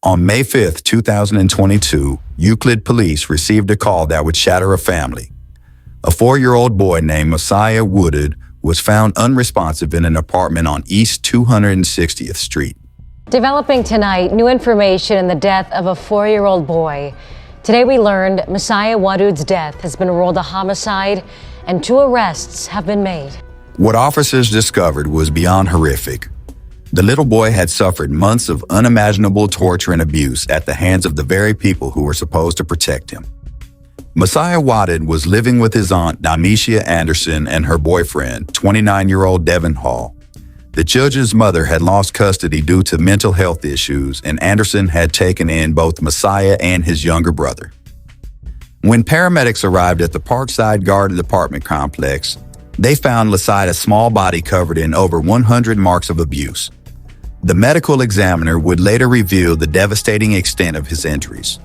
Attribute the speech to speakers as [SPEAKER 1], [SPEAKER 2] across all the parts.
[SPEAKER 1] On May 5th, 2022, Euclid Police received a call that would shatter a family. A 4-year-old boy named Musiah Wadud was found unresponsive in an apartment on East 260th Street.
[SPEAKER 2] Developing tonight, new information in the death of a 4-year-old boy. Today we learned Musiah Wadud's death has been ruled a homicide and 2 arrests have been made.
[SPEAKER 1] What officers discovered was beyond horrific. The little boy had suffered months of unimaginable torture and abuse at the hands of the very people who were supposed to protect him. Musiah Wadud was living with his aunt Dyneshia Anderson and her boyfriend, 29-year-old Devin Hall. The children's mother had lost custody due to mental health issues, and Anderson had taken in both Musiah and his younger brother. When paramedics arrived at the Parkside guarded apartment complex, they found Musiah's small body covered in over 100 marks of abuse. The medical examiner would later reveal the devastating extent of his injuries.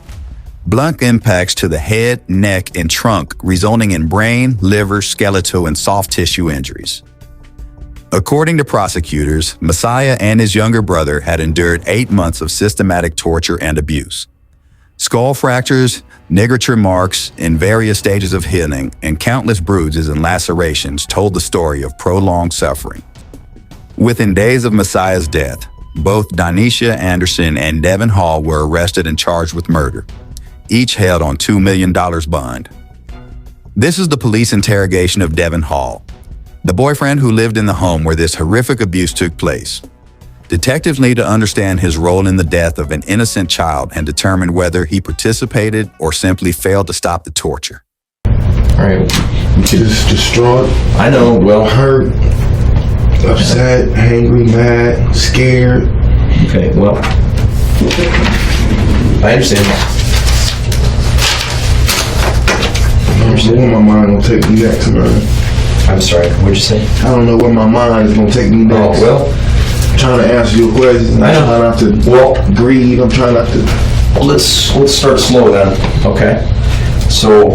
[SPEAKER 1] Blunt impacts to the head, neck, and trunk, resulting in brain, liver, skeletal, and soft tissue injuries. According to prosecutors, Musiah and his younger brother had endured 8 months of systematic torture and abuse. Skull fractures, ligature marks in various stages of healing, and countless bruises and lacerations told the story of prolonged suffering. Within days of Musiah's death, both Dyneshia Anderson and Devin Hall were arrested and charged with murder, each held on $2 million bond. This is the police interrogation of Devin Hall, the boyfriend who lived in the home where this horrific abuse took place. Detectives need to understand his role in the death of an innocent child and determine whether he participated or simply failed to stop the torture.
[SPEAKER 3] All right.
[SPEAKER 4] Just distraught.
[SPEAKER 3] I know, well,
[SPEAKER 4] Hurt, upset, angry, mad, scared.
[SPEAKER 3] okay, well, I understand.
[SPEAKER 4] I don't know where my mind gonna take me next, man.
[SPEAKER 3] I'm sorry, what'd you say?
[SPEAKER 4] I don't know where my mind is gonna take me
[SPEAKER 3] Oh,
[SPEAKER 4] next.
[SPEAKER 3] well,
[SPEAKER 4] I'm trying to answer your questions.
[SPEAKER 3] I
[SPEAKER 4] I'm
[SPEAKER 3] know.
[SPEAKER 4] trying not to grieve. I'm trying not to.
[SPEAKER 3] let's start slow then, okay? So,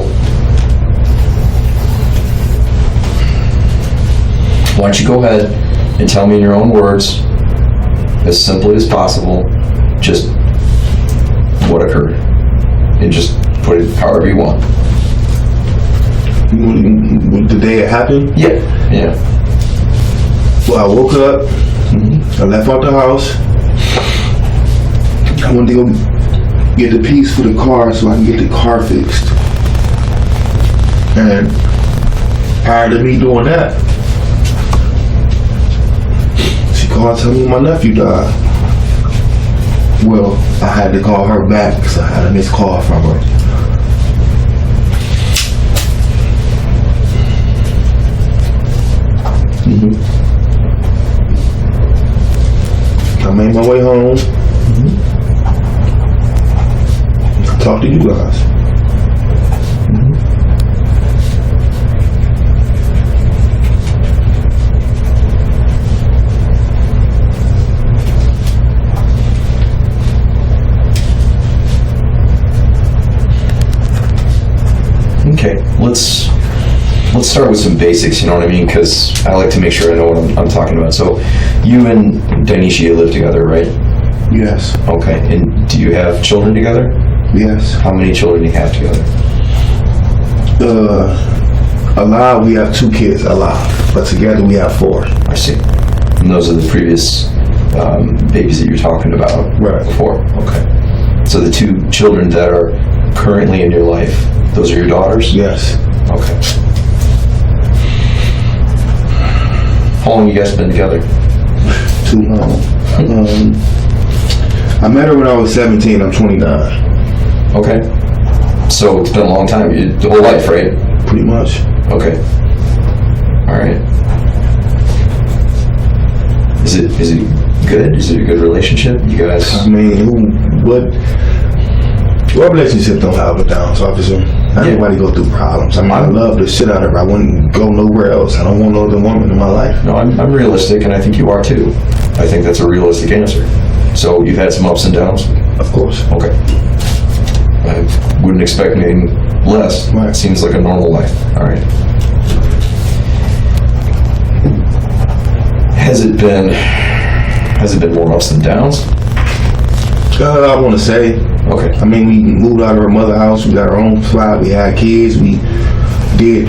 [SPEAKER 3] why don't you go ahead and tell me in your own words, as simply as possible, just what occurred. And just put it however you want.
[SPEAKER 4] The day it happened,
[SPEAKER 3] Yeah.
[SPEAKER 4] well, I woke up. I left out the house. I went to go get the piece for the car so I can get the car fixed. And prior to me doing that, she called telling me my nephew died. Well, I had to call her back because I had a missed call from her. I made my way home. Talk to you guys.
[SPEAKER 3] Okay, let's start with some basics, you know what I mean? Because I like to make sure I know what I'm talking about. So, you and Dyneshia live together, right?
[SPEAKER 4] Yes.
[SPEAKER 3] Okay, and do you have children together?
[SPEAKER 4] Yes.
[SPEAKER 3] How many children do you have together?
[SPEAKER 4] Alive, we have 2 kids alive, but together we have 4.
[SPEAKER 3] I see. And those are the previous babies that you're talking about
[SPEAKER 4] Right.
[SPEAKER 3] before? Okay. So the 2 children that are currently in your life, those are your daughters?
[SPEAKER 4] Yes.
[SPEAKER 3] Okay. How long have you guys been together?
[SPEAKER 4] Too long. I met her when I was 17. I'm 29.
[SPEAKER 3] Okay. So it's been a long time, the whole life, right?
[SPEAKER 4] Pretty much.
[SPEAKER 3] Okay. All right. Is it good? Is it a good relationship? You guys?
[SPEAKER 4] I mean, what relationship don't have a downs, officer? Everybody go through problems. I mean, I love the shit out of her. I wouldn't go nowhere else. I don't want no other woman in my life.
[SPEAKER 3] No, I'm realistic, and I think you are too. I think that's a realistic answer. So you've had some ups and downs?
[SPEAKER 4] Of course.
[SPEAKER 3] Okay. I wouldn't expect anything less.
[SPEAKER 4] Right.
[SPEAKER 3] It seems like a normal life. All right. Has it been more ups than downs?
[SPEAKER 4] I want to say.
[SPEAKER 3] Okay.
[SPEAKER 4] I mean, we moved out of our mother house. We got our own spot. We had kids. We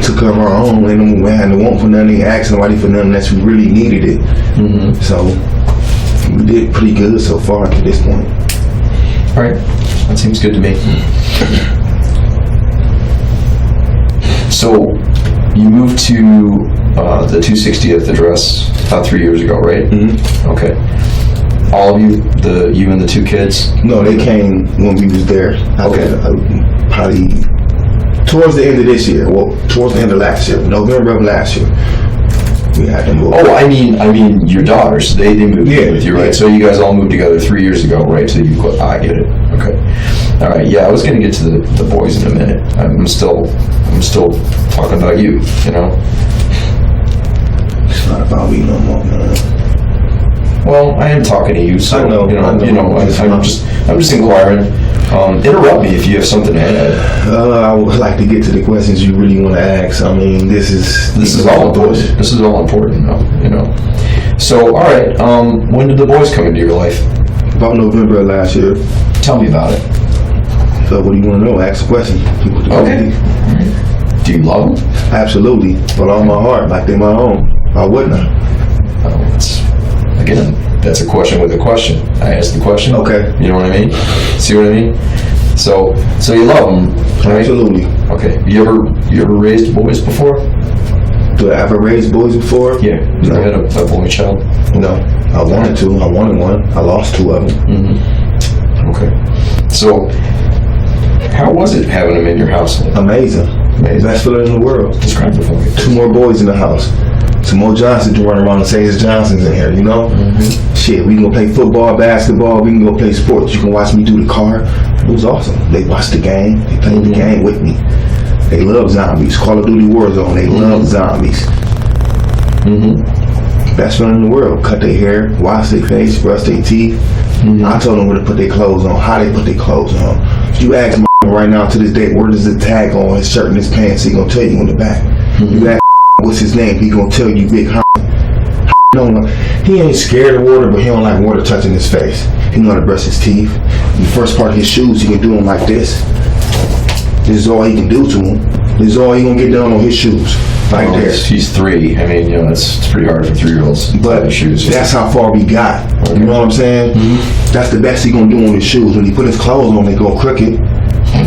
[SPEAKER 4] took care of our own. And we had to want for nothing, ask nobody for nothing unless we really needed it.
[SPEAKER 3] Mm-hmm.
[SPEAKER 4] So we did pretty good so far to this point.
[SPEAKER 3] All right. That seems good to me. So you moved to the 260th address about 3 years ago, right?
[SPEAKER 4] Mm-hmm.
[SPEAKER 3] Okay. All of you and the two kids?
[SPEAKER 4] No, they came when we was there.
[SPEAKER 3] Okay.
[SPEAKER 4] Probably towards the end of this year. Well, towards the end of last year. November of last year. We had them move.
[SPEAKER 3] Oh, I mean your daughters. They moved in with you, right?
[SPEAKER 4] Yeah.
[SPEAKER 3] So you guys all moved together 3 years ago, right? So I get it. Okay. All right. Yeah, I was going to get to the boys in a minute. I'm still talking about you. You know.
[SPEAKER 4] It's not about me no more, man.
[SPEAKER 3] Well, I am talking to you, so
[SPEAKER 4] I know.
[SPEAKER 3] I'm just inquiring. Interrupt me if you have something to add.
[SPEAKER 4] I would like to get to the questions you really want to ask. I mean, this is
[SPEAKER 3] all important. This is all important, you know. So, all right. When did the boys come into your life?
[SPEAKER 4] About November of last year.
[SPEAKER 3] Tell me about it.
[SPEAKER 4] So, what do you want to know? Ask a question.
[SPEAKER 3] Okay. All right. Do you love them?
[SPEAKER 4] Absolutely, with all my heart, like they're my own. Why wouldn't I?
[SPEAKER 3] Again, that's a question with a question. I asked the question.
[SPEAKER 4] Okay.
[SPEAKER 3] You know what I mean? See what I mean? So you love them, right?
[SPEAKER 4] Absolutely.
[SPEAKER 3] Okay. You ever raised boys before?
[SPEAKER 4] Do I ever raise boys before?
[SPEAKER 3] Yeah.
[SPEAKER 4] No.
[SPEAKER 3] You had a boy child?
[SPEAKER 4] No. I wanted to. I wanted one. I lost two of them.
[SPEAKER 3] Mm-hmm. Okay. So, how was it having them in your household?
[SPEAKER 4] Amazing. Best feeling in the world.
[SPEAKER 3] Describe it for me.
[SPEAKER 4] 2 more boys in the house. Some more Johnsons to run around and say it's Johnsons in here, you know? Mm-hmm. Shit, we can go play football, basketball, we can go play sports. You can watch me do the car. It was awesome. They watched the game. They played the game with me. They love zombies. Call of Duty Warzone. They love zombies.
[SPEAKER 3] Mm-hmm.
[SPEAKER 4] Best feeling in the world. Cut their hair, wash their face, brush their teeth. Mm-hmm. I told them where to put their clothes on, how they put their clothes on. If you ask my right now to this day, where does the tag on his shirt and his pants, he gonna tell you on the back. Mm-hmm. You ask what's his name, he gonna tell you Big No, he ain't scared of water, but he don't like water touching his face. He know how to brush his teeth. In the first part of his shoes, he can do them like this. This is all he can do to him. This is all he gonna get done on his shoes. Like there.
[SPEAKER 3] He's 3. I mean, it's pretty hard for 3-year-olds.
[SPEAKER 4] But
[SPEAKER 3] shoes.
[SPEAKER 4] That's how far we got. Okay. You know what I'm saying? Mm-hmm. That's the best he gonna do on his shoes. When he put his clothes on, they go crooked.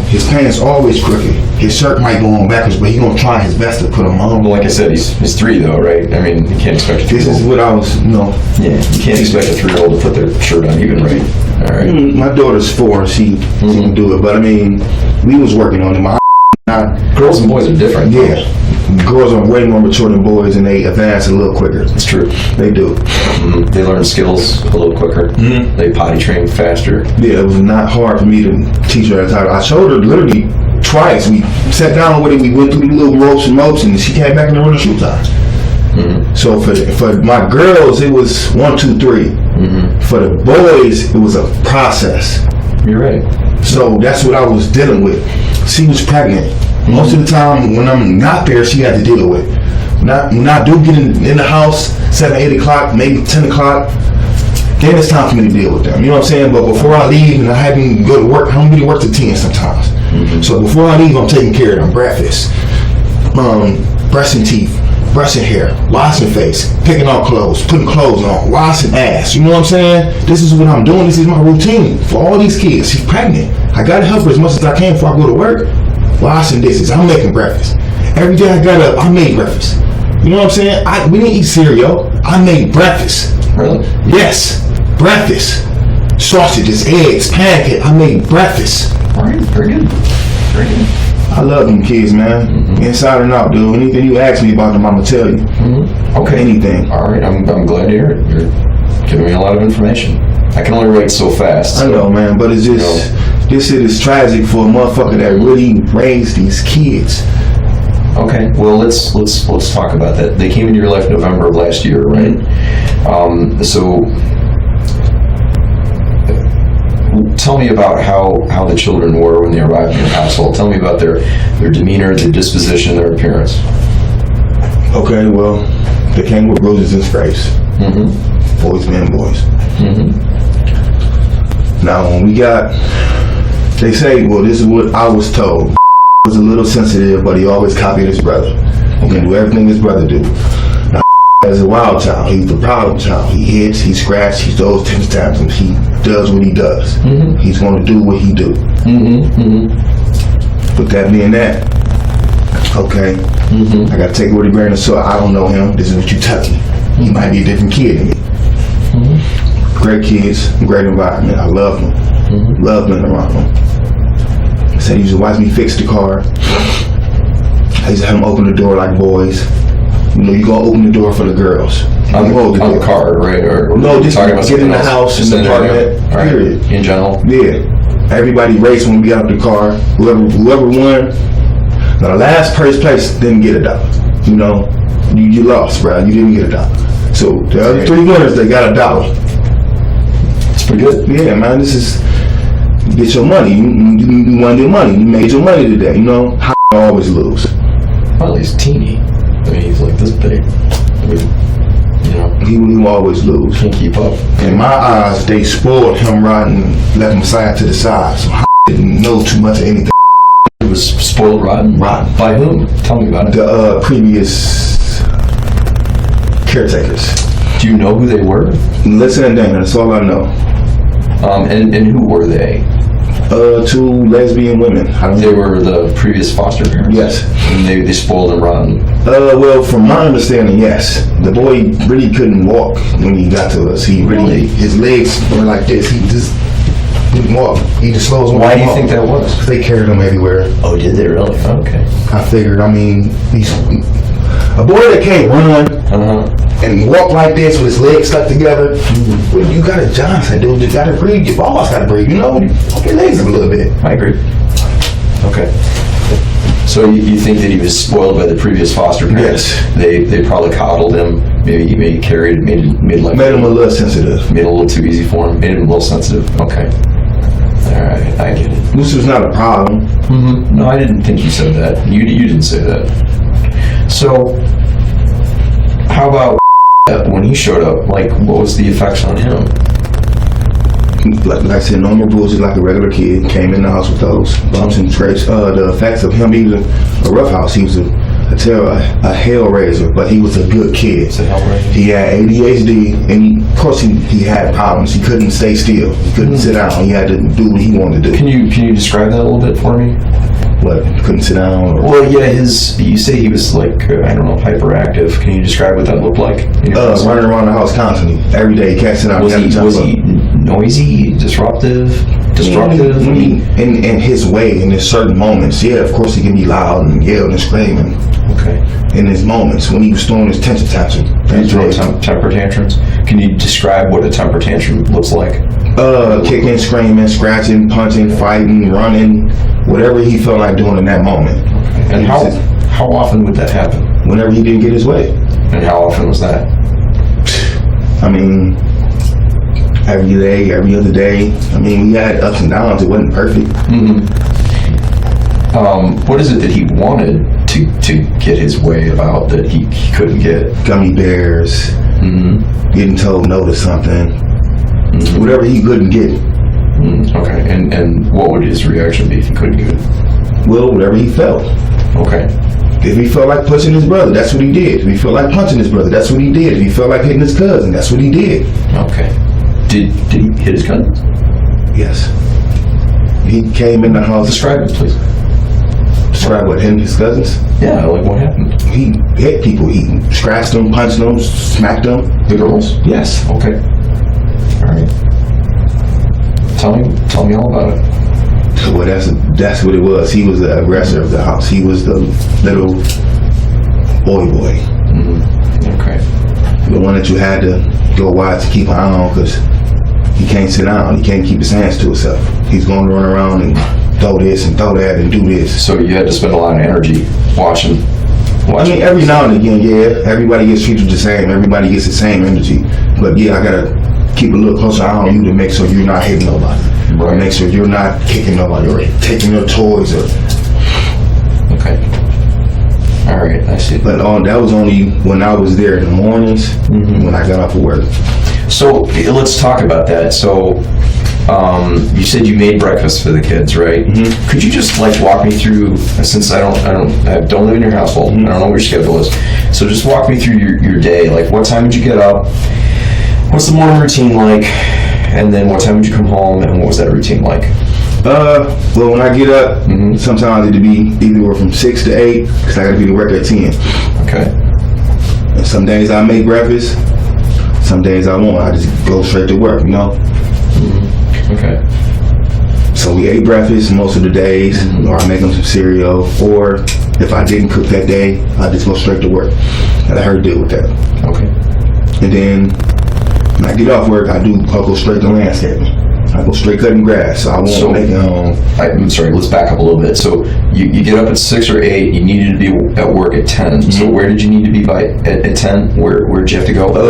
[SPEAKER 4] His pants always crooked. His shirt might go on backwards, but he gonna try his best to put them on.
[SPEAKER 3] Well, like I said, he's 3 though, right? I mean, you can't expect a 3-year-old.
[SPEAKER 4] This is what I was,
[SPEAKER 3] Yeah, you can't expect a 3-year-old to put their shirt on even right. All right.
[SPEAKER 4] My daughter's 4, she can do it, but I mean, we was working on it.
[SPEAKER 3] Girls and boys are different.
[SPEAKER 4] Yeah. Girls are way more mature than boys, and they advance a little quicker.
[SPEAKER 3] It's true.
[SPEAKER 4] They do.
[SPEAKER 3] Mm-hmm. They learn skills a little quicker. Mm-hmm. They potty train faster.
[SPEAKER 4] Yeah, it was not hard for me to teach her at the time. I showed her literally twice. We sat down with it, we went through the little ropes and mopes, and she came back in the room with her shoes on. Mm-hmm. So for my girls, it was 1, 2, 3. Mm-hmm. For the boys, it was a process.
[SPEAKER 3] You're right.
[SPEAKER 4] So that's what I was dealing with. She was pregnant. Most of the time, when I'm not there, she had to deal with it. When I do get in the house, 7, 8 o'clock, maybe 10 o'clock, then it's time for me to deal with them. You know what I'm saying? But before I leave, and I hadn't go to work, I don't really work till 10 sometimes. Mm-hmm. So before I leave, I'm taking care of them. Breakfast, brushing teeth, brushing hair, washing face, picking out clothes, putting clothes on, washing ass. You know what I'm saying? This is what I'm doing. This is my routine for all these kids. She's pregnant. I gotta help her as much as I can before I go to work. Washing dishes. I'm making breakfast. Every day I made breakfast. You know what I'm saying? We didn't eat cereal. I made breakfast.
[SPEAKER 3] Really?
[SPEAKER 4] Yes. Breakfast. Sausages, eggs, pancakes. I made breakfast.
[SPEAKER 3] All right. Very good. Very good.
[SPEAKER 4] I love them kids, man. Mm-hmm. Inside and out, dude. Anything you ask me about them, I'm gonna tell you.
[SPEAKER 3] Mm-hmm. Okay.
[SPEAKER 4] Anything.
[SPEAKER 3] All right. I'm glad to hear it. You're giving me a lot of information. I can only write so fast.
[SPEAKER 4] I know, man, but it's just this shit is tragic for a motherfucker that really raised these kids.
[SPEAKER 3] Okay, well let's talk about that. They came into your life November of last year, right? So tell me about how the children were when they arrived in your household. Tell me about their demeanor, their disposition, their appearance.
[SPEAKER 4] Okay, well, they came with bruises and scrapes. Mm-hmm. Boys, men, boys. Mm-hmm. Now when they say, well, this is what I was told. Was a little sensitive, but he always copied his brother. He can do everything his brother do. Now as a wild child, he's the problem child. He hits, he scratches, he throws 10 times, and he does what he does. Mm-hmm. He's going to do what he do. Mm-hmm. Mm-hmm. With that being that, okay, mm-hmm. I got to take it with a grain of salt. I don't know him. This is what you tell me. He might be a different kid than me. Mm-hmm. Great kids, great environment. I love them. Mm-hmm. Love being around them. Said he used to watch me fix the car. I used to have him open the door like boys. You know, you gonna open the door for the girls.
[SPEAKER 3] On the car, right? Or
[SPEAKER 4] no, just
[SPEAKER 3] talking about
[SPEAKER 4] get in the house, in the apartment,
[SPEAKER 3] right.
[SPEAKER 4] Period.
[SPEAKER 3] In general?
[SPEAKER 4] Yeah. Everybody raced when we got out the car. Whoever won. Now the last first place didn't get $1. You know, you lost, bro. You didn't get $1. So the other 3 winners, they got $1.
[SPEAKER 3] It's pretty good.
[SPEAKER 4] Yeah, man. This is get your money. You won your money. You made your money today. You know, how always lose.
[SPEAKER 3] Well, he's teeny. I mean, he's like this big. I mean, you know,
[SPEAKER 4] he will always lose.
[SPEAKER 3] Can't keep up.
[SPEAKER 4] In my eyes, they spoiled him rotten and left him side to the side. So I didn't know too much of anything.
[SPEAKER 3] It was spoiled rotten?
[SPEAKER 4] Rotten.
[SPEAKER 3] By whom? Tell me about it.
[SPEAKER 4] The previous caretakers.
[SPEAKER 3] Do you know who they were?
[SPEAKER 4] Listen and Dana, that's all I know.
[SPEAKER 3] And who were they?
[SPEAKER 4] 2 lesbian women.
[SPEAKER 3] They were the previous foster parents?
[SPEAKER 4] Yes.
[SPEAKER 3] And they spoiled him rotten?
[SPEAKER 4] Well, from my understanding, yes. The boy really couldn't walk when he got to us. His legs were like this. He just didn't walk. He just slows when
[SPEAKER 3] Why do you think that was?
[SPEAKER 4] Because they carried him everywhere.
[SPEAKER 3] Oh, did they really? Okay.
[SPEAKER 4] I figured, I mean, a boy that can't run and walk like this with his legs stuck together, well, you got a Johnson, dude. You got to breathe. Your balls got to breathe. You know, your legs a little bit.
[SPEAKER 3] I agree. Okay. So you think that he was spoiled by the previous foster parents?
[SPEAKER 4] Yes.
[SPEAKER 3] They probably coddled him. Maybe he made him
[SPEAKER 4] a little sensitive.
[SPEAKER 3] Made it a little too easy for him. Made him a little sensitive. Okay. All right, I get it.
[SPEAKER 4] This was not a problem.
[SPEAKER 3] Mm-hmm. No, I didn't think you said that. You didn't say that. So, how about when he showed up? Like, what was the effects on him?
[SPEAKER 4] Like I said, normal bruises like a regular kid. Came in the house with those bumps and scrapes. The effects of him being a rough house. He was a hell raiser, but he was a good kid. He had ADHD, and of course he had problems. He couldn't stay still. He couldn't sit down. He had to do what he wanted to do.
[SPEAKER 3] Can you describe that a little bit for me?
[SPEAKER 4] What? Couldn't sit down?
[SPEAKER 3] Well, yeah. You say he was like I don't know, hyperactive. Can you describe what that looked like?
[SPEAKER 4] Running around the house constantly, every day. He can't sit down.
[SPEAKER 3] Was he noisy, disruptive?
[SPEAKER 4] I mean, in his way, in his certain moments, yeah, of course he can be loud and yell and screaming.
[SPEAKER 3] Okay.
[SPEAKER 4] In his moments, when he was throwing his temper tantrum.
[SPEAKER 3] Temper tantrums? Can you describe what a temper tantrum looks like?
[SPEAKER 4] Kicking, screaming, scratching, punching, fighting, running, whatever he felt like doing in that moment.
[SPEAKER 3] Okay. And how often would that happen?
[SPEAKER 4] Whenever he didn't get his way.
[SPEAKER 3] And how often was that?
[SPEAKER 4] I mean, every day, every other day. I mean, we had ups and downs. It wasn't perfect.
[SPEAKER 3] Mm-hmm. What is it that he wanted to get his way about that he couldn't get?
[SPEAKER 4] Gummy bears. Mm-hmm. Getting told no to something. Mm-hmm. Whatever he couldn't get.
[SPEAKER 3] Mm-hmm. Okay. And what would his reaction be if he couldn't get it?
[SPEAKER 4] Well, whatever he felt.
[SPEAKER 3] Okay.
[SPEAKER 4] If he felt like pushing his brother, that's what he did. If he felt like punching his brother, that's what he did. If he felt like hitting his cousin, that's what he did.
[SPEAKER 3] Okay. Did he hit his cousin?
[SPEAKER 4] Yes. He came in the house.
[SPEAKER 3] Describe it, please.
[SPEAKER 4] Describe what, hitting his cousins?
[SPEAKER 3] Yeah, like what happened?
[SPEAKER 4] He hit people. He scratched them, punched them, smacked them.
[SPEAKER 3] The girls?
[SPEAKER 4] Yes.
[SPEAKER 3] Okay. All right. Tell me all about it.
[SPEAKER 4] Well, that's what it was. He was the aggressor of the house. He was the little boy.
[SPEAKER 3] Mm-hmm. Okay.
[SPEAKER 4] The one that you had to go wide to keep an eye on because he can't sit down. He can't keep his hands to himself. He's going to run around and throw this and throw that and do this.
[SPEAKER 3] So you had to spend a lot of energy watching.
[SPEAKER 4] I mean, every now and again, yeah, everybody gets treated the same. Everybody gets the same energy. But yeah, I got to keep a little closer eye on you to make sure you're not hitting nobody. Right. Make sure you're not kicking nobody or taking their toys.
[SPEAKER 3] Okay. All right, I see.
[SPEAKER 4] But that was only when I was there in the mornings, when I got off of work.
[SPEAKER 3] So let's talk about that. So you said you made breakfast for the kids, right?
[SPEAKER 4] Mm-hmm.
[SPEAKER 3] Could you just like walk me through, since I don't live in your household,
[SPEAKER 4] Mm-hmm.
[SPEAKER 3] I don't know what your schedule is, so just walk me through your day. Like, what time would you get up? What's the morning routine like? And then what time would you come home, and what was that routine like?
[SPEAKER 4] Well, when I get up,
[SPEAKER 3] Mm-hmm.
[SPEAKER 4] sometimes it'd be either from 6 to 8, because I gotta be to work at 10.
[SPEAKER 3] Okay.
[SPEAKER 4] And some days I make breakfast, some days I won't. I just go straight to work, you know?
[SPEAKER 3] Okay.
[SPEAKER 4] So we ate breakfast most of the days,
[SPEAKER 3] Mm-hmm.
[SPEAKER 4] or I make them some cereal, or if I didn't cook that day, I just go straight to work. And I heard deal with that.
[SPEAKER 3] Okay.
[SPEAKER 4] And then when I get off work, I'll go straight to landscaping. I go straight cutting grass, so I won't make it home.
[SPEAKER 3] I'm sorry, let's back up a little bit. So you get up at 6 or 8, you needed to be at work at 10.
[SPEAKER 4] Mm-hmm.
[SPEAKER 3] So where did you need to be by at 10? Where'd you have to go?
[SPEAKER 4] What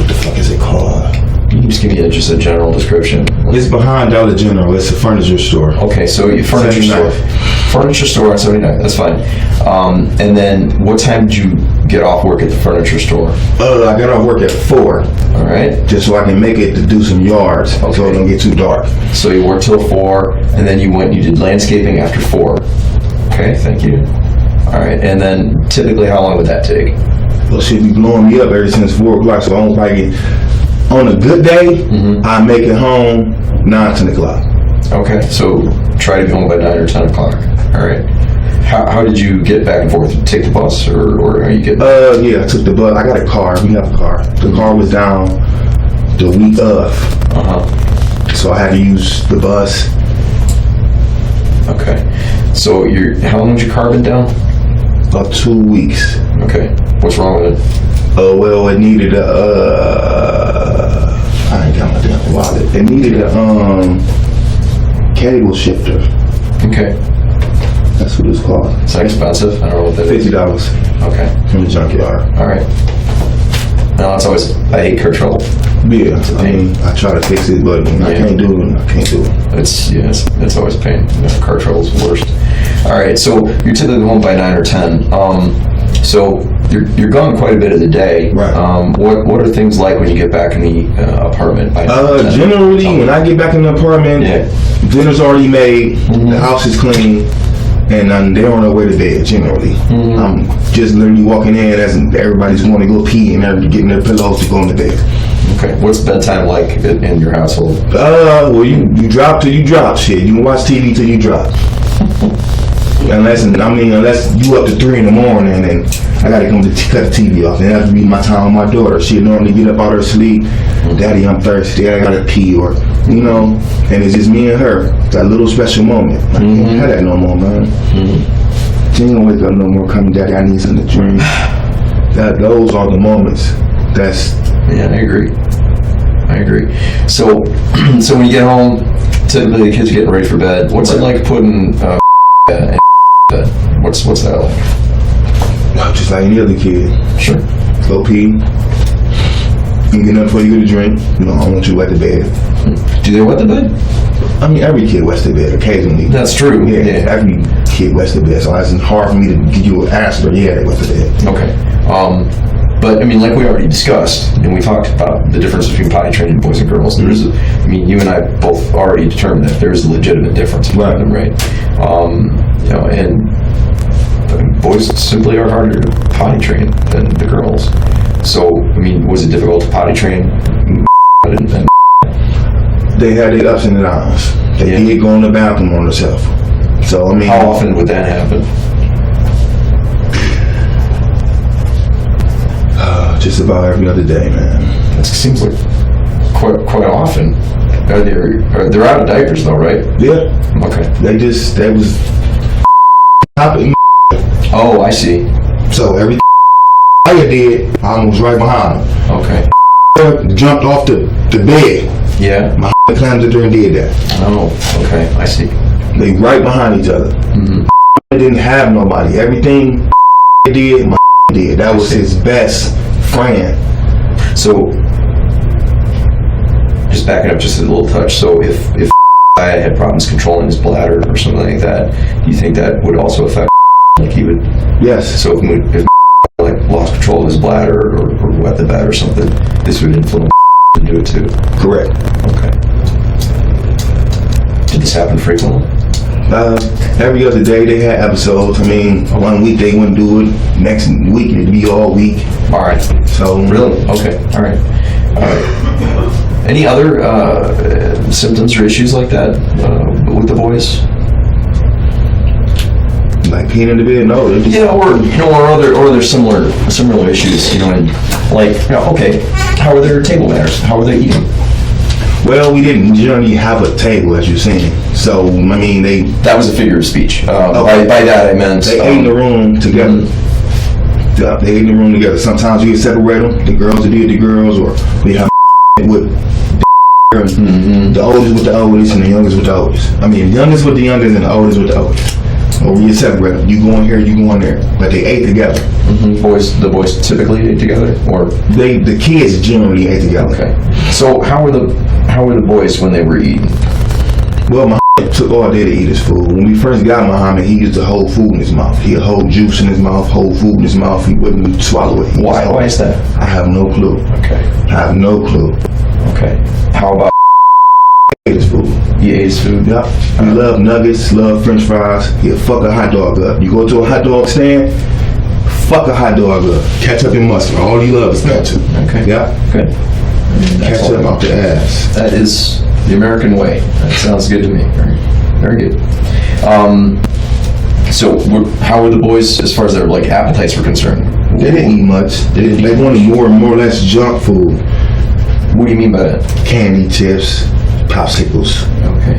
[SPEAKER 4] the fuck is it called?
[SPEAKER 3] Can you just give me just a general description?
[SPEAKER 4] It's behind Dollar General. It's a furniture store.
[SPEAKER 3] Okay, so your furniture
[SPEAKER 4] 79.
[SPEAKER 3] store. Furniture store on 79, that's fine. And then what time did you get off work at the furniture store?
[SPEAKER 4] I got off work at 4.
[SPEAKER 3] All right.
[SPEAKER 4] Just so I can make it to do some yards, so it don't get too dark.
[SPEAKER 3] So you worked till 4, and then you did landscaping after 4. Okay, thank you. All right, and then typically how long would that take?
[SPEAKER 4] Well, shit be blowing me up ever since 4 o'clock, so I don't probably get, on a good day, I make it home 9, 10 o'clock.
[SPEAKER 3] Okay, so try to be home by 9 or 10 o'clock. All right. How did you get back and forth? Take the bus, or are you getting?
[SPEAKER 4] Yeah, I took the bus. I got a car. We have a car. The car was down the week of, so I had to use the bus.
[SPEAKER 3] Okay. So how long has your car been down?
[SPEAKER 4] About 2 weeks.
[SPEAKER 3] Okay. What's wrong with it?
[SPEAKER 4] Well, it needed a. I ain't got my damn wallet. It needed a cable shifter.
[SPEAKER 3] Okay.
[SPEAKER 4] That's what it's called.
[SPEAKER 3] Is that expensive? I don't know what that is.
[SPEAKER 4] $50
[SPEAKER 3] Okay.
[SPEAKER 4] from the junkyard.
[SPEAKER 3] All right. No, it's always, I hate car trouble.
[SPEAKER 4] Yeah, I mean, I try to fix it, but when I can't do it, I can't do it.
[SPEAKER 3] It's always a pain. Car trouble's the worst. All right, so you're typically home by 9 or 10. So you're gone quite a bit of the day.
[SPEAKER 4] Right.
[SPEAKER 3] What are things like when you get back in the apartment? By 10?
[SPEAKER 4] Generally, when I get back in the apartment, dinner's already made, the house is clean, and they're on their way to bed, generally. I'm just literally walking in as everybody's going to go pee and they're getting their pillows to go into bed.
[SPEAKER 3] Okay. What's bedtime like in your household?
[SPEAKER 4] Well, you drop till you drop, shit. You can watch TV till you drop. Unless you up to 3 in the morning and I gotta come to cut the TV off. And I have to be my time with my daughter. She'll normally get up out of her sleep. Daddy, I'm thirsty. I gotta pee, or and it's just me and her. That little special moment. I can't have that no more, man. She ain't gonna wake up no more. Coming, Daddy, I need something to drink. Those are the moments.
[SPEAKER 3] Yeah, I agree. So when you get home, typically the kids are getting ready for bed. What's it like putting in bed? What's that like?
[SPEAKER 4] Just like any other kid.
[SPEAKER 3] Sure.
[SPEAKER 4] Go pee. You get up before you get a drink. I don't want you to wet the bed.
[SPEAKER 3] Do they wet the bed?
[SPEAKER 4] I mean, every kid wets the bed occasionally.
[SPEAKER 3] That's true.
[SPEAKER 4] Yeah, every kid wets the bed. So it's hard for me to give you an answer. Yeah, they wet the bed.
[SPEAKER 3] Okay. But I mean, like we already discussed, and we talked about the difference between potty trained boys and girls. You and I both already determined that there is a legitimate difference between them, right? And boys simply are harder to potty train than the girls. So, I mean, was it difficult to potty train?
[SPEAKER 4] They had their ups and downs. They did go in the bathroom on themselves. So, I mean,
[SPEAKER 3] how often would that happen?
[SPEAKER 4] Just about every other day, man.
[SPEAKER 3] It seems like quite often. They're out of diapers though, right?
[SPEAKER 4] Yeah.
[SPEAKER 3] Okay.
[SPEAKER 4] They was hopping.
[SPEAKER 3] Oh, I see.
[SPEAKER 4] So everything I did, I was right behind them.
[SPEAKER 3] Okay.
[SPEAKER 4] Jumped off the bed.
[SPEAKER 3] Yeah.
[SPEAKER 4] My climbed up there and did that.
[SPEAKER 3] Oh, okay. I see.
[SPEAKER 4] They right behind each other. They didn't have nobody. Everything did, my did. That was his best friend.
[SPEAKER 3] So, just backing up just a little touch. So if I had problems controlling his bladder or something like that, do you think that would also affect like he would?
[SPEAKER 4] Yes.
[SPEAKER 3] So if like lost control of his bladder or wet the bed or something, this would influence to do it too.
[SPEAKER 4] Correct.
[SPEAKER 3] Okay. Did this happen frequently?
[SPEAKER 4] Every other day they had episodes. I mean, 1 week they wouldn't do it. Next week it'd be all week.
[SPEAKER 3] All right.
[SPEAKER 4] So
[SPEAKER 3] Really? Okay. All right. Any other symptoms or issues like that with the boys?
[SPEAKER 4] like peeing in the bed, no. Just,
[SPEAKER 3] or other similar issues. And okay, how are their table manners? How are they eating?
[SPEAKER 4] well, we didn't generally have a table, as you're saying. So I mean,
[SPEAKER 3] That was a figure of speech. By that I meant
[SPEAKER 4] they ate in the room together. They ate in the room together. Sometimes we would separate them. The girls would be with the girls, or we have with the oldest with the oldest and the youngest with the oldest. I mean, the youngest with the youngest and the oldest with the oldest. Or we separate them. You go in here, you go in there. But they ate together.
[SPEAKER 3] The boys typically ate together, or
[SPEAKER 4] the kids generally ate together.
[SPEAKER 3] Okay. So how were the boys when they were eating?
[SPEAKER 4] Well, my took all day to eat his food. When we first got Muhammad, he used to hold food in his mouth. He'd hold juice in his mouth, hold food in his mouth. He wouldn't swallow it.
[SPEAKER 3] Why is that?
[SPEAKER 4] I have no clue.
[SPEAKER 3] Okay.
[SPEAKER 4] I have no clue.
[SPEAKER 3] Okay. How about
[SPEAKER 4] He ate his food.
[SPEAKER 3] he ate his food?
[SPEAKER 4] Yep. He loved nuggets, loved French fries. He'll fuck a hot dog up. You go to a hot dog stand, fuck a hot dog up. Ketchup and mustard. All he loves is ketchup.
[SPEAKER 3] Okay.
[SPEAKER 4] Yep.
[SPEAKER 3] Good.
[SPEAKER 4] Ketchup out the ass.
[SPEAKER 3] That is the American way. That sounds good to me. Very good. So how were the boys as far as their appetites were concerned?
[SPEAKER 4] They didn't eat much. They wanted more or less junk food.
[SPEAKER 3] What do you mean by that?
[SPEAKER 4] Candy, chips, popsicles.
[SPEAKER 3] Okay.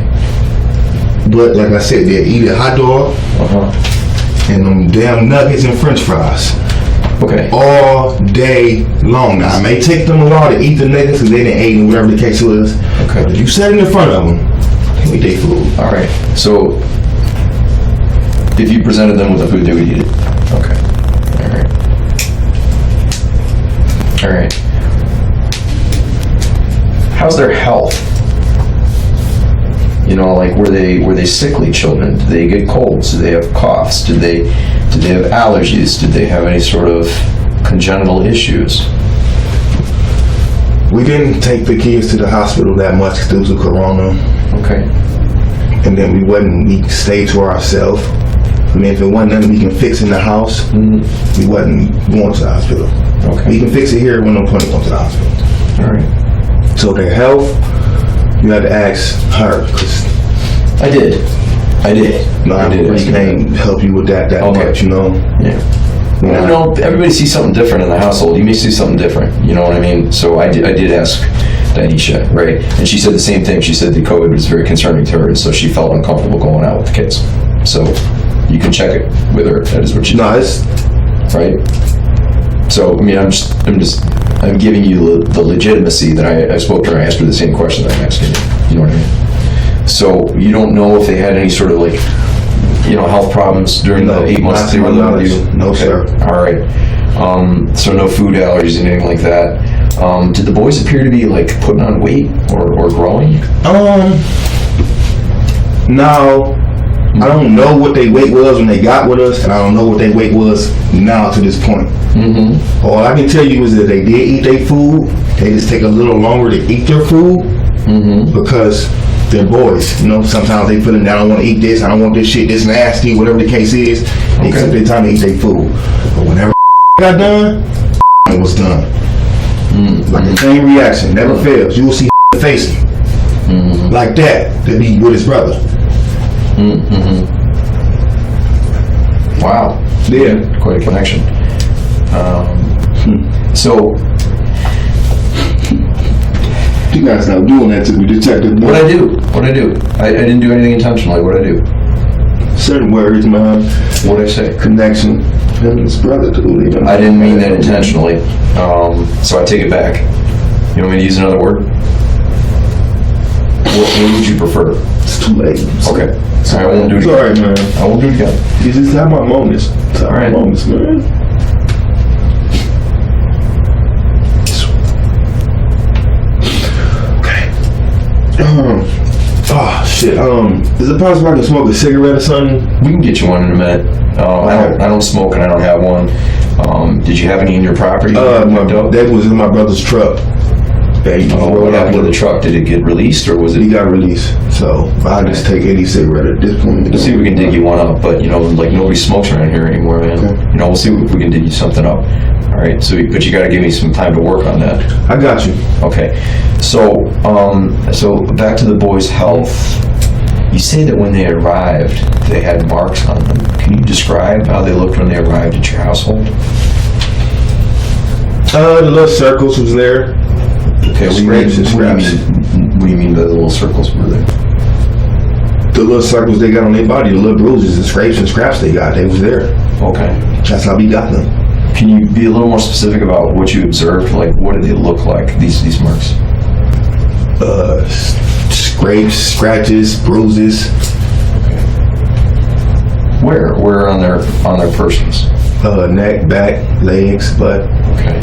[SPEAKER 4] But like I said, they eat a hot dog and them damn nuggets and French fries.
[SPEAKER 3] Okay.
[SPEAKER 4] All day long. Now, it may take them a while to eat the nuggets because they didn't eat them, whatever the case was.
[SPEAKER 3] Okay.
[SPEAKER 4] But if you sat in front of them, they eat their food.
[SPEAKER 3] All right. So if you presented them with the food, they would eat it. Okay. All right. How's their health? Were they sickly children? Did they get colds? Did they have coughs? Did they have allergies? Did they have any sort of congenital issues?
[SPEAKER 4] We didn't take the kids to the hospital that much due to Corona.
[SPEAKER 3] Okay.
[SPEAKER 4] And then we stayed to ourselves. I mean, if it wasn't nothing we can fix in the house, we wasn't going to the hospital.
[SPEAKER 3] Okay.
[SPEAKER 4] We can fix it here, we're no point in going to the hospital.
[SPEAKER 3] All right.
[SPEAKER 4] So their health, you had to ask her, because
[SPEAKER 3] I did.
[SPEAKER 4] I can't help you with that much,
[SPEAKER 3] Yeah. Everybody sees something different in the household. You may see something different, you know what I mean? So I did ask Dyneshia, right? And she said the same thing. She said the COVID was very concerning to her, and so she felt uncomfortable going out with the kids. So you can check it with her. That is what she
[SPEAKER 4] it's
[SPEAKER 3] right? So, I mean, I'm giving you the legitimacy that I spoke to her. I asked her the same question that I'm asking you. You know what I mean? So you don't know if they had any sort of health problems during the 8 months they were living with you?
[SPEAKER 4] No, sir.
[SPEAKER 3] All right. So no food allergies, anything like that. Did the boys appear to be putting on weight or growing?
[SPEAKER 4] No. I don't know what their weight was when they got with us, and I don't know what their weight was now to this point. All I can tell you is that they did eat their food. They just take a little longer to eat their food because they're boys. Sometimes they feel I don't want to eat this, I don't want this shit, this nasty, whatever the case is. They took their time to eat their food. But whenever got done, it was done. Like the same reaction, never fails. You will see facing like that to be with his brother.
[SPEAKER 3] Wow.
[SPEAKER 4] Yeah.
[SPEAKER 3] Quite a connection. So
[SPEAKER 4] you guys not doing that to me, detective.
[SPEAKER 3] What I do? I didn't do anything intentionally. What I do?
[SPEAKER 4] Certain words, man.
[SPEAKER 3] What I say?
[SPEAKER 4] Connection. Him and his brother, dude.
[SPEAKER 3] I didn't mean that intentionally. So I take it back. You want me to use another word? What would you prefer?
[SPEAKER 4] It's too late.
[SPEAKER 3] Okay. Sorry, I won't do it again.
[SPEAKER 4] Sorry, man.
[SPEAKER 3] I won't do it again.
[SPEAKER 4] You just have my moments. All right. Moments, man. Okay. Oh shit. Is it possible I can smoke a cigarette or something?
[SPEAKER 3] We can get you one in a minute. I don't smoke and I don't have one. Did you have any in your property?
[SPEAKER 4] That was in my brother's truck.
[SPEAKER 3] What happened to the truck? Did it get released, or was it?
[SPEAKER 4] He got released. So I just take any cigarette at this point.
[SPEAKER 3] Let's see if we can dig you one up. But like nobody smokes around here anymore, man.
[SPEAKER 4] Okay.
[SPEAKER 3] We'll see if we can dig you something up. All right. So, but you got to give me some time to work on that.
[SPEAKER 4] I got you.
[SPEAKER 3] Okay. So, so back to the boys' health. You say that when they arrived, they had marks on them. Can you describe how they looked when they arrived at your household?
[SPEAKER 4] The little circles was there.
[SPEAKER 3] Okay, what do you mean by the little circles were there?
[SPEAKER 4] The little circles they got on their body, the little bruises and scrapes and scraps they got, they was there.
[SPEAKER 3] Okay.
[SPEAKER 4] That's how we got them.
[SPEAKER 3] Can you be a little more specific about what you observed? Like, what did they look like, these marks?
[SPEAKER 4] Scrapes, scratches, bruises.
[SPEAKER 3] Okay. Where on their persons?
[SPEAKER 4] Neck, back, legs, butt.
[SPEAKER 3] Okay.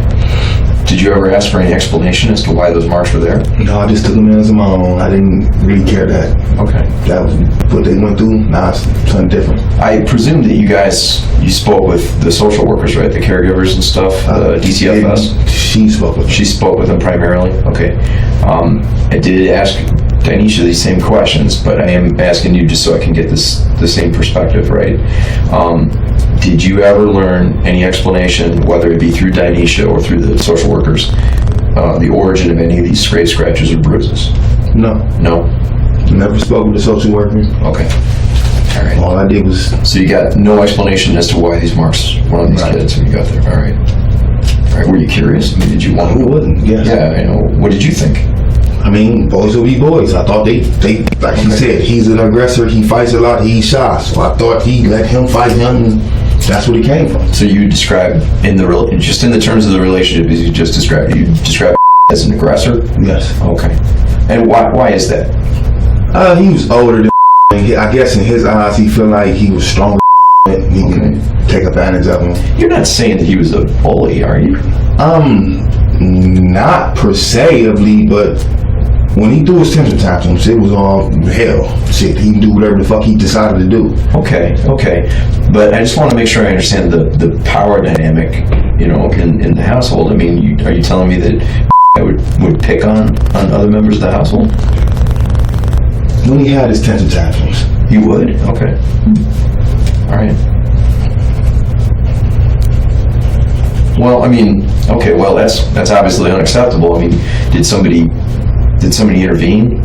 [SPEAKER 3] Did you ever ask for any explanation as to why those marks were there?
[SPEAKER 4] No, I just took them in as my own. I didn't really care that.
[SPEAKER 3] Okay.
[SPEAKER 4] That was what they went through. Nah, it's something different.
[SPEAKER 3] I presume that you spoke with the social workers, right? The caregivers and stuff, DCFS?
[SPEAKER 4] She spoke with them.
[SPEAKER 3] She spoke with them primarily? Okay. I did ask Dyneshia these same questions, but I am asking you just so I can get the same perspective, right? Did you ever learn any explanation, whether it be through Dyneshia or through the social workers, the origin of any of these scrapes, scratches, or bruises?
[SPEAKER 4] No.
[SPEAKER 3] No?
[SPEAKER 4] Never spoke with the social worker.
[SPEAKER 3] Okay. All right.
[SPEAKER 4] All I did was...
[SPEAKER 3] So you got no explanation as to why these marks were on these kids when you got there. All right. All right. Were you curious? I mean, did you want to...
[SPEAKER 4] Who wouldn't? Yes.
[SPEAKER 3] Yeah, I know. What did you think?
[SPEAKER 4] I mean, boys will be boys. I thought they like he said, he's an aggressor. He fights a lot. He's shy. So I thought he let him fight him. And that's where he came from.
[SPEAKER 3] So you described just in the terms of the relationship as you just described, you described as an aggressor?
[SPEAKER 4] Yes.
[SPEAKER 3] Okay. And why is that?
[SPEAKER 4] He was older than I guess in his eyes, he felt like he was stronger and he could take advantage of him.
[SPEAKER 3] You're not saying that he was a bully, are you?
[SPEAKER 4] Not per se, but when he threw his temper tantrums, it was all hell. Shit, he can do whatever the fuck he decided to do.
[SPEAKER 3] Okay. But I just want to make sure I understand the power dynamic, in the household. I mean, are you telling me that I would pick on other members of the household?
[SPEAKER 4] When he had his temper tantrums.
[SPEAKER 3] He would? Okay. All right. Well, I mean, okay, well, that's obviously unacceptable. I mean, did somebody intervene?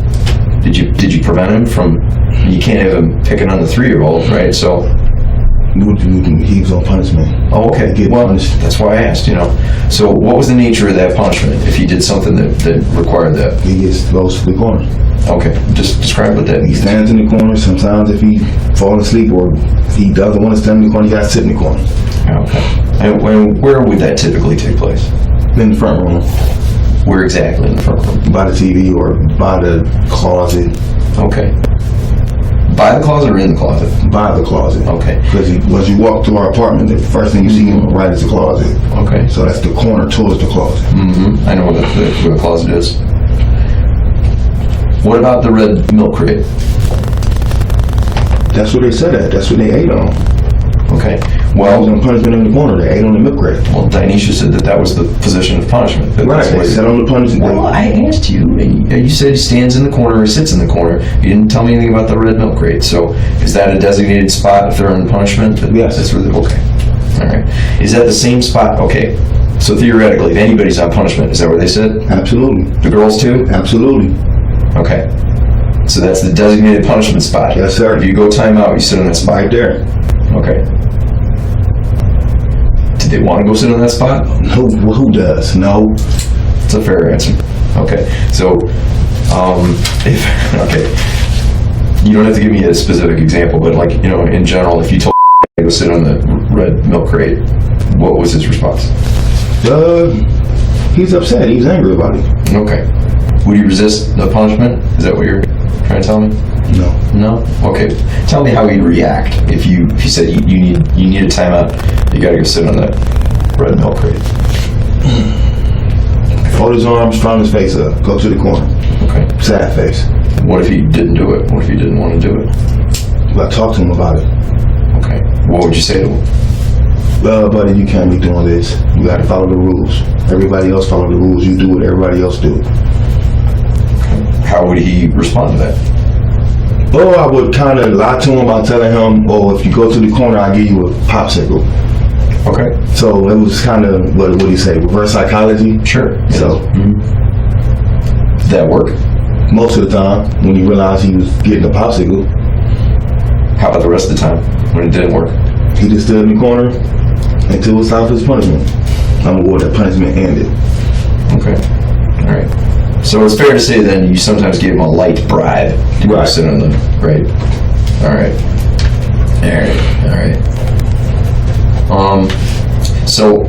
[SPEAKER 3] Did you prevent him from? You can't have him picking on the 3-year-old, right? So
[SPEAKER 4] he was on punishment.
[SPEAKER 3] Oh, okay. Well,
[SPEAKER 4] punished.
[SPEAKER 3] That's why I asked. So what was the nature of that punishment? If he did something that required that,
[SPEAKER 4] he goes to the corner.
[SPEAKER 3] Okay, just describe what that means.
[SPEAKER 4] He stands in the corner. Sometimes if he falls asleep or he doesn't want to stand in the corner, he got to sit in the corner.
[SPEAKER 3] Okay. And where would that typically take place?
[SPEAKER 4] In the front room.
[SPEAKER 3] Where exactly in the front room?
[SPEAKER 4] By the TV or by the closet.
[SPEAKER 3] Okay. By the closet or in the closet?
[SPEAKER 4] By the closet.
[SPEAKER 3] Okay.
[SPEAKER 4] Because once you walk through our apartment, the first thing you see him right is the closet.
[SPEAKER 3] Okay.
[SPEAKER 4] So that's the corner towards the closet.
[SPEAKER 3] Mm-hmm. I know where the closet is. What about the red milk crate?
[SPEAKER 4] That's what they said at. That's what they ate on.
[SPEAKER 3] Okay.
[SPEAKER 4] Well,
[SPEAKER 3] Well,
[SPEAKER 4] on punishment in the corner. They ate on the milk crate.
[SPEAKER 3] well, Dyneshia said that was the position of punishment.
[SPEAKER 4] Right. They sat on the punishment.
[SPEAKER 3] Well, I asked you. You said he stands in the corner or sits in the corner. You didn't tell me anything about the red milk crate. So, is that a designated spot if they're on punishment?
[SPEAKER 4] Yes.
[SPEAKER 3] That's where okay. All right. Is that the same spot? Okay. So theoretically, if anybody's on punishment, is that where they sit?
[SPEAKER 4] Absolutely.
[SPEAKER 3] The girls too?
[SPEAKER 4] Absolutely.
[SPEAKER 3] Okay. So that's the designated punishment spot.
[SPEAKER 4] Yes, sir.
[SPEAKER 3] If you go time out, you sit on that spot.
[SPEAKER 4] Right there.
[SPEAKER 3] Okay. Did they want to go sit on that spot?
[SPEAKER 4] Who does? No.
[SPEAKER 3] It's a fair answer. Okay. So, you don't have to give me a specific example, but in general, if you told to go sit on the red milk crate, what was his response?
[SPEAKER 4] He's upset. He's angry about it.
[SPEAKER 3] Okay. Would you resist the punishment? Is that what you're trying to tell me?
[SPEAKER 4] No.
[SPEAKER 3] No? Okay. Tell me how he'd react if you said you need a timeout. You got to go sit on that red milk crate.
[SPEAKER 4] Fold his arms, front his face up. Go to the corner.
[SPEAKER 3] Okay.
[SPEAKER 4] Sad face.
[SPEAKER 3] What if he didn't do it? What if he didn't want to do it?
[SPEAKER 4] I talked to him about it.
[SPEAKER 3] Okay. What would you say to him?
[SPEAKER 4] Buddy, you can't be doing this. You got to follow the rules. Everybody else follow the rules. You do what everybody else do.
[SPEAKER 3] How would he respond to that?
[SPEAKER 4] Oh, I would kind of lie to him by telling him, "Oh, if you go to the corner, I'll give you a popsicle."
[SPEAKER 3] Okay.
[SPEAKER 4] So it was kind of what do you say? Reverse psychology.
[SPEAKER 3] Sure.
[SPEAKER 4] So
[SPEAKER 3] Did that work?
[SPEAKER 4] most of the time, when he realized he was getting a popsicle,
[SPEAKER 3] How about the rest of the time when it didn't work?
[SPEAKER 4] he just stood in the corner until it was time for his punishment. I'm aware that punishment ended.
[SPEAKER 3] Okay. All right. So it's fair to say then you sometimes gave him a light bribe to go
[SPEAKER 4] Right.
[SPEAKER 3] sit on the right. All right. All right. So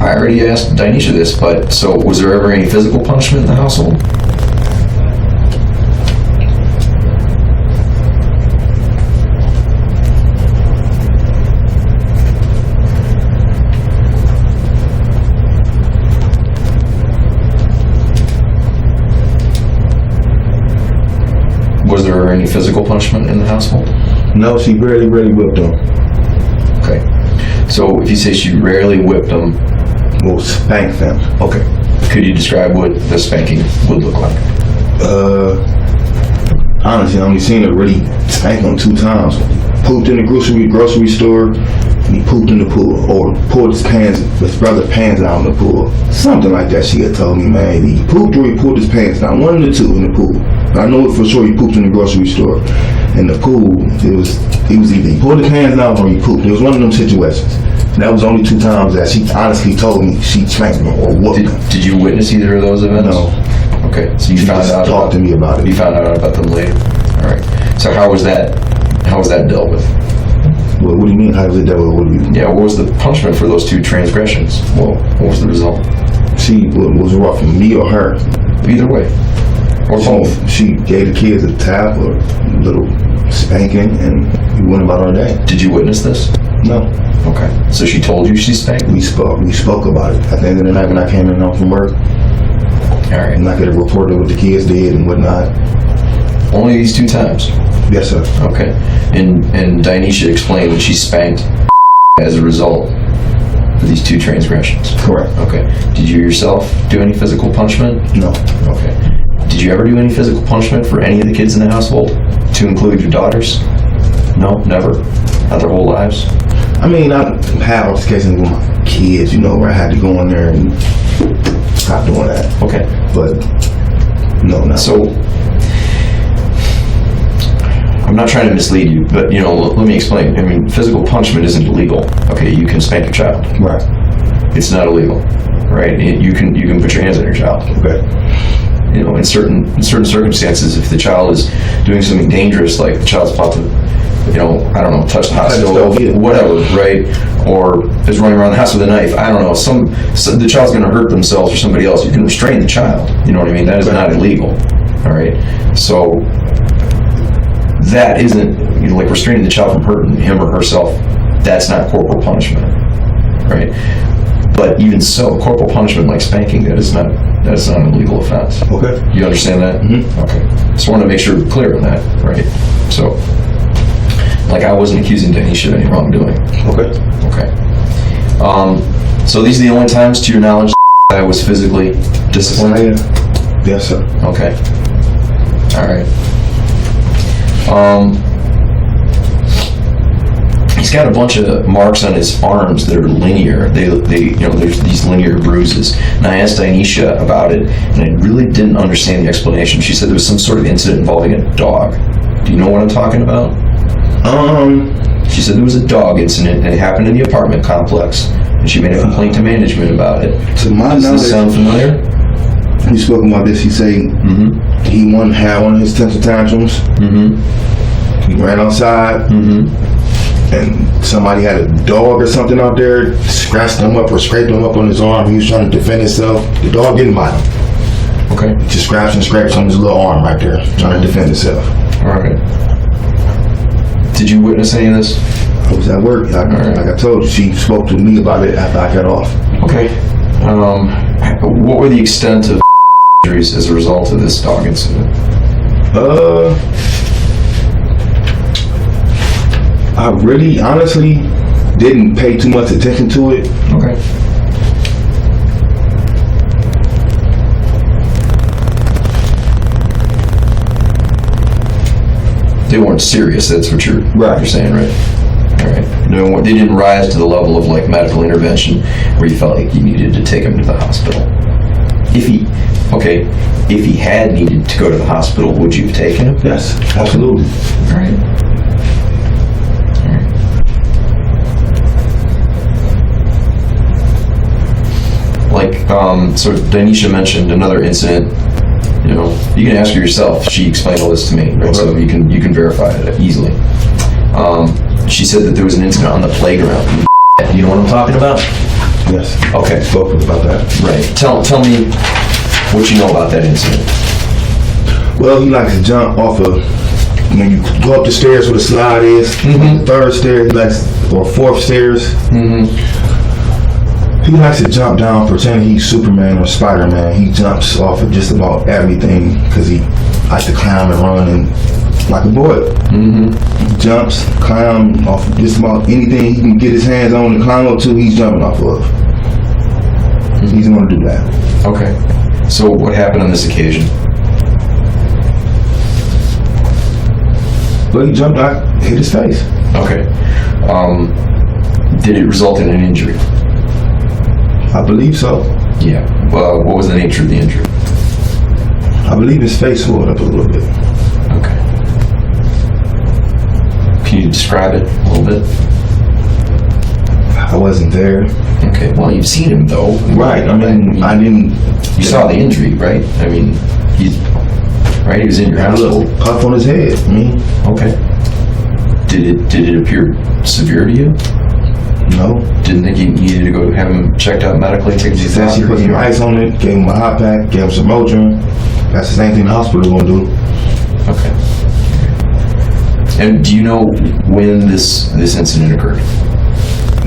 [SPEAKER 3] I already asked Dyneshia this, but so was there ever any physical punishment in the household? Was there any physical punishment in the household?
[SPEAKER 4] No, she rarely whipped him.
[SPEAKER 3] Okay. So if you say she rarely whipped him,
[SPEAKER 4] Well, spanked them. Okay.
[SPEAKER 3] could you describe what the spanking would look like?
[SPEAKER 4] Honestly, I only seen her really spank him 2 times. Pooped in the grocery store, and he pooped in the pool, or pulled his brother pants out in the pool. Something like that she had told me, man. He pooped or he pulled his pants down. One of the two in the pool. But I know for sure he pooped in the grocery store. In the pool, he was either he pulled his pants down or he pooped. It was one of them situations. And that was only 2 times that she honestly told me she spanked him or whooped him.
[SPEAKER 3] Did you witness either of those events?
[SPEAKER 4] No.
[SPEAKER 3] Okay, so you found out.
[SPEAKER 4] Talk to me about it.
[SPEAKER 3] You found out about them later. All right. So how was that dealt with?
[SPEAKER 4] What do you mean? How was it dealt with? What do you mean?
[SPEAKER 3] Yeah. What was the punishment for those 2 transgressions? Well, what was the result?
[SPEAKER 4] She was rough, me or her.
[SPEAKER 3] Either way, or both.
[SPEAKER 4] She gave the kids a tap or a little spanking, and we went about our day.
[SPEAKER 3] Did you witness this?
[SPEAKER 4] No,
[SPEAKER 3] Okay. So she told you she spanked?
[SPEAKER 4] we spoke about it at the end of the night when I came in home from work,
[SPEAKER 3] All right.
[SPEAKER 4] and I could have reported what the kids did and whatnot.
[SPEAKER 3] Only these 2 times.
[SPEAKER 4] Yes, sir.
[SPEAKER 3] Okay. And Dyneshia explained that she spanked as a result of these 2 transgressions.
[SPEAKER 4] Correct.
[SPEAKER 3] Okay. Did you yourself do any physical punishment?
[SPEAKER 4] No.
[SPEAKER 3] Okay. Did you ever do any physical punishment for any of the kids in the household, to include your daughters? No, never? Not their whole lives?
[SPEAKER 4] I mean, I had altercations with my kids, where I had to go in there and stop doing that.
[SPEAKER 3] Okay.
[SPEAKER 4] But no, not
[SPEAKER 3] So, I'm not trying to mislead you, but, let me explain. I mean, physical punishment isn't illegal. Okay, you can spank your child.
[SPEAKER 4] right.
[SPEAKER 3] It's not illegal, right? You can put your hands on your child.
[SPEAKER 4] Okay.
[SPEAKER 3] In certain circumstances, if the child is doing something dangerous, like the child's about to, I don't know, touch the hot stove,
[SPEAKER 4] yeah.
[SPEAKER 3] whatever, right? Or is running around the house with a knife. I don't know. The child's going to hurt themselves or somebody else. You can restrain the child. You know what I mean? That is not illegal. All right. So that isn't like restraining the child from hurting him or herself. That's not corporal punishment, right? But even so, corporal punishment like spanking, that's not an illegal offense.
[SPEAKER 4] Okay.
[SPEAKER 3] You understand that?
[SPEAKER 4] Mm-hmm.
[SPEAKER 3] Okay. Just want to make sure we're clear on that, right? So, like, I wasn't accusing Dyneshia of any wrongdoing.
[SPEAKER 4] Okay.
[SPEAKER 3] Okay. So these are the only times, to your knowledge, I was physically disciplined?
[SPEAKER 4] Yes, sir.
[SPEAKER 3] Okay. All right. He's got a bunch of marks on his arms that are linear. They there's these linear bruises. And I asked Dyneshia about it, and I really didn't understand the explanation. She said there was some sort of incident involving a dog. Do you know what I'm talking about? She said there was a dog incident, and it happened in the apartment complex, and she made a complaint to management about it.
[SPEAKER 4] To my
[SPEAKER 3] Does
[SPEAKER 4] knowledge,
[SPEAKER 3] this sound familiar?
[SPEAKER 4] we spoke about this. He said he had one of his temper tantrums. He ran outside, and somebody had a dog or something out there, scratched him up or scraped him up on his arm. He was trying to defend himself. The dog didn't bite him.
[SPEAKER 3] Okay.
[SPEAKER 4] He just scratched and scraped on his little arm right there, trying to defend himself.
[SPEAKER 3] All right. Did you witness any of this?
[SPEAKER 4] I was at work. Like I told you, she spoke to me about it after I got off.
[SPEAKER 3] Okay. What were the extent of injuries as a result of this dog incident?
[SPEAKER 4] I really, honestly, didn't pay too much attention to it.
[SPEAKER 3] Okay. They weren't serious. That's what you're saying, right? All right. No, they didn't rise to the level of like medical intervention where you felt like you needed to take him to the hospital. If he had needed to go to the hospital, would you have taken him?
[SPEAKER 4] Yes, absolutely.
[SPEAKER 3] All right. Like, so Dyneshia mentioned another incident. You know, you can ask her yourself. She explained all this to me, right? So you can verify it easily. She said that there was an incident on the playground. You know what I'm talking about?
[SPEAKER 4] Yes.
[SPEAKER 3] Okay.
[SPEAKER 4] Spoke about that.
[SPEAKER 3] Right. Tell me what you know about that incident.
[SPEAKER 4] Well, he likes to jump off of, when you go up the stairs where the slide is, the third stair, or fourth stairs. He likes to jump down pretending he's Superman or Spider-Man. He jumps off of just about everything because he likes to climb and run and like a boy. He jumps, climb off of just about anything he can get his hands on and climb up to, he's jumping off of. He's going to do that.
[SPEAKER 3] Okay. So what happened on this occasion?
[SPEAKER 4] But he jumped out, hit his face.
[SPEAKER 3] Okay. Did it result in an injury?
[SPEAKER 4] I believe so.
[SPEAKER 3] Yeah. What was the nature of the injury?
[SPEAKER 4] I believe his face swelled up a little bit.
[SPEAKER 3] Okay. Can you describe it a little bit?
[SPEAKER 4] I wasn't there.
[SPEAKER 3] Okay. Well, you've seen him though.
[SPEAKER 4] Right. I mean, I didn't.
[SPEAKER 3] You saw the injury, right? I mean, he was in your
[SPEAKER 4] Had a
[SPEAKER 3] household.
[SPEAKER 4] little puff on his head.
[SPEAKER 3] Okay. Did it appear severe to you?
[SPEAKER 4] No.
[SPEAKER 3] Didn't think you needed to go have him checked out medically? Take him to the
[SPEAKER 4] Said she
[SPEAKER 3] doctor?
[SPEAKER 4] put some ice on it, gave him a hot pack, gave him some Motrin. That's the same thing the hospital gonna do.
[SPEAKER 3] Okay. And do you know when this incident occurred?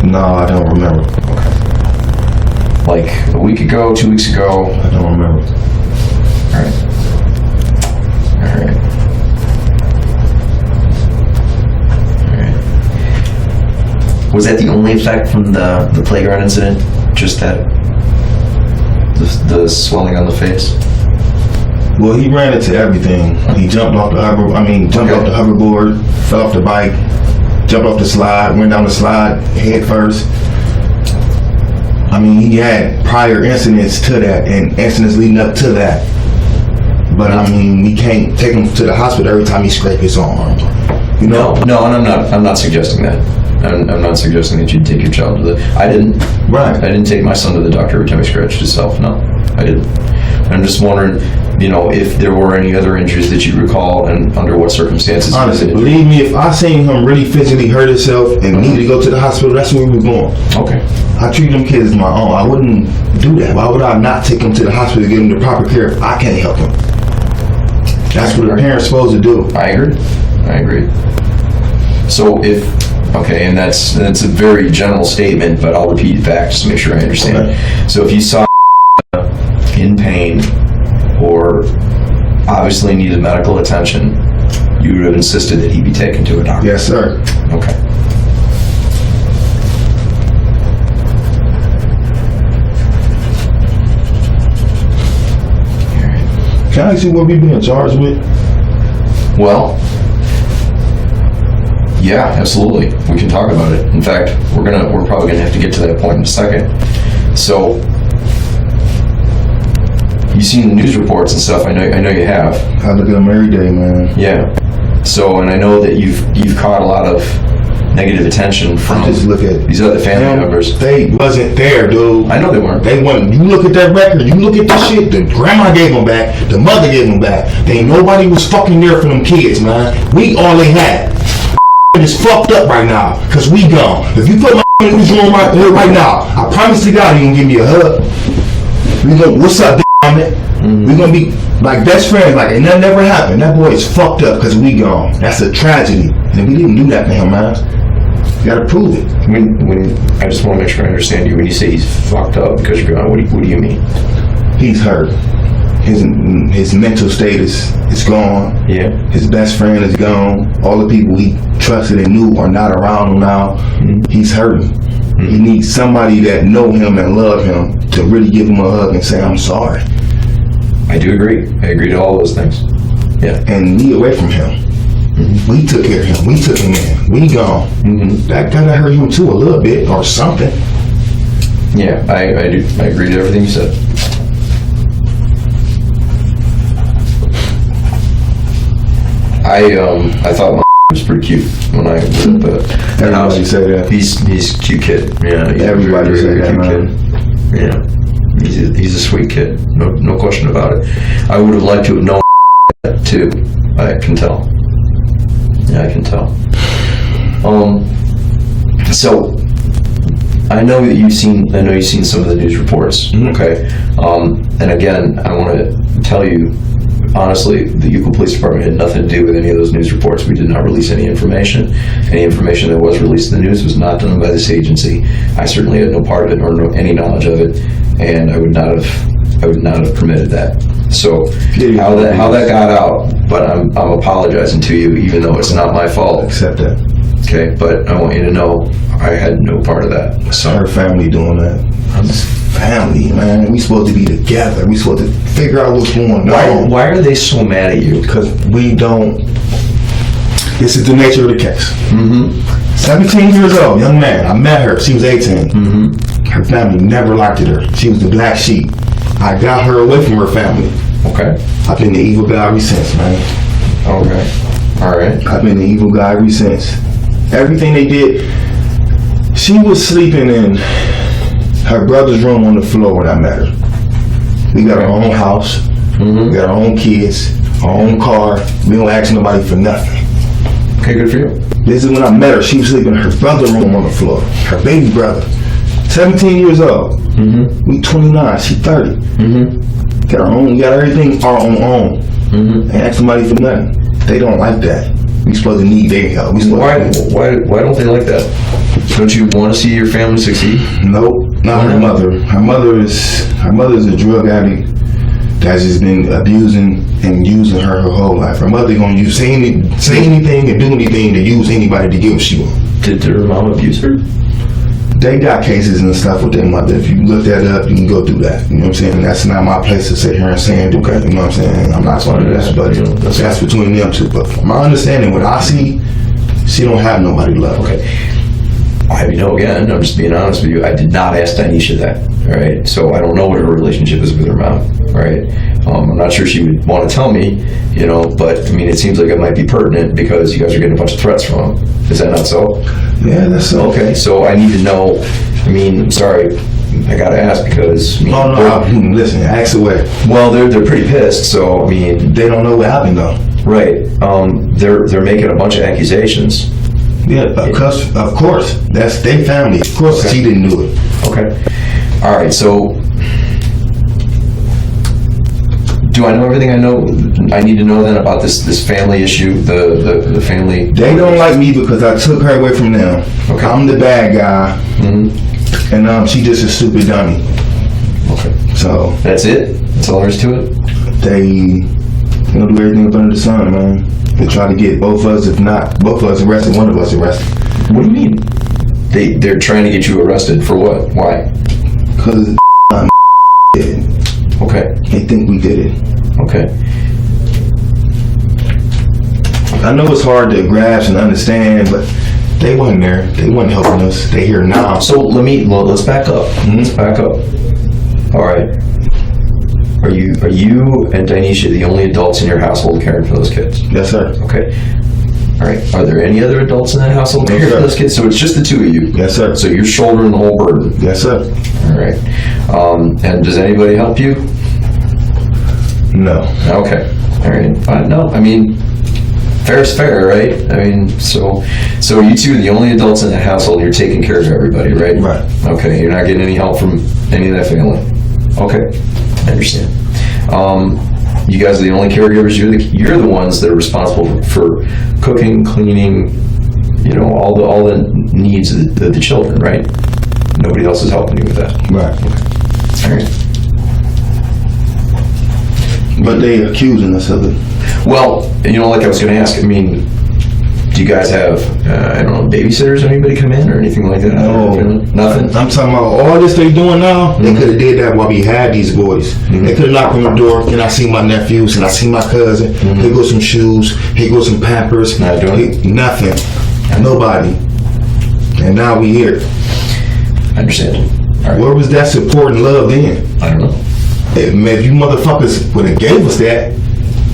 [SPEAKER 4] No, I don't remember.
[SPEAKER 3] Okay. Like a week ago, 2 weeks ago?
[SPEAKER 4] I don't remember.
[SPEAKER 3] All right. Was that the only effect from the playground incident? Just that? The swelling on the face?
[SPEAKER 4] Well, he ran into everything. He jumped off the off the hoverboard, fell off the bike, jumped off the slide, went down the slide head first. I mean, he had prior incidents to that and incidents leading up to that. But I mean, we can't take him to the hospital every time he scraped his arm. You know?
[SPEAKER 3] No, and I'm not suggesting that. I'm not suggesting that you'd take your child to the... I didn't.
[SPEAKER 4] Right.
[SPEAKER 3] I didn't take my son to the doctor every time he scratched himself. No, I didn't. I'm just wondering, if there were any other injuries that you recall and under what circumstances.
[SPEAKER 4] Honestly, believe me, if I seen him really physically hurt himself and needed to go to the hospital, that's where we were going.
[SPEAKER 3] Okay.
[SPEAKER 4] I treat them kids as my own. I wouldn't do that. Why would I not take them to the hospital to give them the proper care if I can't help them? That's what a parent's supposed to do.
[SPEAKER 3] I agree. So and that's a very general statement, but I'll repeat it back just to make sure I understand.
[SPEAKER 4] Okay.
[SPEAKER 3] So if you saw in pain or obviously needed medical attention, you would have insisted that he be taken to a doctor?
[SPEAKER 4] Yes, sir.
[SPEAKER 3] Okay.
[SPEAKER 4] Can I ask you what we being charged with?
[SPEAKER 3] Well, yeah, absolutely. We can talk about it. In fact, we're probably gonna have to get to that point in a second. So, you've seen the news reports and stuff. I know you have.
[SPEAKER 4] I look at them every day, man.
[SPEAKER 3] Yeah. So, and I know that you've caught a lot of negative attention from
[SPEAKER 4] Just look at
[SPEAKER 3] these other family members.
[SPEAKER 4] They wasn't there, dude.
[SPEAKER 3] I know they weren't.
[SPEAKER 4] They wasn't. You look at that record. You look at the shit. The grandma gave them back. The mother gave them back. They ain't nobody was fucking there for them kids, man. We all they had. Is fucked up right now, cause we gone. If you put my in this room right here right now, I promise to God, you gonna give me a hug. We gonna, what's up, We gonna be like best friends, like it never happened. That boy is fucked up cause we gone. That's a tragedy, and we didn't do that to him, man. You gotta prove it.
[SPEAKER 3] When I just want to make sure I understand you. When you say he's fucked up because you're gone, what do you mean?
[SPEAKER 4] He's hurt. His mental status is gone.
[SPEAKER 3] Yeah.
[SPEAKER 4] His best friend is gone. All the people he trusted and knew are not around him now. He's hurting. He needs somebody that know him and love him to really give him a hug and say, I'm sorry.
[SPEAKER 3] I do agree. I agree to all those things. Yeah.
[SPEAKER 4] And me away from him. we took care of him. We took him in. We gone. That gotta hurt him too a little bit or something.
[SPEAKER 3] Yeah, I do. I agree to everything you said. I thought my was pretty cute when I was at the house.
[SPEAKER 4] Everybody say that.
[SPEAKER 3] He's a cute kid. Yeah,
[SPEAKER 4] Everybody say that, man.
[SPEAKER 3] Yeah, he's a sweet kid. No question about it. I would have liked to have known that too. I can tell. Yeah, I can tell. So I know that you've seen some of the news reports. Okay. And again, I want to tell you, honestly, the Euclid Police Department had nothing to do with any of those news reports. We did not release any information. Any information that was released in the news was not done by this agency. I certainly had no part of it or any knowledge of it, and I would not have permitted that. So how that got out, but I'm apologizing to you, even though it's not my fault.
[SPEAKER 4] Accept that.
[SPEAKER 3] Okay, but I want you to know I had no part of that. So
[SPEAKER 4] her family doing that. It's family, man. We supposed to be together. We supposed to figure out what's going on.
[SPEAKER 3] Why are they so mad at you?
[SPEAKER 4] Because we don't. This is the nature of the case. 17 years old, young man. I met her. She was 18. Her family never liked her. She was the black sheep. I got her away from her family.
[SPEAKER 3] Okay.
[SPEAKER 4] I've been the evil guy ever since, man.
[SPEAKER 3] Okay. All right.
[SPEAKER 4] I've been the evil guy ever since. Everything they did. She was sleeping in her brother's room on the floor when I met her. We got our own house. We got our own kids, our own car. We don't ask nobody for nothing.
[SPEAKER 3] Okay, good for you.
[SPEAKER 4] This is when I met her. She was sleeping in her brother's room on the floor. Her baby brother. 17 years old. We 29. She 30. Got our own. We got everything our own. Ain't ask somebody for nothing. They don't like that. We supposed to need their help.
[SPEAKER 3] Why don't they like that? Don't you want to see your family succeed?
[SPEAKER 4] Nope, not her mother. Her mother's a drug addict that's just been abusing and using her whole life. Her mother gonna say anything and do anything to use anybody to get what she wants.
[SPEAKER 3] Did her mom abuse her?
[SPEAKER 4] They got cases and stuff with their mother. If you look that up, you can go through that. You know what I'm saying? And that's not my place to sit here and say and do that. You know what I'm saying? I'm not talking that, but that's between them two. But from my understanding, what I see, she don't have nobody left.
[SPEAKER 3] Okay. Again, I'm just being honest with you. I did not ask Dyneshia that. All right. So I don't know what her relationship is with her mom. All right. I'm not sure she would want to tell me, but I mean, it seems like it might be pertinent because you guys are getting a bunch of threats from them. Is that not so?
[SPEAKER 4] Yeah, that's so.
[SPEAKER 3] Okay. So I need to know. I mean, sorry. I gotta ask because.
[SPEAKER 4] Listen, ask away.
[SPEAKER 3] Well, they're pretty pissed. So I mean,
[SPEAKER 4] they don't know what happened though.
[SPEAKER 3] Right. They're making a bunch of accusations.
[SPEAKER 4] Yeah, of course. That's their family. Of course, she didn't do it.
[SPEAKER 3] Okay. All right. So, do I know everything I need to know then about this family issue? The family.
[SPEAKER 4] They don't like me because I took her away from them. Okay. I'm the bad guy, and she just a stupid dummy.
[SPEAKER 3] Okay.
[SPEAKER 4] So
[SPEAKER 3] that's it. That's all there is to it.
[SPEAKER 4] They do everything under the sun, man. They try to get both of us, if not both of us arrested, one of us arrested.
[SPEAKER 3] What do you mean? They're trying to get you arrested for what? Why?
[SPEAKER 4] Because did it.
[SPEAKER 3] Okay.
[SPEAKER 4] They think we did it.
[SPEAKER 3] Okay.
[SPEAKER 4] I know it's hard to grasp and understand, but they wasn't there. They wasn't helping us. They here now.
[SPEAKER 3] So let's back up. Let's back up. All right. Are you and Dyneshia the only adults in your household caring for those kids?
[SPEAKER 4] Yes, sir.
[SPEAKER 3] Okay. All right. Are there any other adults in that household caring for those kids? So it's just the two of you?
[SPEAKER 4] Yes, sir.
[SPEAKER 3] So you're shouldering the whole burden?
[SPEAKER 4] Yes, sir.
[SPEAKER 3] All right. And does anybody help you?
[SPEAKER 4] No.
[SPEAKER 3] Okay. All right. No, I mean, fair is fair, right? I mean, so you two are the only adults in that household. You're taking care of everybody, right?
[SPEAKER 4] Right.
[SPEAKER 3] Okay. You're not getting any help from any of that family? Okay. I understand. You guys are the only caregivers. You're the ones that are responsible for cooking, cleaning, all the needs of the children, right? Nobody else is helping you with that.
[SPEAKER 4] Right.
[SPEAKER 3] All right.
[SPEAKER 4] But they accusing us of it.
[SPEAKER 3] Well, like I was going to ask, I mean, Do you guys have, I don't know, babysitters or anybody come in or anything like that?
[SPEAKER 4] No.
[SPEAKER 3] Nothing?
[SPEAKER 4] I'm talking about all this they doing now. They could have did that while we had these boys. They could have knocked on the door, and I see my nephews, and I see my cousin. Here goes some shoes. Here goes some Pampers.
[SPEAKER 3] Not doing it?
[SPEAKER 4] Nothing. Nobody. And now we here.
[SPEAKER 3] I understand. All right.
[SPEAKER 4] Where was that support and love then?
[SPEAKER 3] I don't know.
[SPEAKER 4] If you motherfuckers would have gave us that,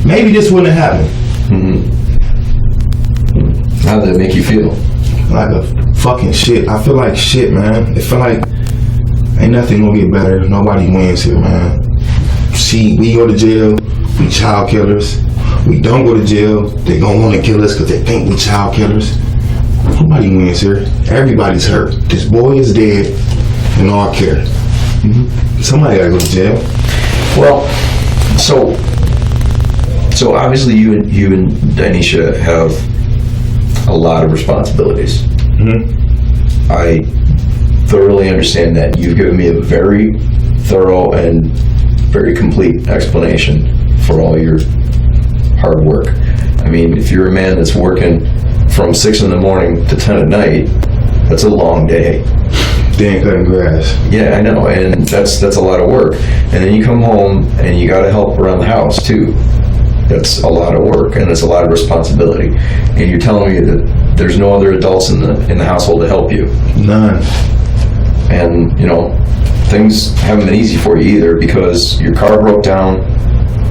[SPEAKER 4] maybe this wouldn't have happened.
[SPEAKER 3] How did it make you feel?
[SPEAKER 4] Like a fucking shit. I feel like shit, man. It feel like ain't nothing gonna get better. Nobody wins here, man. See, we go to jail, we child killers. We don't go to jail, they gonna wanna kill us because they think we child killers. Nobody wins here. Everybody's hurt. This boy is dead in our care. Somebody gotta go to jail.
[SPEAKER 3] Well, so obviously you and Dyneshia have a lot of responsibilities. I thoroughly understand that. You've given me a very thorough and very complete explanation for all your hard work. I mean, if you're a man that's working from 6 in the morning to 10 at night, that's a long day.
[SPEAKER 4] They ain't cutting grass.
[SPEAKER 3] Yeah, I know, and that's a lot of work. And then you come home and you gotta help around the house too. That's a lot of work and it's a lot of responsibility. And you're telling me that there's no other adults in the household to help you.
[SPEAKER 4] None.
[SPEAKER 3] And you know, things haven't been easy for you either because your car broke down,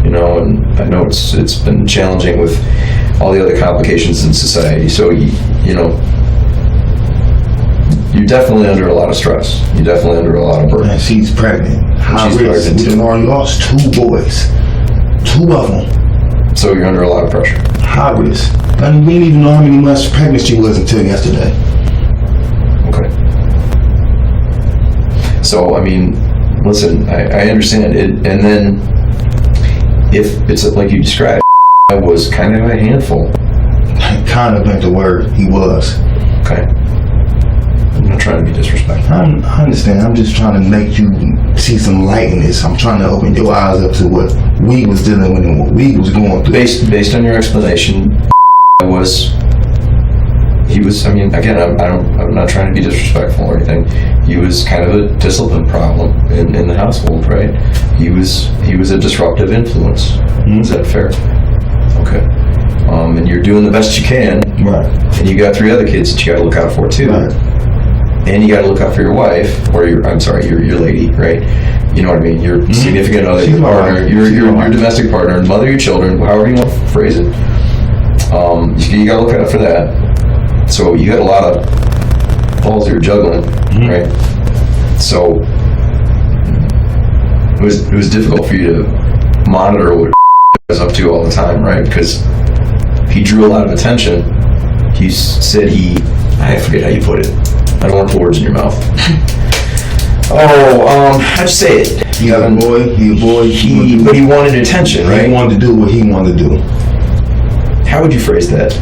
[SPEAKER 3] you know, and I know it's been challenging with all the other complications in society. So you know, you're definitely under a lot of stress. You're definitely under a lot of burden.
[SPEAKER 4] And she's pregnant.
[SPEAKER 3] She's pregnant
[SPEAKER 4] We
[SPEAKER 3] too.
[SPEAKER 4] done already lost 2 boys. 2 of them.
[SPEAKER 3] So you're under a lot of pressure.
[SPEAKER 4] High risk. I mean, we didn't even know how many months pregnant she was until yesterday.
[SPEAKER 3] Okay. So, I mean, listen, I understand it. And then, if it's like you described, I was kind of a handful.
[SPEAKER 4] Kind of meant the word. He was.
[SPEAKER 3] Okay. I'm not trying to be disrespectful.
[SPEAKER 4] I understand. I'm just trying to make you see some light in this. I'm trying to open your eyes up to what we was dealing with and what we was going through.
[SPEAKER 3] Based on your explanation, he was, I mean, again, I'm not trying to be disrespectful or anything. He was kind of a discipline problem in the household, right? He was a disruptive influence. Is that fair? Okay. And you're doing the best you can.
[SPEAKER 4] Right.
[SPEAKER 3] And you got 3 other kids that you got to look out for too.
[SPEAKER 4] Right.
[SPEAKER 3] And you got to look out for your wife, or your lady, right? You know what I mean? Your significant other,
[SPEAKER 4] She's
[SPEAKER 3] your
[SPEAKER 4] my
[SPEAKER 3] partner,
[SPEAKER 4] wife.
[SPEAKER 3] your domestic partner, and mother of your children, however you want to phrase it. You got to look out for that. So you got a lot of balls you're juggling, right? So it was difficult for you to monitor what was up to all the time, right? Because he drew a lot of attention. He said I forget how you put it. I don't want to put words in your mouth. How'd you say it?
[SPEAKER 4] He a boy.
[SPEAKER 3] But he wanted attention, right?
[SPEAKER 4] He wanted to do what he wanted to do.
[SPEAKER 3] How would you phrase that?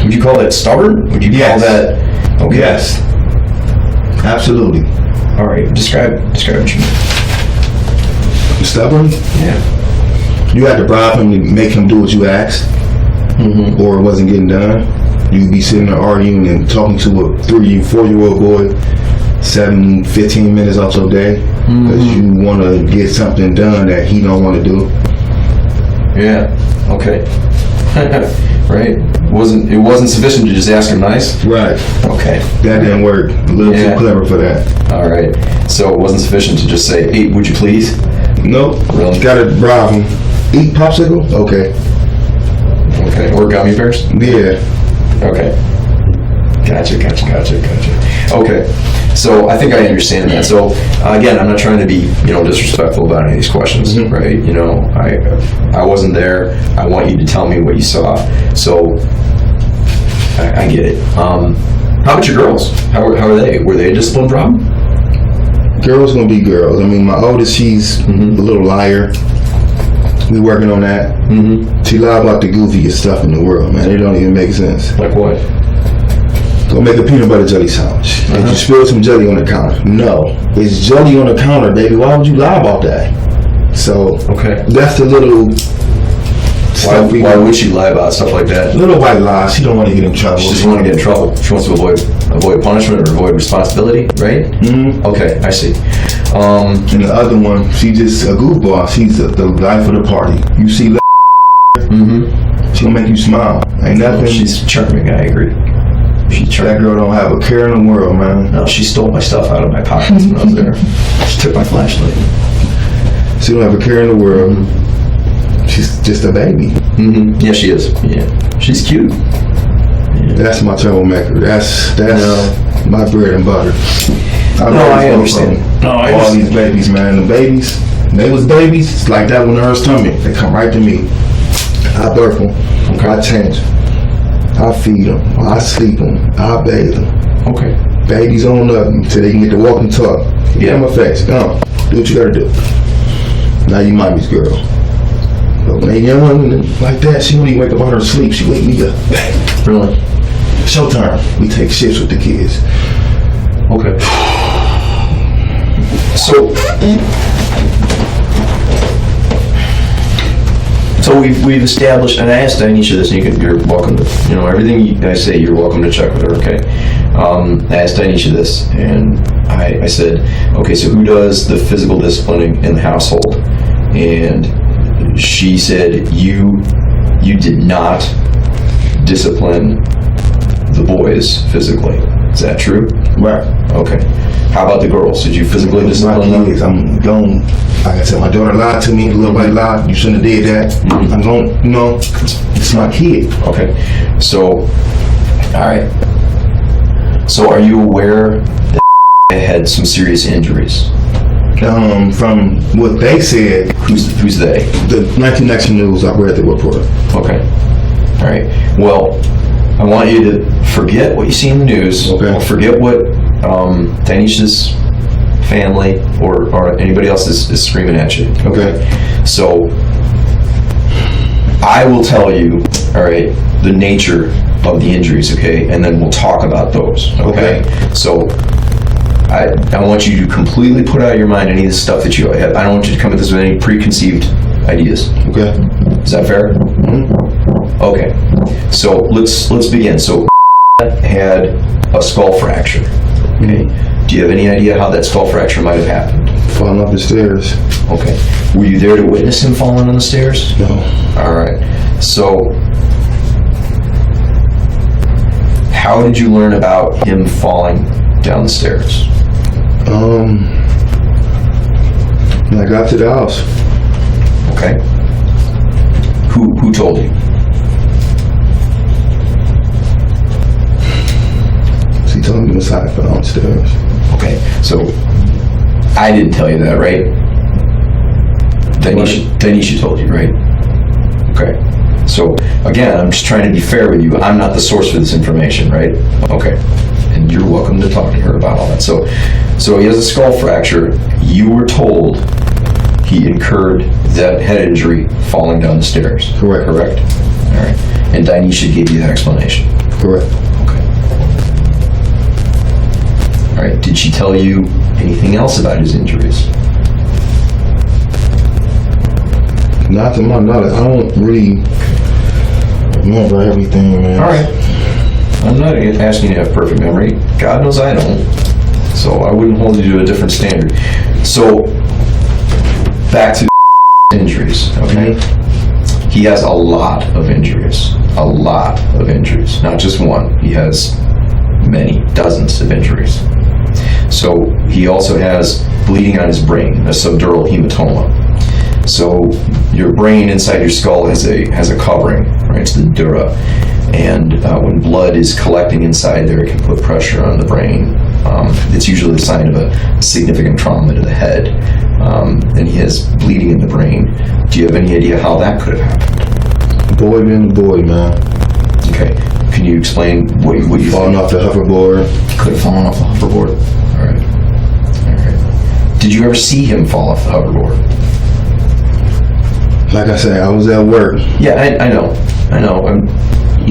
[SPEAKER 3] Would you call that stubborn? Would you call that? Okay.
[SPEAKER 4] Yes. Absolutely.
[SPEAKER 3] All right. Describe what you mean.
[SPEAKER 4] Stubborn?
[SPEAKER 3] Yeah.
[SPEAKER 4] You had to bribe him to make him do what you asked, or it wasn't getting done. You'd be sitting there arguing and talking to a 3-4-year-old boy 15 minutes out your day because you want to get something done that he don't want to do.
[SPEAKER 3] Yeah. Okay. Right. It wasn't sufficient to just ask him nice.
[SPEAKER 4] Right.
[SPEAKER 3] Okay.
[SPEAKER 4] That didn't work. A little too clever for that.
[SPEAKER 3] All right. So it wasn't sufficient to just say, "Hey, would you please?"
[SPEAKER 4] Nope.
[SPEAKER 3] Really?
[SPEAKER 4] Gotta bribe him. Eat popsicle? Okay.
[SPEAKER 3] Okay. Or gummy bears?
[SPEAKER 4] Yeah.
[SPEAKER 3] Okay. Gotcha. Okay. So I think I understand that. So again, I'm not trying to be, disrespectful about any of these questions, right? I wasn't there. I want you to tell me what you saw. So I get it. How about your girls? How are they? Were they a discipline problem?
[SPEAKER 4] Girls gonna be girls. I mean, my oldest, she's a little liar. We working on that. She lie about the goofiest stuff in the world, man. It don't even make sense.
[SPEAKER 3] Like what?
[SPEAKER 4] Go make a peanut butter jelly sandwich. Did you spill some jelly on the counter? No. It's jelly on the counter, baby. Why would you lie about that? So
[SPEAKER 3] Okay.
[SPEAKER 4] that's the little
[SPEAKER 3] Why would she lie about stuff like that?
[SPEAKER 4] Little white lies. She don't want to get in trouble.
[SPEAKER 3] She doesn't want to get in trouble. She wants to avoid punishment or avoid responsibility, right?
[SPEAKER 4] Mm-hmm.
[SPEAKER 3] Okay, I see.
[SPEAKER 4] And the other one, she just a goofball. She's the life of the party. You see,
[SPEAKER 3] Mm-hmm.
[SPEAKER 4] she'll make you smile. Ain't nothing.
[SPEAKER 3] She's charming. I agree. She's
[SPEAKER 4] That
[SPEAKER 3] charming.
[SPEAKER 4] girl don't have a care in the world, man.
[SPEAKER 3] No, she stole my stuff out of my pockets when I was there. She took my flashlight.
[SPEAKER 4] She don't have a care in the world. She's just a baby.
[SPEAKER 3] Mm-hmm. Yeah, she is. Yeah, she's cute.
[SPEAKER 4] That's my troublemaker. That's my bread and butter.
[SPEAKER 3] I understand.
[SPEAKER 4] All these babies, man. The babies, they was babies. It's like that when they're stomach. They come right to me. I birth them.
[SPEAKER 3] Okay.
[SPEAKER 4] I change them. I feed them. I sleep them. I bathe them.
[SPEAKER 3] Okay.
[SPEAKER 4] Babies on up until they can get to walk and talk.
[SPEAKER 3] Yeah.
[SPEAKER 4] Get my face. Do what you gotta do. Now you mommy's girl. But when they young and like that, she don't even wake up out of her sleep. She wake me up.
[SPEAKER 3] Really?
[SPEAKER 4] Showtime. We take shifts with the kids.
[SPEAKER 3] Okay. So we've established, and I asked Dyneshia this, and you're welcome to, everything I say, you're welcome to check with her, okay? I asked Dyneshia this, and I said, okay, so who does the physical disciplining in the household? And she said, you did not discipline the boys physically. Is that true?
[SPEAKER 4] Right.
[SPEAKER 3] Okay. How about the girls? Did you physically discipline them?
[SPEAKER 4] Kids, I'm going, like I said, my daughter lied to me, a little white lie. You shouldn't have did that.
[SPEAKER 3] Mm-hmm.
[SPEAKER 4] I'm going, it's my kid.
[SPEAKER 3] Okay. So, all right. So are you aware that had some serious injuries?
[SPEAKER 4] From what they said,
[SPEAKER 3] Who's they?
[SPEAKER 4] the 19 Action News, I read the report.
[SPEAKER 3] Okay. All right. Well, I want you to forget what you see in the news.
[SPEAKER 4] Okay.
[SPEAKER 3] Or forget what Dyneshia's family or anybody else is screaming at you.
[SPEAKER 4] Okay.
[SPEAKER 3] So I will tell you, all right, the nature of the injuries, okay, and then we'll talk about those. Okay. So I want you to completely put out of your mind any of the stuff that you have. I don't want you to come at this with any preconceived ideas.
[SPEAKER 4] Okay.
[SPEAKER 3] Is that fair?
[SPEAKER 4] Mm-hmm.
[SPEAKER 3] Okay. So let's begin. So had a skull fracture. Okay. Do you have any idea how that skull fracture might have happened?
[SPEAKER 4] Falling up the stairs.
[SPEAKER 3] Okay. Were you there to witness him falling on the stairs?
[SPEAKER 4] No.
[SPEAKER 3] All right. So how did you learn about him falling down the stairs?
[SPEAKER 4] When I got to the house.
[SPEAKER 3] Okay. Who told you?
[SPEAKER 4] She told me Messiah fell downstairs.
[SPEAKER 3] Okay. So I didn't tell you that, right? Dyneshia told you, right? Okay. So again, I'm just trying to be fair with you. I'm not the source for this information, right? Okay. And you're welcome to talk to her about all that. So he has a skull fracture. You were told he incurred that head injury falling down the stairs.
[SPEAKER 4] Correct.
[SPEAKER 3] All right. And Dyneshia gave you that explanation.
[SPEAKER 4] Correct.
[SPEAKER 3] Okay. All right. Did she tell you anything else about his injuries?
[SPEAKER 4] Not to my knowledge. I don't really remember everything, man.
[SPEAKER 3] All right. I'm not asking you to have perfect memory. God knows I don't. So I wouldn't hold you to a different standard. So back to injuries, okay? Mm-hmm. He has a lot of injuries. A lot of injuries. Not just one. He has many, dozens of injuries. So he also has bleeding on his brain, a subdural hematoma. So your brain inside your skull has a covering, right? It's the dura. And when blood is collecting inside there, it can put pressure on the brain. It's usually a sign of a significant trauma to the head. And he has bleeding in the brain. Do you have any idea how that could have happened?
[SPEAKER 4] Boy being a boy, man.
[SPEAKER 3] Okay. Can you explain what you
[SPEAKER 4] falling off the hoverboard?
[SPEAKER 3] Could have fallen off the hoverboard. All right. Did you ever see him fall off the hoverboard?
[SPEAKER 4] Like I said, I was at work.
[SPEAKER 3] Yeah, I know.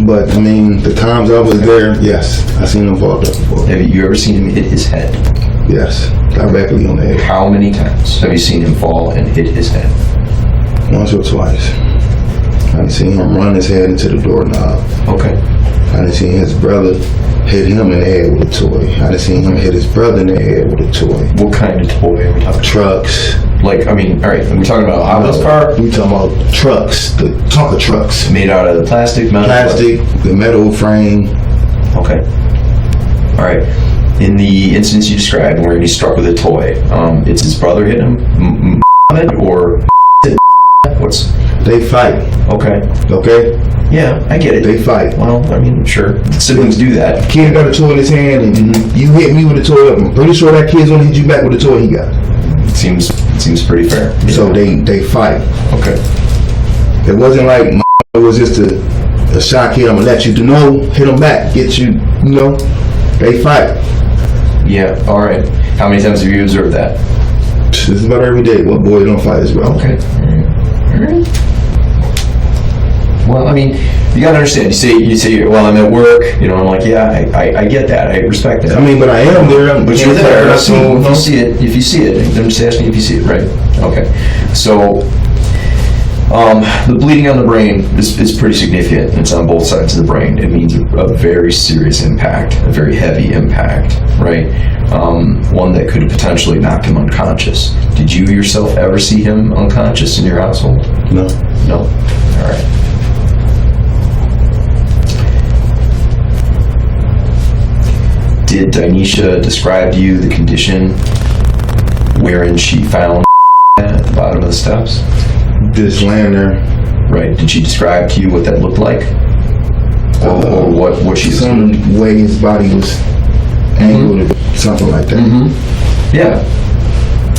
[SPEAKER 4] But I mean, the times I was there, yes, I seen him fall off the hoverboard.
[SPEAKER 3] Have you ever seen him hit his head?
[SPEAKER 4] Yes, directly on the head.
[SPEAKER 3] How many times have you seen him fall and hit his head?
[SPEAKER 4] Once or twice. I done seen him run his head into the doorknob.
[SPEAKER 3] Okay.
[SPEAKER 4] I done seen his brother hit him in the head with a toy. I done seen him hit his brother in the head with a toy.
[SPEAKER 3] What kind of toy are we talking?
[SPEAKER 4] Trucks.
[SPEAKER 3] Like, I mean, all right, are we talking about a Hot Wheels car?
[SPEAKER 4] We talking about trucks, the Tonka trucks.
[SPEAKER 3] Made out of plastic, metal?
[SPEAKER 4] Plastic, the metal frame.
[SPEAKER 3] Okay. All right. In the instance you described where he's struck with a toy, it's his brother hit him? Or what's...
[SPEAKER 4] They fight.
[SPEAKER 3] Okay.
[SPEAKER 4] Okay?
[SPEAKER 3] Yeah, I get it.
[SPEAKER 4] They fight.
[SPEAKER 3] Well, I mean, sure. Siblings do that.
[SPEAKER 4] Kid got a toy in his hand and you hit me with a toy. I'm pretty sure that kid's gonna hit you back with the toy he got.
[SPEAKER 3] Seems pretty fair.
[SPEAKER 4] So they fight.
[SPEAKER 3] Okay.
[SPEAKER 4] It wasn't like it was just a shock hit. I'm gonna let you know, hit him back, get you, you know. They fight.
[SPEAKER 3] Yeah, all right. How many times have you observed that?
[SPEAKER 4] This is about every day. What boy don't fight his brother?
[SPEAKER 3] Okay. All right. Well, I mean, you gotta understand. You say, well, I'm at work. You know, I'm like, yeah, I get that. I respect that.
[SPEAKER 4] I mean, but I am there.
[SPEAKER 3] But you're there. So if you see it, I'm just asking if you see it, right? Okay. So, the bleeding on the brain is pretty significant. It's on both sides of the brain. It means a very serious impact, a very heavy impact, right? One that could potentially knock him unconscious. Did you yourself ever see him unconscious in your household?
[SPEAKER 4] No.
[SPEAKER 3] No. All right. Did Dyneshia describe to you the condition wherein she found at the bottom of the steps?
[SPEAKER 4] Just laying there.
[SPEAKER 3] Right. Did she describe to you what that looked like? Or what she
[SPEAKER 4] some way his body was angled or something like that.
[SPEAKER 3] Mm-hmm. Yeah.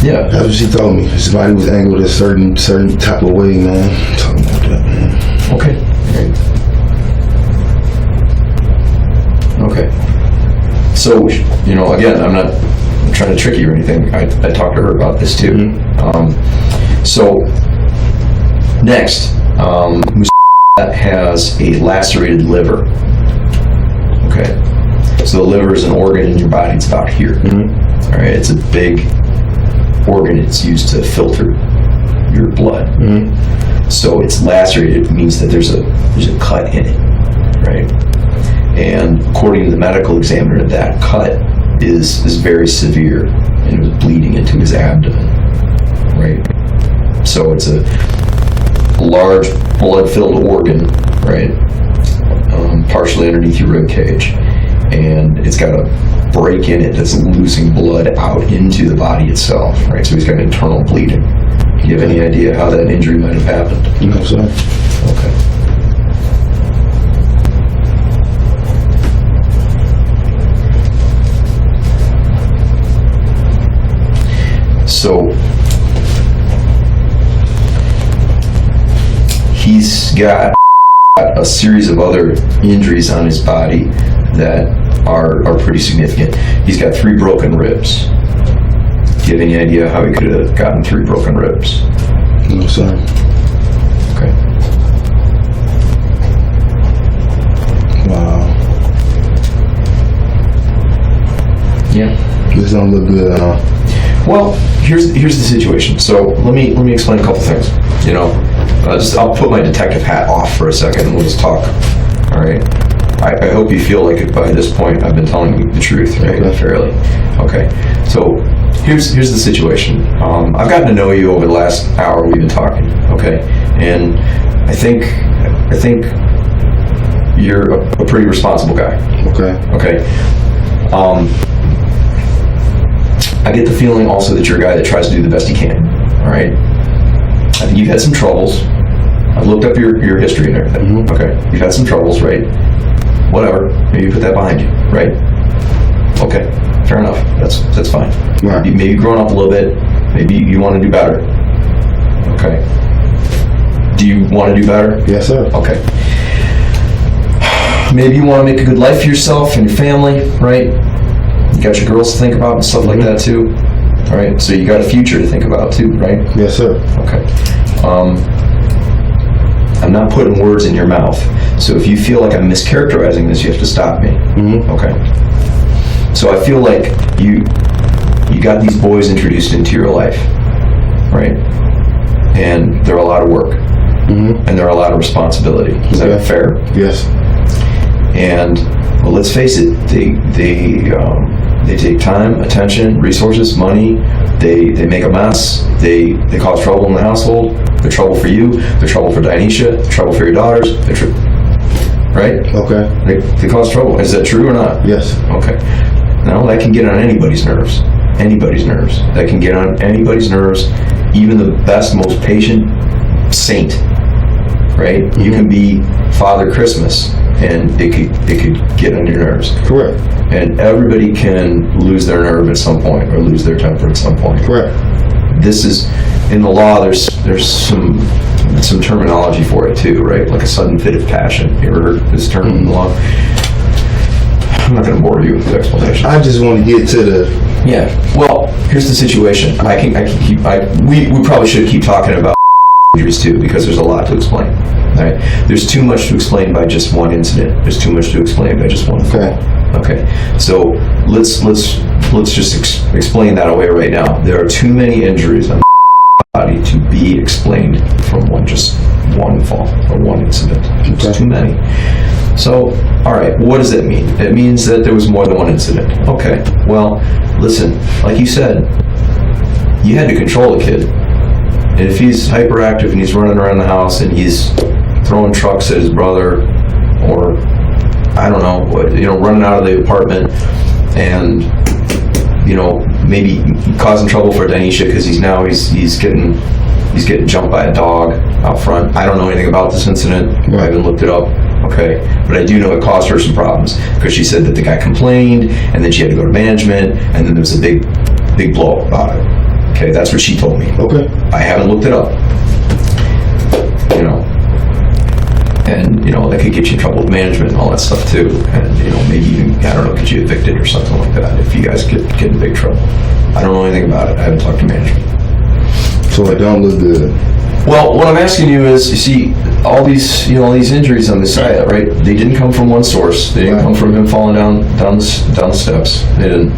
[SPEAKER 3] Yeah.
[SPEAKER 4] That's what she told me. His body was angled a certain type of way, man. Talking about that, man.
[SPEAKER 3] Okay. Okay. So, you know, again, I'm not trying to trick you or anything. I talked to her about this too.
[SPEAKER 4] Mm-hmm.
[SPEAKER 3] So, next, Musiah has a lacerated liver. Okay. So the liver is an organ in your body. It's about here.
[SPEAKER 4] Mm-hmm.
[SPEAKER 3] All right. It's a big organ. It's used to filter your blood.
[SPEAKER 4] Mm-hmm.
[SPEAKER 3] So it's lacerated. It means that there's a cut in it, right? And according to the medical examiner, that cut is very severe, and it was bleeding into his abdomen, right? So it's a large blood-filled organ, right? Partially underneath your rib cage, and it's got a break in it that's losing blood out into the body itself, right? So he's got internal bleeding. Do you have any idea how that injury might have happened?
[SPEAKER 4] No, sir.
[SPEAKER 3] Okay. So he's got a series of other injuries on his body that are pretty significant. He's got 3 broken ribs. Do you have any idea how he could have gotten 3 broken ribs?
[SPEAKER 4] No, sir.
[SPEAKER 3] Okay.
[SPEAKER 4] Wow.
[SPEAKER 3] Yeah.
[SPEAKER 4] This don't look good, huh?
[SPEAKER 3] Well, here's the situation. So let me explain a couple things. You know, I'll put my detective hat off for a second and we'll just talk. All right. I hope you feel like by this point I've been telling you the truth, right?
[SPEAKER 4] Okay.
[SPEAKER 3] Fairly. Okay. So here's the situation. I've gotten to know you over the last hour we've been talking. Okay, and I think you're a pretty responsible guy.
[SPEAKER 4] Okay.
[SPEAKER 3] Okay. I get the feeling also that you're a guy that tries to do the best he can. All right. I think you've had some troubles. I've looked up your history and everything.
[SPEAKER 4] Mm-hmm.
[SPEAKER 3] Okay. You've had some troubles, right? Whatever. Maybe you put that behind you, right? Okay. Fair enough. That's fine.
[SPEAKER 4] Right.
[SPEAKER 3] Maybe growing up a little bit. Maybe you want to do better. Okay. Do you want to do better?
[SPEAKER 4] Yes, sir.
[SPEAKER 3] Okay. Maybe you want to make a good life for yourself and your family, right? You got your girls to think about and stuff like that too. All right. So you got a future to think about too, right?
[SPEAKER 4] Yes, sir.
[SPEAKER 3] Okay. I'm not putting words in your mouth. So if you feel like I'm mischaracterizing this, you have to stop me.
[SPEAKER 4] Mm-hmm.
[SPEAKER 3] Okay. So I feel like you got these boys introduced into your life, right? And they're a lot of work. and they're a lot of responsibility. Is that fair?
[SPEAKER 4] Yes.
[SPEAKER 3] And well, let's face it, they take time, attention, resources, money. They make a mess. They cause trouble in the household. They're trouble for you. They're trouble for Dyneshia. They're trouble for your daughters. Right?
[SPEAKER 4] Okay.
[SPEAKER 3] They cause trouble. Is that true or not?
[SPEAKER 4] Yes.
[SPEAKER 3] Okay. Now that can get on anybody's nerves. Anybody's nerves. That can get on anybody's nerves. Even the best, most patient saint. Right? You can be Father Christmas, and it could get on your nerves.
[SPEAKER 4] Correct.
[SPEAKER 3] And everybody can lose their nerve at some point, or lose their temper at some point.
[SPEAKER 4] Correct.
[SPEAKER 3] This is, in the law, there's some terminology for it too, right? Like a sudden fit of passion. You ever heard this term in the law? I'm not going to bore you with the explanation.
[SPEAKER 4] I just want to get to the...
[SPEAKER 3] Yeah. Well, here's the situation. We probably should keep talking about injuries too, because there's a lot to explain. Right? There's too much to explain by just one incident. There's too much to explain by just one fall. Okay. So let's just explain that away right now. There are too many injuries on the body to be explained from one fall or one incident. There's too many. So, all right, what does that mean? It means that there was more than one incident. Okay. Well, listen, like you said, you had to control the kid. And if he's hyperactive and he's running around the house and he's throwing trucks at his brother, or I don't know, running out of the apartment and, maybe causing trouble for Dyneshia because he's getting jumped by a dog out front. I don't know anything about this incident. Right. I haven't looked it up. Okay, but I do know it caused her some problems because she said that the guy complained, and then she had to go to management, and then there was a big blow up about it. Okay, that's what she told me. Okay. I haven't looked it up. And that could get you in trouble with management and all that stuff too. And maybe even, I don't know, get you evicted or something like that if you guys get in big trouble. I don't know anything about it. I haven't talked to management.
[SPEAKER 4] So it don't look good.
[SPEAKER 3] Well, what I'm asking you is, you see, all these injuries on the side, right? They didn't come from one source. They didn't come from him falling down the steps. They didn't.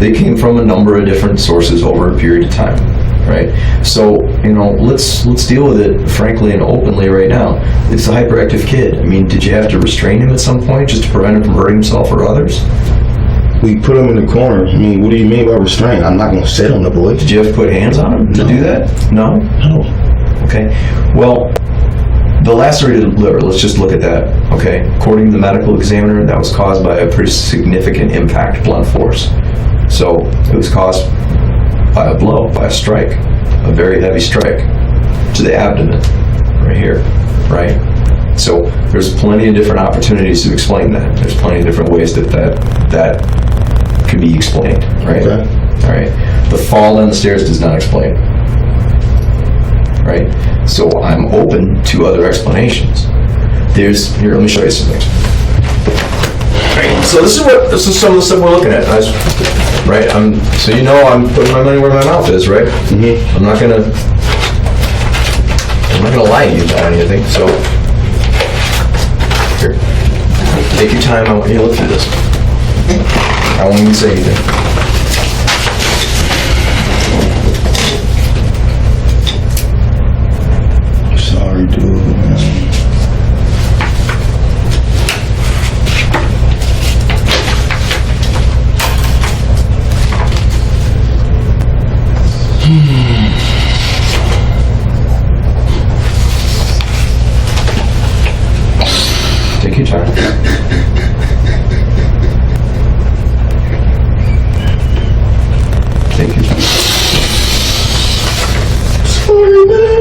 [SPEAKER 3] They came from a number of different sources over a period of time, right? So, let's deal with it frankly and openly right now. It's a hyperactive kid. I mean, did you have to restrain him at some point just to prevent him from hurting himself or others?
[SPEAKER 4] We put him in the corner. I mean, what do you mean by restraint? I'm not going to sit on the boy.
[SPEAKER 3] Did you have to put hands on him to do that? No?
[SPEAKER 4] No.
[SPEAKER 3] Okay. Well, the lacerated liver, let's just look at that, okay? According to the medical examiner, that was caused by a pretty significant impact blunt force. So it was caused by a blow, by a strike, a very heavy strike to the abdomen, right here, right? So there's plenty of different opportunities to explain that. There's plenty of different ways that can be explained, right?
[SPEAKER 4] Okay.
[SPEAKER 3] All right. The fall down the stairs does not explain, right? So I'm open to other explanations. Here, let me show you some things. Right. So this is some of the stuff we're looking at, guys. Right? I'm putting my money where my mouth is, right? Mm-hmm. I'm not gonna lie to you about anything. So here, take your time. I want you to look through this. I won't even say anything.
[SPEAKER 4] Sorry, dude, man.
[SPEAKER 3] Take your time. Take your time.
[SPEAKER 4] Sorry, man.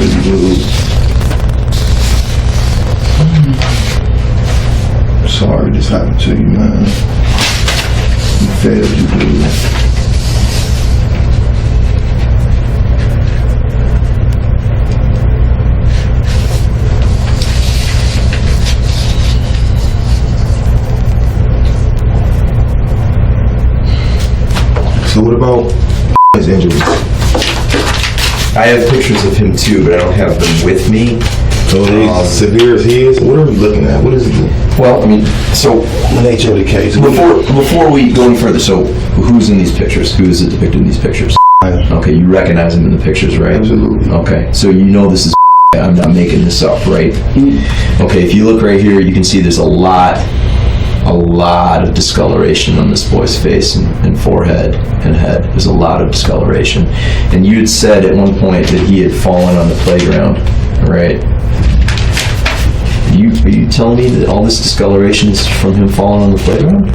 [SPEAKER 4] really good. Sorry this happened to you, man. You failed, you dude. So what about his injuries?
[SPEAKER 3] I have pictures of him too, but I don't have them with me.
[SPEAKER 4] So are they severe as he is? What are we looking at? What is it?
[SPEAKER 3] Well, I mean, so
[SPEAKER 4] The nature of the case.
[SPEAKER 3] before we go any further, so who's in these pictures? Who is it depicted in these pictures? Okay, you recognize him in the pictures, right?
[SPEAKER 4] Absolutely.
[SPEAKER 3] Okay, so you know this is I'm not making this up, right? Okay, if you look right here, you can see there's a lot of discoloration on this boy's face and forehead and head. There's a lot of discoloration. And you had said at one point that he had fallen on the playground, right? Are you telling me that all this discoloration is from him falling on the playground?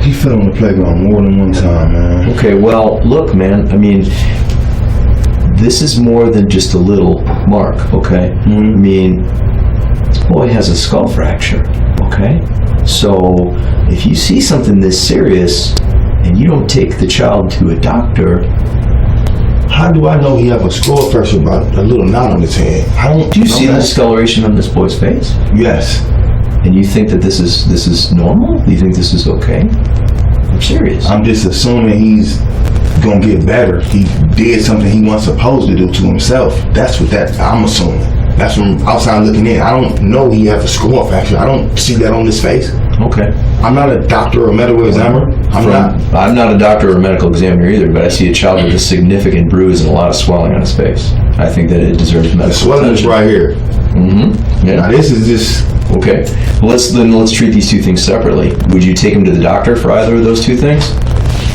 [SPEAKER 4] He fell on the playground more than one time, man.
[SPEAKER 3] Okay, well, look, man, I mean, this is more than just a little mark, okay? I mean, this boy has a skull fracture, okay? So, if you see something this serious and you don't take the child to a doctor,
[SPEAKER 4] How do I know he have a skull fracture by a little knot on his head?
[SPEAKER 3] do you see the discoloration on this boy's face?
[SPEAKER 4] Yes.
[SPEAKER 3] And you think that this is normal? Do you think this is okay? I'm serious.
[SPEAKER 4] I'm just assuming he's gonna get better. He did something he wasn't supposed to do to himself. That's what I'm assuming. That's from outside looking in. I don't know he has a skull fracture. I don't see that on his face.
[SPEAKER 3] Okay.
[SPEAKER 4] I'm not a doctor or medical examiner.
[SPEAKER 3] I'm not a doctor or medical examiner either, but I see a child with a significant bruise and a lot of swelling on his face. I think that it deserves medical
[SPEAKER 4] The swelling is
[SPEAKER 3] attention.
[SPEAKER 4] right here.
[SPEAKER 3] Yeah.
[SPEAKER 4] Now this is just.
[SPEAKER 3] Okay. Well, let's treat these two things separately. Would you take him to the doctor for either of those two things?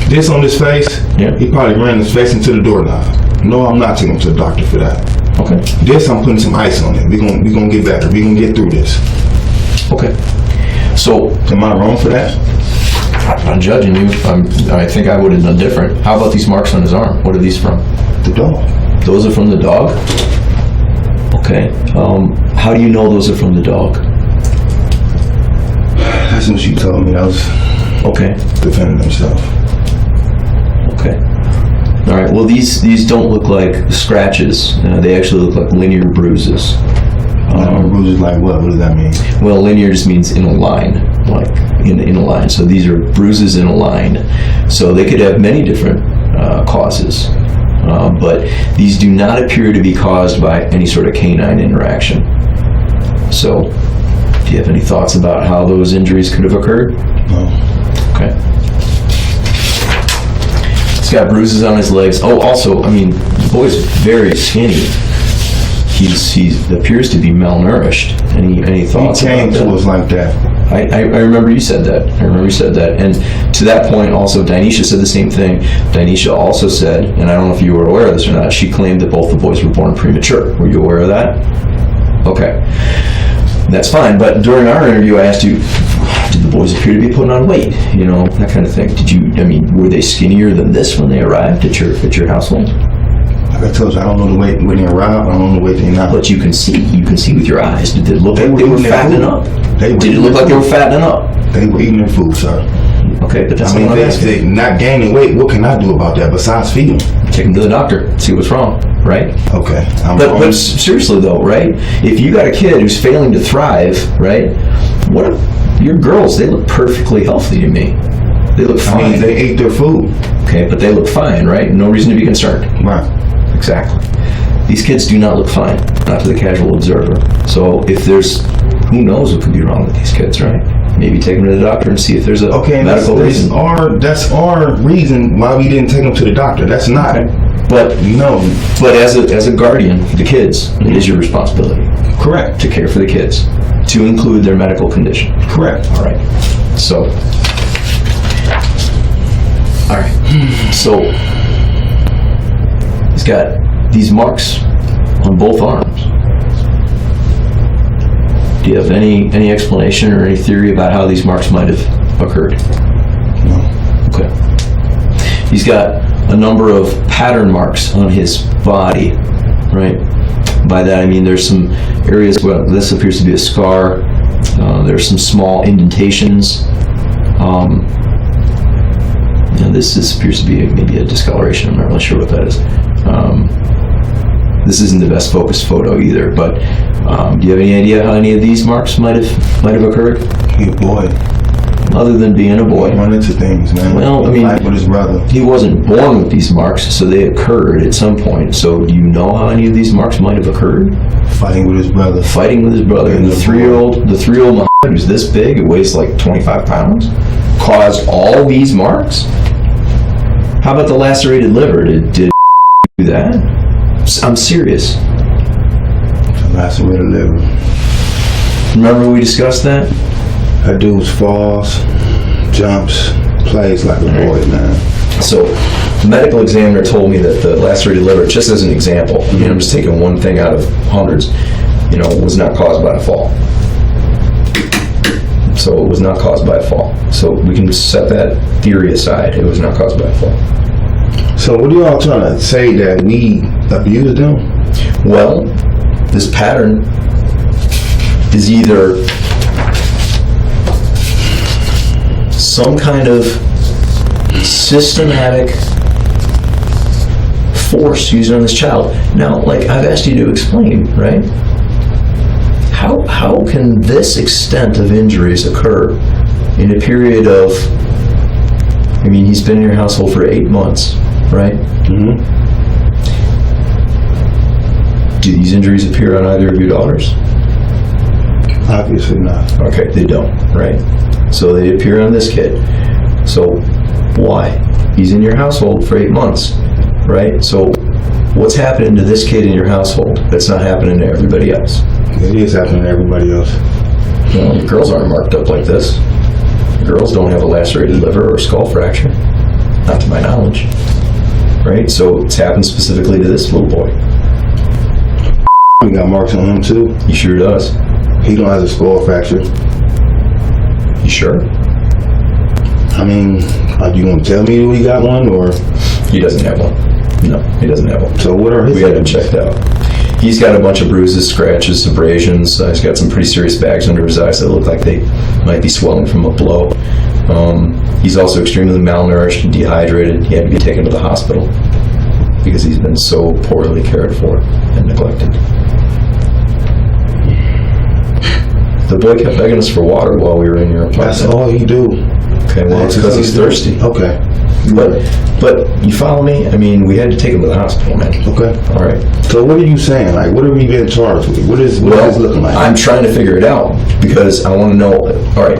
[SPEAKER 4] This on his face,
[SPEAKER 3] Yeah.
[SPEAKER 4] he probably ran his face into the doorknob. No, I'm not taking him to the doctor for that.
[SPEAKER 3] Okay.
[SPEAKER 4] This, I'm putting some ice on it. We gonna get better. We gonna get through this.
[SPEAKER 3] Okay. So,
[SPEAKER 4] Am I wrong for that?
[SPEAKER 3] I'm not judging you. I think I would have done different. How about these marks on his arm? What are these from?
[SPEAKER 4] The dog.
[SPEAKER 3] Those are from the dog? Okay. How do you know those are from the dog?
[SPEAKER 4] That's what she told me. That was
[SPEAKER 3] Okay.
[SPEAKER 4] defending himself.
[SPEAKER 3] Okay. All right. Well, these don't look like scratches. They actually look like linear bruises.
[SPEAKER 4] Bruises like what? What does that mean?
[SPEAKER 3] Well, linear just means in a line, like in a line. So these are bruises in a line. So they could have many different causes, but these do not appear to be caused by any sort of canine interaction. So, do you have any thoughts about how those injuries could have occurred?
[SPEAKER 4] No.
[SPEAKER 3] Okay. He's got bruises on his legs. Oh, also, I mean, the boy's very skinny. He appears to be malnourished. Any thoughts
[SPEAKER 4] He came
[SPEAKER 3] about that?
[SPEAKER 4] to us like that.
[SPEAKER 3] I remember you said that. And to that point, also, Dyneshia said the same thing. Dyneshia also said, and I don't know if you were aware of this or not, she claimed that both the boys were born premature. Were you aware of that? Okay. That's fine, but during our interview, I asked you, did the boys appear to be putting on weight? You know, that kind of thing. Were they skinnier than this when they arrived at your household?
[SPEAKER 4] Like I told you, I don't know the weight when they arrive. I don't know the weight they not.
[SPEAKER 3] But you can see with your eyes. Did it look like they were
[SPEAKER 4] eating their
[SPEAKER 3] fattening
[SPEAKER 4] food.
[SPEAKER 3] up?
[SPEAKER 4] Did
[SPEAKER 3] it look like they were fattening up?
[SPEAKER 4] They were eating their food, sir.
[SPEAKER 3] Okay, but that's
[SPEAKER 4] I mean,
[SPEAKER 3] not
[SPEAKER 4] if they not gaining weight, what can I do about that besides feed them?
[SPEAKER 3] Take them to the doctor, see what's wrong, right?
[SPEAKER 4] Okay.
[SPEAKER 3] But seriously though, right? If you got a kid who's failing to thrive, right? What if your girls? They look perfectly healthy to me. They look fine.
[SPEAKER 4] I mean, they ate their food.
[SPEAKER 3] Okay, but they look fine, right? No reason to be concerned.
[SPEAKER 4] Right.
[SPEAKER 3] Exactly. These kids do not look fine, not to the casual observer. So if who knows what could be wrong with these kids, right? Maybe take them to the doctor and see if there's a medical reason.
[SPEAKER 4] That's our reason why we didn't take them to the doctor. That's not.
[SPEAKER 3] Okay. But
[SPEAKER 4] no.
[SPEAKER 3] But as a guardian, the kids, it is your responsibility.
[SPEAKER 4] Correct.
[SPEAKER 3] To care for the kids, to include their medical condition.
[SPEAKER 4] Correct.
[SPEAKER 3] All right. So. All right. So he's got these marks on both arms. Do you have any explanation or any theory about how these marks might have occurred?
[SPEAKER 4] No.
[SPEAKER 3] Okay. He's got a number of pattern marks on his body, right? By that I mean there's some areas where this appears to be a scar. There's some small indentations. This appears to be maybe a discoloration. I'm not really sure what that is. This isn't the best focused photo either, but do you have any idea how any of these marks might have occurred?
[SPEAKER 4] He a boy.
[SPEAKER 3] Other than being a boy.
[SPEAKER 4] Run into things, man.
[SPEAKER 3] Well, I mean,
[SPEAKER 4] like with his brother.
[SPEAKER 3] He wasn't born with these marks, so they occurred at some point. So do you know how any of these marks might have occurred?
[SPEAKER 4] Fighting with his brother.
[SPEAKER 3] Fighting with his brother. And the three-year-old Muhammad, who's this big, it weighs like 25 pounds, caused all these marks? How about the lacerated liver? Did do that? I'm serious.
[SPEAKER 4] Lacerated liver.
[SPEAKER 3] Remember we discussed that?
[SPEAKER 4] That dude falls, jumps, plays like a boy, man.
[SPEAKER 3] So, the medical examiner told me that the lacerated liver, just as an example, I mean, I'm just taking one thing out of hundreds, was not caused by a fall. So it was not caused by a fall. So we can set that theory aside. It was not caused by a fall.
[SPEAKER 4] So what are y'all trying to say, that we abused them?
[SPEAKER 3] Well, this pattern is either some kind of systematic force used on this child. Now, like I've asked you to explain, right? How can this extent of injuries occur in a period of, I mean, he's been in your household for 8 months, right?
[SPEAKER 4] Mm-hmm.
[SPEAKER 3] Do these injuries appear on either of your daughters?
[SPEAKER 4] Obviously not.
[SPEAKER 3] Okay, they don't, right? So they appear on this kid. So why? He's in your household for 8 months, right? So what's happening to this kid in your household that's not happening to everybody else?
[SPEAKER 4] It is happening to everybody else.
[SPEAKER 3] Well, the girls aren't marked up like this. The girls don't have a lacerated liver or skull fracture, not to my knowledge, right? So it's happened specifically to this little boy.
[SPEAKER 4] We got marks on him too.
[SPEAKER 3] He sure does.
[SPEAKER 4] He don't have a skull fracture.
[SPEAKER 3] You sure?
[SPEAKER 4] I mean, are you gonna tell me he got one, or?
[SPEAKER 3] He doesn't have one. No, he doesn't have one.
[SPEAKER 4] So what are his?
[SPEAKER 3] We had him checked out. He's got a bunch of bruises, scratches, abrasions. He's got some pretty serious bags under his eyes that look like they might be swelling from a blow. He's also extremely malnourished and dehydrated. He had to be taken to the hospital because he's been so poorly cared for and neglected. The boy kept begging us for water while we were in your apartment.
[SPEAKER 4] That's all he do.
[SPEAKER 3] Okay, well, it's because he's thirsty.
[SPEAKER 4] Okay.
[SPEAKER 3] But you follow me? I mean, we had to take him to the hospital, man.
[SPEAKER 4] Okay.
[SPEAKER 3] All right.
[SPEAKER 4] So what are you saying? Like, what are we being charged with? What is this looking like?
[SPEAKER 3] I'm trying to figure it out because I want to know. All right.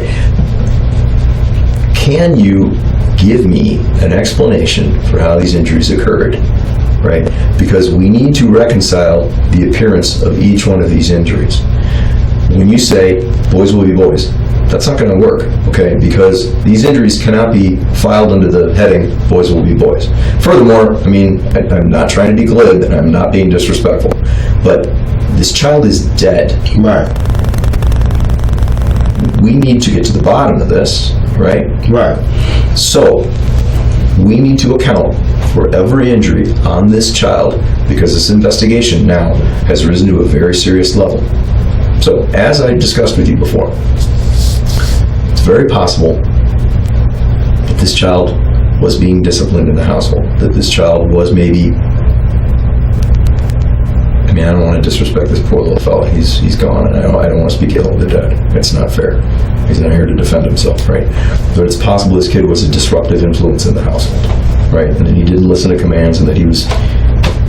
[SPEAKER 3] Can you give me an explanation for how these injuries occurred? Right? Because we need to reconcile the appearance of each one of these injuries. When you say boys will be boys, that's not going to work, okay? Because these injuries cannot be filed under the heading boys will be boys. Furthermore, I mean, I'm not trying to be glib and I'm not being disrespectful, but this child is dead.
[SPEAKER 4] Right.
[SPEAKER 3] We need to get to the bottom of this, right?
[SPEAKER 4] Right.
[SPEAKER 3] So we need to account for every injury on this child because this investigation now has risen to a very serious level. So, as I discussed with you before, it's very possible that this child was being disciplined in the household, that this child was maybe, I mean, I don't want to disrespect this poor little fella. He's gone, and I don't want to speak ill of the dead. It's not fair. He's not here to defend himself, right? But it's possible this kid was a disruptive influence in the household, right? And that he didn't listen to commands, and that he was,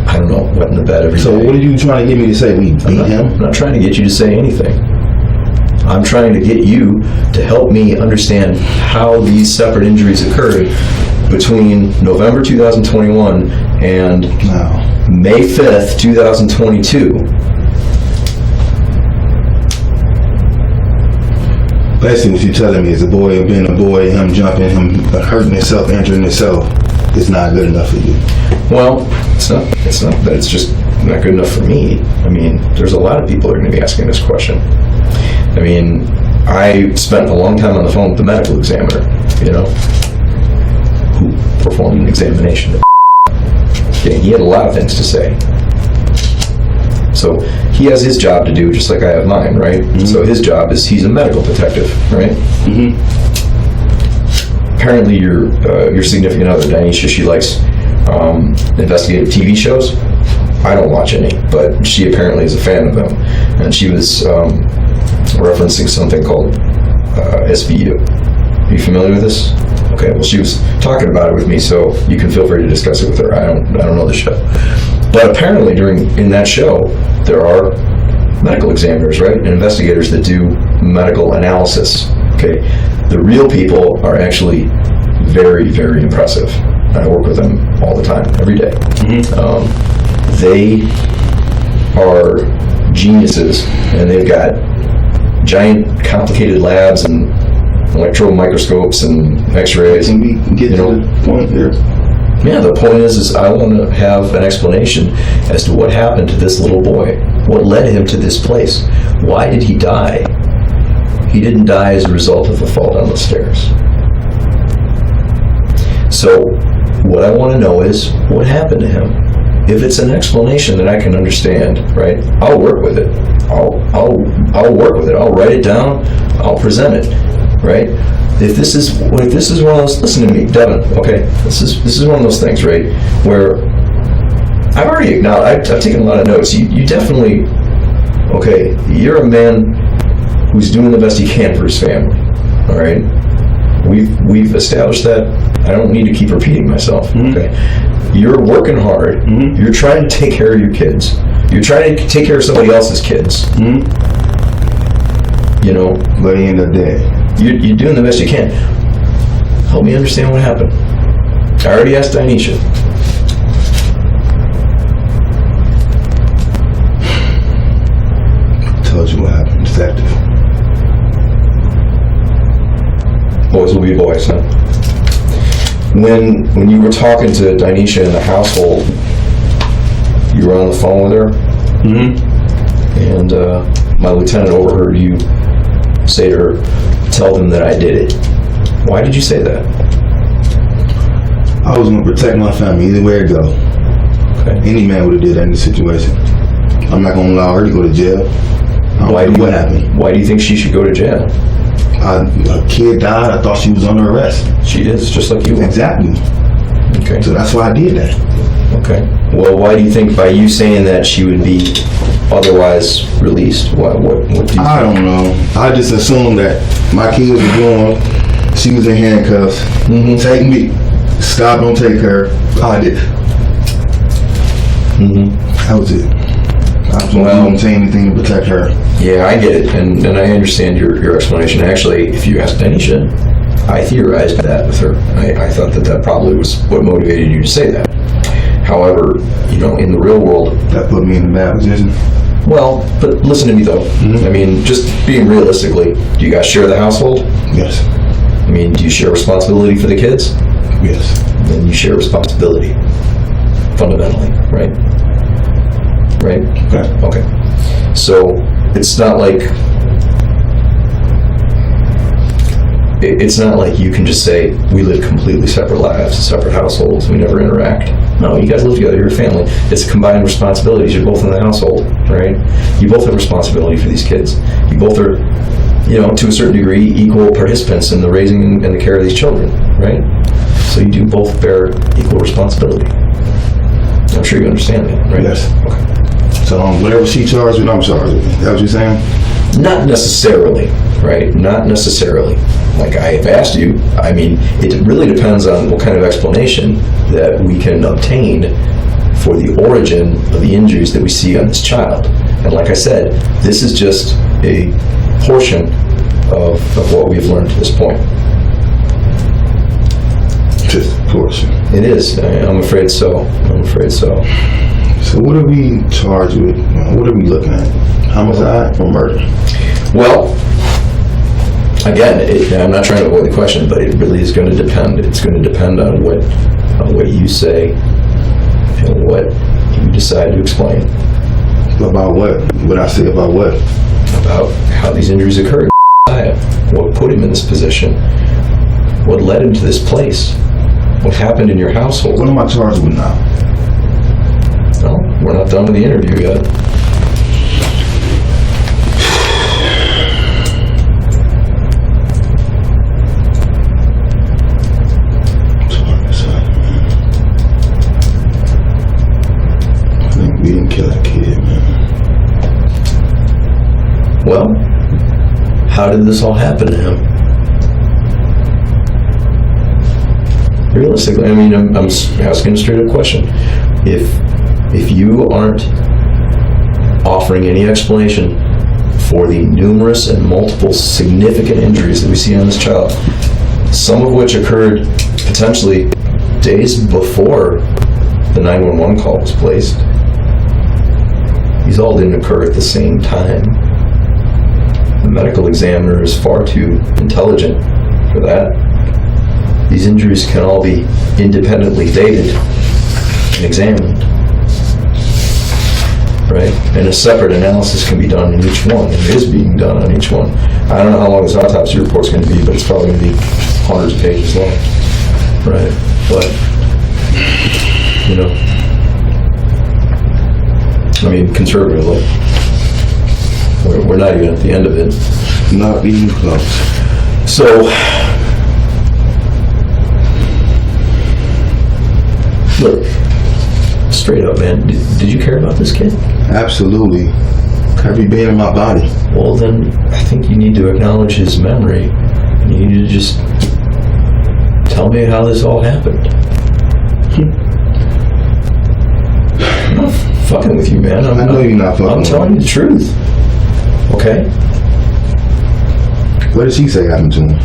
[SPEAKER 3] I don't know, wet in the bed every day.
[SPEAKER 4] So what are you trying to get me to say? We beat him?
[SPEAKER 3] I'm not trying to get you to say anything. I'm trying to get you to help me understand how these separate injuries occurred between November 2021 and May 5th, 2022.
[SPEAKER 4] Basically what you're telling me is a boy being a boy, him jumping, him hurting himself, injuring himself, is not good enough for you.
[SPEAKER 3] Well, it's not that, it's just not good enough for me. I mean, there's a lot of people that are going to be asking this question. I mean, I spent a long time on the phone with the medical examiner, who performed an examination. Okay, he had a lot of things to say. So he has his job to do, just like I have mine, right? Mm-hmm. So his job is, he's a medical detective, right? Mm-hmm. Apparently your significant other, Dyneshia, she likes investigative TV shows. I don't watch any, but she apparently is a fan of them. And she was referencing something called SVU. Are you familiar with this? Okay, well, she was talking about it with me, so you can feel free to discuss it with her. I don't know the show. But apparently in that show, there are medical examiners, right? And investigators that do medical analysis, okay? The real people are actually very, very impressive. I work with them all the time, every day. Mm-hmm. They are geniuses, and they've got giant, complicated labs and electron microscopes and X-rays.
[SPEAKER 4] Can we get to the point here?
[SPEAKER 3] Yeah, the point is I want to have an explanation as to what happened to this little boy. What led him to this place? Why did he die? He didn't die as a result of a fall down the stairs. So what I want to know is what happened to him. If it's an explanation that I can understand, right, I'll work with it. I'll work with it. I'll write it down. I'll present it, right? If this is one of those, listen to me, Devin. Okay, this is one of those things, right, where I've already acknowledged. I've taken a lot of notes. You definitely, okay, you're a man who's doing the best he can for his family. All right, we've established that. I don't need to keep repeating myself. Mm-hmm. Okay, you're working hard. Mm-hmm. You're trying to take care of your kids. You're trying to take care of somebody else's kids. Mm-hmm. You know,
[SPEAKER 4] but he ended up dead.
[SPEAKER 3] You're doing the best you can. Help me understand what happened. I already asked Dyneshia.
[SPEAKER 4] I told you what happened, detective.
[SPEAKER 3] Boys will be boys, huh? When you were talking to Dyneshia in the household, you were on the phone with her? Mm-hmm. And my lieutenant overheard you say to her, tell them that I did it. Why did you say that?
[SPEAKER 4] I was going to protect my family either way it go. Okay. Any man would have did that in this situation. I'm not going to allow her to go to jail. What happened?
[SPEAKER 3] Why do you think she should go to jail?
[SPEAKER 4] A kid died. I thought she was under arrest.
[SPEAKER 3] She is, just like you.
[SPEAKER 4] Exactly.
[SPEAKER 3] Okay.
[SPEAKER 4] So that's why I did that.
[SPEAKER 3] Okay. Well, why do you think by you saying that she would be otherwise released? What do you think?
[SPEAKER 4] I don't know. I just assumed that my kids were gone. She was in handcuffs. Mm-hmm. Take me. Stop, don't take her. I did. Mm-hmm. That was it. I don't say anything to protect her.
[SPEAKER 3] Yeah, I get it, and I understand your explanation. Actually, if you asked Dyneshia, I theorized that with her. I thought that probably was what motivated you to say that. However, you know, in the real world,
[SPEAKER 4] that put me in a bad position.
[SPEAKER 3] Well, but listen to me though. Mm-hmm. I mean, just being realistically, do you guys share the household?
[SPEAKER 4] Yes.
[SPEAKER 3] I mean, do you share responsibility for the kids?
[SPEAKER 4] Yes.
[SPEAKER 3] Then you share responsibility, fundamentally, right? Right? Okay. So it's not like you can just say we live completely separate lives, separate households, we never interact. No, you guys live together, you're a family. It's combined responsibilities. You're both in the household, right? You both have responsibility for these kids. You both are, you know, to a certain degree, equal participants in the raising and the care of these children, right? So you do both bear equal responsibility. I'm sure you understand that, right?
[SPEAKER 4] Yes.
[SPEAKER 3] Okay.
[SPEAKER 4] So whatever she charged with, I'm charged with. Is that what you're saying?
[SPEAKER 3] Not necessarily, right? Not necessarily. Like I have asked you, I mean, it really depends on what kind of explanation that we can obtain for the origin of the injuries that we see on this child. And like I said, this is just a portion of what we've learned to this point.
[SPEAKER 4] Just a portion.
[SPEAKER 3] It is. I'm afraid so. I'm afraid so.
[SPEAKER 4] So what are we charged with? What are we looking at? Homicide or murder?
[SPEAKER 3] Well, again, I'm not trying to avoid the question, but it really is going to depend. It's going to depend on what you say and what you decide to explain.
[SPEAKER 4] About what? What I say about what?
[SPEAKER 3] About how these injuries occurred. What put him in this position? What led him to this place? What happened in your household?
[SPEAKER 4] What am I charged with now?
[SPEAKER 3] No, we're not done with the interview yet.
[SPEAKER 4] We didn't kill that kid, man.
[SPEAKER 3] Well, how did this all happen to him? Realistically, I mean, I'm asking a straight up question. If you aren't offering any explanation for the numerous and multiple significant injuries that we see on this child, some of which occurred potentially days before the 911 call was placed, these all didn't occur at the same time. The medical examiner is far too intelligent for that. These injuries can all be independently dated and examined, right? And a separate analysis can be done in each one, and it is being done on each one. I don't know how long this autopsy report's going to be, but it's probably going to be hundreds of pages long, right? But, you know, I mean, conservatively, we're not even at the end of it.
[SPEAKER 4] Not even close.
[SPEAKER 3] So, look, straight up, man, did you care about this kid?
[SPEAKER 4] Absolutely. Every bit in my body.
[SPEAKER 3] Well, then, I think you need to acknowledge his memory, and you need to just tell me how this all happened. I'm not fucking with you, man.
[SPEAKER 4] I know you're not fucking
[SPEAKER 3] I'm
[SPEAKER 4] with
[SPEAKER 3] telling
[SPEAKER 4] me.
[SPEAKER 3] you the truth. Okay?
[SPEAKER 4] What did she say happened to him?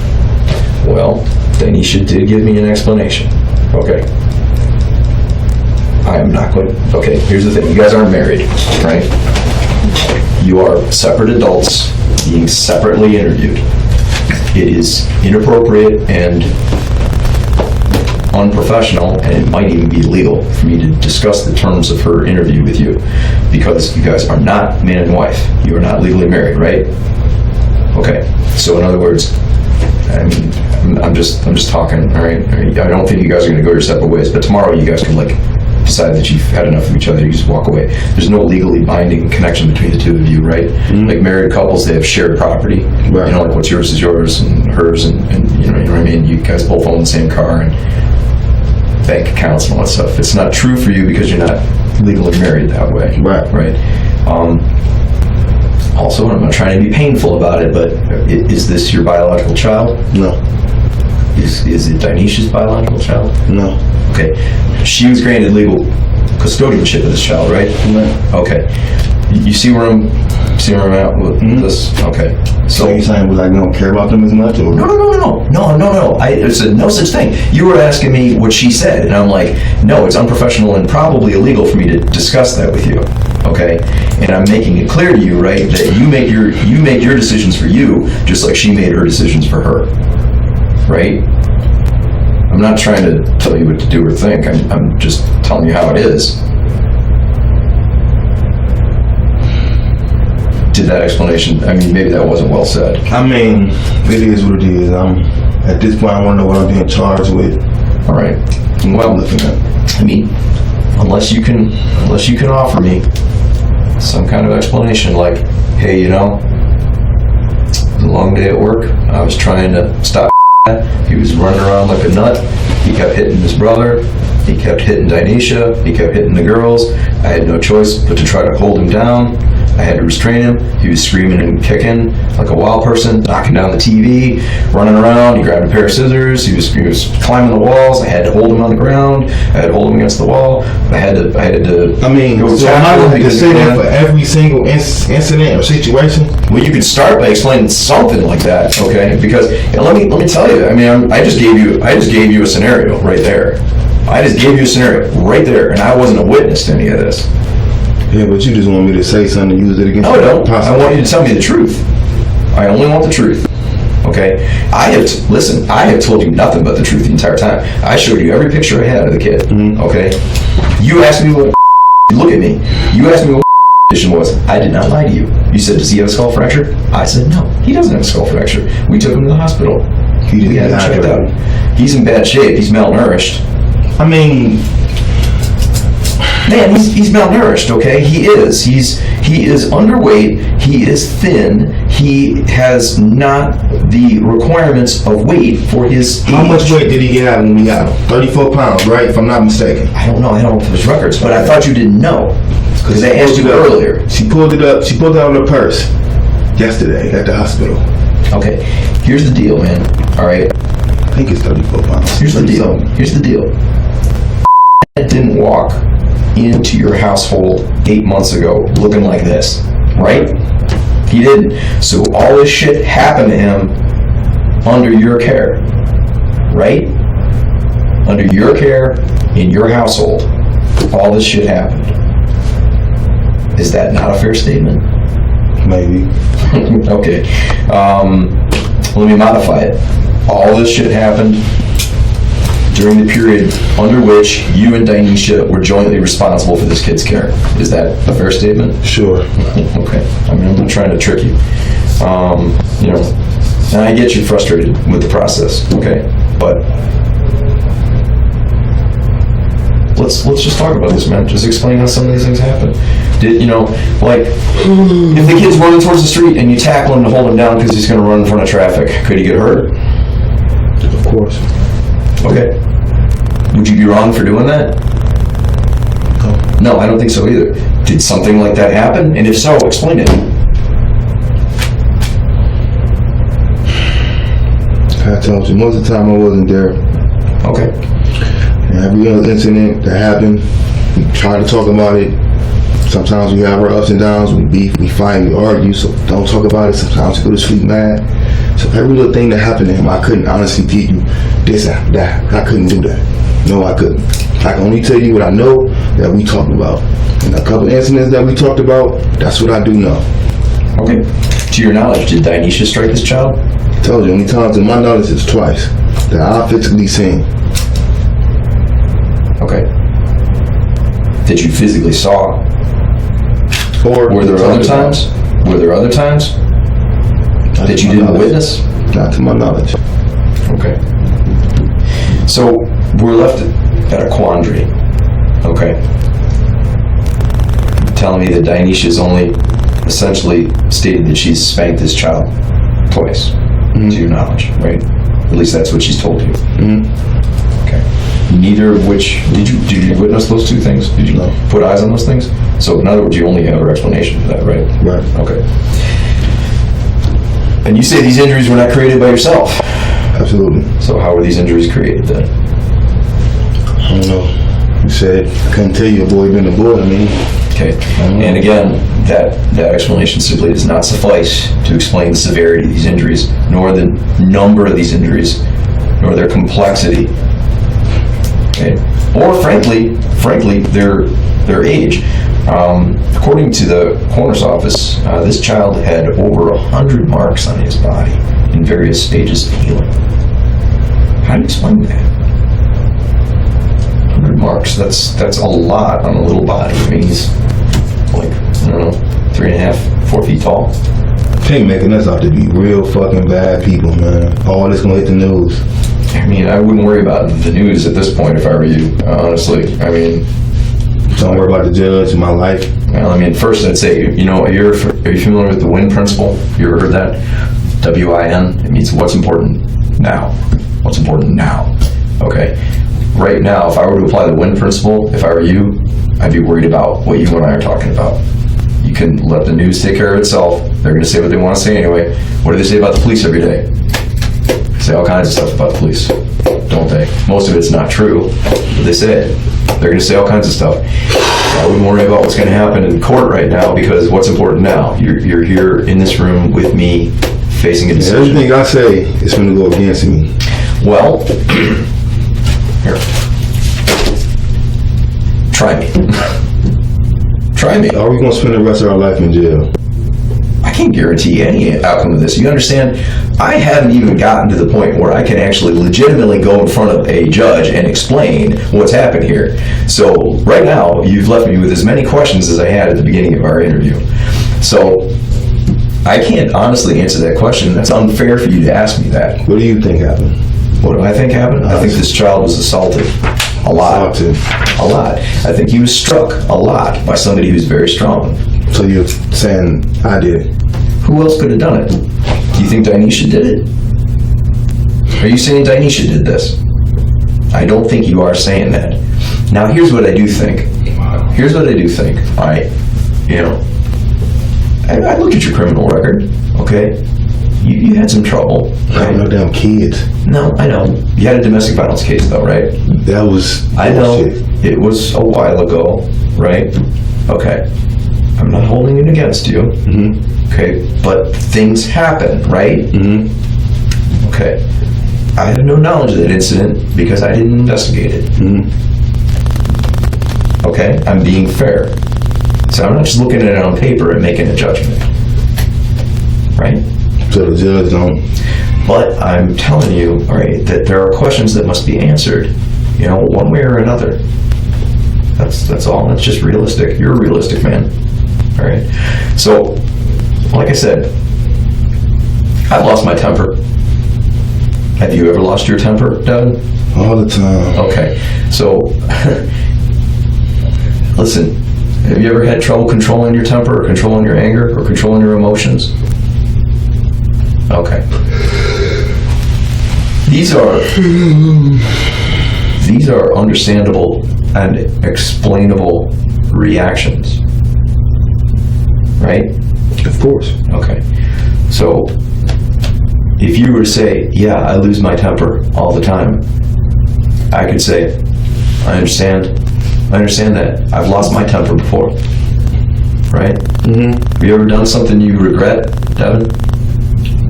[SPEAKER 3] Well, Dyneshia did give me an explanation. Okay. I am not going to... Okay, here's the thing. You guys aren't married, right? You are separate adults being separately interviewed. It is inappropriate and unprofessional, and it might even be illegal for me to discuss the terms of her interview with you, because you guys are not man and wife. You are not legally married, right? Okay. So in other words, I mean, I'm just talking, all right? I don't think you guys are going to go your separate ways, but tomorrow you guys can like decide that you've had enough of each other. You just walk away. There's no legally binding connection between the two of you, right? Mm-hmm. Like married couples, they have shared property. Right. You know, like what's yours is yours, and hers, and you know what I mean. You guys both own the same car and bank accounts and all that stuff. It's not true for you because you're not legally married that way.
[SPEAKER 4] Right.
[SPEAKER 3] Right. Also, I'm not trying to be painful about it, but is this your biological child?
[SPEAKER 4] No.
[SPEAKER 3] Is it Dyneshia's biological child?
[SPEAKER 4] No.
[SPEAKER 3] Okay. She was granted legal custodianship of this child, right?
[SPEAKER 4] No.
[SPEAKER 3] Okay. You see where I'm at with this? Okay.
[SPEAKER 4] So you're saying we don't care about them as much? Or?
[SPEAKER 3] No. I said no such thing. You were asking me what she said, and I'm like, no, it's unprofessional and probably illegal for me to discuss that with you. Okay, and I'm making it clear to you, right, that you made your decisions for you, just like she made her decisions for her, right? I'm not trying to tell you what to do or think. I'm just telling you how it is. Did that explanation? I mean, maybe that wasn't well said.
[SPEAKER 4] I mean, it is what it is. At this point, I want to know what I'm being charged with.
[SPEAKER 3] All right. Well,
[SPEAKER 4] looking at.
[SPEAKER 3] I mean, unless you can offer me some kind of explanation, like, hey, you know, it was a long day at work. I was trying to stop. He was running around like a nut. He kept hitting his brother. He kept hitting Dyneshia. He kept hitting the girls. I had no choice but to try to hold him down. I had to restrain him. He was screaming and kicking like a wild person, knocking down the TV, running around. He grabbed a pair of scissors. He was climbing the walls. I had to hold him on the ground. I had to hold him against the wall. I had to.
[SPEAKER 4] I mean, so am I going to say that for every single incident or situation?
[SPEAKER 3] Well, you could start by explaining something like that, okay? Because let me tell you. I mean, I just gave you a scenario right there. I just gave you a scenario right there, and I wasn't a witness to any of this.
[SPEAKER 4] Yeah, but you just want me to say something and use it against
[SPEAKER 3] you. No, I don't.
[SPEAKER 4] Possibly.
[SPEAKER 3] I want you to tell me the truth. I only want the truth. Okay? I have told you nothing but the truth the entire time. I showed you every picture I had of the kid. Mm-hmm. Okay? You asked me what look at me. You asked me what condition was. I did not lie to you. You said, does he have a skull fracture? I said, no, he doesn't have a skull fracture. We took him to the hospital.
[SPEAKER 4] He
[SPEAKER 3] Yeah, checked out. He's in bad shape. He's malnourished.
[SPEAKER 4] I mean,
[SPEAKER 3] man, he's malnourished. Okay, he is. He is underweight. He is thin. He has not the requirements of weight for his age.
[SPEAKER 4] How much weight did he have when we got him? 34 pounds, right? If I'm not mistaken.
[SPEAKER 3] I don't know. I don't know his records, but I thought you didn't know because I asked you earlier.
[SPEAKER 4] She pulled it up. She pulled it out of her purse yesterday at the hospital.
[SPEAKER 3] Okay, here's the deal, man. All right.
[SPEAKER 4] I think it's 34 pounds.
[SPEAKER 3] Here's the deal. Here's the deal. Didn't walk into your household 8 months ago looking like this, right? He didn't. So all this shit happened to him under your care, right? Under your care, in your household, all this shit happened. Is that not a fair statement?
[SPEAKER 4] Maybe.
[SPEAKER 3] Okay. Let me modify it. All this shit happened during the period under which you and Dyneshia were jointly responsible for this kid's care. Is that a fair statement?
[SPEAKER 4] Sure.
[SPEAKER 3] Okay. I mean, I'm not trying to trick you. You know, and I get you frustrated with the process, okay? But let's just talk about this, man. Just explain how some of these things happen. Did, you know, like, if the kid's running towards the street and you tackle him to hold him down because he's going to run in front of traffic, could he get hurt?
[SPEAKER 4] Of course.
[SPEAKER 3] Okay. Would you be wrong for doing that? No, I don't think so either. Did something like that happen? And if so, explain it.
[SPEAKER 4] I told you, most of the time I wasn't there.
[SPEAKER 3] Okay.
[SPEAKER 4] And every other incident that happened, we try to talk about it. Sometimes we have our ups and downs, we beef, we fight, we argue, so don't talk about it. Sometimes we go to sleep mad. So every little thing that happened to him, I couldn't honestly give you this and that. I couldn't do that. No, I couldn't. I can only tell you what I know that we talked about. And a couple incidents that we talked about, that's what I do know.
[SPEAKER 3] Okay. To your knowledge, did Dyneshia strike this child?
[SPEAKER 4] I told you, only times in my knowledge is twice that I've physically seen.
[SPEAKER 3] Okay. That you physically saw?
[SPEAKER 4] Or
[SPEAKER 3] Were there other times? Were there other times that you didn't witness?
[SPEAKER 4] Not to my knowledge.
[SPEAKER 3] Okay. So we're left at a quandary. Okay. You're telling me that Dynesia's only essentially stated that she's spanked this child twice, to your knowledge, right? At least that's what she's told you. Okay. Neither of which did you witness those two things? Did you put eyes on those things? So in other words, you only have her explanation for that, right?
[SPEAKER 4] Right.
[SPEAKER 3] Okay. And you say these injuries were not created by yourself.
[SPEAKER 4] Absolutely.
[SPEAKER 3] So how were these injuries created then?
[SPEAKER 4] I don't know. You said I couldn't tell you a boy been a boy. I mean.
[SPEAKER 3] Okay. And again, that explanation simply does not suffice to explain the severity of these injuries, nor the number of these injuries, nor their complexity. Okay. Or frankly, their age. According to the coroner's office, this child had over 100 marks on his body in various stages of healing. How do you explain that? 100 marks. That's a lot on a little body. I mean, he's like, I don't know, 3.5, 4 feet tall.
[SPEAKER 4] They making us out to be real fucking bad people, man. All this gonna hit the news.
[SPEAKER 3] I mean, I wouldn't worry about the news at this point if I were you, honestly. I mean,
[SPEAKER 4] don't worry about the judge in my life.
[SPEAKER 3] Well, I mean, first I'd say, you know, are you familiar with the WIN principle? You ever heard that? W-I-N. It means what's important now. What's important now. Okay. Right now, if I were to apply the WIN principle, if I were you, I'd be worried about what you and I are talking about. You can let the news take care of itself. They're going to say what they want to say anyway. What do they say about the police every day? They say all kinds of stuff about the police, don't they? Most of it's not true, but they say it. They're going to say all kinds of stuff. I wouldn't worry about what's going to happen in court right now, because what's important now? You're here in this room with me, facing a decision.
[SPEAKER 4] Everything I say is going to go against me.
[SPEAKER 3] Well, here. Try me. Try me.
[SPEAKER 4] Are we going to spend the rest of our life in jail?
[SPEAKER 3] I can't guarantee any outcome of this. You understand? I haven't even gotten to the point where I can actually legitimately go in front of a judge and explain what's happened here. So right now, you've left me with as many questions as I had at the beginning of our interview. So I can't honestly answer that question. That's unfair for you to ask me that.
[SPEAKER 4] What do you think happened?
[SPEAKER 3] What do I think happened? I think this child was assaulted a lot. A lot. I think he was struck a lot by somebody who's very strong.
[SPEAKER 4] So you're saying I did it?
[SPEAKER 3] Who else could have done it? Do you think Dyneshia did it? Are you saying Dyneshia did this? I don't think you are saying that. Now, here's what I do think. Here's what I do think. All right, I looked at your criminal record. Okay, you had some trouble.
[SPEAKER 4] Right? No damn kids.
[SPEAKER 3] No, I know. You had a domestic violence case, though, right?
[SPEAKER 4] That was bullshit.
[SPEAKER 3] I know. It was a while ago, right? Okay. I'm not holding it against you. Mm-hmm. Okay, but things happen, right? Mm-hmm. Okay. I have no knowledge of that incident because I didn't investigate it. Mm-hmm. Okay? I'm being fair. So I'm not just looking at it on paper and making a judgment. Right?
[SPEAKER 4] So the judge don't.
[SPEAKER 3] But I'm telling you, all right, that there are questions that must be answered, one way or another. That's all. That's just realistic. You're a realistic man. All right? So, like I said, I've lost my temper. Have you ever lost your temper, Devin?
[SPEAKER 4] All the time.
[SPEAKER 3] Okay. So, listen, have you ever had trouble controlling your temper or controlling your anger or controlling your emotions? Okay. These are understandable and explainable reactions. Right?
[SPEAKER 4] Of course.
[SPEAKER 3] Okay. So, if you were to say, yeah, I lose my temper all the time, I could say, I understand that. I've lost my temper before. Right? Mm-hmm. Have you ever done something you regret, Devin?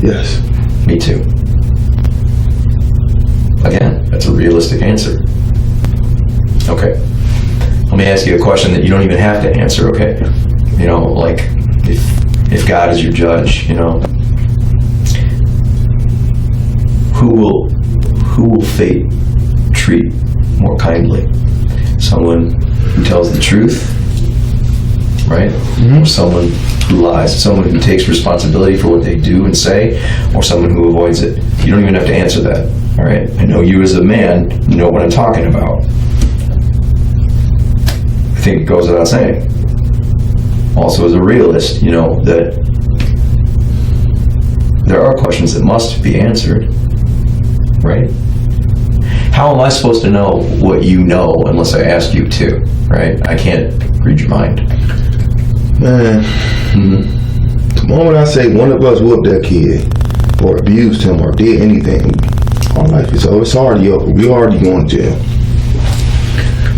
[SPEAKER 4] Yes.
[SPEAKER 3] Me too. Again, that's a realistic answer. Okay. Let me ask you a question that you don't even have to answer, okay? Like, if God is your judge, who will fate treat more kindly? Someone who tells the truth, right? Mm-hmm. Or someone who lies? Someone who takes responsibility for what they do and say, or someone who avoids it? You don't even have to answer that, all right? I know you as a man know what I'm talking about. I think it goes without saying. Also, as a realist, that there are questions that must be answered, right? How am I supposed to know what you know unless I ask you to, right? I can't read your mind.
[SPEAKER 4] Man, the moment I say one of us whooped that kid, or abused him, or did anything, our life is over. It's already over. We already going to jail.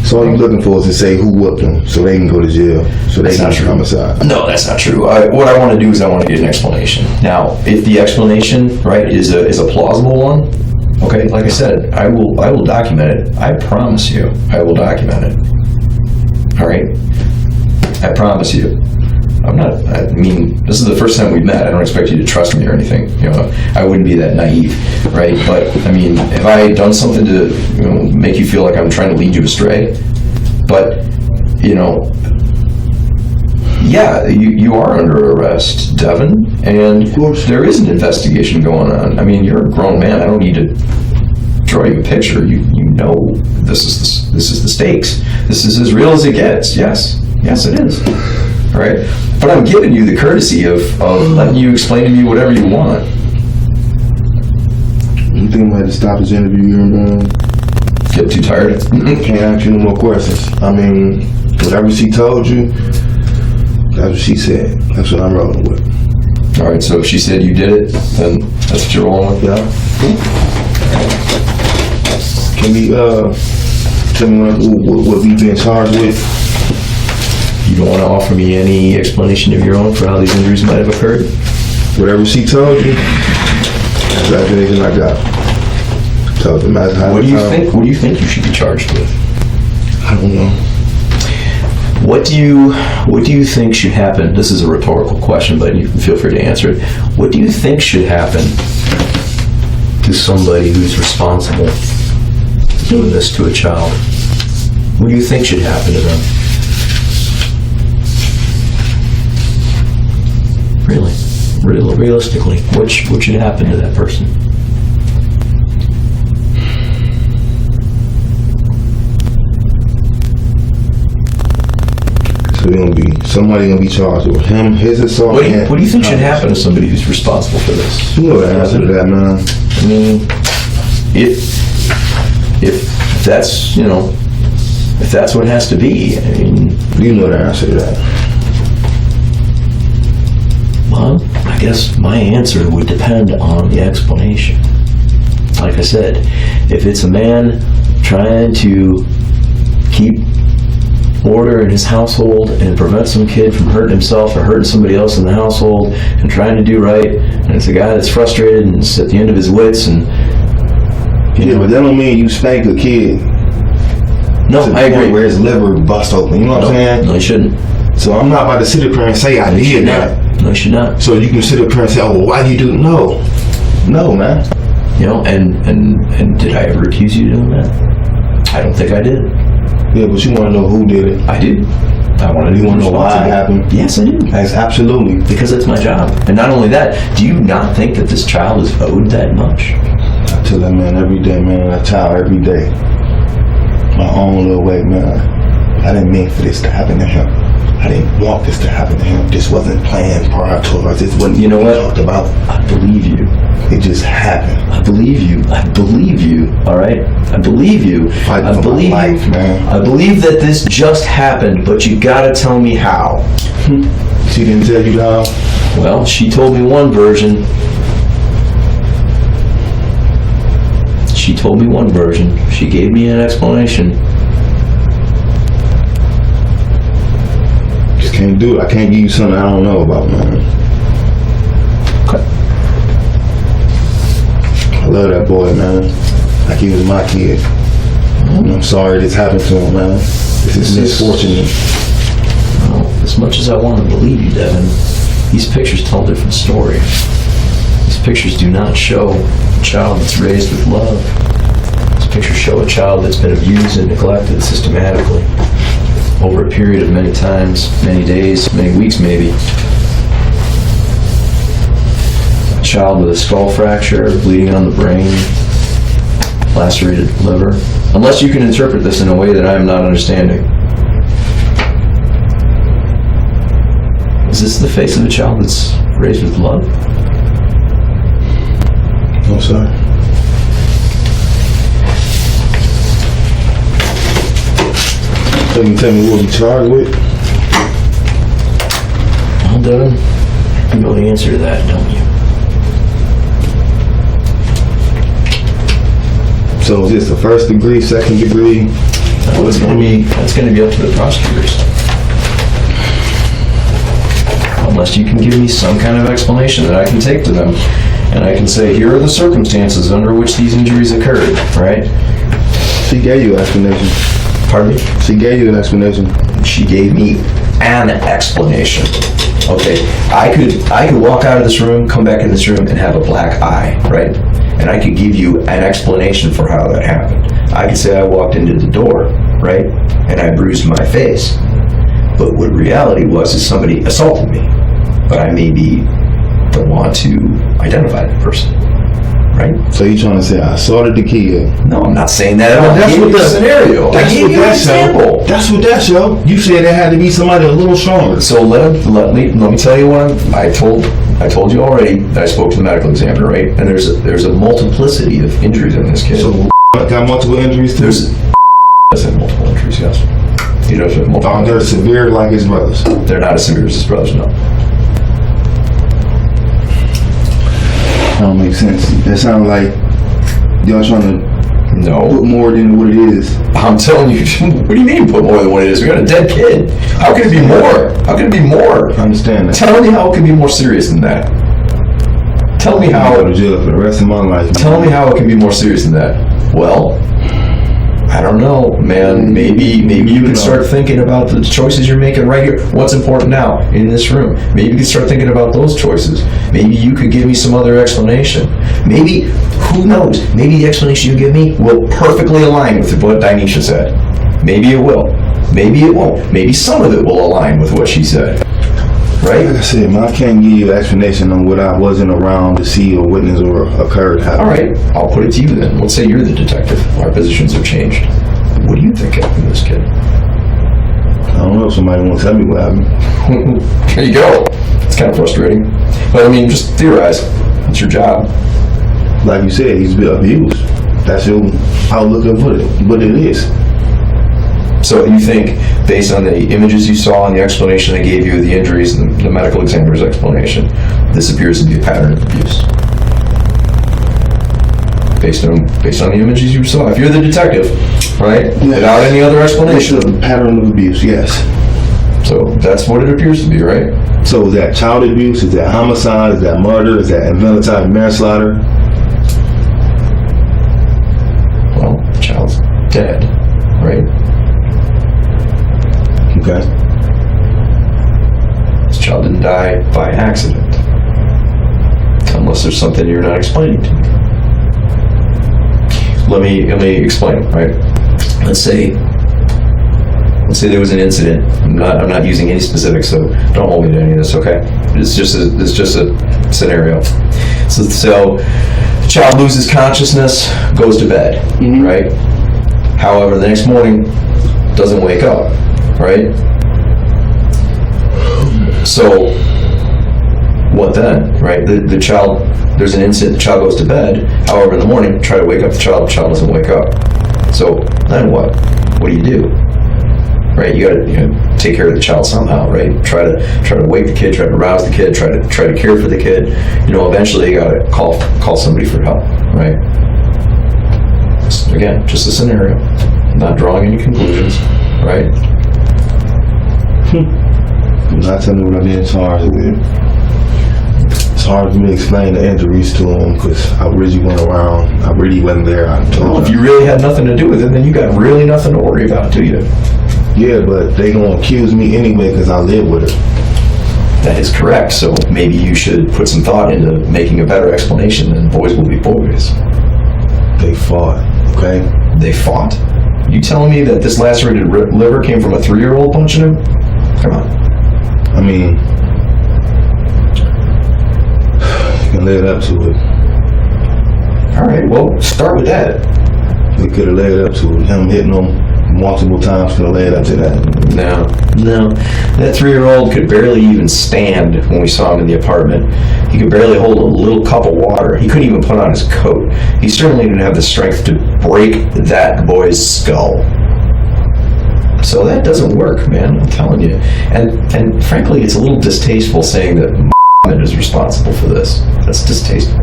[SPEAKER 4] So all you're looking for is to say who whooped them, so they can go to jail, so they can homicide.
[SPEAKER 3] No, that's not true. What I want to do is I want to get an explanation. Now, if the explanation, right, is a plausible one, okay, like I said, I will document it. I promise you, I will document it. All right, I promise you. This is the first time we've met. I don't expect you to trust me or anything. I wouldn't be that naive, right? But have I done something to make you feel like I'm trying to lead you astray? But yeah, you are under arrest, Devin, and there is an investigation going on. You're a grown man. I don't need to draw you a picture. You know this is the stakes. This is as real as it gets. Yes, it is. All right, but I'm giving you the courtesy of letting you explain to me whatever you want.
[SPEAKER 4] You think I might have to stop this interview here, man?
[SPEAKER 3] Get too tired?
[SPEAKER 4] Can't ask you no more questions. Whatever she told you, that's what she said. That's what I'm rolling with.
[SPEAKER 3] All right, so if she said you did it, then that's what you're rolling with?
[SPEAKER 4] Yeah. Can we tell me what we've been charged with?
[SPEAKER 3] You don't want to offer me any explanation of your own for how these injuries might have occurred?
[SPEAKER 4] Whatever she told you, that's the explanation I got. So
[SPEAKER 3] what do you think? What do you think you should be charged with?
[SPEAKER 4] I don't know.
[SPEAKER 3] What do you think should happen? This is a rhetorical question, but you can feel free to answer it. What do you think should happen to somebody who's responsible for doing this to a child? What do you think should happen to them? Really? Realistically, what should happen to that person?
[SPEAKER 4] So somebody gonna be charged with him, his assault.
[SPEAKER 3] What do you think should happen to somebody who's responsible for this?
[SPEAKER 4] You know the answer to that, man.
[SPEAKER 3] I mean, if that's if that's what it has to be, I mean,
[SPEAKER 4] you know the answer to that.
[SPEAKER 3] Well, I guess my answer would depend on the explanation. Like I said, if it's a man trying to keep order in his household and prevent some kid from hurting himself or hurting somebody else in the household and trying to do right, and it's a guy that's frustrated and is at the end of his wits, and
[SPEAKER 4] but that don't mean you spank a kid.
[SPEAKER 3] No, I agree.
[SPEAKER 4] Where his liver bust open, you know what I'm saying?
[SPEAKER 3] No, you shouldn't.
[SPEAKER 4] So I'm not about to sit up here and say I did that.
[SPEAKER 3] No, you should not.
[SPEAKER 4] So you can sit up here and say, oh, well, why do you do it? No, man.
[SPEAKER 3] And did I ever accuse you of doing that? I don't think I did.
[SPEAKER 4] Yeah, but you want to know who did it?
[SPEAKER 3] I do. I want to
[SPEAKER 4] know why it happened?
[SPEAKER 3] Yes, I do.
[SPEAKER 4] That's absolutely.
[SPEAKER 3] Because it's my job. And not only that, do you not think that this child is owed that much?
[SPEAKER 4] I tell that man every day, man. That child every day. My own little way, man. I didn't mean for this to happen to him. I didn't want this to happen to him. This wasn't planned prior to us. This wasn't talked about.
[SPEAKER 3] I believe you.
[SPEAKER 4] It just happened.
[SPEAKER 3] I believe you. All right? I believe you.
[SPEAKER 4] I believe life, man.
[SPEAKER 3] I believe that this just happened, but you gotta tell me how.
[SPEAKER 4] She didn't tell you how?
[SPEAKER 3] Well, she told me one version. She gave me an explanation.
[SPEAKER 4] Just can't do it. I can't give you something I don't know about, man.
[SPEAKER 3] Okay.
[SPEAKER 4] I love that boy, man. Like he was my kid. And I'm sorry this happened to him, man. This is misfortunate.
[SPEAKER 3] Well, as much as I want to believe you, Devin, these pictures tell a different story. These pictures do not show a child that's raised with love. These pictures show a child that's been abused and neglected systematically over a period of many times, many days, many weeks maybe. A child with a skull fracture, bleeding on the brain, lacerated liver. Unless you can interpret this in a way that I am not understanding. Is this the face of a child that's raised with love?
[SPEAKER 4] No, sir. So you can tell me what you charged with?
[SPEAKER 3] Well, Devin, you know the answer to that, don't you?
[SPEAKER 4] So is this the first degree, second degree?
[SPEAKER 3] That's going to be up to the prosecutors. Unless you can give me some kind of explanation that I can take to them, and I can say, here are the circumstances under which these injuries occurred, right?
[SPEAKER 4] She gave you an explanation.
[SPEAKER 3] Pardon me?
[SPEAKER 4] She gave you an explanation.
[SPEAKER 3] She gave me an explanation. Okay, I could walk out of this room, come back in this room, and have a black eye, right? And I could give you an explanation for how that happened. I could say I walked into the door, right? And I bruised my face. But what reality was is somebody assaulted me. But I maybe don't want to identify that person, right?
[SPEAKER 4] So you're trying to say I assaulted the kid?
[SPEAKER 3] No, I'm not saying that at all.
[SPEAKER 4] That's what the
[SPEAKER 3] scenario.
[SPEAKER 4] That's what that show. That's what that show. You said it had to be somebody a little stronger.
[SPEAKER 3] So let me tell you what I told you already that I spoke to the medical examiner, right? And there's a multiplicity of injuries in this kid.
[SPEAKER 4] So got multiple injuries too?
[SPEAKER 3] Does have multiple injuries, yes. He does have multiple.
[SPEAKER 4] They're severe like his brothers.
[SPEAKER 3] They're not as severe as his brothers, no.
[SPEAKER 4] That don't make sense. That sounds like y'all trying to put more than what it is.
[SPEAKER 3] I'm telling you, what do you mean put more than what it is? We got a dead kid. How can it be more? How can it be more?
[SPEAKER 4] I understand that.
[SPEAKER 3] Tell me how it can be more serious than that. Tell me how.
[SPEAKER 4] I'll go to jail for the rest of my life.
[SPEAKER 3] Tell me how it can be more serious than that. Well, I don't know, man. Maybe you can start thinking about the choices you're making right here. What's important now in this room? Maybe you can start thinking about those choices. Maybe you could give me some other explanation. Maybe, who knows? Maybe the explanation you give me will perfectly align with what Dyneshia said. Maybe it will. Maybe it won't. Maybe some of it will align with what she said. right?
[SPEAKER 4] Like I said, man, I can't give you an explanation on what I wasn't around to see or witness or occurred.
[SPEAKER 3] All right, I'll put it to you then. Let's say you're the detective. Our positions have changed. What do you think happened to this kid?
[SPEAKER 4] I don't know if somebody wants to tell me what happened.
[SPEAKER 3] There you go. It's kind of frustrating. But I mean, just theorize. It's your job.
[SPEAKER 4] Like you said, he's been abused. That's your outlook of what it is.
[SPEAKER 3] So you think, based on the images you saw and the explanation I gave you of the injuries and the medical examiner's explanation, this appears to be a pattern of abuse. Based on the images you saw. If you're the detective, right? Yes. Without any other explanation.
[SPEAKER 4] It's a pattern of abuse, yes.
[SPEAKER 3] So that's what it appears to be, right?
[SPEAKER 4] So is that child abuse? Is that homicide? Is that murder? Is that involuntary manslaughter?
[SPEAKER 3] Well, the child's dead, right?
[SPEAKER 4] Okay.
[SPEAKER 3] This child didn't die by accident. Unless there's something you're not explaining to me. Let me explain, right? Let's say there was an incident. I'm not using any specifics, so don't hold me to any of this, okay? It's just a scenario. So the child loses consciousness, goes to bed, right? However, the next morning doesn't wake up, right? So what then, right? The child, there's an incident, the child goes to bed. However, in the morning, try to wake up the child doesn't wake up. So then what? What do you do? Right? You gotta take care of the child somehow, right? Try to wake the kid, try to rouse the kid, try to care for the kid. Eventually you gotta call somebody for help, right? Again, just a scenario. I'm not drawing any conclusions, right?
[SPEAKER 4] I'm not telling you what I did charged with. It's hard for me to explain the injuries to him because I really went around. I really wasn't there.
[SPEAKER 3] Well, if you really had nothing to do with it, then you got really nothing to worry about, do you?
[SPEAKER 4] Yeah, but they gonna accuse me anyway because I live with her.
[SPEAKER 3] That is correct. So maybe you should put some thought into making a better explanation than boys will be boys.
[SPEAKER 4] They fought, okay?
[SPEAKER 3] They fought? You telling me that this lacerated liver came from a 3-year-old punching him? Come on.
[SPEAKER 4] I mean, you can lay it up to it.
[SPEAKER 3] All right, well, start with that.
[SPEAKER 4] We could have laid it up to it. Him hitting him multiple times, could have laid up to that.
[SPEAKER 3] No. That 3-year-old could barely even stand when we saw him in the apartment. He could barely hold a little cup of water. He couldn't even put on his coat. He certainly didn't have the strength to break that boy's skull. So that doesn't work, man, I'm telling you. And frankly, it's a little distasteful saying that Muhammad is responsible for this. That's distasteful.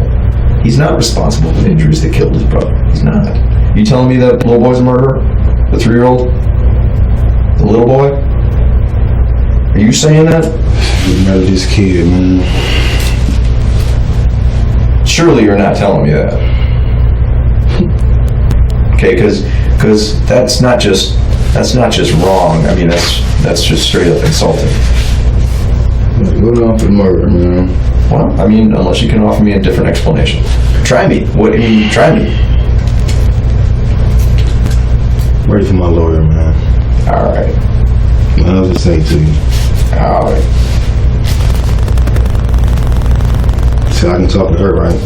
[SPEAKER 3] He's not responsible for the injuries that killed his brother. He's not. You telling me that little boy's a murderer? The 3-year-old? The little boy? Are you saying that?
[SPEAKER 4] You know this kid, man.
[SPEAKER 3] Surely you're not telling me that. Okay, because that's not just wrong. I mean, that's just straight up insulting.
[SPEAKER 4] Go down for murder, man.
[SPEAKER 3] Well, I mean, unless you can offer me a different explanation. Try me. Try me.
[SPEAKER 4] Ready for my lawyer, man.
[SPEAKER 3] All right.
[SPEAKER 4] What else to say to you?
[SPEAKER 3] All right.
[SPEAKER 4] So I can talk to her, right?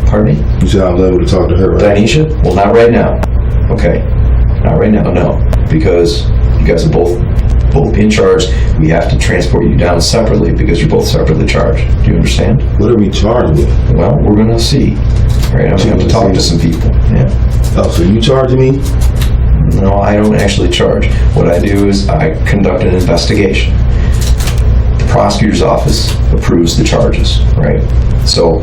[SPEAKER 3] Pardon me?
[SPEAKER 4] You said I was able to talk to her, right?
[SPEAKER 3] Dyneshia? Well, not right now. Okay. Not right now, no. Because you guys are both in charge. We have to transport you down separately because you're both separately charged. Do you understand?
[SPEAKER 4] What are we charged with?
[SPEAKER 3] Well, we're going to see. All right, I'm going to have to talk to some people. Yeah.
[SPEAKER 4] Oh, so you charging me?
[SPEAKER 3] No, I don't actually charge. What I do is I conduct an investigation. The prosecutor's office approves the charges, right? So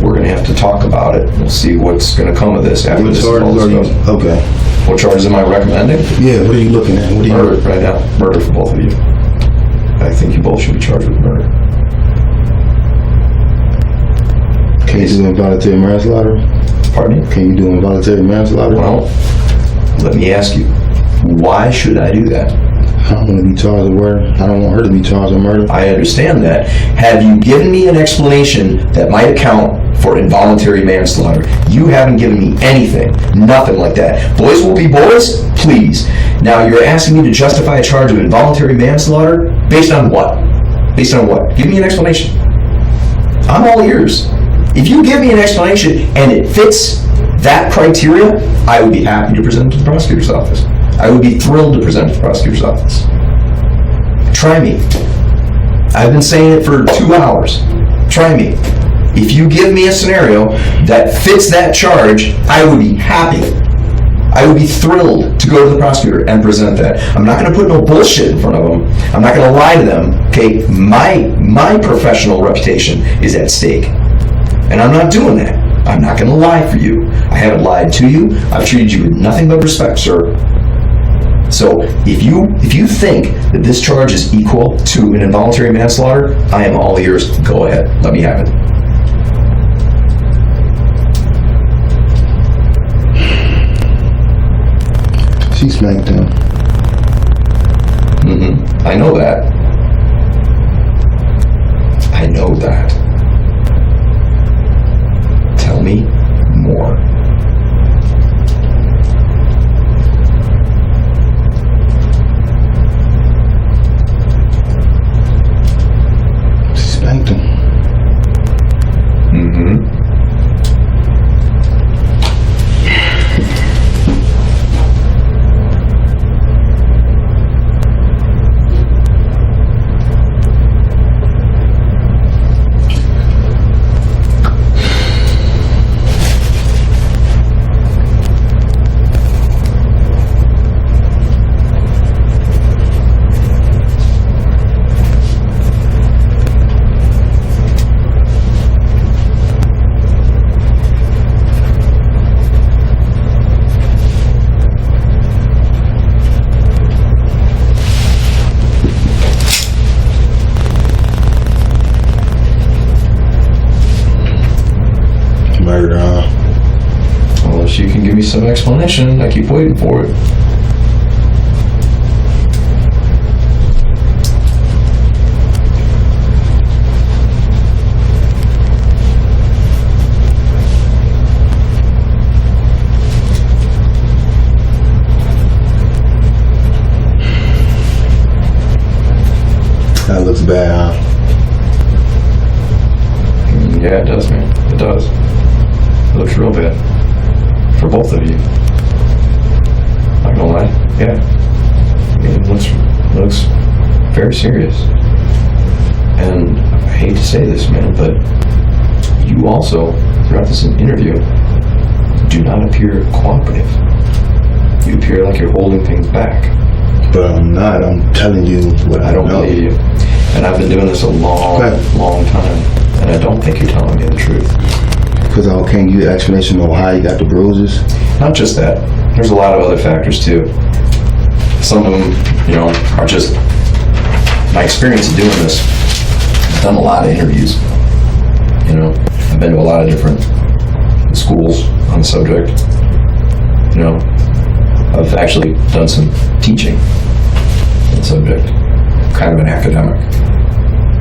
[SPEAKER 3] we're going to have to talk about it. We'll see what's going to come of this after
[SPEAKER 4] What
[SPEAKER 3] this
[SPEAKER 4] charges are you? Okay.
[SPEAKER 3] What charges am I recommending?
[SPEAKER 4] Yeah, what are you looking at? What are you
[SPEAKER 3] Murder right now. Murder for both of you. I think you both should be charged with murder.
[SPEAKER 4] Can you do involuntary manslaughter?
[SPEAKER 3] Pardon me?
[SPEAKER 4] Can you do involuntary manslaughter?
[SPEAKER 3] Well, let me ask you, why should I do that?
[SPEAKER 4] I don't want to be charged with murder. I don't want her to be charged with murder.
[SPEAKER 3] I understand that. Have you given me an explanation that might account for involuntary manslaughter? You haven't given me anything. Nothing like that. Boys will be boys? Please. Now you're asking me to justify a charge of involuntary manslaughter? Based on what? Based on what? Give me an explanation. I'm all ears. If you give me an explanation and it fits that criteria, I would be happy to present it to the prosecutor's office. I would be thrilled to present it to the prosecutor's office. Try me. I've been saying it for 2 hours. Try me. If you give me a scenario that fits that charge, I would be happy. I would be thrilled to go to the prosecutor and present that. I'm not going to put no bullshit in front of them. I'm not going to lie to them. Okay, my professional reputation is at stake, and I'm not doing that. I'm not going to lie for you. I haven't lied to you. I've treated you with nothing but respect, sir. So if you think that this charge is equal to an involuntary manslaughter, I am all ears. Go ahead. Let me have it.
[SPEAKER 4] She spanked him.
[SPEAKER 3] I know that. I know that. Tell me more.
[SPEAKER 4] She spanked him.
[SPEAKER 3] Murder, huh? Well, if you can give me some explanation, I keep waiting for it.
[SPEAKER 4] That looks bad, huh?
[SPEAKER 3] Yeah, it does, man. It does. It looks real bad. For both of you. Not gonna lie. Yeah. It looks very serious. And I hate to say this, man, but you also, throughout this interview, do not appear cooperative. You appear like you're holding things back.
[SPEAKER 4] But I'm not. I'm telling you what I don't know.
[SPEAKER 3] believe you. And I've been doing this a long time. And I don't think you're telling me the truth.
[SPEAKER 4] Because I can't give you an explanation on how you got the bruises.
[SPEAKER 3] Not just that. There's a lot of other factors too. Some of them, are just my experience of doing this. I've done a lot of interviews. I've been to a lot of different schools on the subject. I've actually done some teaching on the subject. Kind of an academic,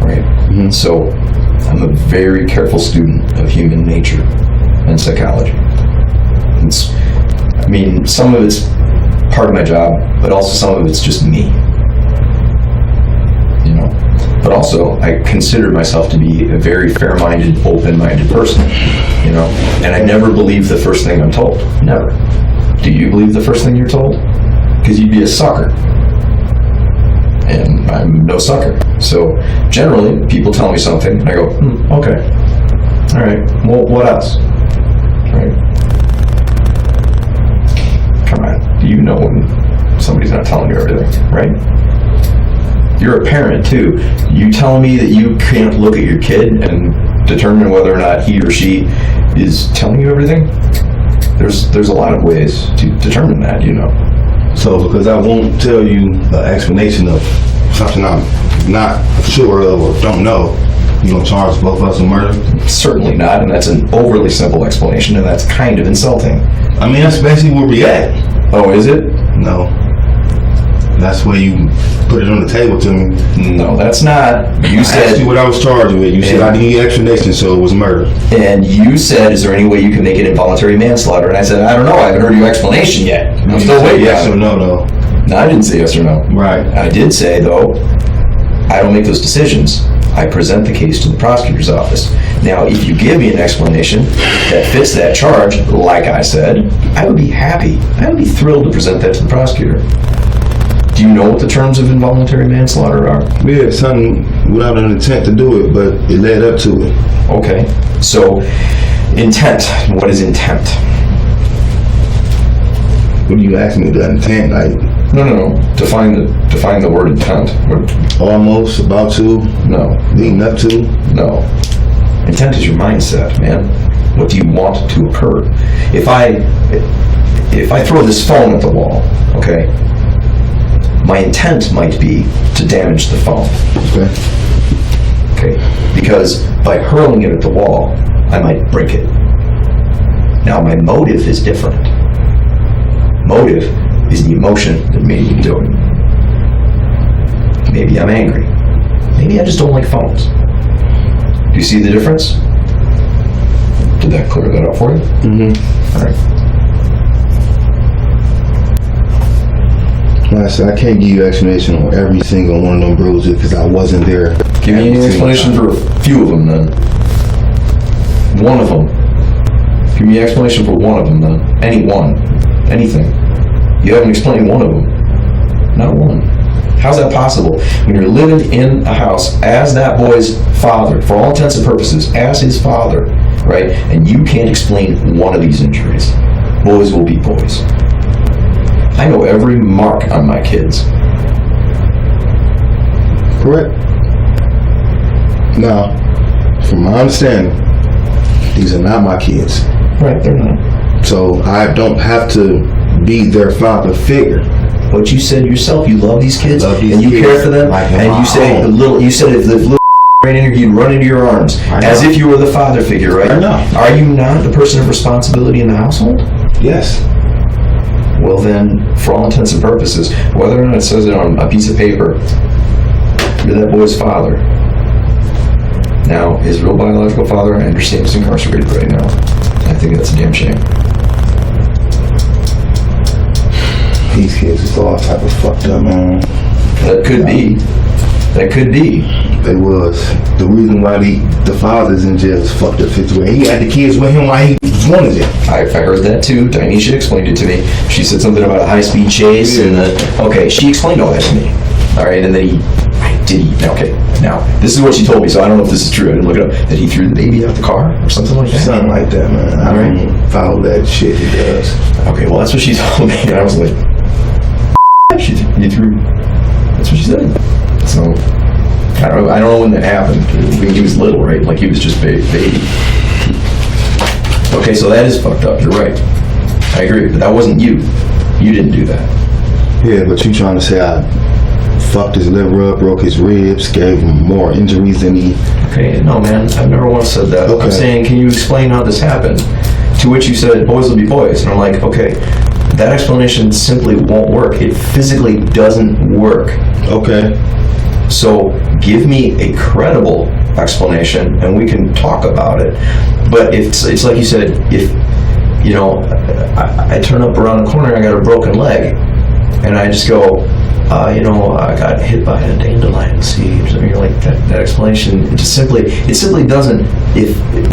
[SPEAKER 3] right? Mm-hmm. So I'm a very careful student of human nature and psychology. Some of it's part of my job, but also some of it's just me. But also, I consider myself to be a very fair-minded, open-minded person. And I never believe the first thing I'm told. Never. Do you believe the first thing you're told? Because you'd be a sucker. And I'm no sucker. So generally, people tell me something, and I go, okay. All right, well, what else? Right? Come on, you know when somebody's not telling you everything, right? You're a parent, too. You telling me that you can't look at your kid and determine whether or not he or she is telling you everything? There's a lot of ways to determine that,
[SPEAKER 4] So because I won't tell you the explanation of something I'm not sure of or don't know, you don't charge both of us with murder?
[SPEAKER 3] Certainly not, and that's an overly simple explanation, and that's kind of insulting.
[SPEAKER 4] That's basically where we at.
[SPEAKER 3] Oh, is it?
[SPEAKER 4] No. That's where you put it on the table to me.
[SPEAKER 3] No, that's not.
[SPEAKER 4] I asked you what I was charged with. You said I didn't get explanation, so it was murder.
[SPEAKER 3] And you said, is there any way you can make it involuntary manslaughter? And I said, I don't know. I haven't heard your explanation yet. I'm still waiting.
[SPEAKER 4] Yes or no, though?
[SPEAKER 3] No, I didn't say yes or no.
[SPEAKER 4] Right.
[SPEAKER 3] I did say, though, I don't make those decisions. I present the case to the prosecutor's office. Now, if you give me an explanation that fits that charge, like I said, I would be happy. I would be thrilled to present that to the prosecutor. Do you know what the terms of involuntary manslaughter are?
[SPEAKER 4] Yeah, something without an intent to do it, but it led up to it.
[SPEAKER 3] Okay, so intent. What is intent?
[SPEAKER 4] What do you ask me? The intent, like
[SPEAKER 3] No. Define the word intent.
[SPEAKER 4] almost, about to,
[SPEAKER 3] No.
[SPEAKER 4] leading up to.
[SPEAKER 3] No. Intent is your mindset, man. What do you want to occur? If I throw this phone at the wall, okay, my intent might be to damage the phone. Okay? Because by hurling it at the wall, I might break it. Now, my motive is different. Motive is the emotion that made me do it. Maybe I'm angry. Maybe I just don't like phones. Do you see the difference? Did that clear that up for you?
[SPEAKER 4] Mm-hmm.
[SPEAKER 3] All right.
[SPEAKER 4] Like I said, I can't give you explanation on every single one of them bruises because I wasn't there.
[SPEAKER 3] Give me an explanation for a few of them then. One of them. Give me an explanation for one of them then. Any one. Anything. You haven't explained one of them. Not one. How's that possible? When you're living in a house as that boy's father, for all intents and purposes, as his father, right? And you can't explain one of these injuries. Boys will be boys. I know every mark on my kids.
[SPEAKER 4] Correct. Now, from my understanding, these are not my kids.
[SPEAKER 3] Right, they're not.
[SPEAKER 4] So I don't have to be their father figure.
[SPEAKER 3] But you said yourself you love these kids
[SPEAKER 4] Love these
[SPEAKER 3] and you
[SPEAKER 4] kids
[SPEAKER 3] care for them,
[SPEAKER 4] like
[SPEAKER 3] and you say
[SPEAKER 4] my own.
[SPEAKER 3] you said if the little ran in here, you'd run into your arms as if you were the father figure, right?
[SPEAKER 4] I know.
[SPEAKER 3] Are you not the person of responsibility in the household?
[SPEAKER 4] Yes.
[SPEAKER 3] Well then, for all intents and purposes, whether or not it says it on a piece of paper, you're that boy's father. Now, his real biological father, I understand, is incarcerated right now. I think that's a damn shame.
[SPEAKER 4] These kids is all type of fucked up, man.
[SPEAKER 3] That could be. That could be.
[SPEAKER 4] They was. The reason why the father's in jail is fucked up situation. He had the kids with him while he wanted it.
[SPEAKER 3] I heard that too. Dyneshia explained it to me. She said something about a high-speed chase and okay, she explained all that to me. All right, and then okay, now, this is what she told me, so I don't know if this is true. I didn't look it up. That he threw the baby out the car or something like that?
[SPEAKER 4] Something like that, man. I don't follow that shit he does.
[SPEAKER 3] Okay, well, that's what she told me, and I was like, you threw, that's what she said. So, I don't know when that happened. He was little, right? Like he was just baby. Okay, so that is fucked up. You're right. I agree, but that wasn't you. You didn't do that.
[SPEAKER 4] Yeah, but you trying to say I fucked his liver up, broke his ribs, gave him more injuries than he...
[SPEAKER 3] Okay, no, man, I've never once said that.
[SPEAKER 4] Okay.
[SPEAKER 3] I'm saying, can you explain how this happened? To which you said, boys will be boys. And I'm like, okay, that explanation simply won't work. It physically doesn't work.
[SPEAKER 4] Okay.
[SPEAKER 3] So give me a credible explanation and we can talk about it. But it's like you said, if, you know, I turn up around the corner, I got a broken leg, and I just go, I got hit by a dandelion seed. I mean, like that explanation, it simply doesn't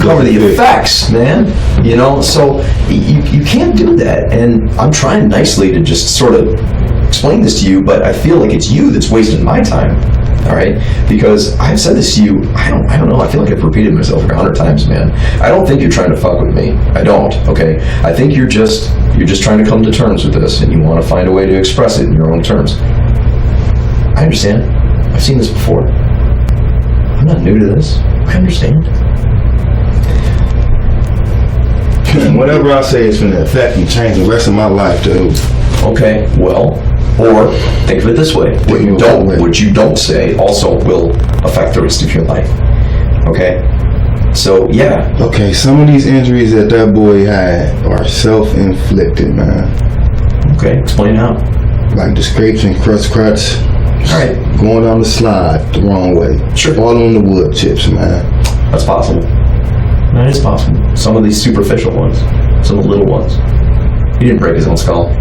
[SPEAKER 3] cover the effects, man. You know, so you can't do that. And I'm trying nicely to just sort of explain this to you, but I feel like it's you that's wasting my time. All right, because I've said this to you. I don't know. I feel like I've repeated myself like 100 times, man. I don't think you're trying to fuck with me. I don't. Okay. I think you're just trying to come to terms with this, and you want to find a way to express it in your own terms. I understand. I've seen this before. I'm not new to this. I understand.
[SPEAKER 4] Whatever I say is going to affect and change the rest of my life, dude.
[SPEAKER 3] Okay. Well. Or think of it this way: what you don't say also will affect the rest of your life. Okay? So yeah.
[SPEAKER 4] Okay, some of these injuries that boy had are self-inflicted, man.
[SPEAKER 3] Okay, explain how.
[SPEAKER 4] Like the scrapes and cuts.
[SPEAKER 3] Alright.
[SPEAKER 4] Going down the slide the wrong way.
[SPEAKER 3] Sure.
[SPEAKER 4] Falling on the wood chips, man.
[SPEAKER 3] That's possible. That is possible. Some of these superficial ones. Some of the little ones. He didn't break his own skull.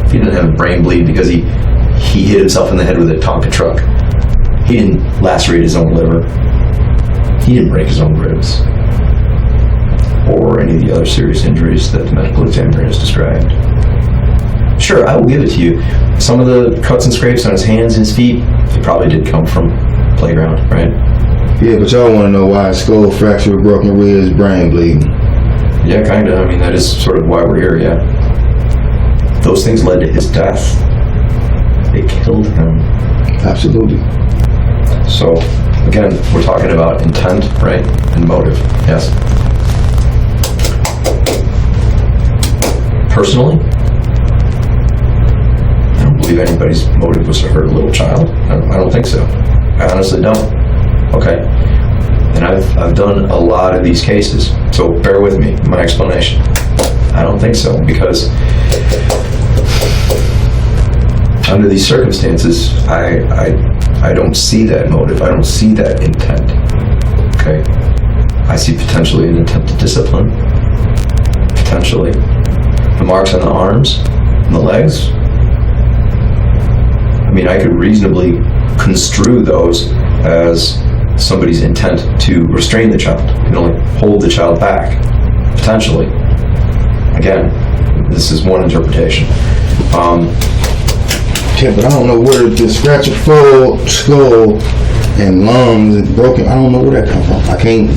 [SPEAKER 3] He didn't have a brain bleed because he hit himself in the head with a Tonka truck. He He didn't lacerate his own liver. He didn't break his own ribs. Or any of the other serious injuries that the medical examiner has described. Sure, I will give it to you. Some of the cuts and scrapes on his hands and his feet, they probably did come from playground, right?
[SPEAKER 4] Yeah, but y'all want to know why skull fracture, broken ribs, brain bleeding.
[SPEAKER 3] Yeah, kind of. I mean, that is sort of why we're here, yeah. Those things led to his death. They killed him.
[SPEAKER 4] Absolutely.
[SPEAKER 3] So, again, we're talking about intent, right? And motive, yes. Personally, I don't believe anybody's motive was to hurt a little child. I don't think so. I honestly don't. Okay? And I've done a lot of these cases, so bear with me, my explanation. I don't think so, because under these circumstances, I don't see that motive. I don't see that intent. Okay? I see potentially an intent to discipline. Potentially. The marks on the arms and the legs. I mean, I could reasonably construe those as somebody's intent to restrain the child, only hold the child back, potentially. Again, this is one interpretation.
[SPEAKER 4] Yeah, but I don't know where the scratch a full skull and lungs and broken. I don't know where that come from. I can't.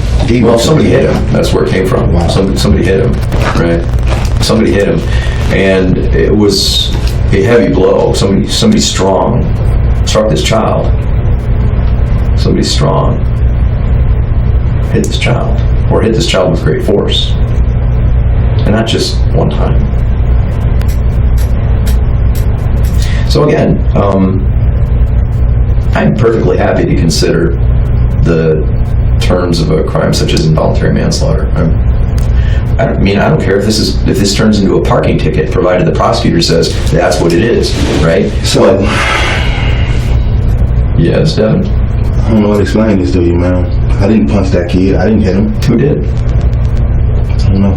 [SPEAKER 3] Well, somebody hit him. That's where it came from.
[SPEAKER 4] Wow.
[SPEAKER 3] Somebody hit him, right? Somebody hit him, and it was a heavy blow. Somebody strong struck this child. Somebody strong hit this child, or hit this child with great force, and not just one time. So again, I'm perfectly happy to consider the terms of a crime such as involuntary manslaughter. I don't care if this turns into a parking ticket, provided the prosecutor says that's what it is, right?
[SPEAKER 4] So,
[SPEAKER 3] yes, Devin.
[SPEAKER 4] I don't know how to explain this to you, man. I didn't punch that kid. I didn't hit him.
[SPEAKER 3] Who did?
[SPEAKER 4] I don't know.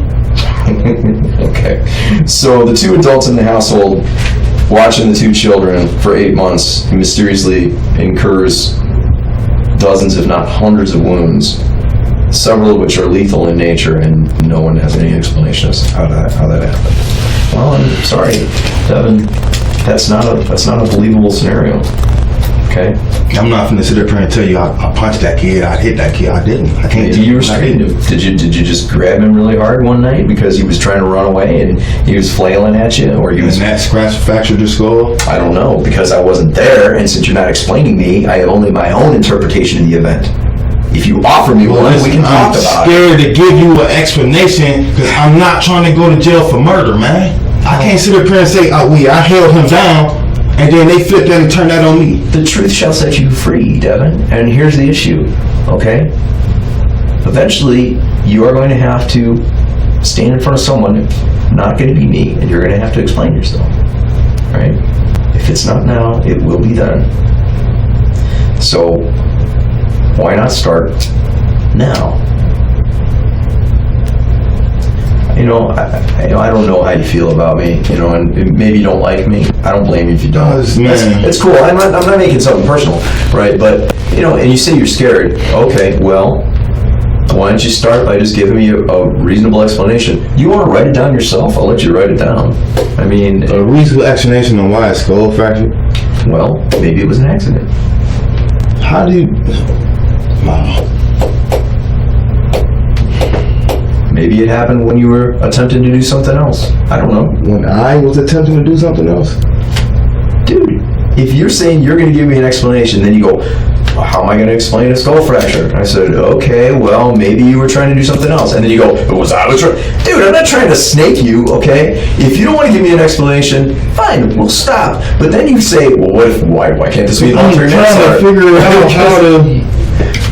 [SPEAKER 3] Okay. So the two adults in the household watching the two children for 8 months, he mysteriously incurs dozens, if not hundreds, of wounds, several of which are lethal in nature, and no one has any explanation as to how that happened. Well, I'm sorry, Devin. That's not a believable scenario. Okay.
[SPEAKER 4] I'm not gonna sit there and tell you I punched that kid, I hit that kid. I didn't. I can't.
[SPEAKER 3] Did you restrain him? Did you just grab him really hard one night because he was trying to run away and he was flailing at you, or he was?
[SPEAKER 4] And that scratch fractured your skull?
[SPEAKER 3] I don't know, because I wasn't there, and since you're not explaining me, I have only my own interpretation of the event. If you offer me one, we can talk about it.
[SPEAKER 4] I'm scared to give you an explanation because I'm not trying to go to jail for murder, man. I can't sit up here and say, I held him down, and then they flip that and turn that on me.
[SPEAKER 3] The truth shall set you free, Devin. And here's the issue, okay? Eventually, you are going to have to stand in front of someone, not going to be me, and you're going to have to explain yourself, right? If it's not now, it will be then. So, why not start now? I don't know how you feel about me, and maybe you don't like me. I don't blame you if you don't. It's cool. I'm not making something personal, right? But, and you say you're scared. Okay, well, why don't you start by just giving me a reasonable explanation? You want to write it down yourself? I'll let you write it down. I mean...
[SPEAKER 4] A reasonable explanation on why a skull fractured?
[SPEAKER 3] Well, maybe it was an accident.
[SPEAKER 4] How do you... Wow.
[SPEAKER 3] Maybe it happened when you were attempting to do something else. I don't know.
[SPEAKER 4] When I was attempting to do something else?
[SPEAKER 3] Dude, if you're saying you're going to give me an explanation, then you go, well, how am I going to explain a skull fracture? I said, okay, well, maybe you were trying to do something else. And then you go, was I trying? Dude, I'm not trying to snake you, okay? If you don't want to give me an explanation, fine, we'll stop. But then you say, well, why can't this be an alternate answer?
[SPEAKER 4] I'm trying to figure out how to...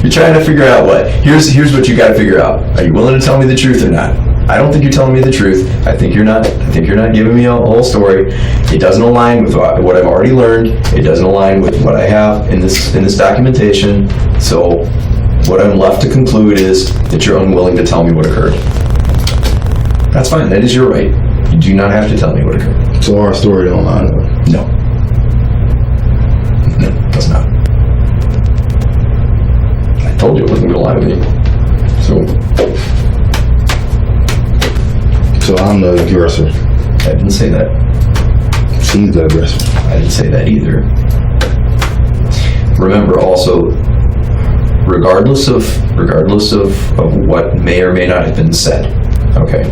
[SPEAKER 3] You're trying to figure out what? Here's what you got to figure out. Are you willing to tell me the truth or not? I don't think you're telling me the truth. I think you're not. I think you're not giving me a whole story. It doesn't align with what I've already learned. It doesn't align with what I have in this documentation. So what I'm left to conclude is that you're unwilling to tell me what occurred. That's fine. That is your right. You do not have to tell me what occurred.
[SPEAKER 4] So our story don't line up?
[SPEAKER 3] No. No, it does not. lie with me.
[SPEAKER 4] So I'm the aggressor.
[SPEAKER 3] I didn't say that.
[SPEAKER 4] She's the aggressor.
[SPEAKER 3] I didn't say that either. Remember also, regardless of what may or may not have been said, okay,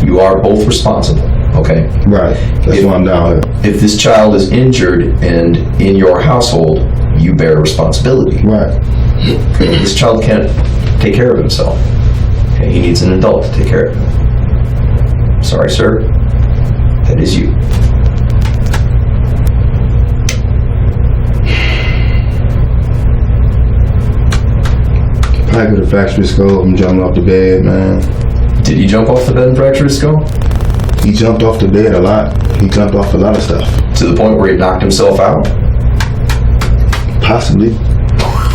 [SPEAKER 3] you are both responsible, okay?
[SPEAKER 4] Right. That's why I'm down here.
[SPEAKER 3] If this child is injured and in your household, you bear responsibility.
[SPEAKER 4] Right.
[SPEAKER 3] Okay? This child can't take care of himself. Okay? He needs an adult to take care of him. Sorry, sir. That is you.
[SPEAKER 4] I could have fractured his skull from jumping off the bed, man.
[SPEAKER 3] Did he jump off the bed and fracture his skull?
[SPEAKER 4] He jumped off the bed a lot. He jumped off a lot of stuff.
[SPEAKER 3] To the point where he knocked himself out?
[SPEAKER 4] Possibly.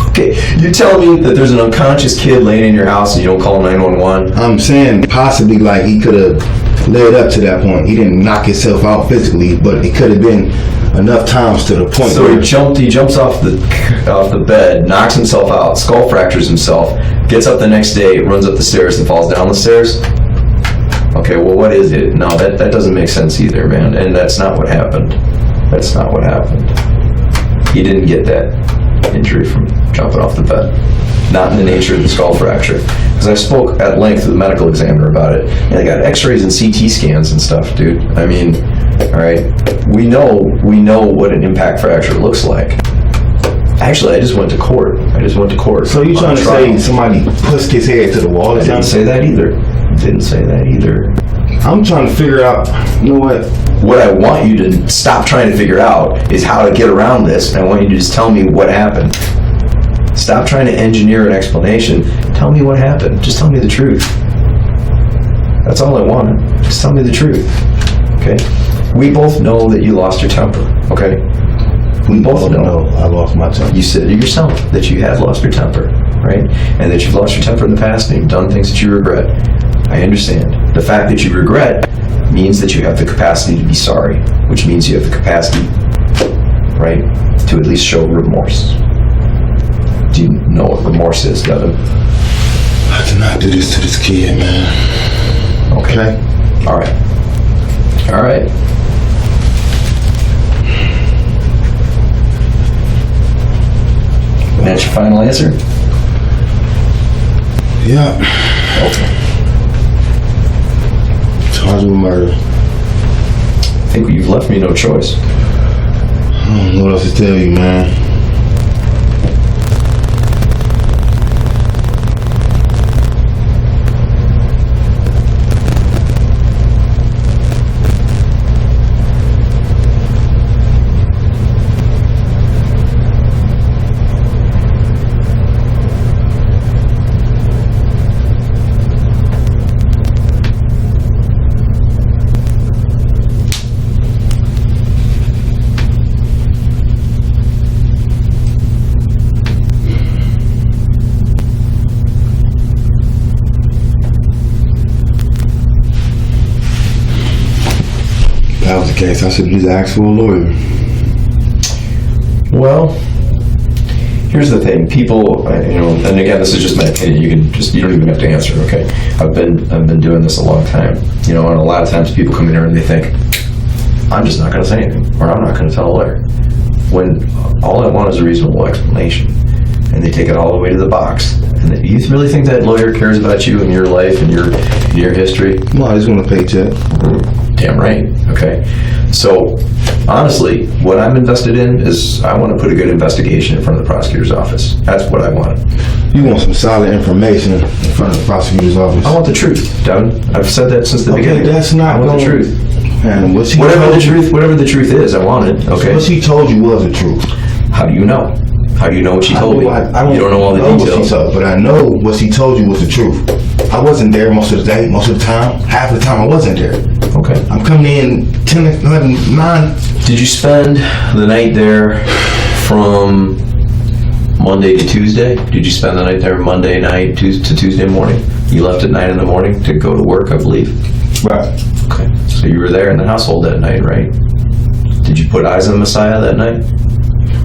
[SPEAKER 3] Okay, you tell me that there's an unconscious kid laying in your house and you don't call 911?
[SPEAKER 4] I'm saying possibly, like, he could have led up to that point. He didn't knock himself out physically, but it could have been enough times to the point
[SPEAKER 3] So
[SPEAKER 4] where
[SPEAKER 3] he jumps off the bed, knocks himself out, skull fractures himself, gets up the next day, runs up the stairs and falls down the stairs? Okay, well, what is it? No, that doesn't make sense either, man. And that's not what happened. That's not what happened. He didn't get that injury from jumping off the bed. Not in the nature of the skull fracture. Because I spoke at length with the medical examiner about it. And they got x-rays and CT scans and stuff, dude. I mean, all right, we know what an impact fracture looks like. Actually, I just went to court.
[SPEAKER 4] So you trying to say somebody pushed his head to the wall?
[SPEAKER 3] I didn't say that either.
[SPEAKER 4] I'm trying to figure out, you know what?
[SPEAKER 3] What I want you to stop trying to figure out is how to get around this, and I want you to just tell me what happened. Stop trying to engineer an explanation. Tell me what happened. Just tell me the truth. That's all I want. Just tell me the truth. Okay? We both know that you lost your temper. Okay? We both know.
[SPEAKER 4] I lost my temper.
[SPEAKER 3] You said to yourself that you had lost your temper, right? And that you've lost your temper in the past and you've done things that you regret. I understand. The fact that you regret means that you have the capacity to be sorry, which means you have the capacity, right, to at least show remorse. Do you know what remorse is, Devin?
[SPEAKER 4] I did not do this to this kid, man.
[SPEAKER 3] Okay. All right. And that's your final answer?
[SPEAKER 4] Yeah.
[SPEAKER 3] Okay.
[SPEAKER 4] Charged with murder.
[SPEAKER 3] I think you've left me no choice.
[SPEAKER 4] I don't know what else to tell you, man. That was the case. I should have just asked for a lawyer.
[SPEAKER 3] Well, here's the thing. People, and again, this is just my opinion. You don't even have to answer. Okay, I've been doing this a long time. And a lot of times people come in here and they think, I'm just not going to say anything, or I'm not going to tell a lawyer. When all I want is a reasonable explanation, and they take it all the way to the box. And you really think that lawyer cares about you and your life and your history?
[SPEAKER 4] No, I just want a paycheck.
[SPEAKER 3] Damn right. Okay. So, honestly, what I'm invested in is I want to put a good investigation in front of the prosecutor's office. That's what I want.
[SPEAKER 4] You want some solid information in front of the prosecutor's office?
[SPEAKER 3] I want the truth, Devin. I've said that since the beginning.
[SPEAKER 4] That's not
[SPEAKER 3] I want the truth.
[SPEAKER 4] And
[SPEAKER 3] Whatever the truth is, I want it. Okay.
[SPEAKER 4] What she told you was the truth.
[SPEAKER 3] How do you know? How do you know what she told me?
[SPEAKER 4] I don't
[SPEAKER 3] you don't know all the details.
[SPEAKER 4] What she told, but I know what she told you was the truth. I wasn't there most of the day, most of the time. Half the time I wasn't there.
[SPEAKER 3] Okay.
[SPEAKER 4] I'm coming in 10, 11, 9.
[SPEAKER 3] Did you spend the night there from Monday to Tuesday? Did you spend the night there Monday night to Tuesday morning? You left at 9 in the morning to go to work, I believe.
[SPEAKER 4] Right.
[SPEAKER 3] Okay. So you were there in the household that night, right? Did you put eyes on Messiah that night?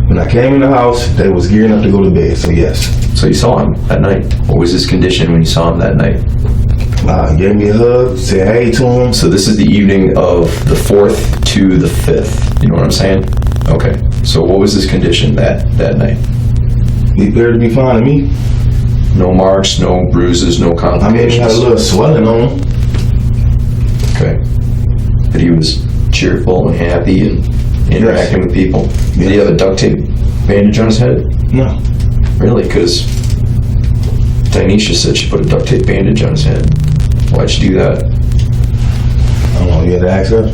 [SPEAKER 4] When I came in the house, they was gearing up to go to bed, so yes.
[SPEAKER 3] So you saw him that night. What was his condition when you saw him that night?
[SPEAKER 4] He gave me a hug, said hey to him.
[SPEAKER 3] So this is the evening of the 4th to the 5th. You know what I'm saying? Okay. So what was his condition that night?
[SPEAKER 4] He appeared to be fine to me.
[SPEAKER 3] No marks, no bruises, no complications?
[SPEAKER 4] He had a little swelling on him.
[SPEAKER 3] Okay. But he was cheerful and happy and interacting with people.
[SPEAKER 4] Yes.
[SPEAKER 3] Did he have a duct tape bandage on his head?
[SPEAKER 4] No.
[SPEAKER 3] Really? Because Dyneshia said she put a duct tape bandage on his head. Why'd she do that?
[SPEAKER 4] I don't know, you had to ask her?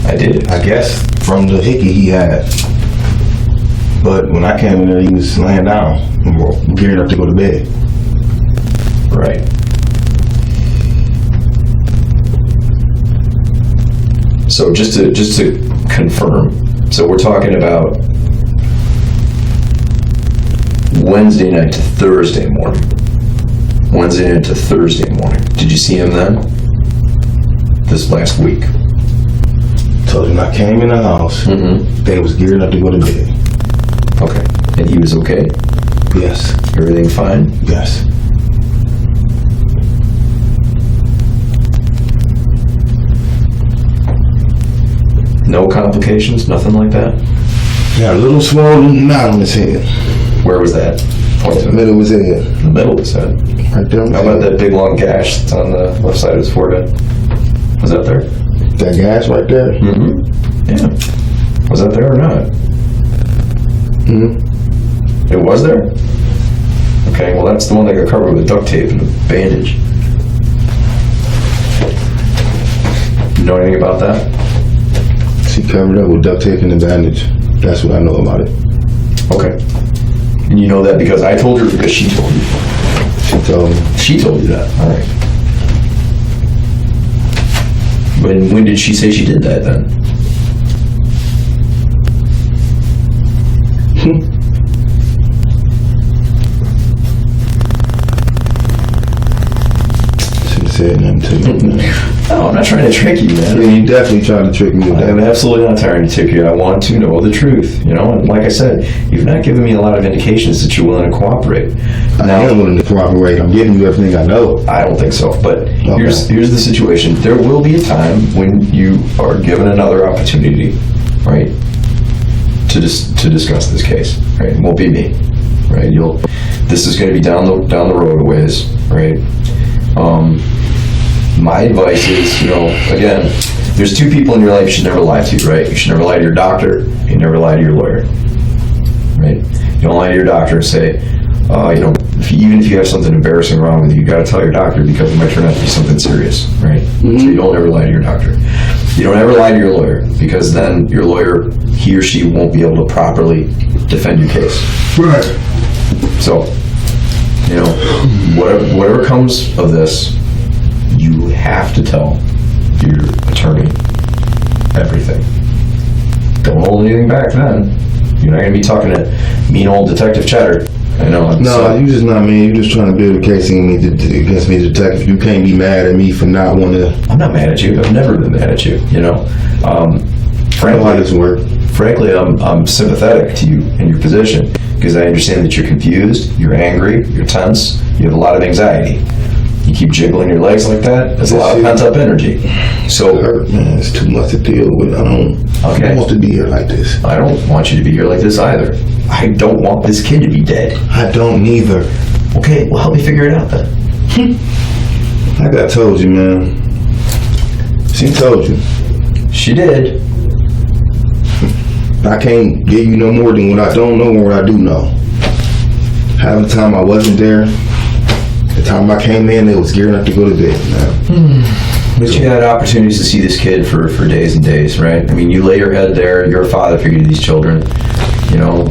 [SPEAKER 3] I did.
[SPEAKER 4] I guess from the hickey he had. But when I came in there, he was laying down, gearing up to go to bed.
[SPEAKER 3] Right. So just to confirm, so we're talking about Wednesday night to Thursday morning. Wednesday night to Thursday morning. Did you see him then? This last week?
[SPEAKER 4] Told him I came in the house, they was gearing up to go to bed.
[SPEAKER 3] Okay. And he was okay?
[SPEAKER 4] Yes.
[SPEAKER 3] Everything fine?
[SPEAKER 4] Yes.
[SPEAKER 3] No complications? Nothing like that?
[SPEAKER 4] Got a little swollen knot on his head.
[SPEAKER 3] Where was that? Point to
[SPEAKER 4] The middle of his head.
[SPEAKER 3] the middle of his head.
[SPEAKER 4] Right there.
[SPEAKER 3] How about that big long gash that's on the left side of his forehead? Was that there?
[SPEAKER 4] That gas right there?
[SPEAKER 3] Yeah. Was that there or not? It was there? Okay, well that's the one that got covered with duct tape and a bandage. You know anything about that?
[SPEAKER 4] She covered up with duct tape and a bandage. That's what I know about it.
[SPEAKER 3] Okay. And you know that because I told her or because she told you?
[SPEAKER 4] She told me.
[SPEAKER 3] She told you that, all right. When did she say she did that then? She said nothing to me. No, I'm not trying to trick you, man.
[SPEAKER 4] Yeah, you definitely tried to trick me with
[SPEAKER 3] I'm
[SPEAKER 4] that.
[SPEAKER 3] absolutely not trying to trick you. I want to know the truth, you know? And like I said, you've not given me a lot of indications that you're willing to cooperate.
[SPEAKER 4] I am willing to cooperate. I'm giving you everything I know.
[SPEAKER 3] I don't think so, but here's the situation. There will be a time when you are given another opportunity, right, to discuss this case, right? It won't be me, right? This is going to be down the road a ways, right? My advice is, you know, again, there's two people in your life you should never lie to, right? You should never lie to your doctor. You never lie to your lawyer, right? You don't lie to your doctor and say, you know, even if you have something embarrassing wrong with you, you got to tell your doctor because it might turn out to be something serious, right? So you don't ever lie to your doctor. You don't ever lie to your lawyer because then your lawyer, he or she won't be able to properly defend your case.
[SPEAKER 4] Right.
[SPEAKER 3] So, you know, whatever comes of this, you have to tell your attorney everything. Don't hold anything back then. You're not going to be talking to mean old Detective Cheddar. I know.
[SPEAKER 4] No, you just not mean. You're just trying to build a case against me, detective. You can't be mad at me for not wanting to.
[SPEAKER 3] I'm not mad at you. I've never been mad at you. You know. Frankly, I'm sympathetic to you and your position because I understand that you're confused, you're angry, you're tense, you have a lot of anxiety. You keep jiggling your legs like that. That's a lot of pent-up energy. So,
[SPEAKER 4] man, it's too much to deal with. I don't want to be here like this.
[SPEAKER 3] I don't want you to be here like this either. I don't want this kid to be dead.
[SPEAKER 4] I don't neither.
[SPEAKER 3] Okay, well, help me figure it out then.
[SPEAKER 4] Like I told you, man. She told you.
[SPEAKER 3] She did.
[SPEAKER 4] I can't give you no more than what I don't know or what I do know. Half the time I wasn't there. The time I came in, it was gearing up to go to bed, man.
[SPEAKER 3] But you had opportunities to see this kid for days and days, right? I mean, you lay your head there. You're a father figure to these children. You know,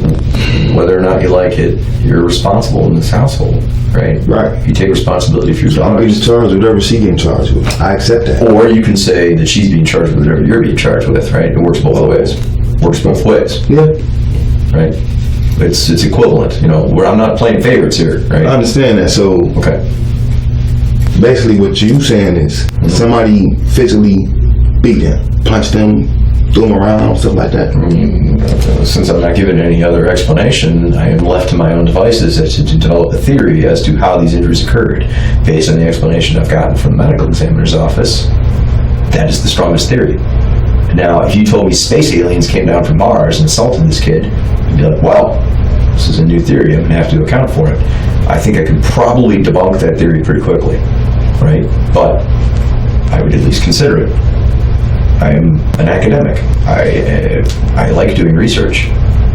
[SPEAKER 3] whether or not you like it, you're responsible in this household, right?
[SPEAKER 4] Right.
[SPEAKER 3] You take responsibility for your
[SPEAKER 4] So I'm
[SPEAKER 3] daughters.
[SPEAKER 4] getting charged with whatever she's getting charged with. I accept that.
[SPEAKER 3] Or you can say that she's being charged with whatever you're being charged with, right? It works both ways. Works both ways,
[SPEAKER 4] Yeah.
[SPEAKER 3] right? It's equivalent, you know. I'm not playing favorites here, right?
[SPEAKER 4] I understand that. So
[SPEAKER 3] Okay.
[SPEAKER 4] basically what you saying is somebody physically beat them, punched them, threw them around, stuff like that.
[SPEAKER 3] Since I'm not given any other explanation, I am left to my own devices as to develop a theory as to how these injuries occurred. Based on the explanation I've gotten from the medical examiner's office, that is the strongest theory. Now, if you told me space aliens came down from Mars and assaulted this kid, I'd be like, well, this is a new theory, I'm going to have to account for it. I think I could probably debunk that theory pretty quickly, right? But I would at least consider it. I am an academic. I like doing research.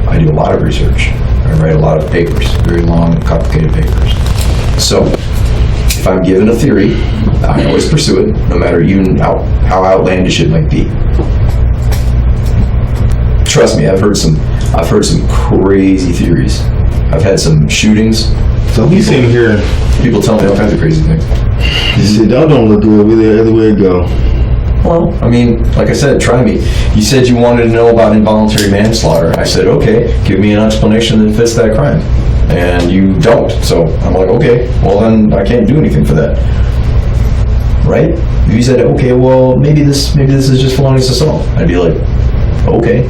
[SPEAKER 3] I do a lot of research. I write a lot of papers, very long and complicated papers. So, if I'm given a theory, I always pursue it, no matter even how outlandish it might be. Trust me, I've heard some crazy theories. I've had some shootings.
[SPEAKER 4] So we sitting here.
[SPEAKER 3] People tell me all kinds of crazy things.
[SPEAKER 4] You said, y'all don't look good. We're there everywhere to go.
[SPEAKER 3] Well, I mean, like I said, try me. You said you wanted to know about involuntary manslaughter. I said, okay, give me an explanation that fits that crime. And you don't. So I'm like, okay, well then I can't do anything for that. Right? If you said, okay, well, maybe this is just felonious assault, I'd be like, okay,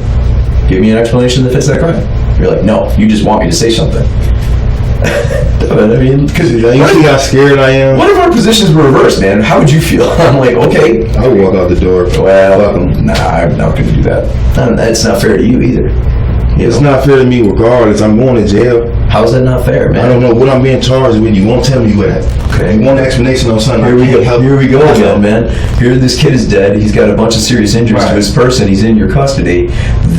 [SPEAKER 3] give me an explanation that fits that crime. You're like, no, you just want me to say something. I mean, because
[SPEAKER 4] you see how scared I am?
[SPEAKER 3] What if our positions were reversed, man? How would you feel? I'm like, okay.
[SPEAKER 4] I would walk out the door.
[SPEAKER 3] Well, nah, I'm not going to do that. That's not fair to you either.
[SPEAKER 4] It's not fair to me regardless. I'm going to jail.
[SPEAKER 3] How is that not fair, man?
[SPEAKER 4] I don't know what I'm being charged with. You won't tell me what.
[SPEAKER 3] Okay.
[SPEAKER 4] You want an explanation on something.
[SPEAKER 3] Here we go again, man. Here, this kid is dead. He's got a bunch of serious injuries to his person. He's in your custody.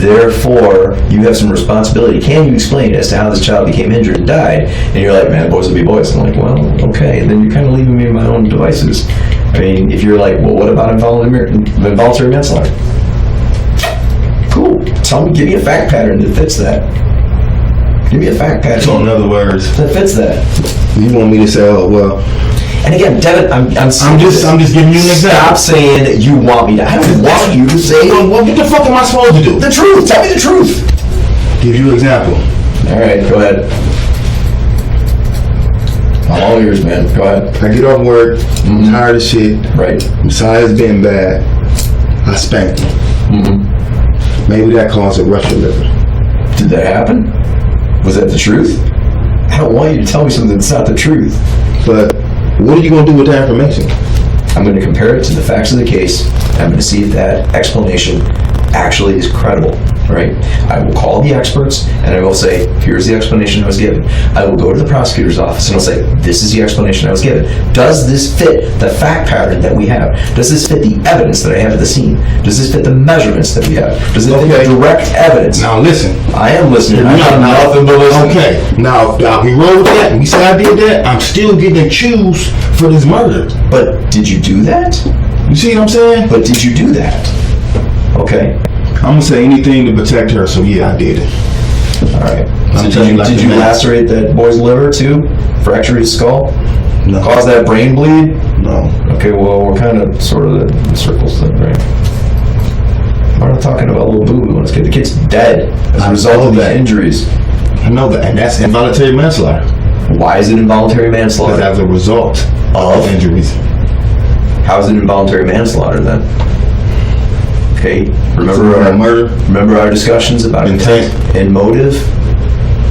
[SPEAKER 3] Therefore, you have some responsibility. Can you explain as to how this child became injured and died? And you're like, man, boys will be boys. I'm like, well, okay. And then you're kind of leaving me in my own devices. I mean, if you're like, well, what about involuntary manslaughter? Cool. Give me a fact pattern that fits that. Give me a fact pattern.
[SPEAKER 4] So in other words,
[SPEAKER 3] that fits that.
[SPEAKER 4] You want me to say, oh well.
[SPEAKER 3] And again, Devin, I'm just
[SPEAKER 4] giving you an example.
[SPEAKER 3] Stop saying that you want me to. I don't want you to say.
[SPEAKER 4] Well, what the fuck am I supposed to do?
[SPEAKER 3] The truth. Tell me the truth.
[SPEAKER 4] Give you an example.
[SPEAKER 3] All right, go ahead. I'm all ears, man. Go ahead.
[SPEAKER 4] I get off work. I'm tired of shit.
[SPEAKER 3] Right.
[SPEAKER 4] Messiah's been bad. I spanked him. Maybe that caused a rush of liver.
[SPEAKER 3] Did that happen? Was that the truth? I don't want you to tell me something that's not the truth.
[SPEAKER 4] But what are you going to do with that information?
[SPEAKER 3] I'm going to compare it to the facts of the case. I'm going to see if that explanation actually is credible, right? I will call the experts and I will say, here's the explanation I was given. I will go to the prosecutor's office and I'll say, this is the explanation I was given. Does this fit the fact pattern that we have? Does this fit the evidence that I have at the scene? Does this fit the measurements that we have? Does it fit the direct evidence?
[SPEAKER 4] Now listen.
[SPEAKER 3] I am listening. I have nothing but listening.
[SPEAKER 4] Okay. Now, we roll with that. We say I did that. I'm still getting accused for this murder.
[SPEAKER 3] But did you do that?
[SPEAKER 4] You see what I'm saying?
[SPEAKER 3] But did you do that? Okay.
[SPEAKER 4] I'm gonna say anything to protect her, so yeah, I did it.
[SPEAKER 3] All right. So did you lacerate that boy's liver too? Fracture his skull?
[SPEAKER 4] No.
[SPEAKER 3] Cause that brain bleed?
[SPEAKER 4] No.
[SPEAKER 3] Okay, well, we're kind of sort of the circles thing, right? We're not talking about little boo-boo on this kid. The kid's dead as a result of the injuries.
[SPEAKER 4] I know that, and that's involuntary manslaughter.
[SPEAKER 3] Why is it involuntary manslaughter?
[SPEAKER 4] Because as a result of injuries.
[SPEAKER 3] How is it involuntary manslaughter then? Okay, remember our discussions about intent and motive?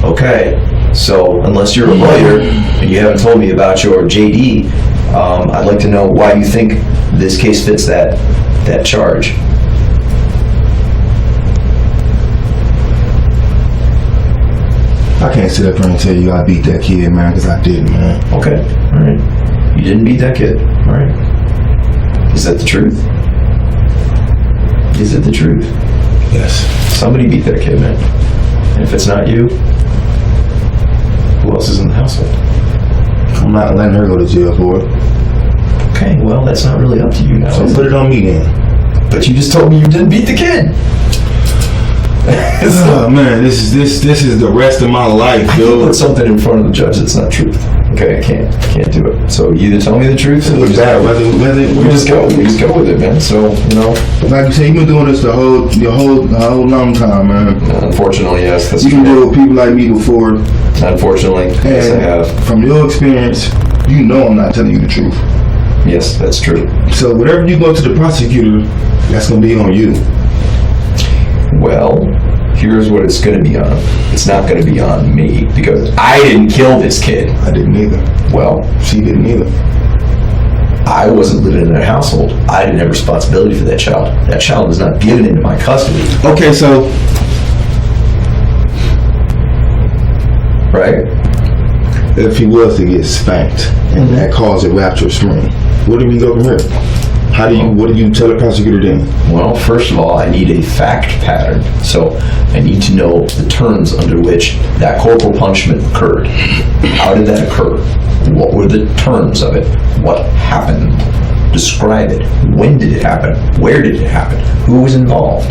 [SPEAKER 3] Okay, so unless you're a lawyer and you haven't told me about your JD, I'd like to know why you think this case fits that charge.
[SPEAKER 4] I can't sit up here and tell you I beat that kid, man, because I didn't, man.
[SPEAKER 3] Okay, all right. You didn't beat that kid, all right. Is that the truth? Is it the truth?
[SPEAKER 4] Yes.
[SPEAKER 3] Somebody beat that kid, man. And if it's not you, who else is in the household?
[SPEAKER 4] I'm not letting her go to jail for it.
[SPEAKER 3] Okay, well, that's not really up to you now.
[SPEAKER 4] So put it on me then.
[SPEAKER 3] But you just told me you didn't beat the kid.
[SPEAKER 4] Oh man, this is the rest of my life,
[SPEAKER 3] I
[SPEAKER 4] dude.
[SPEAKER 3] can't put something in front of the judge that's not truth. Okay, I can't do it. So you either tell me the truth, or we just go with it, man. So
[SPEAKER 4] like you said, you've been doing this the whole long time, man.
[SPEAKER 3] Unfortunately, yes, that's
[SPEAKER 4] you
[SPEAKER 3] true.
[SPEAKER 4] can deal with people like me before.
[SPEAKER 3] Unfortunately, yes, I have.
[SPEAKER 4] From your experience, you know I'm not telling you the truth.
[SPEAKER 3] Yes, that's true.
[SPEAKER 4] So whatever you go to the prosecutor, that's gonna be on you.
[SPEAKER 3] Well, here's what it's going to be on. It's not going to be on me because I didn't kill this kid.
[SPEAKER 4] I didn't either.
[SPEAKER 3] Well,
[SPEAKER 4] She didn't either.
[SPEAKER 3] I wasn't living in that household. I didn't have responsibility for that child. That child was not given into my custody.
[SPEAKER 4] Okay, so
[SPEAKER 3] Right?
[SPEAKER 4] if he was to get spanked and that caused a rapture scream, where do we go from here? What do you tell the prosecutor then?
[SPEAKER 3] Well, first of all, I need a fact pattern. So I need to know the terms under which that corporal punishment occurred. How did that occur? What were the terms of it? What happened? Describe it. When did it happen? Where did it happen? Who was involved?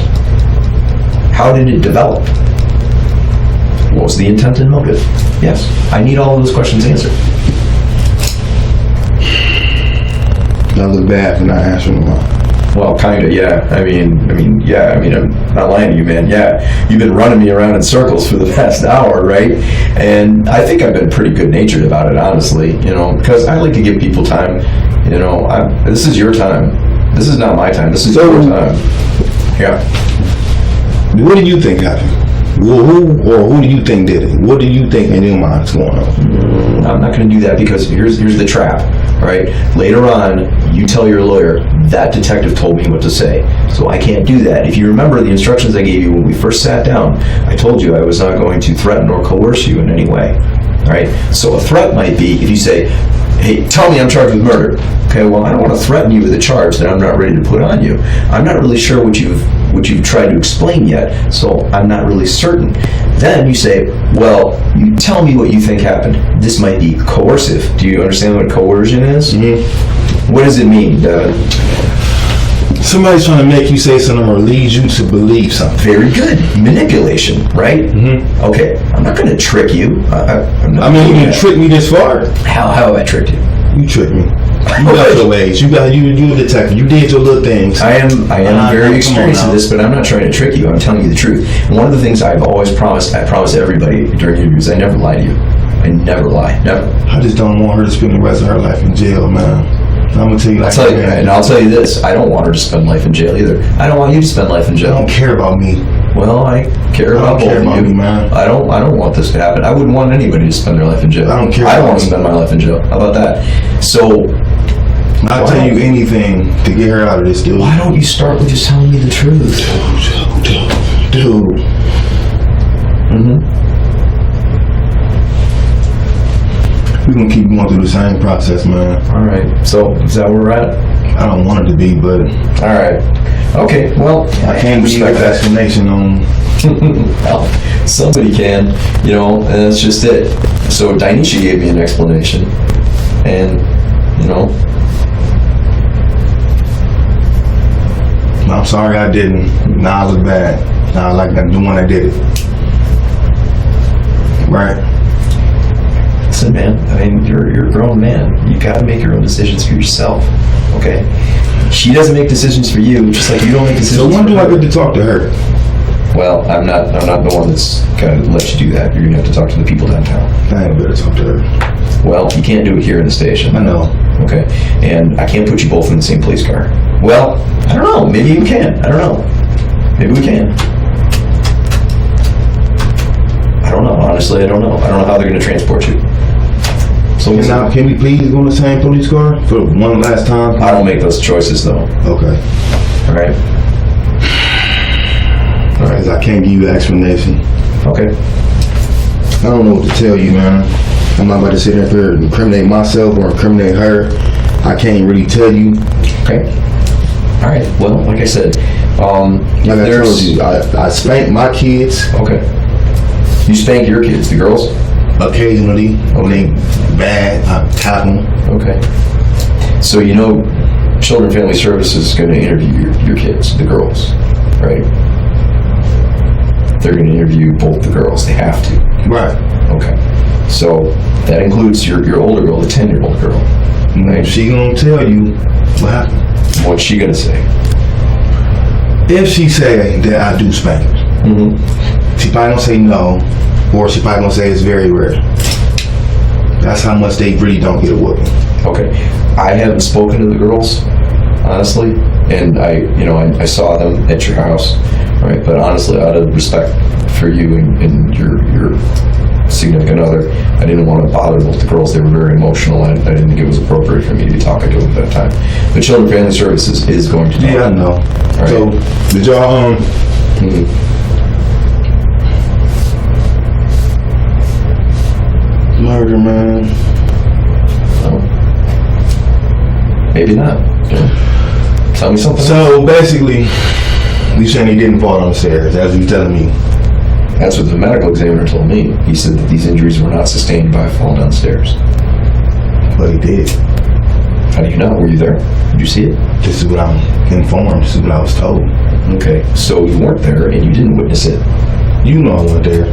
[SPEAKER 3] How did it develop? What was the intent and motive? Yes, I need all of those questions answered.
[SPEAKER 4] I look bad for not answering them all.
[SPEAKER 3] Well, kind of, yeah. I mean, yeah. I mean, I'm not lying to you, man. Yeah, you've been running me around in circles for the past hour, right? And I think I've been pretty good-natured about it, honestly. You know, because I like to give people time. You know, this is your time. This is not my time. This is your time. Yeah.
[SPEAKER 4] What do you think happened? Who do you think did it? What do you think in your mind is going on?
[SPEAKER 3] I'm not going to do that because here's the trap, right? Later on, you tell your lawyer, that detective told me what to say. So I can't do that. If you remember the instructions I gave you when we first sat down, I told you I was not going to threaten or coerce you in any way, right? So a threat might be if you say, hey, tell me I'm charged with murder. Okay, well, I don't want to threaten you with a charge that I'm not ready to put on you. I'm not really sure what you've tried to explain yet, so I'm not really certain. Then you say, well, you tell me what you think happened. This might be coercive. Do you understand what coercion is?
[SPEAKER 4] Mm-hmm.
[SPEAKER 3] What does it mean, Devin?
[SPEAKER 4] Somebody's trying to make you say something or lead you to believe something.
[SPEAKER 3] Very good. Manipulation, right?
[SPEAKER 4] Mm-hmm.
[SPEAKER 3] Okay, I'm not going to trick you. I'm not
[SPEAKER 4] You
[SPEAKER 3] doing that.
[SPEAKER 4] tricked me this far.
[SPEAKER 3] How have I tricked you?
[SPEAKER 4] You tricked me. You got your ways. You a detective. You did your little things.
[SPEAKER 3] I am very experienced in this, but I'm not trying to trick you. I'm telling you the truth. And one of the things I've always promised, I promise everybody during interviews, I never lie to you. I never lie. Never.
[SPEAKER 4] I just don't want her to spend the rest of her life in jail, man. I'm gonna tell you like that.
[SPEAKER 3] I'll tell you this. I don't want her to spend life in jail either. I don't want you to spend life in jail.
[SPEAKER 4] I don't care about me.
[SPEAKER 3] Well, I care about both of you.
[SPEAKER 4] Me, man.
[SPEAKER 3] I don't want this to happen. I wouldn't want anybody to spend their life in jail.
[SPEAKER 4] I don't care.
[SPEAKER 3] I don't want to spend my life in jail. How about that? So
[SPEAKER 4] I'll tell you anything to get her out of this, dude.
[SPEAKER 3] why don't you start with just telling me the truth?
[SPEAKER 4] Dude.
[SPEAKER 3] Mm-hmm.
[SPEAKER 4] We're gonna keep going through the same process, man.
[SPEAKER 3] All right. So is that where we're at?
[SPEAKER 4] I don't want it to be, but
[SPEAKER 3] All right. Okay. Well,
[SPEAKER 4] I can't give you an explanation on.
[SPEAKER 3] well, somebody can, you know, and that's just it. So Dyneshia gave me an explanation, and you know,
[SPEAKER 4] I'm sorry I didn't. Now I look bad. Now I like the one that did it. Right.
[SPEAKER 3] listen, man. I mean, you're a grown man. You got to make your own decisions for yourself. Okay. She doesn't make decisions for you, just like you don't make decisions.
[SPEAKER 4] So when
[SPEAKER 3] for
[SPEAKER 4] do I
[SPEAKER 3] her.
[SPEAKER 4] get to talk to her?
[SPEAKER 3] Well, I'm not the one that's gonna let you do that. You're gonna have to talk to the people downtown.
[SPEAKER 4] I ain't better talk to her.
[SPEAKER 3] Well, you can't do it here in the station.
[SPEAKER 4] I know.
[SPEAKER 3] Okay. And I can't put you both in the same police car. Well, I don't know. Maybe you can. I don't know. Maybe we can. I don't know. Honestly, I don't know. I don't know how they're gonna transport you. So
[SPEAKER 4] Can we please go in the same police car for one last time?
[SPEAKER 3] I don't make those choices though.
[SPEAKER 4] Okay.
[SPEAKER 3] All right.
[SPEAKER 4] Because I can't give you an explanation.
[SPEAKER 3] Okay.
[SPEAKER 4] I don't know what to tell you, man. I'm not about to sit up here and incriminate myself or incriminate her. I can't really tell you.
[SPEAKER 3] Okay. All right. Well, like I said,
[SPEAKER 4] Like I told you, I spank my kids
[SPEAKER 3] Okay. You spank your kids, the girls?
[SPEAKER 4] occasionally. When they bad, I tap them.
[SPEAKER 3] Okay. So you know, Children and Family Services is going to interview your kids, the girls, right? They're going to interview both the girls. They have to.
[SPEAKER 4] Right.
[SPEAKER 3] Okay. So that includes your older girl, the 10-year-old girl. Right?
[SPEAKER 4] She gonna tell you what happened.
[SPEAKER 3] What's she going to say?
[SPEAKER 4] If she say that I do spank, she probably gonna say no, or she probably gonna say it's very rare. That's how much they really don't get a whooping.
[SPEAKER 3] Okay. I haven't spoken to the girls. honestly. And I saw them at your house, right? But honestly, out of respect for you and your significant other, I didn't want to bother both the girls. They were very emotional. I didn't think it was appropriate for me to be talking to them at that time. But Children and Family Services is going to talk.
[SPEAKER 4] Yeah, I know.
[SPEAKER 3] Right.
[SPEAKER 4] So, did y'all, murder, man?
[SPEAKER 3] Maybe not. Tell me something.
[SPEAKER 4] So, basically, you saying he didn't fall down the stairs, as you telling me.
[SPEAKER 3] That's what the medical examiner told me. He said that these injuries were not sustained by a fall downstairs.
[SPEAKER 4] But he did.
[SPEAKER 3] How do you know? Were you there? Did you see it?
[SPEAKER 4] This is what I'm informed. This is what I was told.
[SPEAKER 3] Okay, so you weren't there and you didn't witness it.
[SPEAKER 4] You know I went there.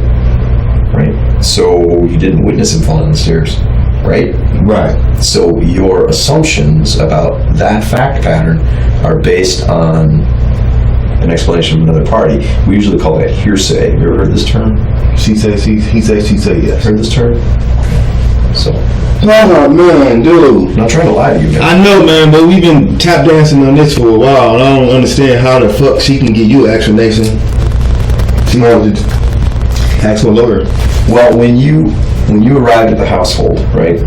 [SPEAKER 3] Right. So you didn't witness him fall down the stairs, right?
[SPEAKER 4] Right.
[SPEAKER 3] So your assumptions about that fact pattern are based on an explanation from another party. We usually call that hearsay. Have you ever heard this term?
[SPEAKER 4] She says, he says, she says yes.
[SPEAKER 3] Heard this term? So.
[SPEAKER 4] Oh man, dude.
[SPEAKER 3] I'm not trying to lie to you, man.
[SPEAKER 4] I know, man, but we've been tap dancing on this for a while, and I don't understand how the fuck she can give you an explanation. She wanted to ask for a lawyer.
[SPEAKER 3] Well, when you arrived at the household, right?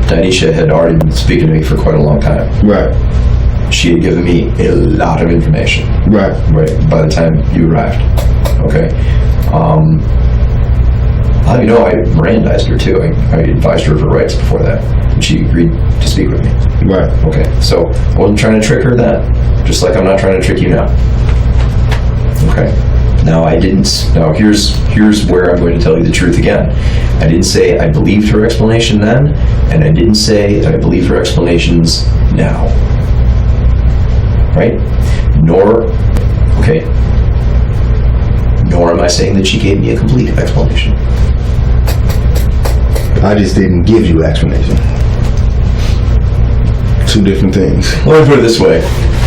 [SPEAKER 3] Dyneshia had already been speaking to me for quite a long time.
[SPEAKER 4] Right.
[SPEAKER 3] She had given me a lot of information.
[SPEAKER 4] Right.
[SPEAKER 3] Right. By the time you arrived. Okay. I'll let you know I Mirandized her too. I advised her of her rights before that. And she agreed to speak with me.
[SPEAKER 4] Right.
[SPEAKER 3] Okay. So I wasn't trying to trick her then. Just like I'm not trying to trick you now. Okay. Now here's where I'm going to tell you the truth again. I didn't say I believed her explanation then, and I didn't say that I believe her explanations now. Right? Nor am I saying that she gave me a complete explanation.
[SPEAKER 4] I just didn't give you explanation. Two different things.
[SPEAKER 3] Let me put it this way.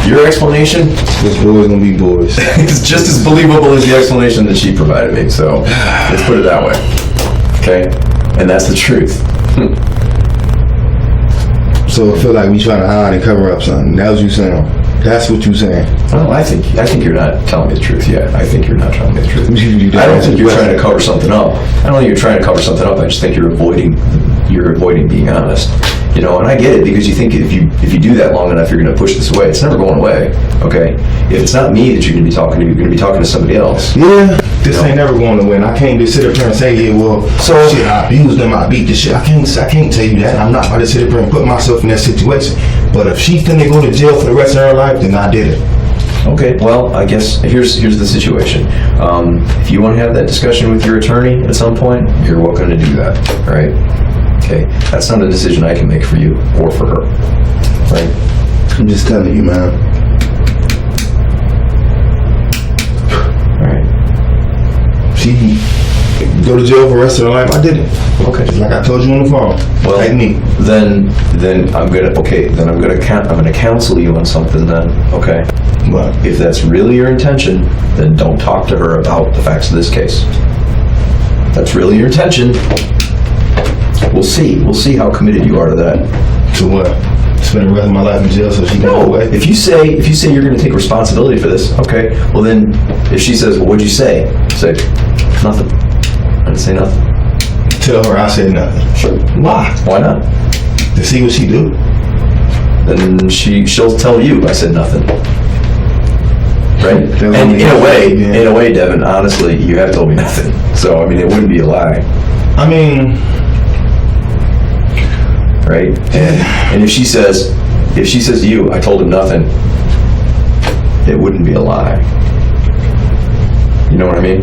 [SPEAKER 3] Your explanation
[SPEAKER 4] This boy's gonna be boys.
[SPEAKER 3] is just as believable as the explanation that she provided me. So let's put it that way. Okay? And that's the truth.
[SPEAKER 4] So I feel like we trying to hide and cover up something. That's what you saying. That's what you saying.
[SPEAKER 3] Well, I think you're not telling me the truth yet. I think you're not telling me the truth.
[SPEAKER 4] You
[SPEAKER 3] I don't think you're trying to cover something up. I don't think you're trying to cover something up. I just think you're avoiding being honest. You know, and I get it because you think if you do that long enough, you're going to push this away. It's never going away. Okay, if it's not me that you're going to be talking to, you're going to be talking to somebody else.
[SPEAKER 4] Yeah, this ain't never going to win. I can't just sit up here and say, yeah, well, so shit, I abused them, I beat the shit. I can't tell you that. I'm not about to sit up here and put myself in that situation. But if she finna go to jail for the rest of her life, then I did it.
[SPEAKER 3] Okay, well, I guess here's the situation. If you want to have that discussion with your attorney at some point, you're welcome to do that. All right. Okay, that's not a decision I can make for you or for her. Right.
[SPEAKER 4] I'm just telling you, man.
[SPEAKER 3] All right.
[SPEAKER 4] She go to jail for the rest of her life. I did it.
[SPEAKER 3] Okay.
[SPEAKER 4] Just like I told you on the phone.
[SPEAKER 3] Well,
[SPEAKER 4] like me.
[SPEAKER 3] Then I'm gonna counsel you on something then. Okay.
[SPEAKER 4] But
[SPEAKER 3] If that's really your intention, then don't talk to her about the facts of this case. If that's really your intention. We'll see how committed you are to that.
[SPEAKER 4] to what? Spend the rest of my life in jail so she can go away?
[SPEAKER 3] If you say you're going to take responsibility for this, okay. Well then, if she says, "Well, what'd you say?" Say, "Nothing. I didn't say nothing."
[SPEAKER 4] Tell her I said nothing.
[SPEAKER 3] Sure.
[SPEAKER 4] Why?
[SPEAKER 3] Why not?
[SPEAKER 4] To see what she do.
[SPEAKER 3] Then she'll tell you I said nothing. Right?
[SPEAKER 4] That's
[SPEAKER 3] And
[SPEAKER 4] only-
[SPEAKER 3] in a way, Devin, honestly, you have told me nothing. So I mean, it wouldn't be a lie.
[SPEAKER 4] I mean,
[SPEAKER 3] right? And if she says to you, "I told him nothing," it wouldn't be a lie. You know what I mean?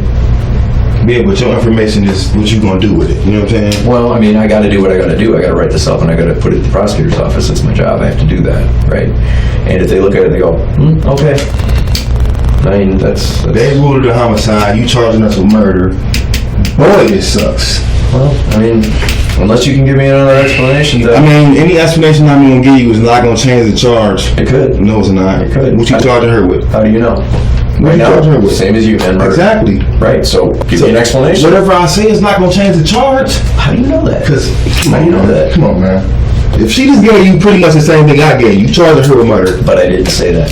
[SPEAKER 4] yeah, but your information is what you gonna do with it. You know what I'm saying?
[SPEAKER 3] Well, I mean, I got to do what I got to do. I got to write this up and I got to put it in the prosecutor's office. It's my job. I have to do that, right? And if they look at it, they go, "Okay." I mean, that's
[SPEAKER 4] They ruled it a homicide. You charging us with murder. Boy, this sucks.
[SPEAKER 3] well. I mean, unless you can give me another explanation,
[SPEAKER 4] I mean, any explanation I'm gonna give you is not gonna change the charge.
[SPEAKER 3] it could.
[SPEAKER 4] No, it's not.
[SPEAKER 3] It could.
[SPEAKER 4] What you charging her with?
[SPEAKER 3] How do you know?
[SPEAKER 4] What you charging her with?
[SPEAKER 3] Same as you, man. Murder.
[SPEAKER 4] Exactly.
[SPEAKER 3] Right. So give me an explanation.
[SPEAKER 4] Whatever I say is not gonna change the charge.
[SPEAKER 3] How do you know that?
[SPEAKER 4] Cause
[SPEAKER 3] How do you know that?
[SPEAKER 4] Come on, man. If she just gave you pretty much the same thing I gave you, charging her with murder.
[SPEAKER 3] But I didn't say that.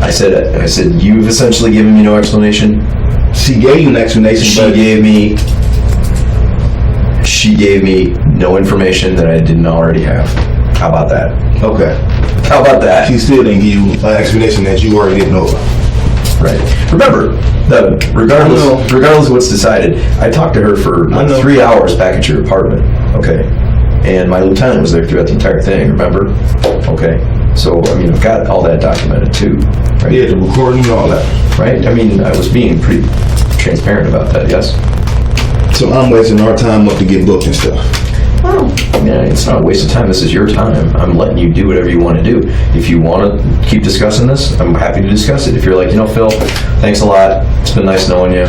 [SPEAKER 3] I said you've essentially given me no explanation.
[SPEAKER 4] She gave you an explanation.
[SPEAKER 3] She gave me no information that I didn't already have. How about that?
[SPEAKER 4] Okay.
[SPEAKER 3] How about that?
[SPEAKER 4] She still didn't give you an explanation that you already didn't know about.
[SPEAKER 3] Right. Remember, regardless of what's decided, I talked to her for like 3 hours back at your apartment. Okay. And my lieutenant was there throughout the entire thing, remember? Okay. So, I mean, I've got all that documented too. Right?
[SPEAKER 4] Yeah, the recording and all that.
[SPEAKER 3] Right? I mean, I was being pretty transparent about that, yes?
[SPEAKER 4] So I'm wasting our time up to get booked and stuff.
[SPEAKER 3] Well, yeah, it's not a waste of time. This is your time. I'm letting you do whatever you want to do. If you want to keep discussing this, I'm happy to discuss it. If you're like, Phil, thanks a lot. It's been nice knowing you.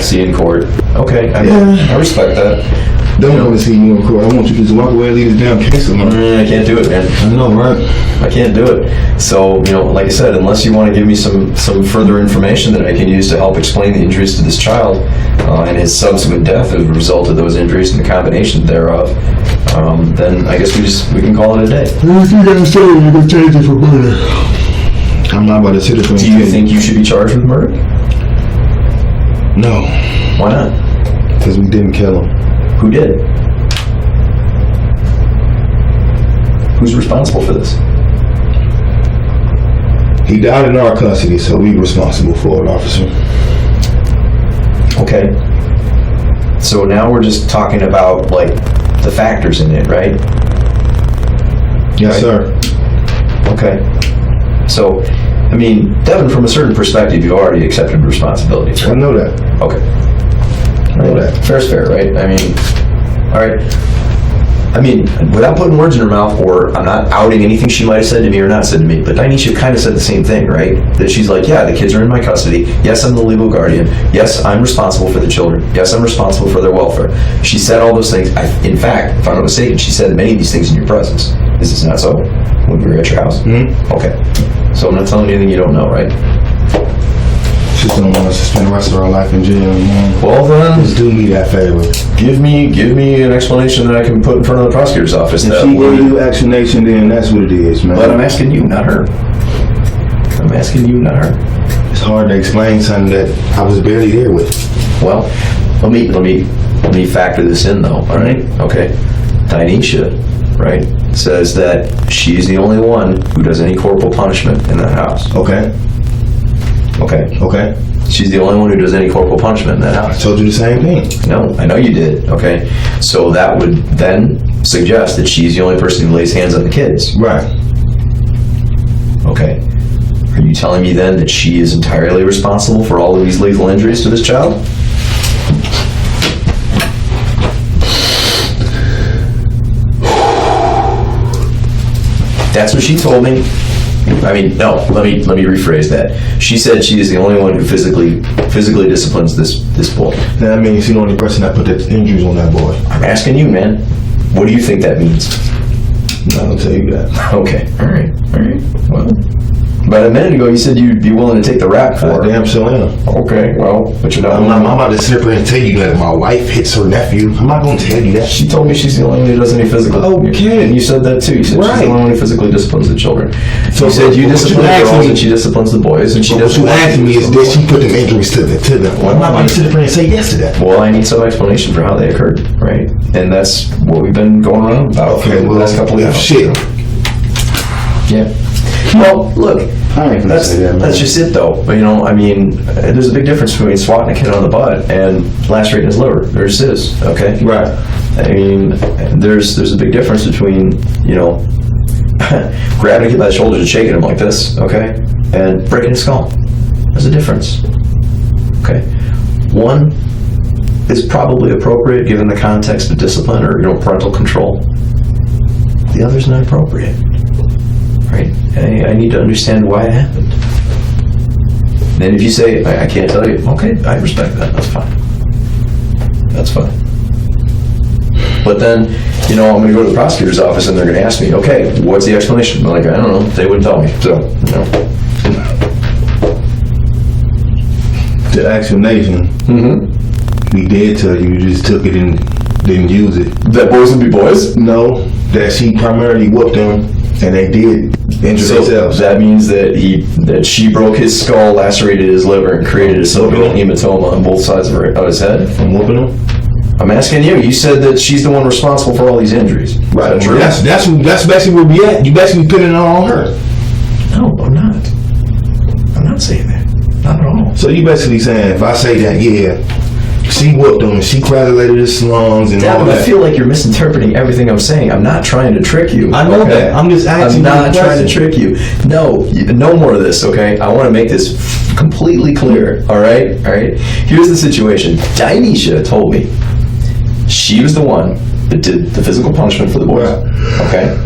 [SPEAKER 3] See you in court. Okay, I respect that.
[SPEAKER 4] Don't want to see you in court. I want you to just walk away and leave the damn case alone.
[SPEAKER 3] I can't do it, man.
[SPEAKER 4] I know, right?
[SPEAKER 3] I can't do it. So, like I said, unless you want to give me some further information that I can use to help explain the injuries to this child and his subsequent death as a result of those injuries and the combination thereof, then I guess we can call it a day.
[SPEAKER 4] If you gotta say you're gonna change it for murder, I'm not about to sit there.
[SPEAKER 3] Do you think you should be charged with murder?
[SPEAKER 4] No.
[SPEAKER 3] Why not?
[SPEAKER 4] Because we didn't kill him.
[SPEAKER 3] Who did? Who's responsible for this?
[SPEAKER 4] He died in our custody, so we're responsible for it, officer.
[SPEAKER 3] Okay. So now we're just talking about, like, the factors in it, right?
[SPEAKER 4] Yes, sir.
[SPEAKER 3] Okay. So, I mean, Devin, from a certain perspective, you already accepted responsibility. Right?
[SPEAKER 4] I know that.
[SPEAKER 3] Okay.
[SPEAKER 4] I know that.
[SPEAKER 3] Fair's fair, right? I mean, all right. I mean, without putting words in her mouth, or I'm not outing anything she might have said to me or not said to me, but Dyneshia kind of said the same thing, right? That she's like, yeah, the kids are in my custody. Yes, I'm the legal guardian. Yes, I'm responsible for the children. Yes, I'm responsible for their welfare. She said all those things. In fact, if I'm not mistaken, she said many of these things in your presence. Is this not so? When we were at your house?
[SPEAKER 4] Mm-hmm.
[SPEAKER 3] Okay. So I'm not telling you anything you don't know, right?
[SPEAKER 4] She just don't want us to spend the rest of our life in jail, man.
[SPEAKER 3] Well then,
[SPEAKER 4] just do me that favor.
[SPEAKER 3] Give me an explanation that I can put in front of the prosecutor's office.
[SPEAKER 4] If she gave you explanation, then that's what it is, man.
[SPEAKER 3] But I'm asking you, not her. I'm asking you, not her.
[SPEAKER 4] It's hard to explain something that I was barely there with.
[SPEAKER 3] Well, let me factor this in though. All right, okay. Dyneshia, right, says that she's the only one who does any corporal punishment in that house.
[SPEAKER 4] Okay.
[SPEAKER 3] Okay.
[SPEAKER 4] Okay.
[SPEAKER 3] She's the only one who does any corporal punishment in that house.
[SPEAKER 4] I told you the same thing.
[SPEAKER 3] No, I know you did. Okay. So that would then suggest that she's the only person who lays hands on the kids.
[SPEAKER 4] Right.
[SPEAKER 3] Okay. Are you telling me then that she is entirely responsible for all of these lethal injuries to this child? That's what she told me. I mean, no, let me rephrase that. She said she is the only one who physically disciplines this boy.
[SPEAKER 4] That means she's the only person that put the injuries on that boy.
[SPEAKER 3] I'm asking you, man. What do you think that means?
[SPEAKER 4] I'm not gonna tell you that.
[SPEAKER 3] Okay. All right. Well, but a minute ago you said you'd be willing to take the rap for her.
[SPEAKER 4] I damn sure am.
[SPEAKER 3] Okay. Well, but you're not.
[SPEAKER 4] I'm about to sit up here and tell you that my wife hits her nephew. I'm not gonna tell you that.
[SPEAKER 3] She told me she's the only one who does any physical.
[SPEAKER 4] Okay.
[SPEAKER 3] And you said that too. You said she's the only one who physically disciplines the children. So you said you discipline the girls and she disciplines the boys, and she doesn't.
[SPEAKER 4] What you asking me is did she put them injuries to them? Well, I'm not going to sit up here and say yes to that.
[SPEAKER 3] Well, I need some explanation for how they occurred, right? And that's what we've been going around about for the last couple of years.
[SPEAKER 4] Shit.
[SPEAKER 3] Yeah. Well, look.
[SPEAKER 4] That's
[SPEAKER 3] just it, though. I mean, there's a big difference between swatting a kid on the butt and lacerating his liver. There's this, okay?
[SPEAKER 4] Right.
[SPEAKER 3] I mean, there's a big difference between, grabbing a kid by the shoulders and shaking him like this, okay? And breaking his skull. There's a difference, okay? One is probably appropriate given the context of discipline or, parental control. The other's not appropriate. Right? I need to understand why it happened. Then if you say, I can't tell you, okay, I respect that. That's fine. That's fine. But then, I'm going to go to the prosecutor's office and they're going to ask me, okay, what's the explanation? I'm like, I don't know. They wouldn't tell me. So,
[SPEAKER 4] The explanation, we did tell you, you just took it and didn't use it.
[SPEAKER 3] That boys would be boys?
[SPEAKER 4] No. that she primarily whooped them, and they did injure themselves.
[SPEAKER 3] That means that she broke his skull, lacerated his liver, and created a subdural hematoma on both sides of his head.
[SPEAKER 4] From whooping them?
[SPEAKER 3] I'm asking you. You said that she's the one responsible for all these injuries.
[SPEAKER 4] Right. True? That's basically where we at. You basically putting it on her.
[SPEAKER 3] No, I'm not. I'm not saying that. Not at all.
[SPEAKER 4] So you basically saying, if I say that, yeah, she whooped him and she crackulated his lungs and all that.
[SPEAKER 3] I feel like you're misinterpreting everything I'm saying. I'm not trying to trick you.
[SPEAKER 4] I know that. I'm just asking.
[SPEAKER 3] I'm not trying to trick you. No more of this, okay? I want to make this completely clear, all right? All right? Here's the situation. Dyneshia told me she was the one that did the physical punishment for the boys, okay?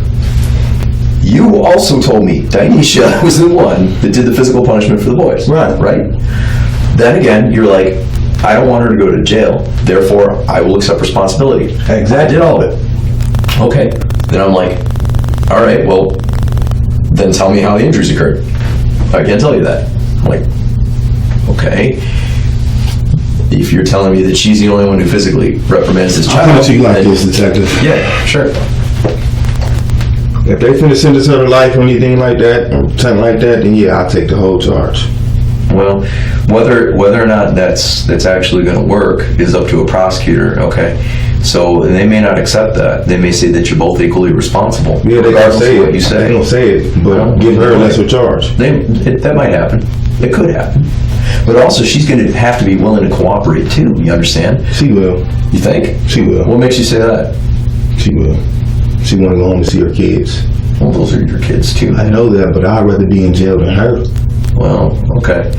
[SPEAKER 3] You also told me Dyneshia was the one that did the physical punishment for the boys. Right? Then again, you're like, I don't want her to go to jail, therefore I will accept responsibility.
[SPEAKER 4] Exactly.
[SPEAKER 3] I did all of it. Okay. Then I'm like, all right, well, then tell me how the injuries occurred. I can't tell you that. I'm like, okay. If you're telling me that she's the only one who physically reprimands this child.
[SPEAKER 4] I'll put it to you like this, detective.
[SPEAKER 3] Yeah, sure.
[SPEAKER 4] If they finna sentence her to life or anything like that, or something like that, then yeah, I'll take the whole charge.
[SPEAKER 3] Well, whether or not that's actually going to work is up to a prosecutor, okay? So they may not accept that. They may say that you're both equally responsible.
[SPEAKER 4] Yeah, they don't say
[SPEAKER 3] what
[SPEAKER 4] it.
[SPEAKER 3] You say.
[SPEAKER 4] They don't say it, but give her a lesser charge.
[SPEAKER 3] That might happen. It could happen. But also, she's going to have to be willing to cooperate too. You understand?
[SPEAKER 4] She will.
[SPEAKER 3] You think?
[SPEAKER 4] She will.
[SPEAKER 3] What makes you say that?
[SPEAKER 4] She will. She want to go home to see her kids.
[SPEAKER 3] Well, those are your kids too.
[SPEAKER 4] I know that, but I'd rather be in jail than her.
[SPEAKER 3] Well, okay.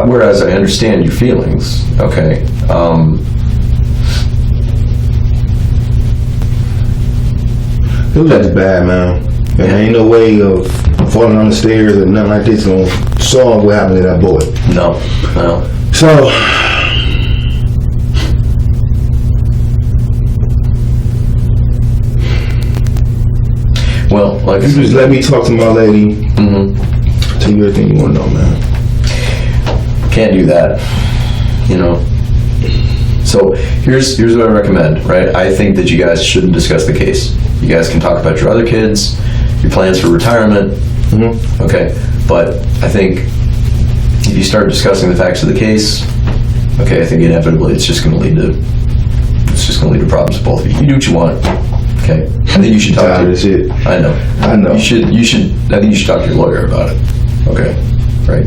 [SPEAKER 3] Whereas I understand your feelings, okay.
[SPEAKER 4] It was just bad, man. And there ain't no way of falling on the stairs or nothing like this gonna solve what happened to that boy.
[SPEAKER 3] No.
[SPEAKER 4] So,
[SPEAKER 3] well, like
[SPEAKER 4] you just let me talk to my lady.
[SPEAKER 3] Mm-hmm.
[SPEAKER 4] Tell you everything you want to know, man.
[SPEAKER 3] Can't do that, you know. So here's what I recommend, right? I think that you guys shouldn't discuss the case. You guys can talk about your other kids, your plans for retirement, okay? But I think if you start discussing the facts of the case, okay, I think inevitably it's just going to lead to problems for both of you. You do what you want, okay? I think you should talk to
[SPEAKER 4] shit.
[SPEAKER 3] I know. You should. I think you should talk to your lawyer about it, okay? Right?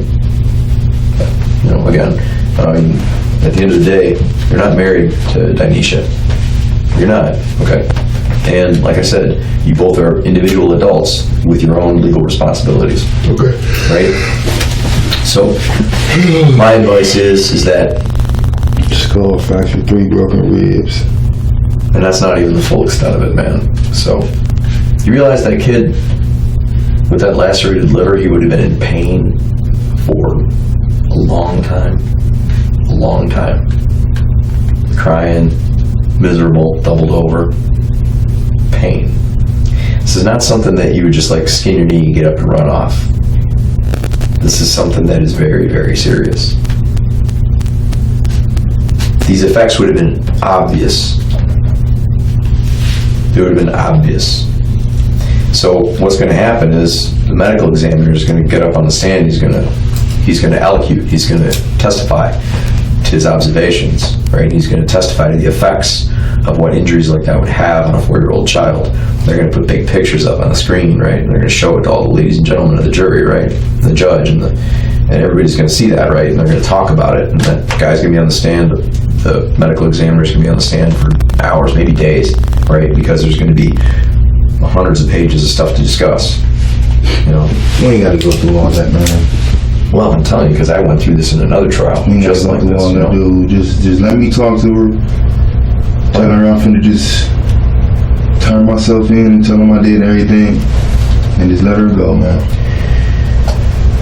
[SPEAKER 3] You know, again, at the end of the day, you're not married to Dyneshia. You're not, okay? And like I said, you both are individual adults with your own legal responsibilities.
[SPEAKER 4] Okay.
[SPEAKER 3] Right? So, my advice is that...
[SPEAKER 4] Skull fracture, 3 broken ribs.
[SPEAKER 3] And that's not even the full extent of it, man. So, you realize that kid with that lacerated liver, he would have been in pain for a long time. Crying, miserable, doubled over, pain. This is not something that you would just like skin your knee, get up and run off. This is something that is very, very serious. These effects would have been obvious. They would have been obvious. So what's going to happen is the medical examiner is going to get up on the stand. He's going to allocute. He's going to testify to his observations, right? He's going to testify to the effects of what injuries like that would have on a 4-year-old child. They're going to put big pictures up on the screen, right? And they're going to show it to all the ladies and gentlemen of the jury, right? And the judge and everybody's going to see that, right? And they're going to talk about it. And that guy's going to be on the stand. The medical examiner's going to be on the stand for hours, maybe days, right? Because there's going to be hundreds of pages of stuff to discuss. You know,
[SPEAKER 4] We ain't got to go through all that, man.
[SPEAKER 3] well, I'm telling you, because I went through this in another trial,
[SPEAKER 4] We ain't
[SPEAKER 3] just
[SPEAKER 4] got
[SPEAKER 3] like
[SPEAKER 4] to go
[SPEAKER 3] this.
[SPEAKER 4] through
[SPEAKER 3] You
[SPEAKER 4] all
[SPEAKER 3] know?
[SPEAKER 4] that, dude. Just let me talk to her. Tell her I'm finna just turn myself in and tell them I did everything. And just let her go, man.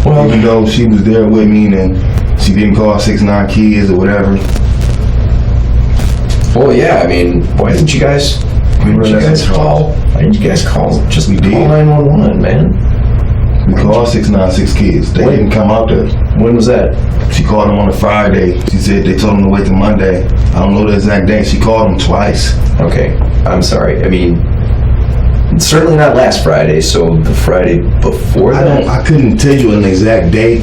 [SPEAKER 3] Well,
[SPEAKER 4] Even though she was there with me and she didn't call 6-9 kids or whatever.
[SPEAKER 3] well, yeah. I mean, why didn't you guys? Why didn't you guys call? Why didn't you guys call? Just
[SPEAKER 4] We did.
[SPEAKER 3] call 911, man.
[SPEAKER 4] We called 696 kids. They didn't come out there.
[SPEAKER 3] When was that?
[SPEAKER 4] She called them on a Friday. She said they told them to wait till Monday. I don't know the exact date. She called them twice.
[SPEAKER 3] Okay, I'm sorry. I mean, Certainly not last Friday, so the Friday before that?
[SPEAKER 4] I couldn't tell you an exact date,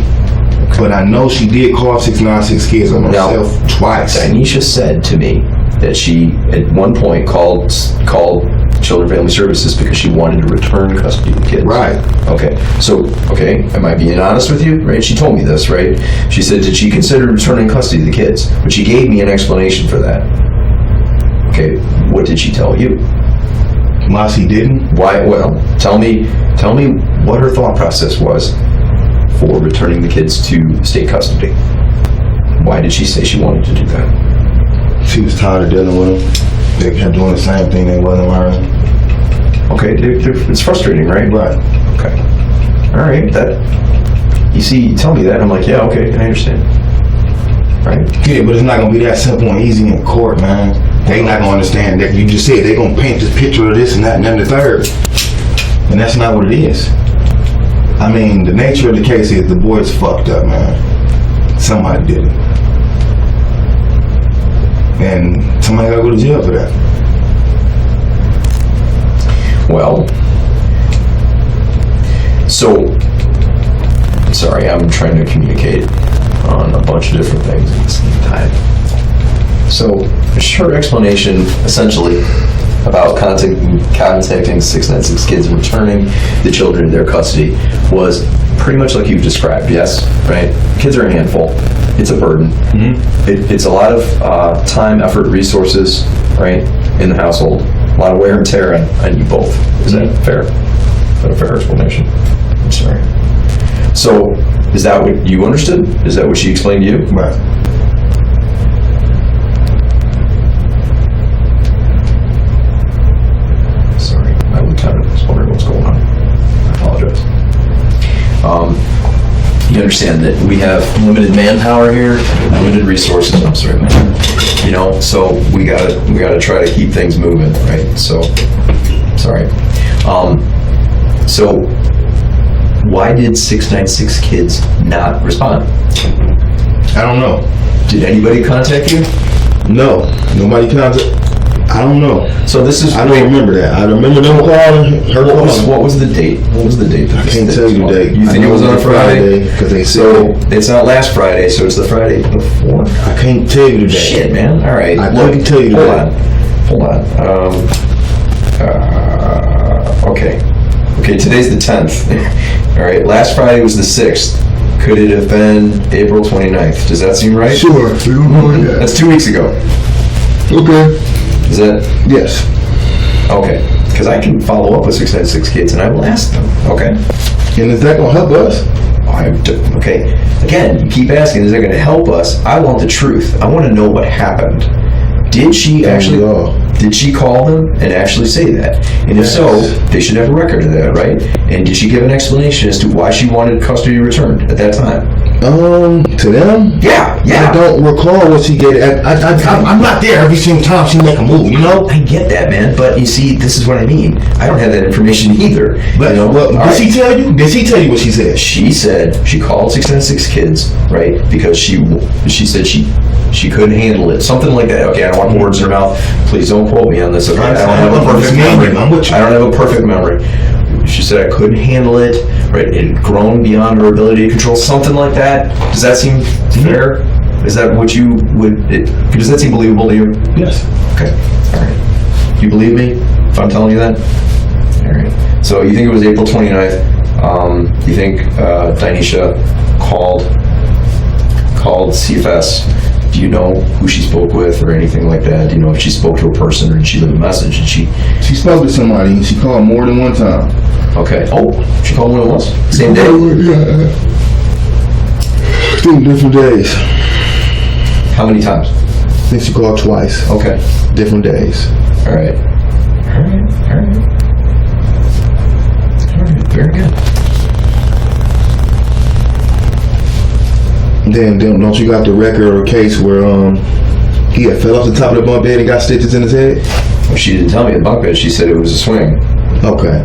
[SPEAKER 4] but I know she did call 696 Kids on herself twice.
[SPEAKER 3] Dyneshia said to me that she, at one point, called Children and Family Services because she wanted to return custody of the kids.
[SPEAKER 4] Right.
[SPEAKER 3] Okay. So, am I being honest with you? Right? She told me this, right? She said, did she consider returning custody of the kids? But she gave me an explanation for that. Okay. What did she tell you?
[SPEAKER 4] Why she didn't?
[SPEAKER 3] Why? Well, tell me what her thought process was for returning the kids to state custody. Why did she say she wanted to do that?
[SPEAKER 4] She was tired of dealing with them. They kept doing the same thing. They wasn't learning.
[SPEAKER 3] Okay, it's frustrating, right?
[SPEAKER 4] Right.
[SPEAKER 3] Okay. All right. You see, you tell me that, I'm like, yeah, okay, I understand. Right?
[SPEAKER 4] Yeah, but it's not gonna be that simple and easy in court, man. They not gonna understand that. You just said they gonna paint this picture of this and that and then the third, and that's not what it is. I mean, the nature of the case is the boy's fucked up, man. Somebody did it. And somebody gotta go to jail for that.
[SPEAKER 3] Well, so, sorry, I'm trying to communicate on a bunch of different things at the same time. So, her explanation, essentially, about contacting 696 Kids and returning the children to their custody was pretty much like you've described, yes? Right? Kids are a handful. It's a burden. Mm-hmm. It's a lot of time, effort, resources, right, in the household. A lot of wear and tear on you both. Is that fair? Is that a fair explanation? I'm sorry. So, is that what you understood? Is that what she explained to you?
[SPEAKER 4] Right.
[SPEAKER 3] Sorry, my lieutenant was wondering what's going on. I apologize. You understand that we have limited manpower here, limited resources. I'm sorry, man. You know, so we gotta try to keep things moving, right? So, sorry. So, why did 696 Kids not respond?
[SPEAKER 4] I don't know.
[SPEAKER 3] Did anybody contact you?
[SPEAKER 4] No, nobody contacted. I don't know.
[SPEAKER 3] So this is.
[SPEAKER 4] I don't remember that. I remember them calling her.
[SPEAKER 3] What was the date? What was the date?
[SPEAKER 4] I can't tell you the date.
[SPEAKER 3] You think it was on a Friday?
[SPEAKER 4] Because they
[SPEAKER 3] So
[SPEAKER 4] said
[SPEAKER 3] it's not last Friday, so it's the Friday before.
[SPEAKER 4] I can't tell you the date.
[SPEAKER 3] Shit, man. All right.
[SPEAKER 4] I couldn't tell you the date.
[SPEAKER 3] Hold on. Okay. Okay. Today's the 10th. All right. Last Friday was the 6th. Could it have been April 29th? Does that seem right?
[SPEAKER 4] Sure.
[SPEAKER 3] That's 2 weeks ago.
[SPEAKER 4] Okay.
[SPEAKER 3] Is that?
[SPEAKER 4] Yes.
[SPEAKER 3] Okay. Because I can follow up with 696 Kids and I will ask them. Okay.
[SPEAKER 4] And is that gonna help us?
[SPEAKER 3] Okay. Again, you keep asking, is that going to help us? I want the truth. I want to know what happened. Did she actually? Did she call them and actually say that? And if so, they should have a record of that, right? And did she give an explanation as to why she wanted custody returned at that time?
[SPEAKER 4] To them?
[SPEAKER 3] Yeah.
[SPEAKER 4] I don't recall what she gave. I'm not there every single time she make a move, you know?
[SPEAKER 3] I get that, man. But you see, this is what I mean. I don't have that information either.
[SPEAKER 4] But
[SPEAKER 3] you know?
[SPEAKER 4] did she tell you? Did she tell you what she said?
[SPEAKER 3] She said she called 696 Kids, right? Because she said she couldn't handle it. Something like that. Okay, I don't want words in her mouth. Please don't quote me on this. Okay? I don't have a perfect memory. I don't have a perfect memory. She said I couldn't handle it, right? It had grown beyond her ability to control, something like that. Does that seem fair? Is that what you would, does that seem believable to you?
[SPEAKER 4] Yes.
[SPEAKER 3] Okay, all right. You believe me if I'm telling you that? All right. So you think it was April 29th. You think Dyneshia called CFS. Do you know who she spoke with or anything like that? Do you know if she spoke to a person or did she leave a message?
[SPEAKER 4] She spoke to somebody and she called more than one time.
[SPEAKER 3] Okay. Oh, she called more than once? Same day?
[SPEAKER 4] Yeah. 2 different days.
[SPEAKER 3] How many times?
[SPEAKER 4] I think she called twice.
[SPEAKER 3] Okay.
[SPEAKER 4] Different days.
[SPEAKER 3] All right. Very good.
[SPEAKER 4] Then don't you got the record or case where he had fell off the top of the bunk bed and got stitches in his head?
[SPEAKER 3] Well, she didn't tell me the bunk bed. She said it was a swing.
[SPEAKER 4] Okay.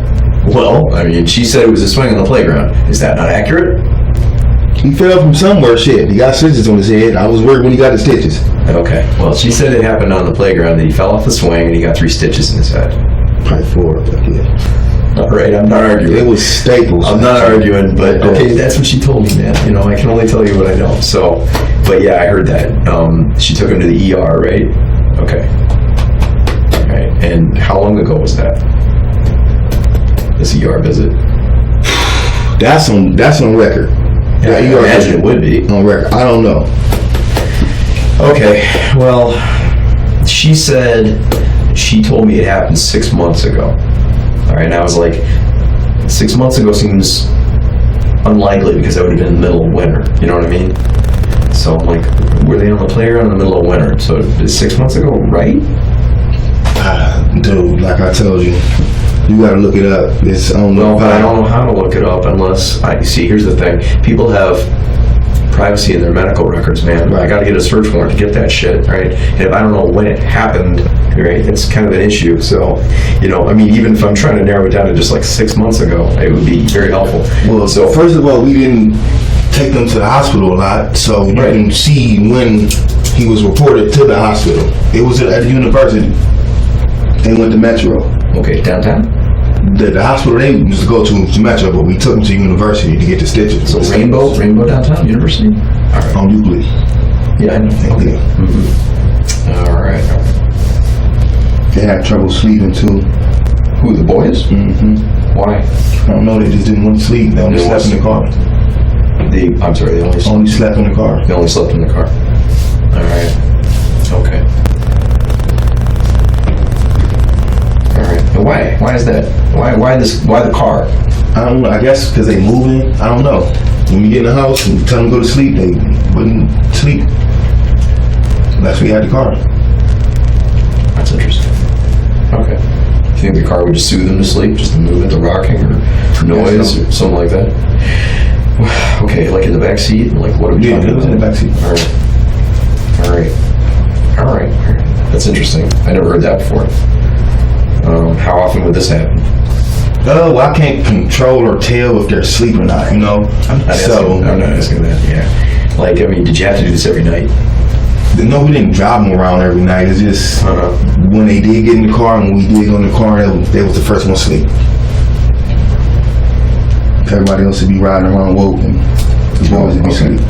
[SPEAKER 3] Well, I mean, she said it was a swing on the playground. Is that not accurate?
[SPEAKER 4] He fell from somewhere, shit. He got stitches on his head. I was worried when he got the stitches.
[SPEAKER 3] Okay. Well, she said it happened on the playground, that he fell off the swing and he got 3 stitches in his head.
[SPEAKER 4] Probably 4, but yeah.
[SPEAKER 3] All right, I'm not arguing.
[SPEAKER 4] It was Staples.
[SPEAKER 3] I'm not arguing, but okay, that's what she told me, man. You know, I can only tell you what I know. So, but yeah, I heard that. She took him to the ER, right? Okay. All right. And how long ago was that? This ER visit?
[SPEAKER 4] That's on record.
[SPEAKER 3] Yeah, I imagine it would be.
[SPEAKER 4] On record. I don't know.
[SPEAKER 3] Okay, well, she said she told me it happened 6 months ago. All right, and I was like, 6 months ago seems unlikely because that would have been in the middle of winter. You know what I mean? So I'm like, were they on the playground in the middle of winter? So is 6 months ago right?
[SPEAKER 4] Dude, like I told you, you gotta look it up. It's on the.
[SPEAKER 3] No, but I don't know how to look it up unless I see. Here's the thing: people have privacy in their medical records, man. Right. I got to get a search warrant to get that shit, right? And if I don't know when it happened, right, it's kind of an issue. So, you know, I mean, even if I'm trying to narrow it down to just like 6 months ago, it would be very helpful.
[SPEAKER 4] Well, so first of all, we didn't take them to the hospital a lot, so you can see when he was reported to the hospital. It was at the university. They went to Metro.
[SPEAKER 3] Okay, downtown?
[SPEAKER 4] The hospital they used to go to Metro, but we took them to university to get the stitches.
[SPEAKER 3] So Rainbow downtown university? All right.
[SPEAKER 4] On Euclid.
[SPEAKER 3] Yeah, I know. Okay.
[SPEAKER 4] Yeah.
[SPEAKER 3] Mm-hmm. All right.
[SPEAKER 4] They had trouble sleeping too.
[SPEAKER 3] Who, the boys?
[SPEAKER 4] Mm-hmm.
[SPEAKER 3] Why?
[SPEAKER 4] I don't know, they just didn't want to sleep. They only slept in the car.
[SPEAKER 3] I'm sorry, they
[SPEAKER 4] only slept in the car.
[SPEAKER 3] They only slept in the car. All right. Okay. All right. And why? Why is that? Why the car?
[SPEAKER 4] I don't know. I guess because they moving. I don't know. When we get in the house and tell them to go to sleep, they wouldn't sleep. That's why we had the car.
[SPEAKER 3] That's interesting. Okay. You think the car would just soothe them to sleep, just the movement, the rocking, or noise, or something like that? Okay, like in the back seat? Like what are we talking about?
[SPEAKER 4] In the back seat.
[SPEAKER 3] All right. That's interesting. I never heard that before. How often would this happen?
[SPEAKER 4] Well, I can't control or tell if they're asleep or not, you know?
[SPEAKER 3] I'm not asking that, yeah. Like, I mean, did you have to do this every night?
[SPEAKER 4] No, we didn't drive them around every night. It's just when they did get in the car and we did go in the car, they was the first one to sleep. Everybody else would be riding around woke and the boys would be asleep.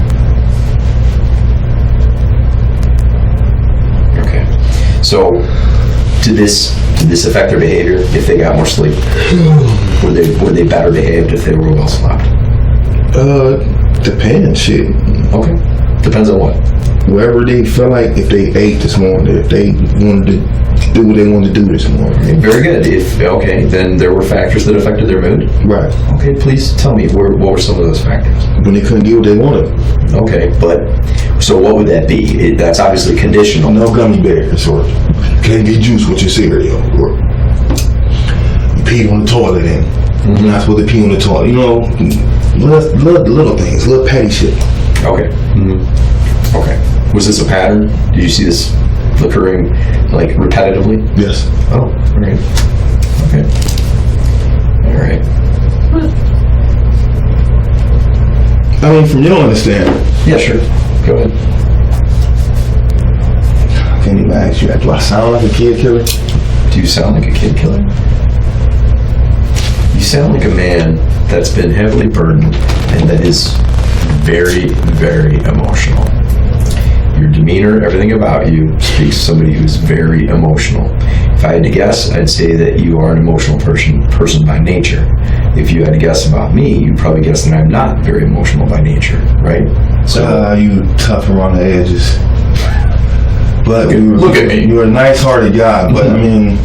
[SPEAKER 3] Okay. So, did this affect their behavior if they got more sleep? Were they better behaved if they were well slept?
[SPEAKER 4] Depends, shit.
[SPEAKER 3] Okay. Depends on what?
[SPEAKER 4] Wherever they feel like, if they ate this morning, if they wanted to do what they wanted to do this morning.
[SPEAKER 3] Very good. Then there were factors that affected their mood?
[SPEAKER 4] Right.
[SPEAKER 3] Okay, please tell me, what were some of those factors?
[SPEAKER 4] When they couldn't get what they wanted.
[SPEAKER 3] Okay, but, so what would that be? That's obviously conditional.
[SPEAKER 4] No gummy bears, or can't get juice with your cereal, or you peed on the toilet and you're not supposed to pee on the toilet. You know, little things, little petty shit.
[SPEAKER 3] Okay. Mm-hmm. Okay. Was this a pattern? Did you see this occurring, like, repetitively?
[SPEAKER 4] Yes.
[SPEAKER 3] Oh, all right. Okay. All right.
[SPEAKER 4] I mean, from your understanding.
[SPEAKER 3] Yeah, sure. Go ahead.
[SPEAKER 4] I can't even ask you that. Do I sound like a kid killer?
[SPEAKER 3] Do you sound like a kid killer? You sound like a man that's been heavily burdened and that is very, very emotional. Your demeanor, everything about you speaks to somebody who's very emotional. If I had to guess, I'd say that you are an emotional person by nature. If you had to guess about me, you'd probably guess that I'm not very emotional by nature, right? So
[SPEAKER 4] you tough around the edges. But
[SPEAKER 3] look at me.
[SPEAKER 4] You're a nice-hearted guy, but I mean,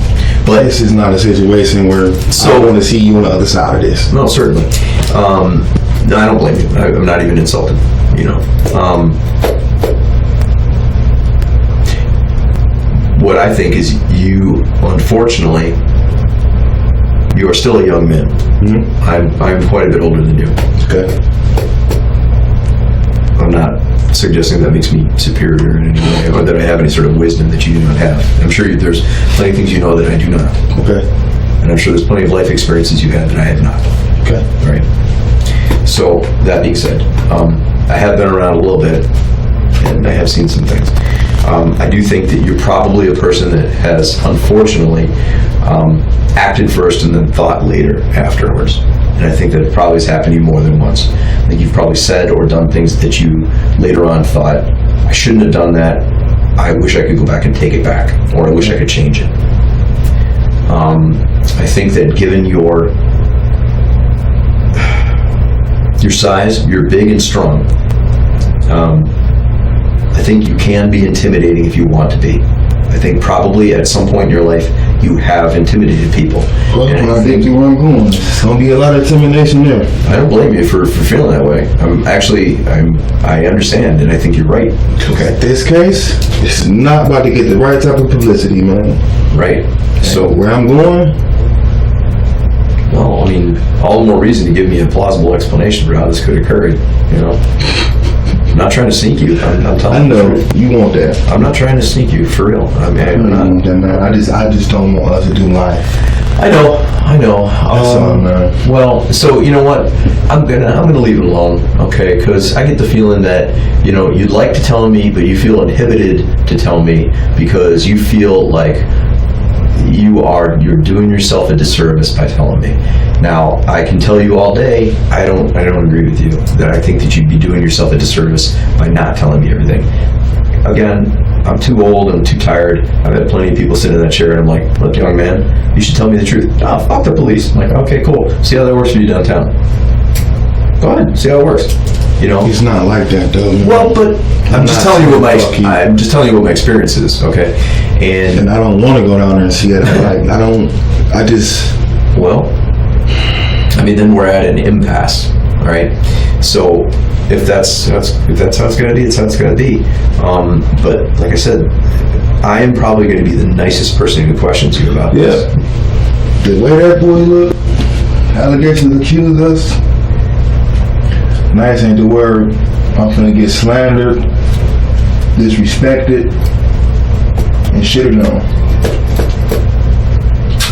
[SPEAKER 4] but this is not a situation where I want to see you on the other side of this.
[SPEAKER 3] No, certainly. No, I don't blame you. I'm not even insulted. You know. What I think is you, unfortunately, you are still a young man. Mm-hmm. I'm quite a bit older than you.
[SPEAKER 4] Okay.
[SPEAKER 3] I'm not suggesting that makes me superior in any way, or that I have any sort of wisdom that you do not have. I'm sure there's plenty of things you know that I do not.
[SPEAKER 4] Okay.
[SPEAKER 3] And I'm sure there's plenty of life experiences you have that I have not.
[SPEAKER 4] Okay.
[SPEAKER 3] Right. So that being said, I have been around a little bit, and I have seen some things. I do think that you're probably a person that has, unfortunately, acted first and then thought later afterwards. And I think that it probably has happened to you more than once. I think you've probably said or done things that you later on thought, I shouldn't have done that. I wish I could go back and take it back, or I wish I could change it. I think that given your size, you're big and strong. I think you can be intimidating if you want to be. I think probably at some point in your life you have intimidated people.
[SPEAKER 4] Well, when I think where I'm going, it's gonna be a lot of intimidation there.
[SPEAKER 3] I don't blame you for feeling that way. I understand, and I think you're right. Okay.
[SPEAKER 4] In this case, it's not about to get the right type of publicity, man.
[SPEAKER 3] Right. So
[SPEAKER 4] where I'm going,
[SPEAKER 3] well, I mean, all the more reason to give me a plausible explanation for how this could occur. You know, I'm not trying to sneak you. I'm telling
[SPEAKER 4] I know
[SPEAKER 3] you.
[SPEAKER 4] you want that.
[SPEAKER 3] I'm not trying to sneak you, for real. I mean, I'm not.
[SPEAKER 4] Want that, man. I just don't want us to do life.
[SPEAKER 3] I know.
[SPEAKER 4] That's all, man.
[SPEAKER 3] Well, so you know what? I'm gonna leave it alone, okay? Because I get the feeling that you'd like to tell me, but you feel inhibited to tell me because you feel like you're doing yourself a disservice by telling me. Now, I can tell you all day, I don't agree with you. That I think that you'd be doing yourself a disservice by not telling me everything. Again, I'm too old, I'm too tired. I've had plenty of people sit in that chair and I'm like, look, young man, you should tell me the truth. Oh, fuck the police. I'm like, okay, cool. See how that works for you downtown. Go ahead, see how it works.
[SPEAKER 4] It's not like that, though. Man.
[SPEAKER 3] Well, but I'm just telling you what my experience is, okay? And
[SPEAKER 4] I don't want to go down there and see it.
[SPEAKER 3] Well, I mean, then we're at an impasse, all right? So if that's how it's gonna be, it's how it's gonna be. But like I said, I am probably going to be the nicest person who questions you about this.
[SPEAKER 4] The way that boy looked, allegations accused us. Nice ain't the word. I'm finna get slandered, disrespected, and shitted on.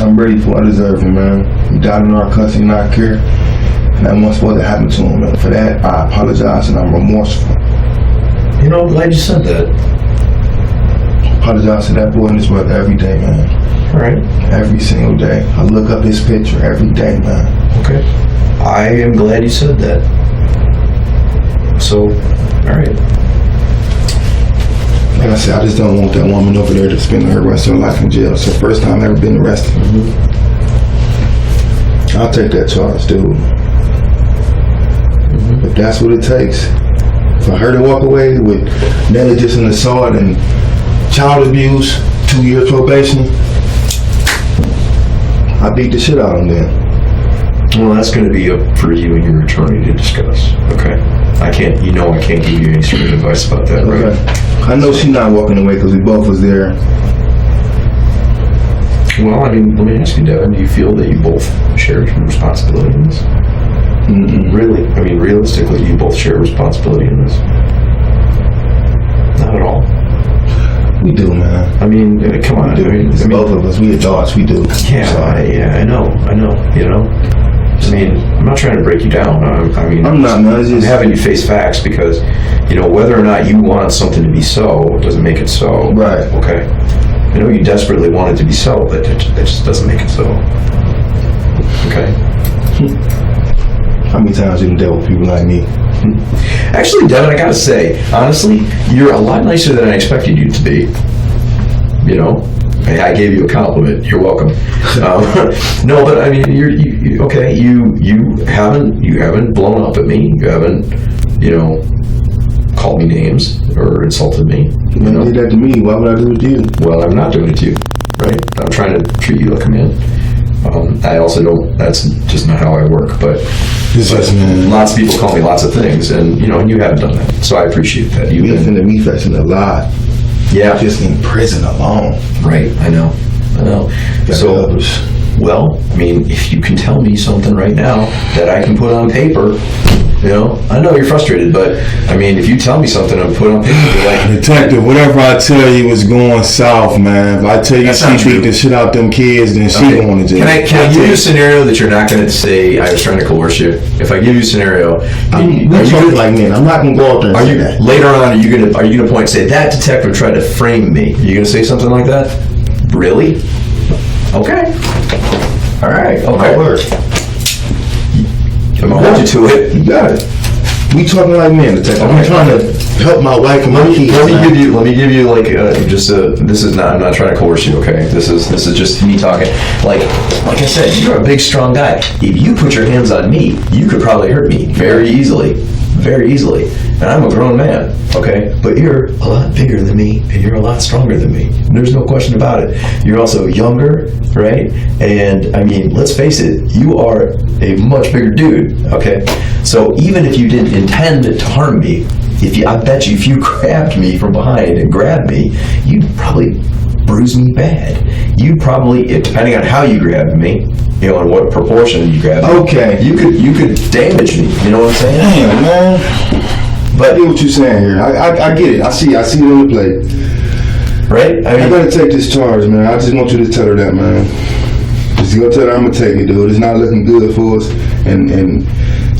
[SPEAKER 4] I'm ready for what I deserve, man. He died in our custody and I care. And that wasn't supposed to happen to him. And for that, I apologize and I'm remorseful.
[SPEAKER 3] I'm glad you said that.
[SPEAKER 4] Apologize to that boy and his brother every day, man.
[SPEAKER 3] All right.
[SPEAKER 4] Every single day. I look up his picture every day, man.
[SPEAKER 3] Okay. I am glad you said that. So, all right.
[SPEAKER 4] Like I said, I just don't want that woman over there to spend her rest of her life in jail. It's the first time I've ever been arrested.
[SPEAKER 3] Mm-hmm.
[SPEAKER 4] I'll take that charge, dude.
[SPEAKER 3] Mm-hmm.
[SPEAKER 4] If that's what it takes. For her to walk away with negligence and assault and child abuse, 2 years probation, I beat the shit out of them then.
[SPEAKER 3] Well, that's going to be up for you and your attorney to discuss. Okay. I can't give you any sort of advice about that, right?
[SPEAKER 4] Okay. I know she's not walking away because we both was there.
[SPEAKER 3] Well, I mean, let me ask you, Devin, do you feel that you both share some responsibility in this? Really? I mean, realistically, do you both share responsibility in this? Not at all.
[SPEAKER 4] We do, man.
[SPEAKER 3] I mean, come on.
[SPEAKER 4] It's both of us. We adults. We do.
[SPEAKER 3] Yeah,
[SPEAKER 4] so,
[SPEAKER 3] I know. I mean, I'm not trying to break you down.
[SPEAKER 4] I'm not, man.
[SPEAKER 3] I'm having you face facts because, whether or not you want something to be so doesn't make it so.
[SPEAKER 4] Right.
[SPEAKER 3] Okay. I know you desperately want it to be so, but that just doesn't make it so. Okay.
[SPEAKER 4] How many times you dealt with people like me?
[SPEAKER 3] Actually, Devin, I gotta say, honestly, you're a lot nicer than I expected you to be. I gave you a compliment. You're welcome. No, but I mean, you okay? You haven't blown up at me. You haven't, called me names or insulted me.
[SPEAKER 4] You did that to me. Why would I do it to you?
[SPEAKER 3] Well, I'm not doing it to you, right? I'm trying to treat you like a man. I also don't. That's just not how I work. But lots of people call me lots of things, and and you haven't done that. So I appreciate that.
[SPEAKER 4] You offended me facing a lot.
[SPEAKER 3] Yeah.
[SPEAKER 4] Just in prison alone.
[SPEAKER 3] Right, I know. So, well, I mean, if you can tell me something right now that I can put on paper You know, I know you're frustrated, but I mean, if you tell me something, I'm put on paper. Like,
[SPEAKER 4] Detective, whatever I tell you is going south, man. If I tell you she beat the shit out them kids, then she going to jail.
[SPEAKER 3] Can I give you a scenario that you're not going to say I was trying to coerce you? If I give you a scenario,
[SPEAKER 4] I'm not going to go out there and say that.
[SPEAKER 3] Later on, are you going to point and say that detective tried to frame me? Are you going to say something like that? Really? Okay. All right. Okay.
[SPEAKER 4] My word.
[SPEAKER 3] I'm gonna hold you to it.
[SPEAKER 4] You got it. We talking like men, detective. I'm trying to help my wife and my kids.
[SPEAKER 3] Let me give you like this is not. I'm not trying to coerce you. Okay. This is just me talking. Like I said, you're a big, strong guy. If you put your hands on me, you could probably hurt me very easily. Very easily. And I'm a grown man, okay? But you're a lot bigger than me, and you're a lot stronger than me. There's no question about it. You're also younger, right? And, I mean, let's face it, you are a much bigger dude, okay? So even if you didn't intend to harm me, I bet you if you grabbed me from behind and grabbed me, you'd probably bruise me bad. You'd probably, depending on how you grabbed me, you know, in what proportion you grabbed me.
[SPEAKER 4] Okay.
[SPEAKER 3] You could damage me. You know what I'm saying?
[SPEAKER 4] Damn, man. But I get what you're saying here. I get it. I see it on the plate.
[SPEAKER 3] Right?
[SPEAKER 4] I gotta take this charge, man. I just want you to tell her that, man. Just go tell her I'm gonna take it, dude. It's not looking good for us. And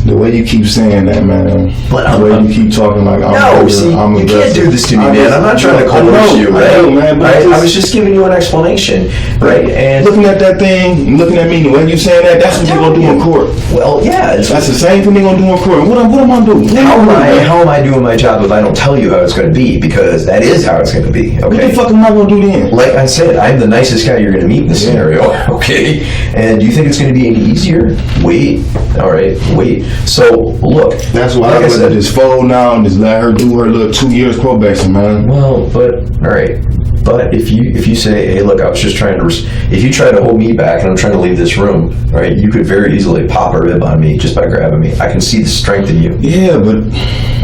[SPEAKER 4] the way you keep saying that, man.
[SPEAKER 3] But
[SPEAKER 4] the way you keep talking like I'm
[SPEAKER 3] you can't do this to me, man. I'm not trying to coerce you, right?
[SPEAKER 4] I know, man, but
[SPEAKER 3] I was just giving you an explanation, right? And
[SPEAKER 4] looking at that thing, looking at me, the way you saying that's what you're gonna do in court.
[SPEAKER 3] Well, yeah,
[SPEAKER 4] that's the same thing they're gonna do in court. What am I doing?
[SPEAKER 3] How am I doing my job if I don't tell you how it's gonna be? Because that is how it's gonna be. Okay.
[SPEAKER 4] What the fuck am I gonna do then?
[SPEAKER 3] Like I said, I'm the nicest guy you're gonna meet in this scenario. Okay. And do you think it's gonna be any easier? Wait. All right. Wait. So look.
[SPEAKER 4] That's why I said just fold now and just let her do her little 2 years probation, man.
[SPEAKER 3] Well, but all right. But if you say, hey, look, I was just trying to, if you try to hold me back and I'm trying to leave this room, right, you could very easily pop a rib on me just by grabbing me. I can see the strength in you.
[SPEAKER 4] Yeah, but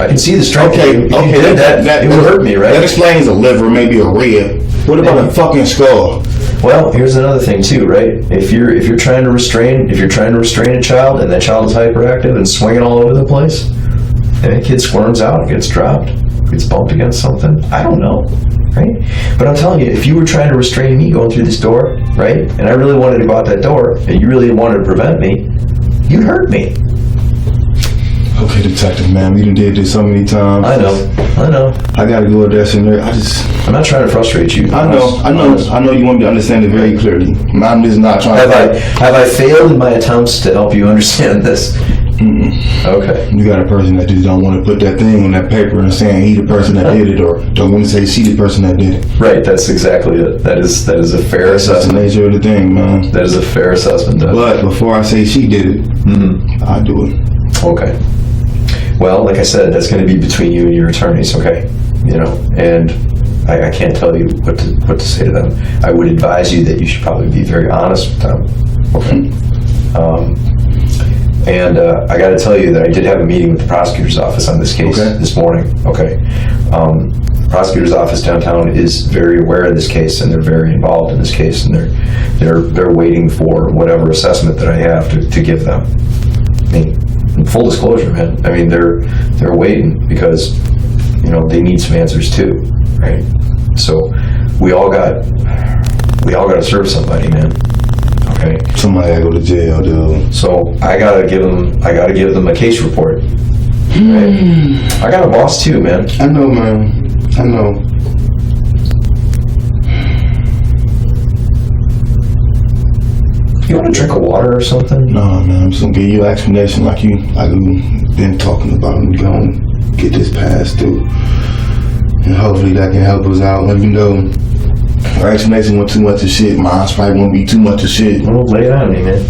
[SPEAKER 3] I can see the strength in you.
[SPEAKER 4] Okay,
[SPEAKER 3] you did that, it would hurt me, right?
[SPEAKER 4] That explains a liver, maybe a rib. What about a fucking skull?
[SPEAKER 3] Well, here's another thing too, right? If you're trying to restrain a child and that child is hyperactive and swinging all over the place, and the kid squirms out, gets dropped, gets bumped against something, I don't know. Right? But I'm telling you, if you were trying to restrain me going through this door, right, and I really wanted to go out that door, and you really wanted to prevent me, you'd hurt me.
[SPEAKER 4] Okay, detective, man, we done did this so many times.
[SPEAKER 3] I know.
[SPEAKER 4] I gotta go with that scenario.
[SPEAKER 3] I'm not trying to frustrate you.
[SPEAKER 4] I know you want me to understand it very clearly. I'm just not trying
[SPEAKER 3] Have I failed in my attempts to help you understand this?
[SPEAKER 4] Mm-mm.
[SPEAKER 3] Okay.
[SPEAKER 4] You got a person that just don't want to put that thing on that paper and saying he the person that did it, or don't want to say she the person that did it.
[SPEAKER 3] Right, that's exactly it. That is a fair assessment.
[SPEAKER 4] That's the nature of the thing, man.
[SPEAKER 3] That is a fair assessment, Devin.
[SPEAKER 4] But before I say she did it, I do it.
[SPEAKER 3] Okay. Well, like I said, that's going to be between you and your attorneys, okay? You know, and I can't tell you what to say to them. I would advise you that you should probably be very honest with them, okay? And I got to tell you that I did have a meeting with the prosecutor's office on this case this morning. Okay, the prosecutor's office downtown is very aware of this case, and they're very involved in this case, and they're waiting for whatever assessment that I have to give them. I mean, in full disclosure, man. I mean, they're waiting because you know they need some answers too, right? So we all got to serve somebody, man. Okay.
[SPEAKER 4] Somebody gotta go to jail, dude.
[SPEAKER 3] So I gotta give them a case report. Right? I got a boss too, man.
[SPEAKER 4] I know, man. I know.
[SPEAKER 3] You want a drink of water or something?
[SPEAKER 4] No, man. I'm just gonna give you an explanation like we've been talking about, and we're gonna get this passed through. And hopefully that can help us out. Even though our explanation went too much of shit, mine's probably won't be too much of shit.
[SPEAKER 3] Well, lay it on me, man.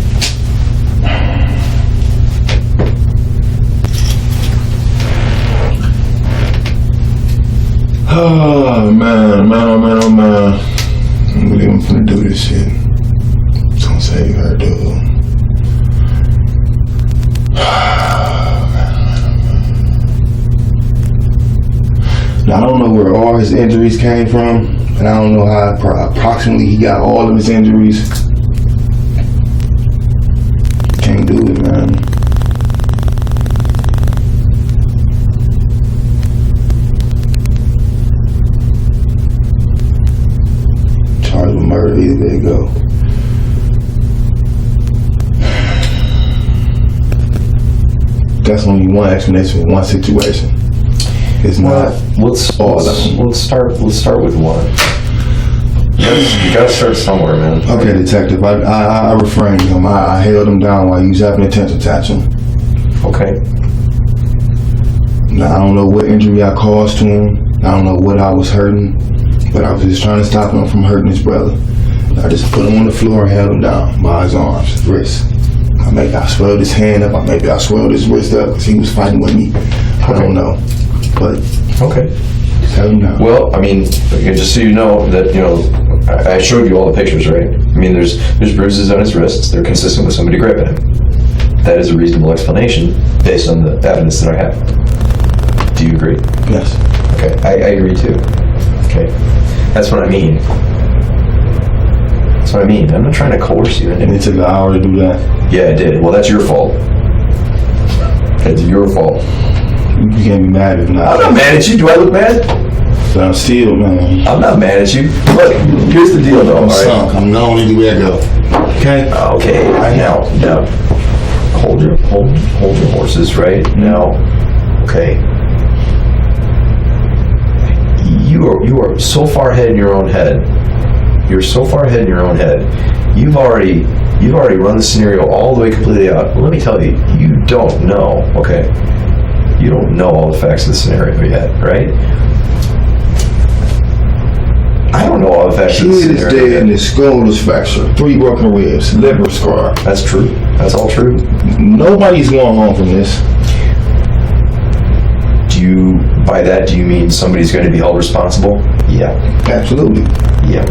[SPEAKER 4] Oh man. I'm really gonna do this shit. It's gonna save her, dude. Now I don't know where all his injuries came from, and I don't know how approximately he got all of his injuries. Can't do it, man. that's only one explanation for one situation. It's not all of them.
[SPEAKER 3] Let's start with one. You gotta start somewhere, man.
[SPEAKER 4] Okay, detective. I refrained him. I held him down while he was having a temper tantrum.
[SPEAKER 3] Okay.
[SPEAKER 4] Now, I don't know what injury I caused to him. I don't know what I was hurting, but I was just trying to stop him from hurting his brother. I just put him on the floor and held him down by his arms, his wrists. Maybe I swelled his hand up, or maybe I swelled his wrist up because he was fighting with me. I don't know. But
[SPEAKER 3] okay.
[SPEAKER 4] Held him down.
[SPEAKER 3] Well, I mean, just so you know that, you know, I showed you all the pictures, right? I mean, there's bruises on his wrists. They're consistent with somebody gripping him. That is a reasonable explanation based on the evidence that I have. Do you agree?
[SPEAKER 4] Yes.
[SPEAKER 3] Okay, I agree too. Okay, that's what I mean. That's what I mean. I'm not trying to coerce you.
[SPEAKER 4] And it took an hour to do that?
[SPEAKER 3] Yeah, it did. Well, that's your fault. It's your fault.
[SPEAKER 4] You can't be mad if not.
[SPEAKER 3] I'm not mad at you. Do I look mad?
[SPEAKER 4] But I'm still, man.
[SPEAKER 3] I'm not mad at you. Look, here's the deal, though.
[SPEAKER 4] I'm sunk. I'm not only where I go. Okay.
[SPEAKER 3] Okay. Now, hold your horses, right? Now, okay. You are so far ahead in your own head. You're so far ahead in your own head. You've already run the scenario all the way completely out. Let me tell you, you don't know. Okay. You don't know all the facts of the scenario yet, right? I don't know all the facts of the scenario.
[SPEAKER 4] Kid is dead and his skull is fractured. 3 broken ribs, liver scar.
[SPEAKER 3] That's true. That's all true.
[SPEAKER 4] Nobody's going home from this.
[SPEAKER 3] By that, do you mean somebody's going to be held responsible? Yeah.
[SPEAKER 4] Absolutely.
[SPEAKER 3] Yeah.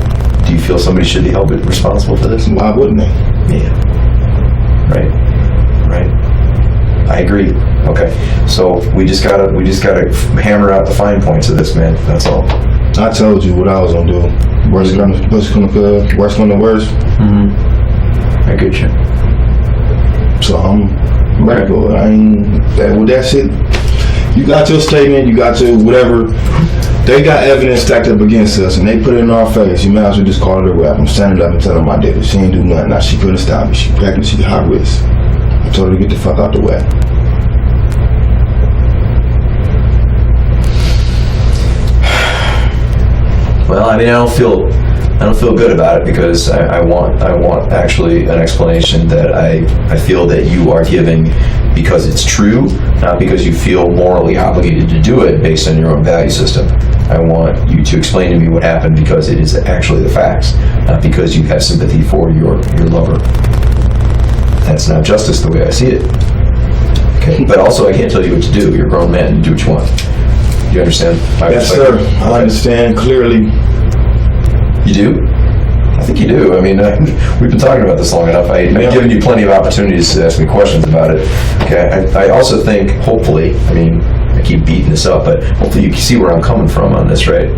[SPEAKER 3] Do you feel somebody should be held responsible for this?
[SPEAKER 4] Why wouldn't they?
[SPEAKER 3] Yeah. Right. I agree. Okay. So we just gotta hammer out the fine points of this, man. That's all.
[SPEAKER 4] I told you what I was gonna do. Worst come to worst.
[SPEAKER 3] Mm-hmm. I get you.
[SPEAKER 4] So I'm ready for it. That's it. You got your statement, you got your whatever. They got evidence stacked up against us and they put it in our face. You might as well just call it a rap. I'm standing up and telling my daddy she ain't do nothing. Now she couldn't stop me. She pregnant, she high risk. I told her to get the fuck out the way.
[SPEAKER 3] Well, I mean, I don't feel good about it because I want actually an explanation that I feel that you are giving because it's true, not because you feel morally obligated to do it based on your own value system. I want you to explain to me what happened because it is actually the facts, not because you have sympathy for your lover. That's not justice the way I see it. Okay, but also I can't tell you what to do. You're a grown man. You do what you want. Do you understand?
[SPEAKER 4] Yes, sir. I understand clearly.
[SPEAKER 3] You do? I think you do. I mean, we've been talking about this long enough. I've given you plenty of opportunities to ask me questions about it. Okay. I also think, hopefully, I mean, I keep beating this up, but hopefully you can see where I'm coming from on this, right?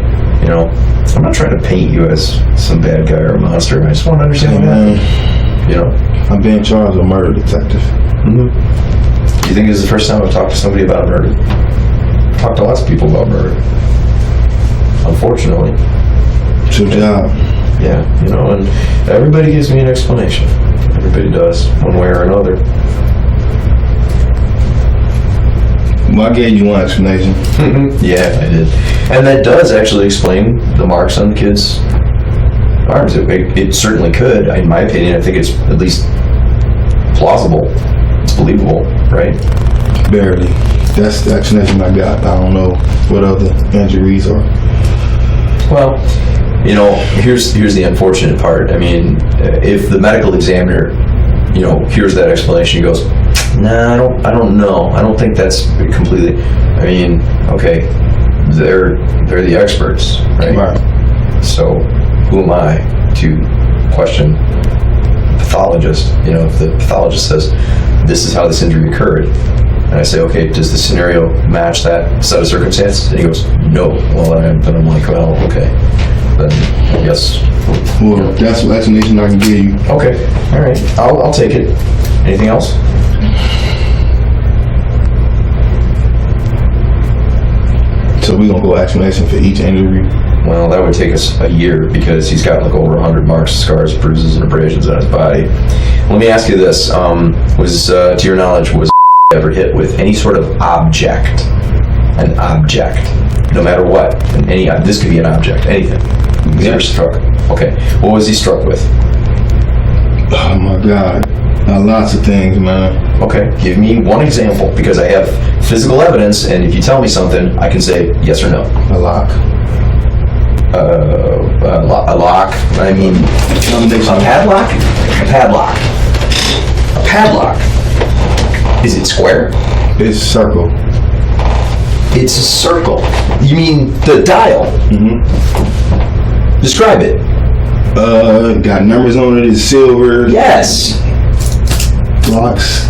[SPEAKER 3] You know, I'm not trying to paint you as some bad guy or a monster. I just want to understand what happened. You know,
[SPEAKER 4] I'm being charged with murder, detective.
[SPEAKER 3] Mm-hmm. Do you think this is the first time I've talked to somebody about murder? I've talked to lots of people about murder. Unfortunately.
[SPEAKER 4] It's your job.
[SPEAKER 3] Yeah, you know, and everybody gives me an explanation. Everybody does, one way or another.
[SPEAKER 4] Well, I gave you one explanation.
[SPEAKER 3] Yeah, I did. And that does actually explain the marks on the kid's arms. It certainly could. In my opinion, I think it's at least plausible. It's believable, right?
[SPEAKER 4] Barely. That's the explanation I got. I don't know what other injuries are.
[SPEAKER 3] Well, you know, here's the unfortunate part. I mean, if the medical examiner, you know, hears that explanation, he goes, "Nah, I don't know. I don't think that's completely." I mean, okay, they're the experts, right?
[SPEAKER 4] Right.
[SPEAKER 3] So, who am I to question the pathologist? You know, if the pathologist says this is how this injury occurred, and I say, okay, does the scenario match that set of circumstances? And he goes, no. Well, then I'm like, well, okay. Then I guess.
[SPEAKER 4] Well, that's what explanation I can give you.
[SPEAKER 3] Okay, all right. I'll take it. Anything else?
[SPEAKER 4] So we're gonna go explanation for each injury.
[SPEAKER 3] Well, that would take us a year because he's got like over 100 marks, scars, bruises, and abrasions on his body. Let me ask you this: to your knowledge, was ever hit with any sort of object, an object, no matter what, and this could be an object, anything. He's never struck. Okay, what was he struck with?
[SPEAKER 4] Oh my God, lots of things, man.
[SPEAKER 3] Okay, give me one example, because I have physical evidence, and if you tell me something, I can say yes or no.
[SPEAKER 4] A lock.
[SPEAKER 3] A lock. I mean, a padlock. A padlock. A padlock. Is it square?
[SPEAKER 4] It's circle.
[SPEAKER 3] It's a circle. You mean the dial?
[SPEAKER 4] Mm-hmm.
[SPEAKER 3] Describe it.
[SPEAKER 4] Got numbers on it. It's silver.
[SPEAKER 3] Yes.
[SPEAKER 4] Locks.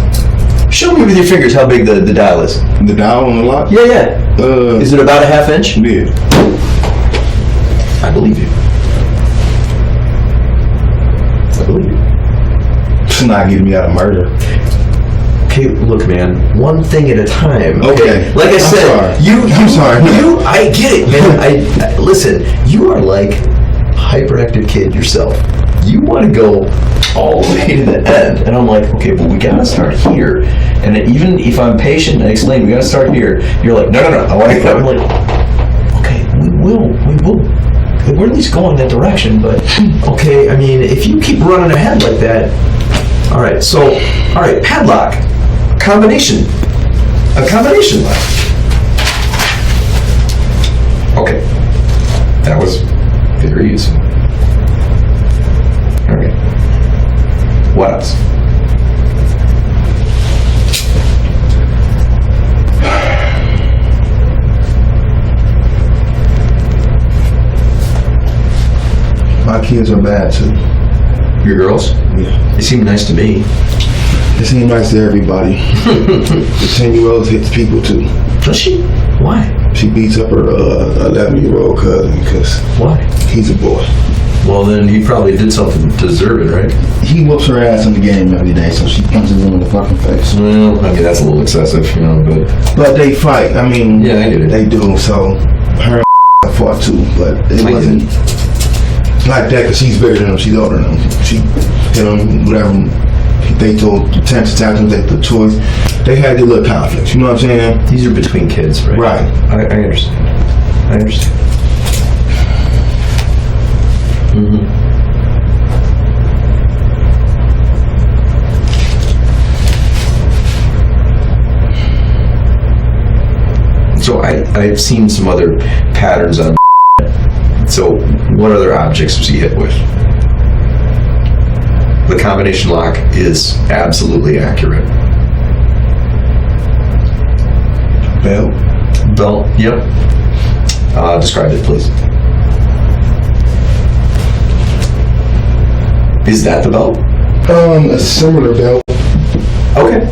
[SPEAKER 3] Show me with your fingers how big the dial is.
[SPEAKER 4] The dial on the lock?
[SPEAKER 3] Yeah. Is it about a half inch?
[SPEAKER 4] Yeah.
[SPEAKER 3] I believe you. I believe you.
[SPEAKER 4] It's not getting me out of murder.
[SPEAKER 3] Okay, look, man. One thing at a time.
[SPEAKER 4] Okay.
[SPEAKER 3] Like I said,
[SPEAKER 4] I'm sorry.
[SPEAKER 3] I get it, man. I listen. You are like a hyperactive kid yourself. You want to go all the way to the end, and I'm like, okay, but we gotta start here. And even if I'm patient and explain, we gotta start here. You're like, no. I want to go. I'm like, okay, we will. We're at least going that direction, but okay. I mean, if you keep running ahead like that, all right. So, all right, padlock. A combination lock. Okay, that was very useful. All right, what else?
[SPEAKER 4] My kids are bad too.
[SPEAKER 3] Your girls?
[SPEAKER 4] Yeah.
[SPEAKER 3] They seem nice to me.
[SPEAKER 4] They seem nice to everybody. The 10-year-old hits people too.
[SPEAKER 3] Does she? Why?
[SPEAKER 4] She beats up her 11-year-old cousin because
[SPEAKER 3] Why?
[SPEAKER 4] he's a boy.
[SPEAKER 3] Well, then he probably did something to deserve it, right?
[SPEAKER 4] He whoops her ass in the game every day, so she punches him in the fucking face.
[SPEAKER 3] Well, I mean, that's a little excessive,
[SPEAKER 4] But they fight. I mean,
[SPEAKER 3] Yeah, I get it.
[SPEAKER 4] They do. So her and fought too, but it wasn't like that because she's bigger than him. She's older than him. She hit him, whatever. They told the tense tactics, they put choice. They had their little conflicts. You know what I'm saying?
[SPEAKER 3] These are between kids, right?
[SPEAKER 4] Right.
[SPEAKER 3] I understand. Mm-hmm. So I've seen some other patterns on. So what other objects was he hit with? The combination lock is absolutely accurate. Belt. Yep. Describe it, please. Is that the belt?
[SPEAKER 4] A similar belt.
[SPEAKER 3] Okay.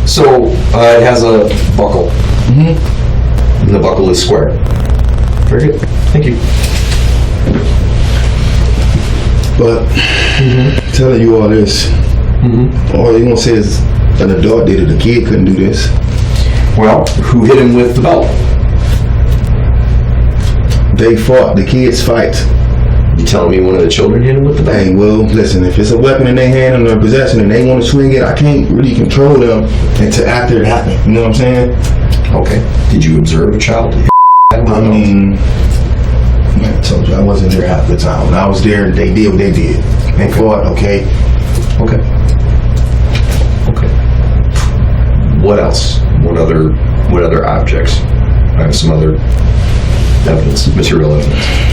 [SPEAKER 3] So it has a buckle.
[SPEAKER 4] Mm-hmm.
[SPEAKER 3] And the buckle is square. Very good. Thank you.
[SPEAKER 4] But telling you all this, all you gonna say is an adult did it. A kid couldn't do this.
[SPEAKER 3] Well, who hit him with the belt?
[SPEAKER 4] They fought. The kids fight.
[SPEAKER 3] You telling me one of the children hit him with the belt?
[SPEAKER 4] Hey, well, listen. If it's a weapon in their hand and their possession and they want to swing it, I can't really control them until after it happened. You know what I'm saying?
[SPEAKER 3] Okay. Did you observe a child?
[SPEAKER 4] I mean, I told you I wasn't there half the time. When I was there, they did what they did. They fought. Okay.
[SPEAKER 3] What else? What other objects? I have some other evidence, material evidence.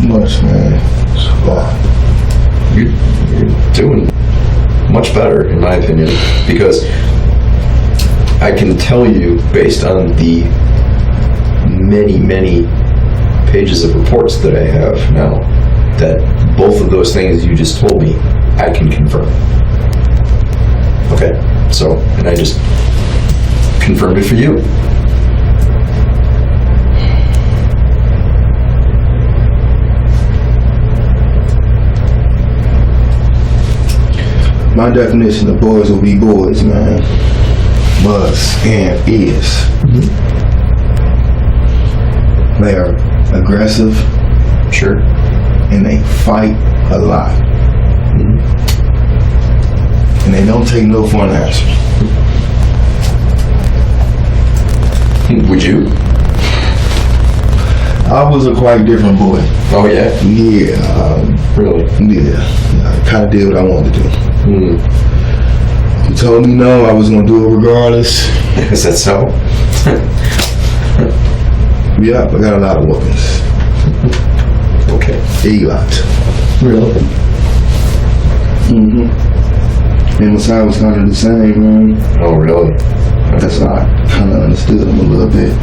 [SPEAKER 4] Much, man.
[SPEAKER 3] You're doing much better, in my opinion, because I can tell you, based on the many pages of reports that I have now, that both of those things you just told me, I can confirm. Okay? So, and I just confirmed it for you.
[SPEAKER 4] my definition of boys will be boys, man. Was and is. They are aggressive.
[SPEAKER 3] Sure.
[SPEAKER 4] And they fight a lot. And they don't take no for an answer.
[SPEAKER 3] Would you?
[SPEAKER 4] I was a quite different boy.
[SPEAKER 3] Oh yeah?
[SPEAKER 4] Yeah.
[SPEAKER 3] Really?
[SPEAKER 4] Yeah. I kind of did what I wanted to do. You told me no, I was going to do it regardless.
[SPEAKER 3] Is that so?
[SPEAKER 4] Yeah, I got a lot of weapons.
[SPEAKER 3] Okay.
[SPEAKER 4] A lot.
[SPEAKER 3] Really?
[SPEAKER 4] And Messiah was kind of the same, man.
[SPEAKER 3] Oh really?
[SPEAKER 4] That's how I kind of understood him a little bit.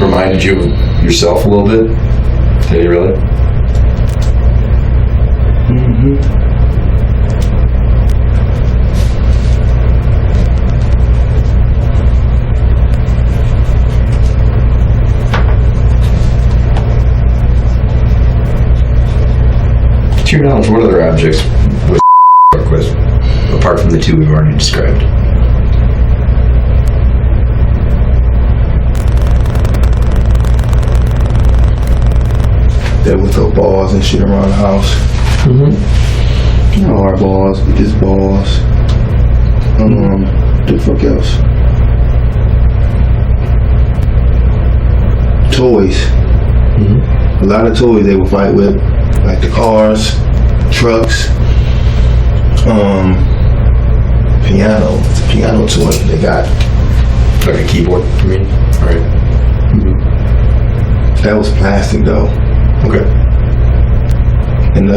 [SPEAKER 3] Reminded you of yourself a little bit? Did he really? To your knowledge, what other objects was work with, apart from the two we've already described?
[SPEAKER 4] That would throw balls and shit around the house. You know, our balls, but just balls. What the fuck else? Toys. A lot of toys they would fight with, like the cars, trucks, piano. It's a piano toy they got.
[SPEAKER 3] Like a keyboard, you mean? Right.
[SPEAKER 4] That was plastic though.
[SPEAKER 3] Okay.
[SPEAKER 4] And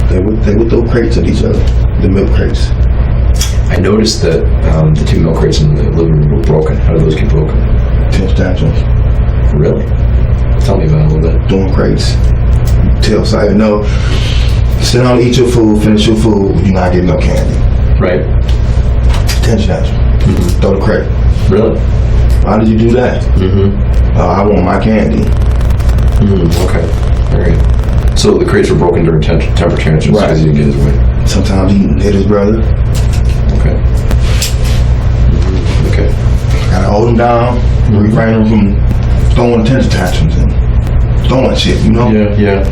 [SPEAKER 4] they would throw crates at each other, the milk crates.
[SPEAKER 3] I noticed that the two milk crates in the living room were broken. How did those get broken?
[SPEAKER 4] Temp tantrums.
[SPEAKER 3] Really? Tell me about it a little bit.
[SPEAKER 4] Doing crates. Tell Sire, no, sit down, eat your food, finish your food, you're not getting no candy.
[SPEAKER 3] Right.
[SPEAKER 4] Tension tantrum. Throw the crate.
[SPEAKER 3] Really?
[SPEAKER 4] Why did you do that? I want my candy.
[SPEAKER 3] Okay. All right. So the crates were broken during temper tantrums because he didn't get his way.
[SPEAKER 4] Sometimes he hit his brother.
[SPEAKER 3] Okay. Okay.
[SPEAKER 4] Gotta hold him down, refrain him from throwing tension tantrums and throwing shit, you know?
[SPEAKER 3] Yeah.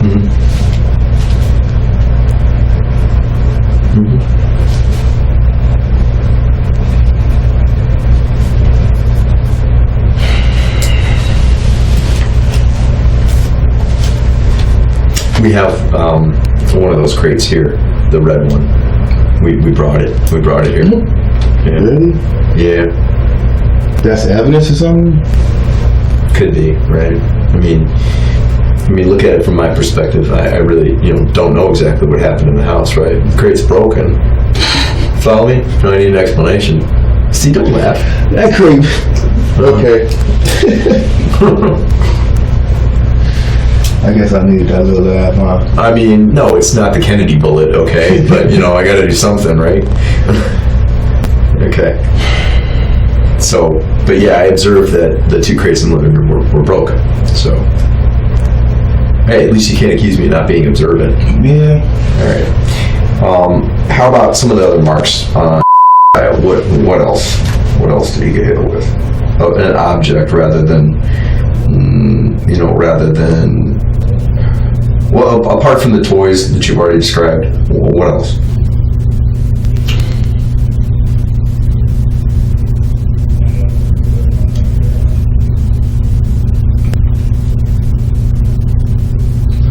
[SPEAKER 3] We have one of those crates here, the red one. We brought it. We brought it here. Yeah.
[SPEAKER 4] Really?
[SPEAKER 3] Yeah.
[SPEAKER 4] That's evidence or something?
[SPEAKER 3] Could be, right? I mean, look at it from my perspective. I really, don't know exactly what happened in the house, right? The crate's broken. Follow me? I need an explanation. See, don't laugh.
[SPEAKER 4] That creep. Okay. I guess I needed that little laugh, huh?
[SPEAKER 3] I mean, no, it's not the Kennedy bullet, okay? But, I gotta do something, right? Okay. So, but yeah, I observed that the two crates in the living room were broken. So, hey, at least you can't accuse me of not being observant.
[SPEAKER 4] Yeah.
[SPEAKER 3] All right. How about some of the other marks? What else? What else did he get hit with? Oh, an object rather than, well, apart from the toys that you've already described, what else?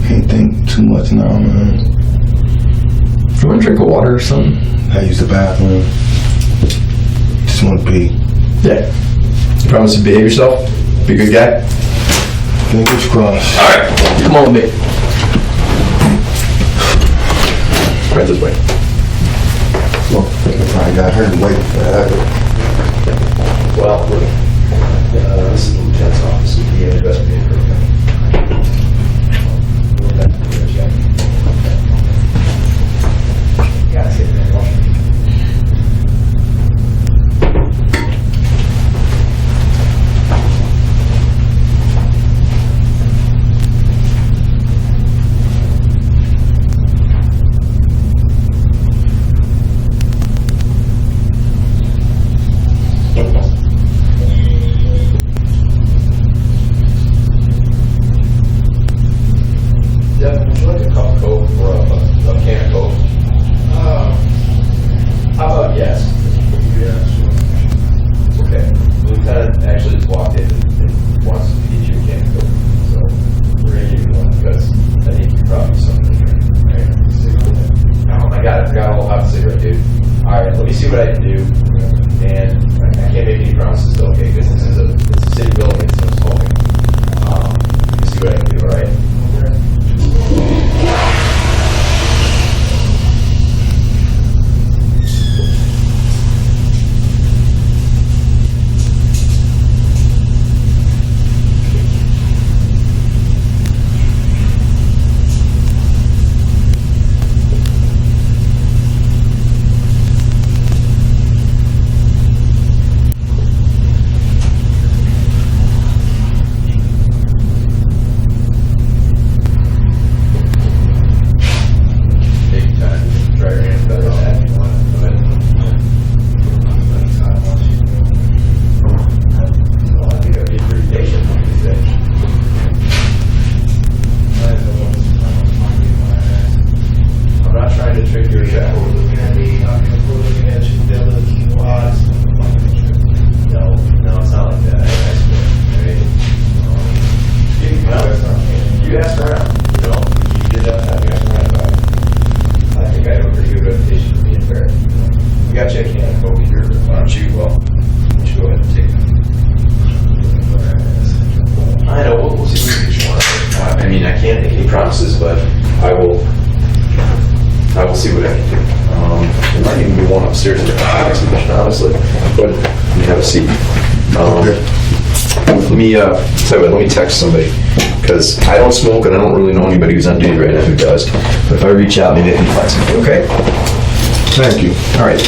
[SPEAKER 4] Can't think too much now, man.
[SPEAKER 3] Do you want a drink of water or something?
[SPEAKER 4] I use the bathroom. Just want to pee.
[SPEAKER 3] Yeah. You promise to behave yourself? Be a good guy?
[SPEAKER 4] Fingers crossed.
[SPEAKER 3] All right. Come on with me. Right this way.
[SPEAKER 4] Well, I probably got her to wait for that.
[SPEAKER 3] Well, this is the lieutenant's office. He had investigated her. see. Let me tell you what, let me text somebody, because I don't smoke and I don't really know anybody who's on duty right now who does. But if I reach out, maybe I can find somebody. Okay.
[SPEAKER 4] Thank you.
[SPEAKER 3] All right.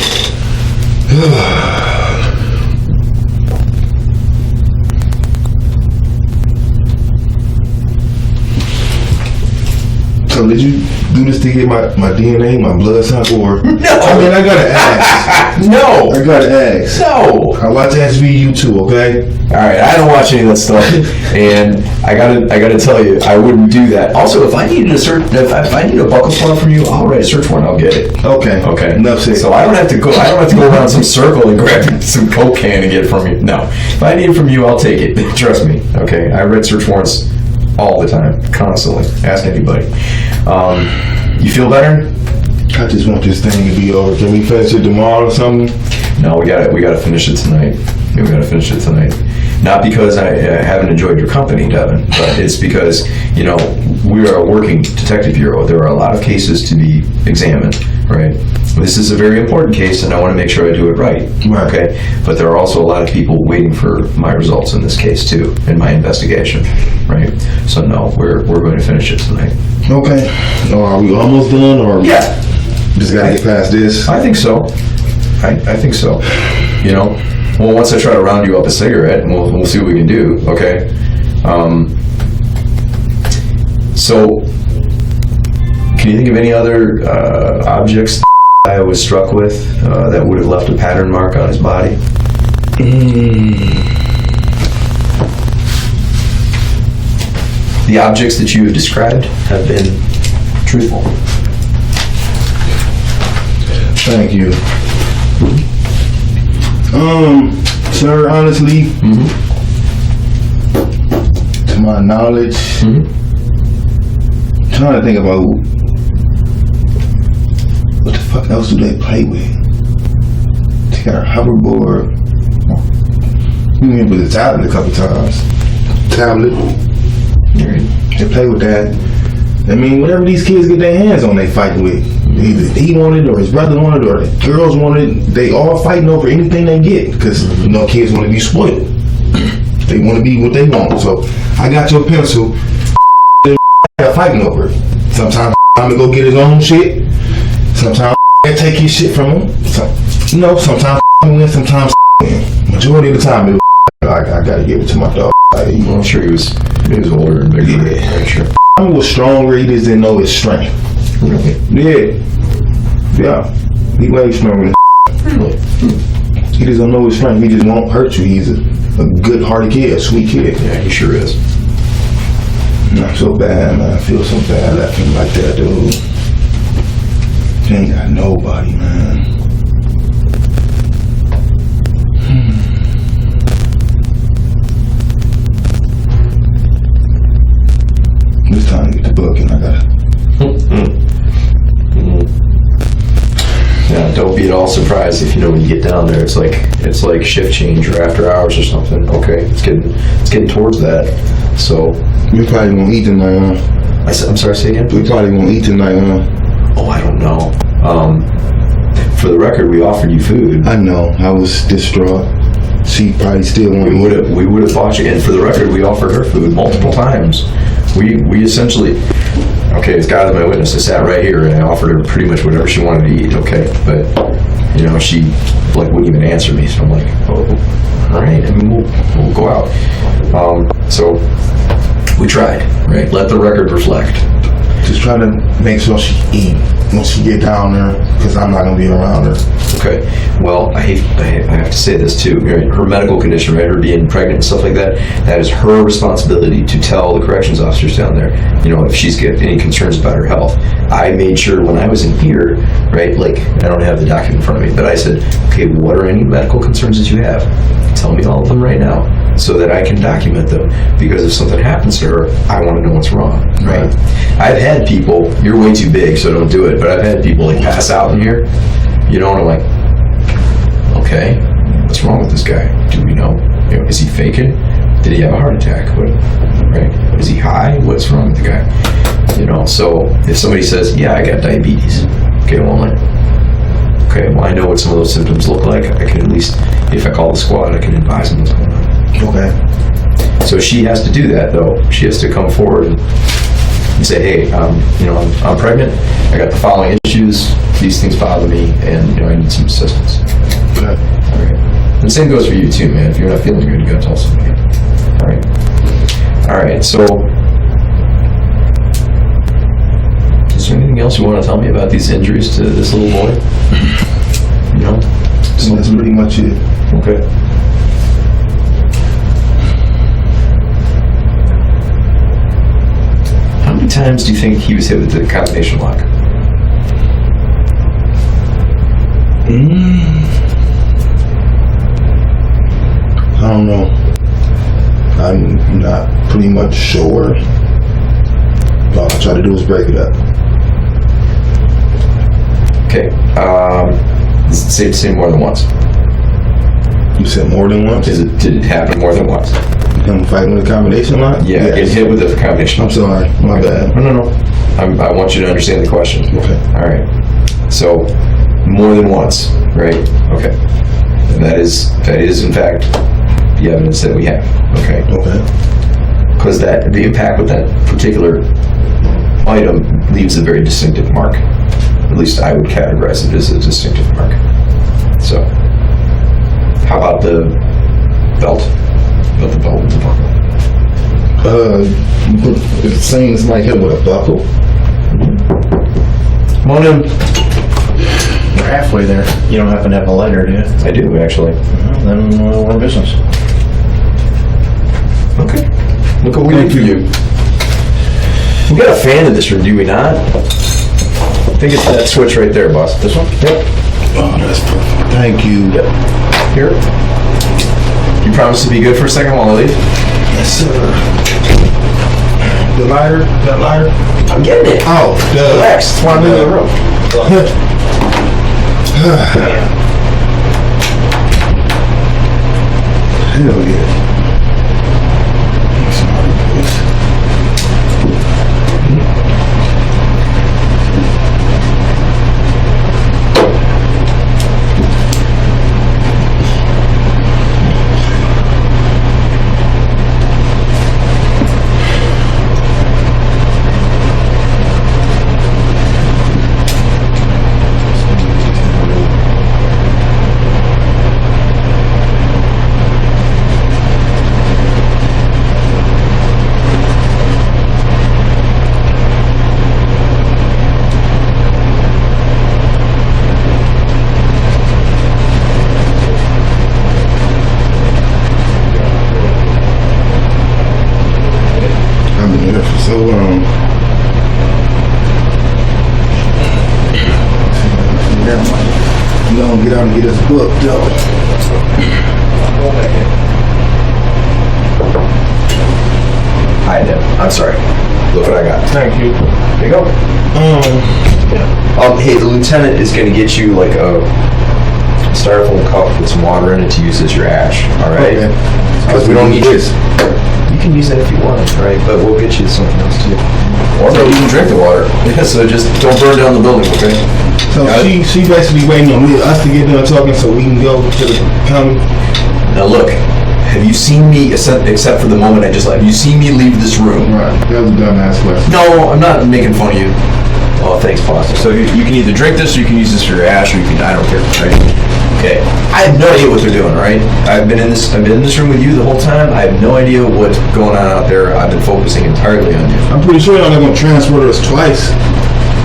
[SPEAKER 4] So did you do this to get my DNA, my blood sample, or? No. I mean, I gotta ask.
[SPEAKER 3] No.
[SPEAKER 4] I gotta ask.
[SPEAKER 3] No.
[SPEAKER 4] I watch SVU too, okay?
[SPEAKER 3] All right, I don't watch any of that stuff, and I gotta tell you, I wouldn't do that. Also, if I needed if I need a buckle warrant from you, I'll write a search warrant. I'll get it.
[SPEAKER 4] Okay.
[SPEAKER 3] Okay.
[SPEAKER 4] Enough said.
[SPEAKER 3] So I don't have to go around some circle and grab some coke can and get it from you. No. If I need it from you, I'll take it. Trust me. Okay. I write search warrants all the time, constantly. Ask anybody. You feel better?
[SPEAKER 4] I just want this thing to be over. Can we finish it tomorrow or something?
[SPEAKER 3] No, we gotta finish it tonight. Yeah, we gotta finish it tonight. Not because I haven't enjoyed your company, Devin, but it's because, you know, we are a working detective bureau. There are a lot of cases to be examined, right? This is a very important case, and I want to make sure I do it right.
[SPEAKER 4] Right.
[SPEAKER 3] Okay? But there are also a lot of people waiting for my results in this case, too, in my investigation, right? So, no, we're going to finish it tonight.
[SPEAKER 4] Okay. Are we almost done, or
[SPEAKER 3] Yeah.
[SPEAKER 4] just gotta get past this?
[SPEAKER 3] I think so. I think so. You know? Well, once I try to round you up a cigarette, we'll see what we can do, okay? So, can you think of any other objects I was struck with that would have left a pattern mark on his body? The objects that you have described have been truthful.
[SPEAKER 4] Thank you. Sir, honestly, to my knowledge, I'm trying to think about what the fuck else do they play with? They got a hoverboard. We went with the tablet a couple times. Tablet. They play with that. I mean, whatever these kids get their hands on, they fighting with. Either he wanted, or his brother wanted, or the girls wanted. They all fighting over anything they get, because you know kids want to be spoiled. They want to be what they want. So I got your pencil. They're fighting over it. Sometimes I'm gonna go get his own shit. Sometimes I take his shit from him. So, you know, sometimes win, sometimes win. Majority of the time, I gotta give it to my dog.
[SPEAKER 3] I'm sure he was older and bigger.
[SPEAKER 4] Yeah.
[SPEAKER 3] Right, sure.
[SPEAKER 4] I'm was stronger. He just didn't know his strength.
[SPEAKER 3] Really?
[SPEAKER 4] Yeah. He way stronger than
[SPEAKER 3] Really?
[SPEAKER 4] He just don't know his strength. He just won't hurt you. He's a good-hearted kid, a sweet kid.
[SPEAKER 3] Yeah, he sure is.
[SPEAKER 4] Not so bad, man. I feel so bad left him like that, dude. He ain't got nobody, man. It's time to get the book, and I gotta.
[SPEAKER 3] Yeah, don't be at all surprised if, you know, when you get down there, it's like shift change or after hours or something. Okay, it's getting towards that. So
[SPEAKER 4] We probably won't eat tonight, huh?
[SPEAKER 3] I'm sorry, say again?
[SPEAKER 4] We probably won't eat tonight, huh?
[SPEAKER 3] Oh, I don't know. For the record, we offered you food.
[SPEAKER 4] I know. I was distraught. She probably still wanted.
[SPEAKER 3] We would have bought you. And for the record, we offered her food multiple times. We essentially. Okay, as God is my witness, I sat right here and I offered her pretty much whatever she wanted to eat. Okay, but you know, she like wouldn't even answer me. So I'm like, oh, all right. I mean, we'll go out. So we tried. Right. Let the record reflect.
[SPEAKER 4] Just try to make sure she eat when she get down there, because I'm not gonna be around her.
[SPEAKER 3] Okay. Well, I have to say this too. Her medical condition, right? Her being pregnant and stuff like that. That is her responsibility to tell the corrections officers down there. You know, if she's got any concerns about her health. I made sure when I was in here, right? Like, I don't have the document in front of me, but I said, okay, what are any medical concerns that you have? Tell me all of them right now, so that I can document them. Because if something happens to her, I want to know what's wrong, right? I've had people. You're way too big, so don't do it. But I've had people like pass out in here. You know, and I'm like, okay, what's wrong with this guy? Do we know? You know, is he faking? Did he have a heart attack? What, right? Is he high? What's wrong with the guy? You know, so if somebody says, yeah, I got diabetes. Okay, well, Okay, well, I know what some of those symptoms look like. I can at least, if I call the squad, I can advise them what's going on.
[SPEAKER 4] Okay.
[SPEAKER 3] So she has to do that, though. She has to come forward and say, hey, I'm pregnant. I got the following issues. These things bother me, and I need some assistance.
[SPEAKER 4] Okay.
[SPEAKER 3] All right. And the same goes for you too, man. If you're not feeling good, you gotta tell somebody. All right. All right. So, is there anything else you want to tell me about these injuries to this little boy?
[SPEAKER 4] So that's pretty much it.
[SPEAKER 3] Okay. How many times do you think he was hit with the combination lock?
[SPEAKER 4] I don't know. I'm not pretty much sure. All I try to do is break it up.
[SPEAKER 3] Okay. Is it safe to say more than once?
[SPEAKER 4] You said more than once?
[SPEAKER 3] Did it happen more than once?
[SPEAKER 4] Him fighting with a combination lock?
[SPEAKER 3] Yeah,
[SPEAKER 4] Yes.
[SPEAKER 3] get hit with the combination
[SPEAKER 4] I'm
[SPEAKER 3] lock.
[SPEAKER 4] sorry. My bad.
[SPEAKER 3] No. I want you to understand the question.
[SPEAKER 4] Okay.
[SPEAKER 3] All right. So, more than once, right? Okay. And that is in fact the evidence that we have. Okay.
[SPEAKER 4] Okay.
[SPEAKER 3] Because the impact with that particular item leaves a very distinctive mark. At least I would categorize it as a distinctive mark. So, how about the belt? About the belt with the buckle?
[SPEAKER 4] It's the same as my hit with a buckle.
[SPEAKER 3] Come on in.
[SPEAKER 5] We're halfway there. You don't happen to have a lighter, do you?
[SPEAKER 3] I do, actually.
[SPEAKER 5] Well, then we're in business.
[SPEAKER 3] Okay. Look what we did for you. We got a fan in this room, do we not? I think it's that switch right there, boss. This one? Yep.
[SPEAKER 4] Oh, that's perfect. Thank you.
[SPEAKER 3] Yep. Here. You promise to be good for a second while I leave?
[SPEAKER 4] Yes, sir. The lighter? That lighter?
[SPEAKER 3] I'm getting it.
[SPEAKER 4] Oh,
[SPEAKER 3] Relax. That's why I'm in the room.
[SPEAKER 4] Hell yeah. I've been here for so long. You gonna get out and get us booked though.
[SPEAKER 3] Hi, Deb. I'm sorry. Look what I got.
[SPEAKER 5] Thank you.
[SPEAKER 3] There you go. Hey, the lieutenant is going to get you like a styrofoam cup with some water in it to use as your ash. All right?
[SPEAKER 4] Okay.
[SPEAKER 3] Because we don't need this. You can use that if you want, right? But we'll get you something else too. Or maybe you can drink the water. Yeah, so just don't burn down the building, okay?
[SPEAKER 4] So she basically waiting on us to get done talking so we can go to the county.
[SPEAKER 3] Now look, have you seen me, except for the moment I just left, have you seen me leave this room?
[SPEAKER 4] Right. That was a dumbass question.
[SPEAKER 3] No, I'm not making fun of you. Oh, thanks, boss.
[SPEAKER 5] So you can either drink this, or you can use this for your ash, or you can, I don't care, right?
[SPEAKER 3] Okay, I have no idea what they're doing, right? I've been in this room with you the whole time. I have no idea what's going on out there. I've been focusing entirely on you.
[SPEAKER 4] I'm pretty sure they're not gonna transport us twice.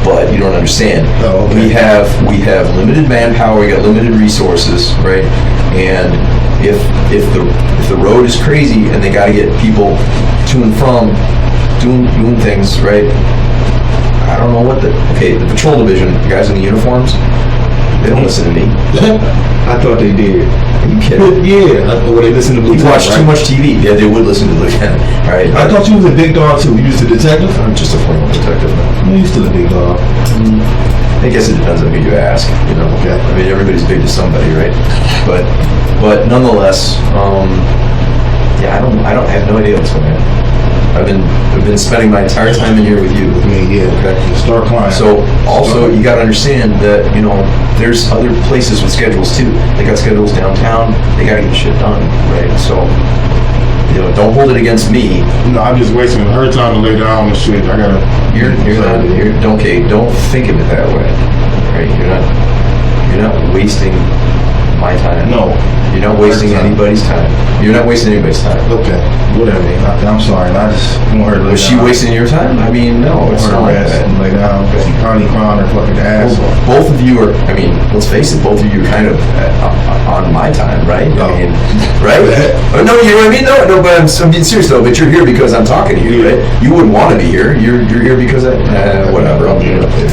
[SPEAKER 3] But you don't understand.
[SPEAKER 4] Oh, okay.
[SPEAKER 3] We have limited manpower. We got limited resources, right? And if the road is crazy and they got to get people to and from doing things, right? I don't know what the patrol division, the guys in the uniforms, they don't listen to me.
[SPEAKER 4] I thought they did.
[SPEAKER 3] Are you kidding?
[SPEAKER 4] Yeah. Well, they listen to
[SPEAKER 3] You
[SPEAKER 4] Lieutenant,
[SPEAKER 3] watch too much TV. Yeah, they would listen to the lieutenant. All right.
[SPEAKER 4] I thought you was a big dog too. You was a detective?
[SPEAKER 3] I'm just a former detective.
[SPEAKER 4] No, you still a big dog.
[SPEAKER 3] I guess it depends on who you ask. You know.
[SPEAKER 4] Okay.
[SPEAKER 3] I mean, everybody's big to somebody, right? But nonetheless, yeah, I have no idea what's going on. I've been spending my entire time in here with you.
[SPEAKER 4] I mean, yeah.
[SPEAKER 3] Okay.
[SPEAKER 4] Start climbing.
[SPEAKER 3] So also you got to understand that there's other places with schedules too. They got schedules downtown. They got to get shit done, right? So don't hold it against me.
[SPEAKER 4] No, I'm just wasting her time to lay down and shit. I gotta.
[SPEAKER 3] Don't think of it that way, right? You're not wasting my time.
[SPEAKER 4] No.
[SPEAKER 3] You're not wasting anybody's time. You're not wasting anybody's time.
[SPEAKER 4] Okay. Whatever. I'm sorry. I just want her to lay
[SPEAKER 3] Was she
[SPEAKER 4] down.
[SPEAKER 3] wasting your time? I mean, no. It's not like that.
[SPEAKER 4] Lay down. She probably crying her fucking ass off.
[SPEAKER 3] Both of you are, let's face it, both of you are kind of on my time, right?
[SPEAKER 4] No.
[SPEAKER 3] I mean, right? No, you know what I mean? No, but I'm being serious though, but you're here because I'm talking to you, right? You wouldn't want to be here. You're here because whatever, I'll be up there.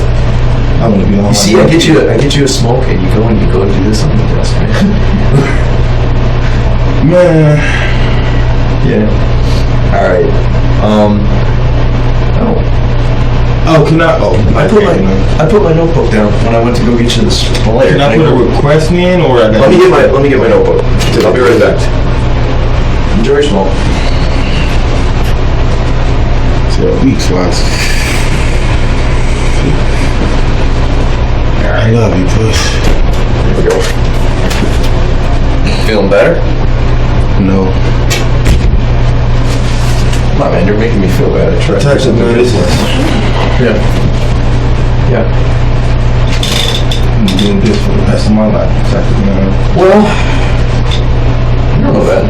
[SPEAKER 4] I want to be on.
[SPEAKER 3] You see, I get you a smoke and you go and do this on the desk, man.
[SPEAKER 4] Man.
[SPEAKER 3] Yeah. All right.
[SPEAKER 4] Oh, can I? Oh,
[SPEAKER 3] I put my notebook down when I went to go get you this later.
[SPEAKER 4] Can I put a request in, or I got?
[SPEAKER 3] Let me get my notebook. I'll be right back. Enjoy your smoke.
[SPEAKER 4] So weak spots. I love you, push.
[SPEAKER 3] Here we go. Feeling better?
[SPEAKER 4] No.
[SPEAKER 3] Come on, man, you're making me feel bad. I tried.
[SPEAKER 4] Touch it, man. This is.
[SPEAKER 3] Yeah.
[SPEAKER 4] I'm doing this for the rest of my life. Man.
[SPEAKER 3] Well, I don't know that.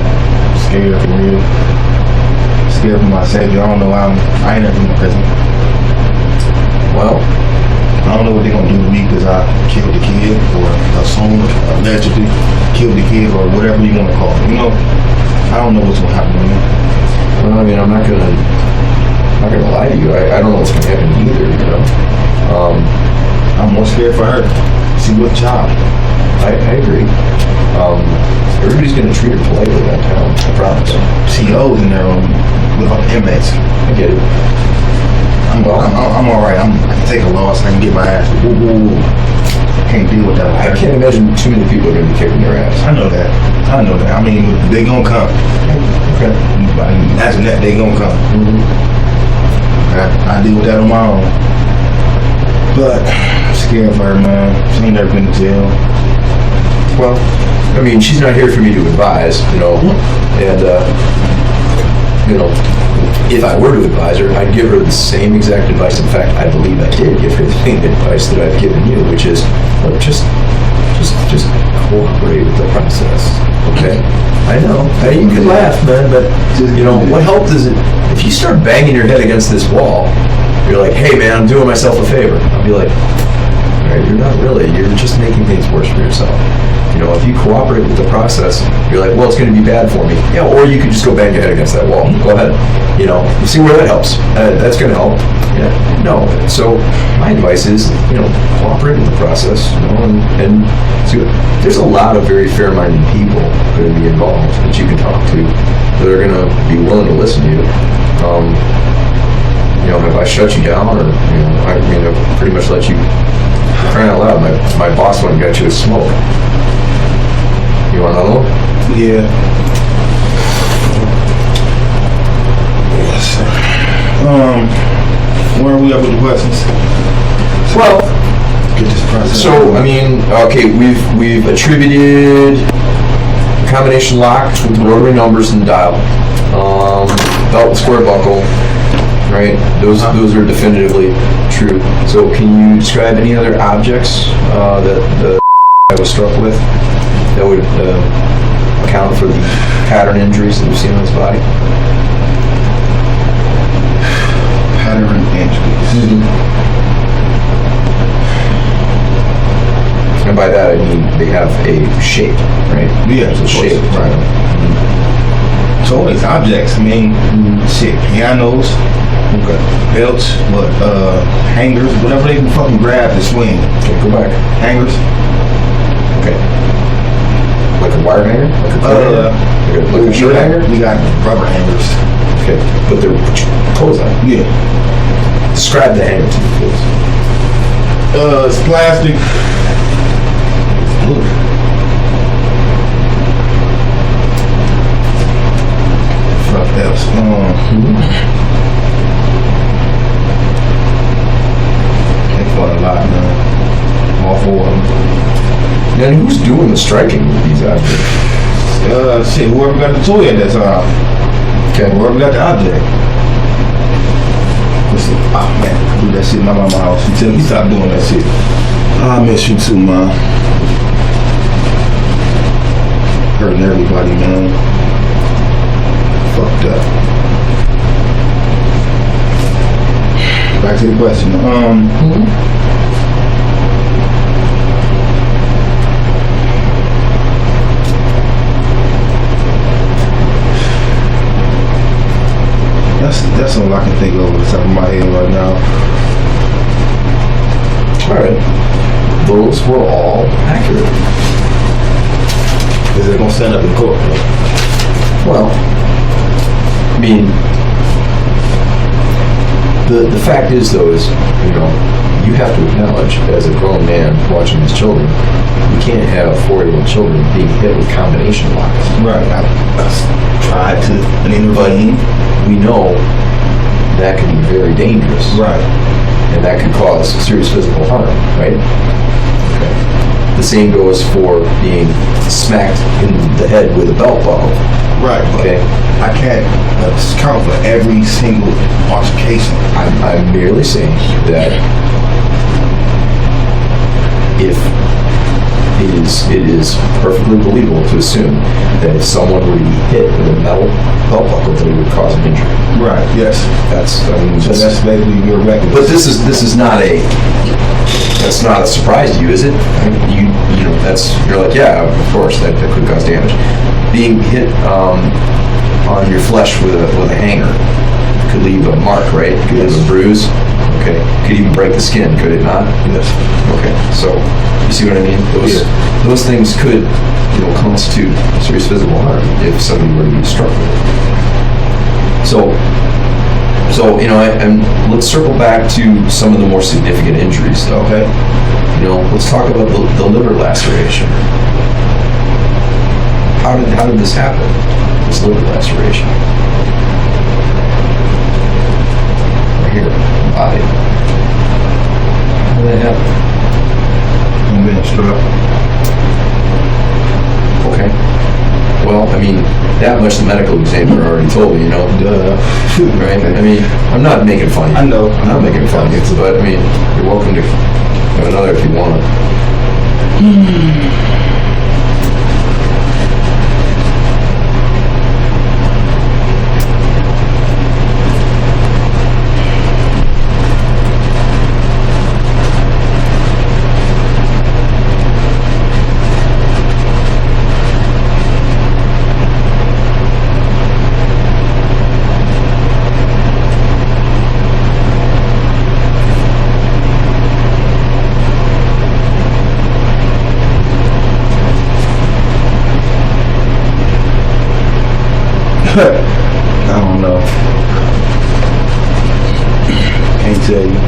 [SPEAKER 4] Scared for real. Scared for my safety. I don't know why I ain't never been in prison.
[SPEAKER 3] Well,
[SPEAKER 4] I don't know what they're gonna do to me because I killed the kid, or assumed allegedly killed the kid, or whatever you want to call it. I don't know what's gonna happen to me.
[SPEAKER 3] well, I'm not gonna lie to you. I don't know what's gonna happen either.
[SPEAKER 4] I'm more scared for her. See what job.
[SPEAKER 3] I agree. Everybody's gonna treat her politely downtown. I promise.
[SPEAKER 4] CEOs in there with all the inmates.
[SPEAKER 3] I get it.
[SPEAKER 4] I'm all right. I can take a loss. I can get my ass. Woo. Can't deal with that.
[SPEAKER 3] I can't imagine too many people are gonna be kicking their ass.
[SPEAKER 4] I know that. I mean, they gonna come.
[SPEAKER 3] Okay.
[SPEAKER 4] Imagine that they gonna come.
[SPEAKER 3] Mm-hmm.
[SPEAKER 4] I deal with that on my own. But I'm scared for her, man. She ain't never been to jail.
[SPEAKER 3] Well, she's not here for me to advise, and if I were to advise her, I'd give her the same exact advice. In fact, I believe I did give her the same advice that I've given you, which is, look, just cooperate with the process, okay? I know, you can laugh, man, but what help does it, if you start banging your head against this wall, you're like, hey man, I'm doing myself a favor. I'll be like, all right, you're not really, you're just making things worse for yourself. If you cooperate with the process, you're like, well, it's going to be bad for me. Yeah, or you could just go bang your head against that wall. Go ahead. You see where that helps. That's going to help. Yeah. No. So my advice is, cooperate with the process. And so there's a lot of very fair-minded people going to be involved that you can talk to that are going to be willing to listen to you. Have I shut you down, or I've pretty much let you crying out loud. My boss went and got you a smoke. You want another one?
[SPEAKER 4] Yeah. Yes, sir. Where are we at with the questions?
[SPEAKER 3] Well,
[SPEAKER 4] Get this process.
[SPEAKER 3] so okay, we've attributed combination lock with rotary numbers and dial, belt and square buckle, right? Those are definitively true. So can you describe any other objects that I was struck with that would account for the pattern injuries that we've seen on his body?
[SPEAKER 4] Pattern injuries.
[SPEAKER 3] Mm-hmm. And by that I mean they have a shape, right?
[SPEAKER 4] Yeah,
[SPEAKER 3] There's a shape.
[SPEAKER 4] right. So all these objects, shit, pianos,
[SPEAKER 3] Okay.
[SPEAKER 4] belts, hangers, whatever they can fucking grab to swing.
[SPEAKER 3] Okay, go back.
[SPEAKER 4] Hangers.
[SPEAKER 3] Okay. Like a wire hanger? Like a coat hanger? Like a shirt hanger?
[SPEAKER 4] We got rubber hangers.
[SPEAKER 3] Okay. But they're clothes on.
[SPEAKER 4] Yeah.
[SPEAKER 3] Describe the hanger to me, please.
[SPEAKER 4] It's plastic. Look. Fuck else.
[SPEAKER 3] And who's doing the striking with these objects?
[SPEAKER 4] Shit, whoever got the toy at that time.
[SPEAKER 3] Okay.
[SPEAKER 4] Whoever got the object. Listen, man, I do that shit in my mama's house. She tell me stop doing that shit. I miss you too, man. Hurting everybody, man. Fucked up. Back to the question. That's all I can think of the top of my head right now.
[SPEAKER 3] Alright. Those were all accurate.
[SPEAKER 4] Is they gonna stand up in court?
[SPEAKER 3] Well, I mean, the fact is, though, is, you know, you have to acknowledge, as a grown man watching these children, you can't have 4-year-old children being hit with combination locks.
[SPEAKER 4] Right. I tried to intervene.
[SPEAKER 3] We know that can be very dangerous.
[SPEAKER 4] Right.
[SPEAKER 3] And that could cause serious physical harm, right? Okay. The same goes for being smacked in the head with a belt buckle.
[SPEAKER 4] Right.
[SPEAKER 3] Okay.
[SPEAKER 4] I can't account for every single altercation.
[SPEAKER 3] I'm merely saying that if it is perfectly believable to assume that if someone were to be hit with a metal belt buckle, that it would cause an injury.
[SPEAKER 4] Right. Yes. So that's basically your record.
[SPEAKER 3] But this is not that's not a surprise to you, is it? I mean, you know, you're like, yeah, of course that could cause damage. Being hit on your flesh with a hanger could leave a mark, right? Could leave a bruise. Okay. Could even break the skin, could it not?
[SPEAKER 4] Yes.
[SPEAKER 3] Okay. So you see what I mean? Those things could, you know, constitute serious physical harm if somebody were to be struck with it. So you know, and let's circle back to some of the more significant injuries, though.
[SPEAKER 4] Okay.
[SPEAKER 3] You know, let's talk about the liver laceration. How did this happen? This liver laceration. Right here, body. How did that happen?
[SPEAKER 4] I'm being struck.
[SPEAKER 3] Okay. Well, I mean, that much the medical examiner already told me, you know.
[SPEAKER 4] Duh.
[SPEAKER 3] Right? I mean, I'm not making fun of you.
[SPEAKER 4] I know.
[SPEAKER 3] I'm not making fun of you, but I mean, you're welcome to have another if you want.
[SPEAKER 4] I don't know. Can't tell you.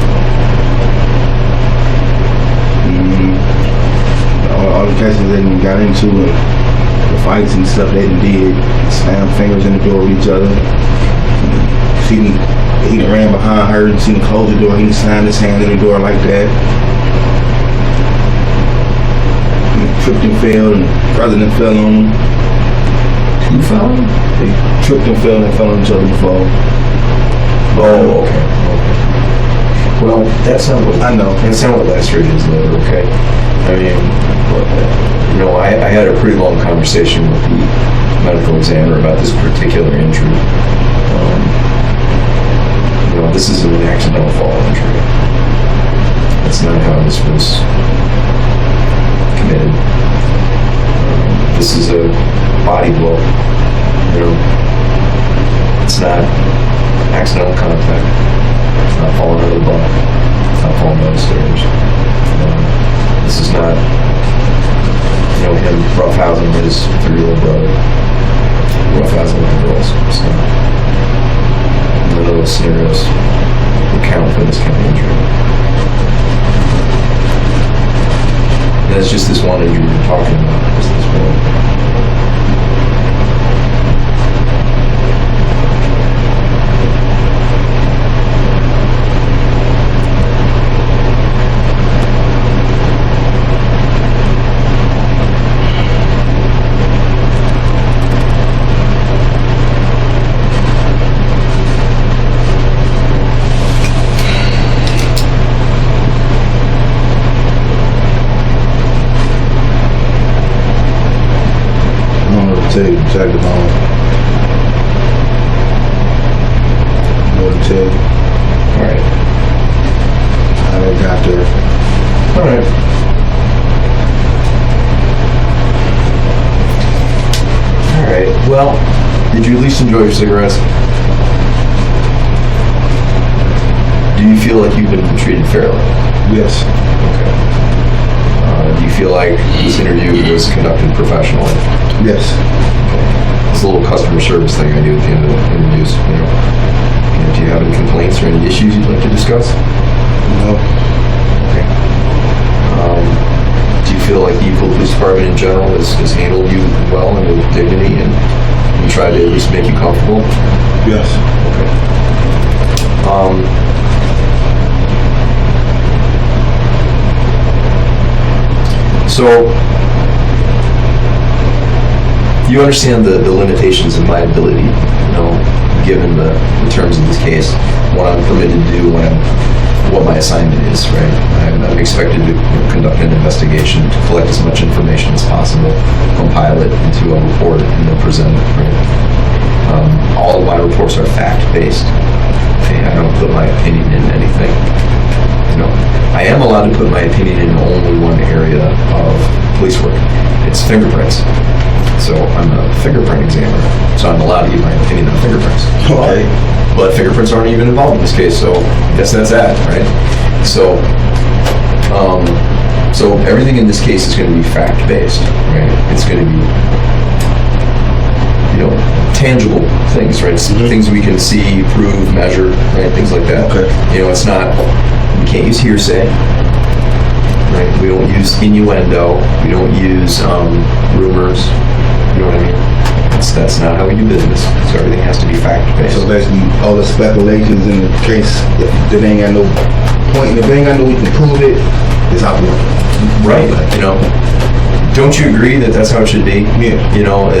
[SPEAKER 4] All the cases they done got into and the fights and stuff they done did, slam fingers in the door with each other. He done ran behind her and seen her close the door. He done slammed his hand in the door like that. He tripped and fell, and the president fell on him.
[SPEAKER 3] Who fell?
[SPEAKER 4] They tripped and fell on each other before.
[SPEAKER 3] Oh, okay. Well, that's not what
[SPEAKER 4] I know.
[SPEAKER 3] That's not what laceration is, liver. Okay. I mean, you know, I had a pretty long conversation with the medical examiner about this particular injury. You know, this is an accidental fall injury. That's not how this was committed. This is a body blow. You know, it's not accidental contact. It's not falling out of the bunk. It's not falling down the stairs. This is not, you know, him roughhousing his 3-year-old brother. Roughhousing with the girls. It's not. None of those scenarios would count for this kind of injury. And it's just this one injury we're talking about. Just this one.
[SPEAKER 4] tell you.
[SPEAKER 3] All right.
[SPEAKER 4] How they got there.
[SPEAKER 3] All right. All right. Well, did you at least enjoy your cigarettes? Do you feel like you've been treated fairly?
[SPEAKER 4] Yes.
[SPEAKER 3] Okay. Do you feel like this interview was conducted professionally?
[SPEAKER 4] Yes.
[SPEAKER 3] It's a little customer service thing I do at the end of the interviews. Do you have any complaints or any issues you'd like to discuss?
[SPEAKER 4] No.
[SPEAKER 3] Okay. Do you feel like the Euclid Police Department in general has handled you well and with dignity and tried to at least make you comfortable?
[SPEAKER 4] Yes.
[SPEAKER 3] Okay. So, you understand the limitations of my ability, given the terms of this case, what I'm permitted to do, what my assignment is, right? I'm expected to conduct an investigation, to collect as much information as possible, compile it into a report, and then present it, right? All of my reports are fact-based. Okay, I don't put my opinion in anything. I am allowed to put my opinion in only one area of police work. It's fingerprints. So I'm a fingerprint examiner. So I'm allowed to give my opinion on fingerprints.
[SPEAKER 4] Okay.
[SPEAKER 3] But fingerprints aren't even involved in this case, so I guess that's that, right? So, so everything in this case is going to be fact-based, right? It's going to be, tangible things, right?
[SPEAKER 4] Mm-hmm.
[SPEAKER 3] Things we can see, prove, measure, right? Things like that.
[SPEAKER 4] Okay.
[SPEAKER 3] It's not, we can't use hearsay, right? We don't use innuendo. We don't use rumors. You know what I mean? That's not how we do business. So everything has to be fact-based.
[SPEAKER 4] So basically, all the speculations in the case, if they ain't got no point, if they ain't got no way to prove it, it's out the window.
[SPEAKER 3] Right. Don't you agree that that's how it should be?
[SPEAKER 4] Yeah.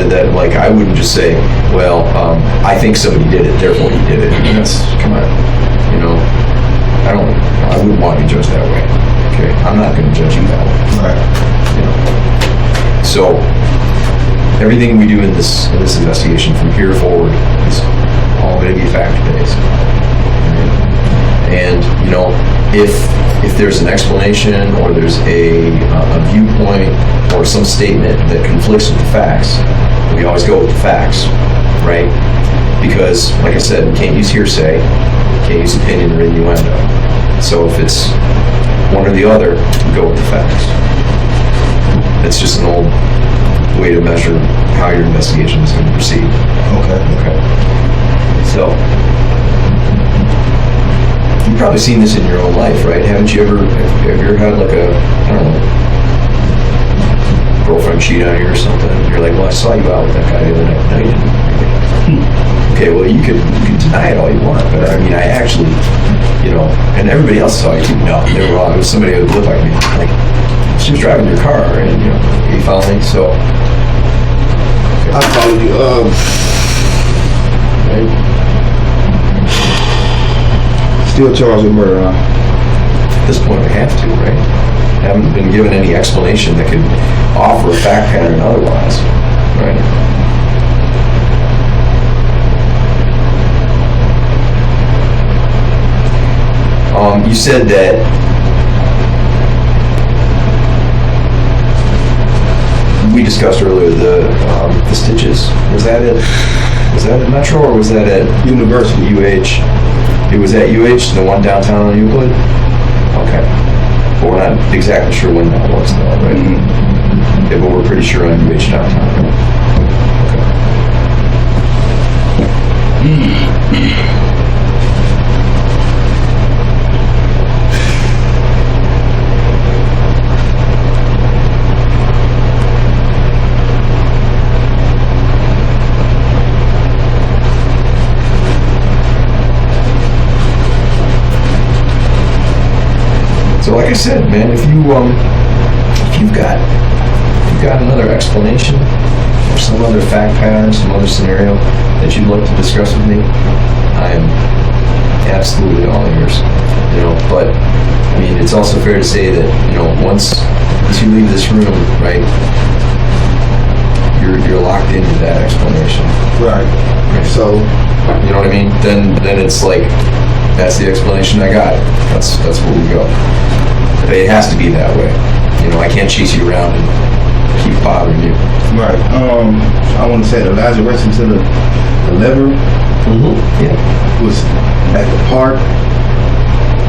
[SPEAKER 3] That like I wouldn't just say, well, I think somebody did it, therefore you did it. Come on. I wouldn't want to be judged that way. Okay. I'm not going to judge you that way.
[SPEAKER 4] Right.
[SPEAKER 3] So everything we do in this investigation from here forward is all going to be fact-based. And if there's an explanation or there's a viewpoint or some statement that conflicts with the facts, we always go with the facts, right? Because, like I said, we can't use hearsay, can't use opinion or innuendo. So if it's one or the other, we go with the facts. It's just an old way to measure how your investigation is going to proceed. Okay. So, you've probably seen this in your own life, right? Have you ever had like girlfriend cheat on you or something? You're like, well, I saw you out with that guy the other night. No, you didn't. Okay, well, you can deny it all you want, but I mean, I actually, and everybody else saw you too. No, they were wrong. It was somebody who looked like me. Like, she was driving your car, and you follow me? So,
[SPEAKER 4] I followed you.
[SPEAKER 3] right?
[SPEAKER 4] Still charged with murder, huh?
[SPEAKER 3] At this point, we have to, right? Haven't been given any explanation that could offer a fact pattern otherwise, right? You said that we discussed earlier the stitches. Was that at Metro or was that at
[SPEAKER 4] University.
[SPEAKER 3] UH? It was at UH, the one downtown on Euclid? Okay. But we're not exactly sure when that was though, right? Mm-hmm. Okay, but we're pretty sure on UH downtown. Okay. So like I said, man, if you've got another explanation or some other fact pattern, some other scenario that you'd like to discuss with me, I am absolutely all ears. But I mean, it's also fair to say that once you leave this room, right, you're locked into that explanation.
[SPEAKER 4] Right.
[SPEAKER 3] So you know what I mean? Then it's like That's the explanation I got. That's where we go. It has to be that way. You know, I can't chase you around and keep bothering you.
[SPEAKER 4] Right. I want to say the laceration to the liver
[SPEAKER 3] Yeah.
[SPEAKER 4] was at the park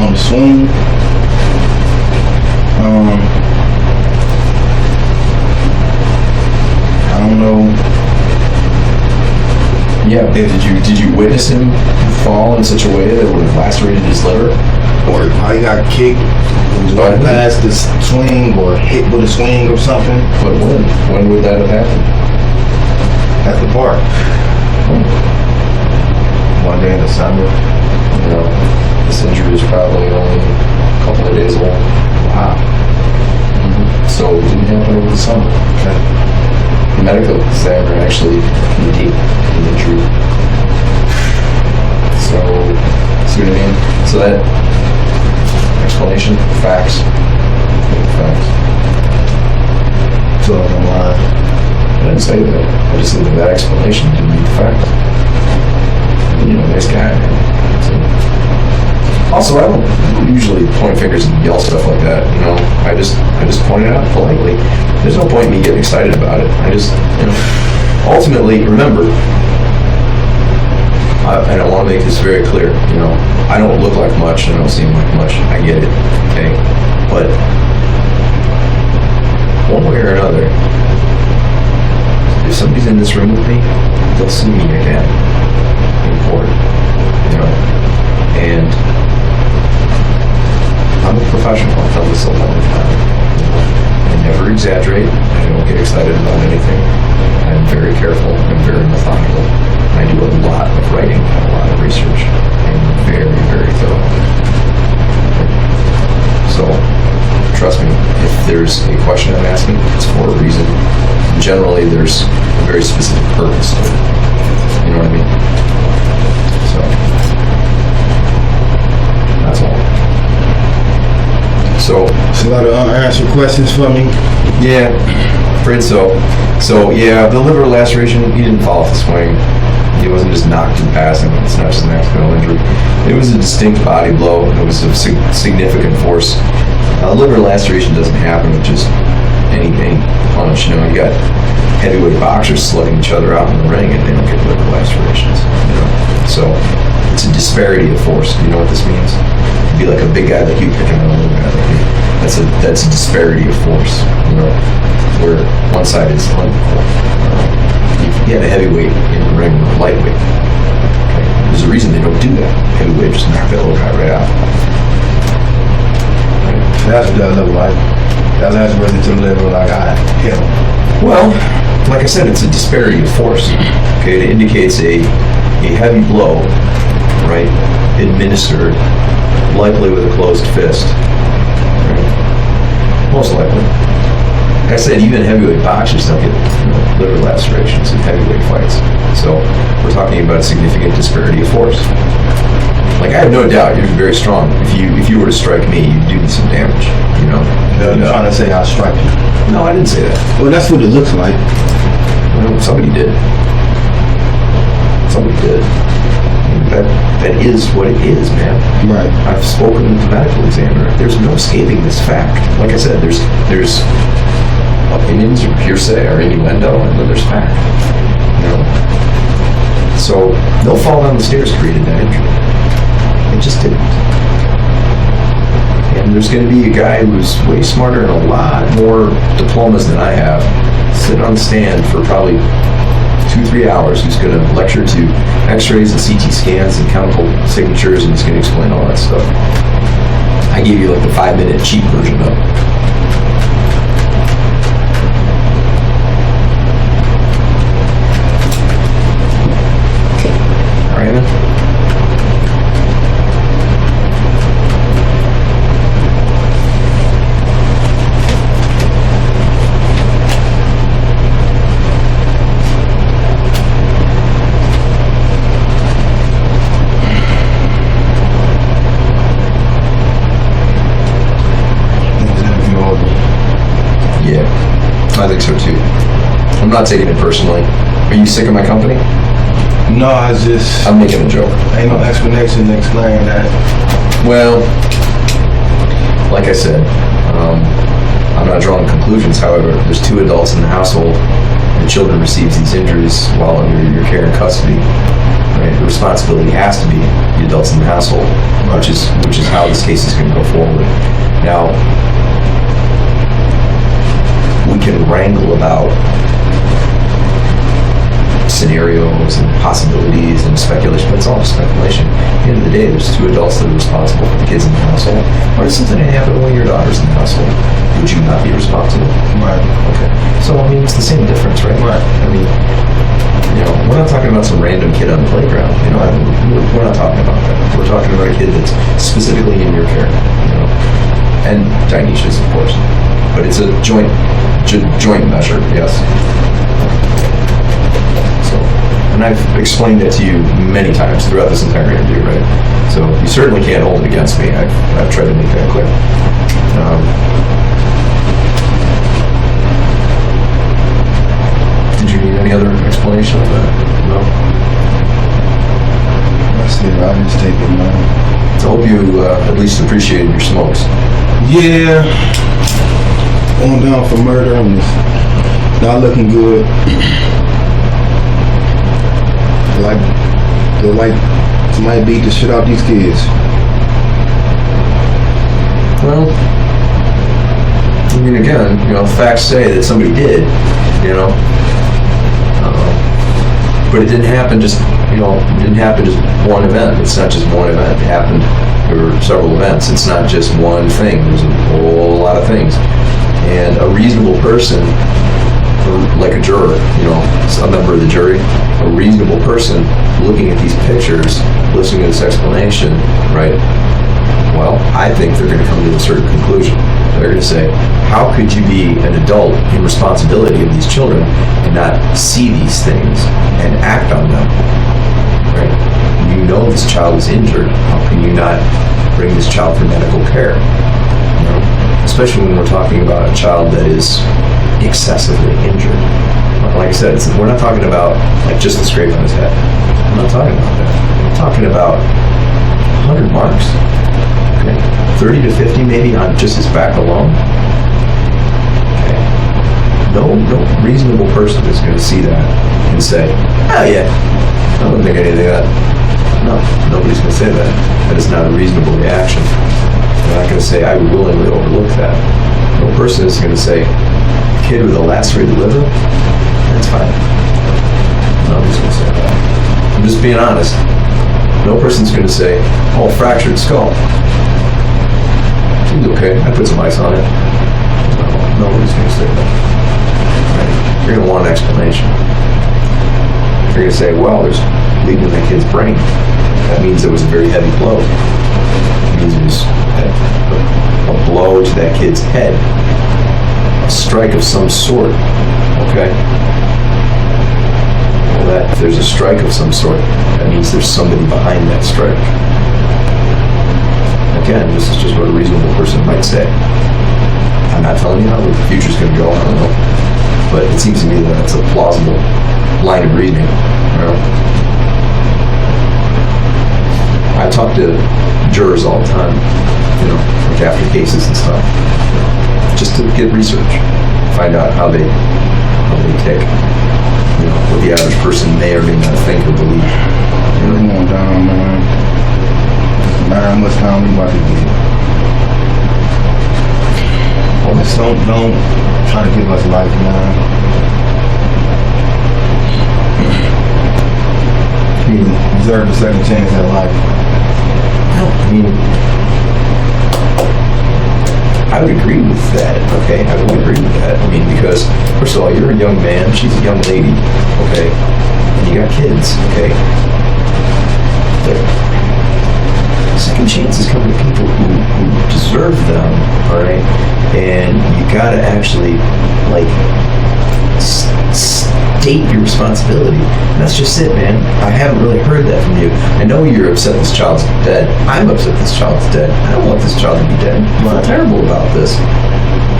[SPEAKER 4] on the swing. I don't know.
[SPEAKER 3] Yeah. Did you witness him fall in such a way that would have lacerated his liver?
[SPEAKER 4] Or I got kicked, walked past the swing, or hit with a swing or something
[SPEAKER 3] But when would that have happened?
[SPEAKER 4] at the park. One day in the summer.
[SPEAKER 3] You know, this injury was probably only a couple of days old.
[SPEAKER 4] Wow.
[SPEAKER 3] So it didn't happen over the summer.
[SPEAKER 4] Okay.
[SPEAKER 3] The medical examiner actually deep the injury. So, see what I mean? So that explanation, facts.
[SPEAKER 4] So I'm lying.
[SPEAKER 3] I didn't say that. I just said that explanation didn't meet the facts. You know, nice guy, man. So, also, I don't usually point fingers and yell stuff like that. You know, I just point it out politely. There's no point in me getting excited about it. I just, you know, ultimately, remember, and I want to make this very clear. You know, I don't look like much. I don't seem like much. I get it. Okay, but one way or another, if somebody's in this room with me, they'll see me again in court. You know, and I'm a professional. I've done this a long time. I never exaggerate. I don't get excited about anything. I'm very careful. I'm very methodical. I do a lot of writing and a lot of research. I'm very, very thorough. So, trust me, if there's a question I'm asking, it's for a reason. Generally, there's a very specific purpose to it. You know what I mean? So, that's all. So,
[SPEAKER 4] It's a lot of unanswered questions for me.
[SPEAKER 3] yeah, afraid so. So, yeah, the liver laceration, he didn't fall off the swing. He wasn't just knocked in passing. It's not just an accidental injury. It was a distinct body blow. It was of significant force. Liver laceration doesn't happen with just any punch. You know, you got heavyweight boxers slugging each other out in the ring, and they don't get liver lacerations. You know, so it's a disparity of force. You know what this means? It'd be like a big guy like you picking on a little guy like me. That's a disparity of force. You know, where one side is unequal. You have a heavyweight in the ring with a lightweight. Okay? There's a reason they don't do that. Heavyweight just knock that little guy right out.
[SPEAKER 4] That's what that look like. That lacerated to the liver like I hit him.
[SPEAKER 3] Well, like I said, it's a disparity of force. Okay, it indicates a heavy blow, right, administered, likely with a closed fist. Right? Most likely. Like I said, even heavyweight boxers don't get liver lacerations in heavyweight fights. So we're talking about a significant disparity of force. Like, I have no doubt you're very strong. If you were to strike me, you'd do me some damage. You know.
[SPEAKER 4] You're trying to say I strike you.
[SPEAKER 3] No, I didn't say that.
[SPEAKER 4] Well, that's what it looks like.
[SPEAKER 3] Well, somebody did. Somebody did. That is what it is, man.
[SPEAKER 4] Right.
[SPEAKER 3] I've spoken with the medical examiner. There's no escaping this fact. Like I said, there's opinions or hearsay or innuendo, and then there's fact. You know. So they'll fall down the stairs created that injury. It just didn't. And there's going to be a guy who's way smarter and a lot more diplomas than I have, sitting on the stand for probably 2-3 hours, who's going to lecture to x-rays and CT scans and chemical signatures, and he's going to explain all that stuff. I gave you like the 5-minute cheap version of it. All right, man? I think so too. I'm not taking it personally. Are you sick of my company?
[SPEAKER 4] No, I just
[SPEAKER 3] I'm making a joke.
[SPEAKER 4] ain't no explanation to explain that.
[SPEAKER 3] Well, like I said, I'm not drawing conclusions. However, there's 2 adults in the household, and children receives these injuries while under your care and custody. Right? The responsibility has to be the adults in the household, which is how this case is going to go forward. Now, we can wrangle about scenarios and possibilities and speculation, but it's all just speculation. At the end of the day, there's 2 adults that are responsible for the kids in the household. Or if something happened when your daughter's in the household, would you not be responsible?
[SPEAKER 4] Right.
[SPEAKER 3] Okay. So, I mean, it's the same difference, right?
[SPEAKER 4] Right.
[SPEAKER 3] I mean, we're not talking about some random kid on the playground. We're not talking about that. We're talking about a kid that's specifically in your care. And Dynesia's, of course. But it's a joint measure, yes. So, and I've explained it to you many times throughout this entire interview, right? So you certainly can't hold it against me. I've tried to make that clear. Did you need any other explanation of that? No?
[SPEAKER 4] That's it. I just take it, man.
[SPEAKER 3] So I hope you at least appreciated your smokes.
[SPEAKER 4] Yeah. Going down for murder. I'm just not looking good. Like somebody beat the shit out these kids.
[SPEAKER 3] Well, I mean, again, facts say that somebody did, but it didn't happen just, one event. It's not just one event. It happened, there were several events. It's not just one thing. There's a whole lot of things. And a reasonable person, like a juror, a member of the jury, a reasonable person looking at these pictures, listening to this explanation, right? Well, I think they're going to come to a certain conclusion. They're going to say, how could you be an adult in responsibility of these children and not see these things and act on them, right? You know this child is injured. How can you not bring this child for medical care? Especially when we're talking about a child that is excessively injured. Like I said, we're not talking about like just the scrape on his head. I'm not talking about that. I'm talking about 100 marks. Okay. 30 to 50 maybe on just his back alone. Okay. No reasonable person is going to see that and say, oh yeah, I wouldn't think anything of that. No, nobody's going to say that. That is not a reasonable reaction. They're not going to say, I would willingly overlook that. No person is going to say, kid with a lacerated liver, that's fine. Nobody's going to say that. I'm just being honest. No person's going to say, oh, fractured skull. Seems okay. I put some ice on it. No, nobody's going to say that. Right? You're going to want an explanation. You're going to say, well, there's bleeding in that kid's brain. That means there was a very heavy blow. It means it was a blow to that kid's head. A strike of some sort. Okay? Well, if there's a strike of some sort, that means there's somebody behind that strike. Again, this is just what a reasonable person might say. I'm not telling you how the future's going to go, I don't know. But it seems to me that that's a plausible line of reasoning. I talk to jurors all the time, like after cases and stuff, just to get research, find out how they tick, what the average person may or may not think or believe.
[SPEAKER 4] Come on down, man. No matter how much time we about to get. Just don't try to give us life, man. You deserve a second chance at life.
[SPEAKER 3] I mean, I would agree with that, okay? I would agree with that. I mean, because, first of all, you're a young man, she's a young lady, okay? And you got kids, okay? But second chances come to people who deserve them, all right? And you gotta actually, like, state your responsibility. And that's just it, man. I haven't really heard that from you. I know you're upset this child's dead. I'm upset this child's dead. I don't want this child to be dead. I feel terrible about this.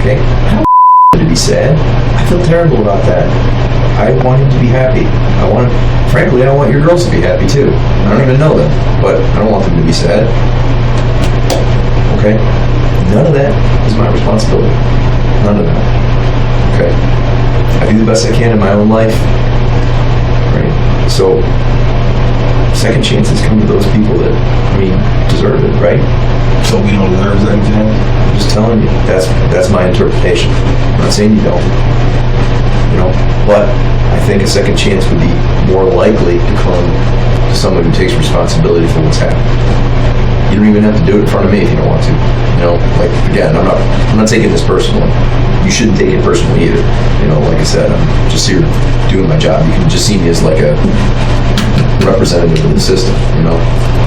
[SPEAKER 3] Okay? I don't want to be sad. I feel terrible about that. I want him to be happy. Frankly, I want your girls to be happy too. I don't even know them, but I don't want them to be sad. Okay? None of that is my responsibility. None of that. Okay? I do the best I can in my own life. Right? So, second chances come to those people that, deserve it, right?
[SPEAKER 4] So we don't deserve second chance?
[SPEAKER 3] I'm just telling you, that's my interpretation. I'm not saying you don't. But I think a second chance would be more likely to come to someone who takes responsibility for what's happened. You don't even have to do it in front of me if you don't want to. Again, I'm not taking this personally. You shouldn't take it personally either. Like I said, I'm just here doing my job. You can just see me as like a representative of the system,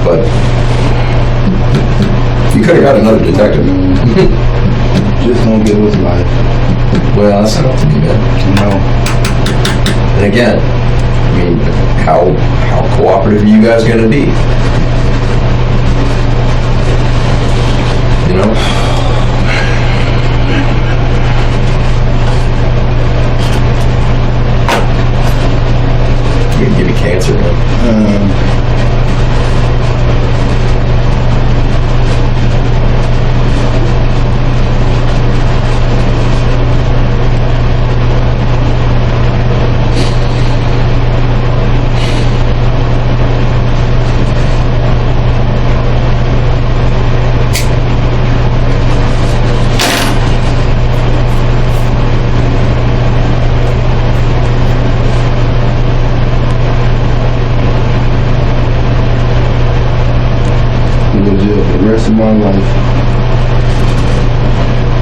[SPEAKER 3] But you could have got another detective.
[SPEAKER 4] Just don't give us life.
[SPEAKER 3] Well, that's not up to me, man.
[SPEAKER 4] No.
[SPEAKER 3] And again, how cooperative are you guys going to be? You're going to give me cancer, man.
[SPEAKER 4] The rest of my life.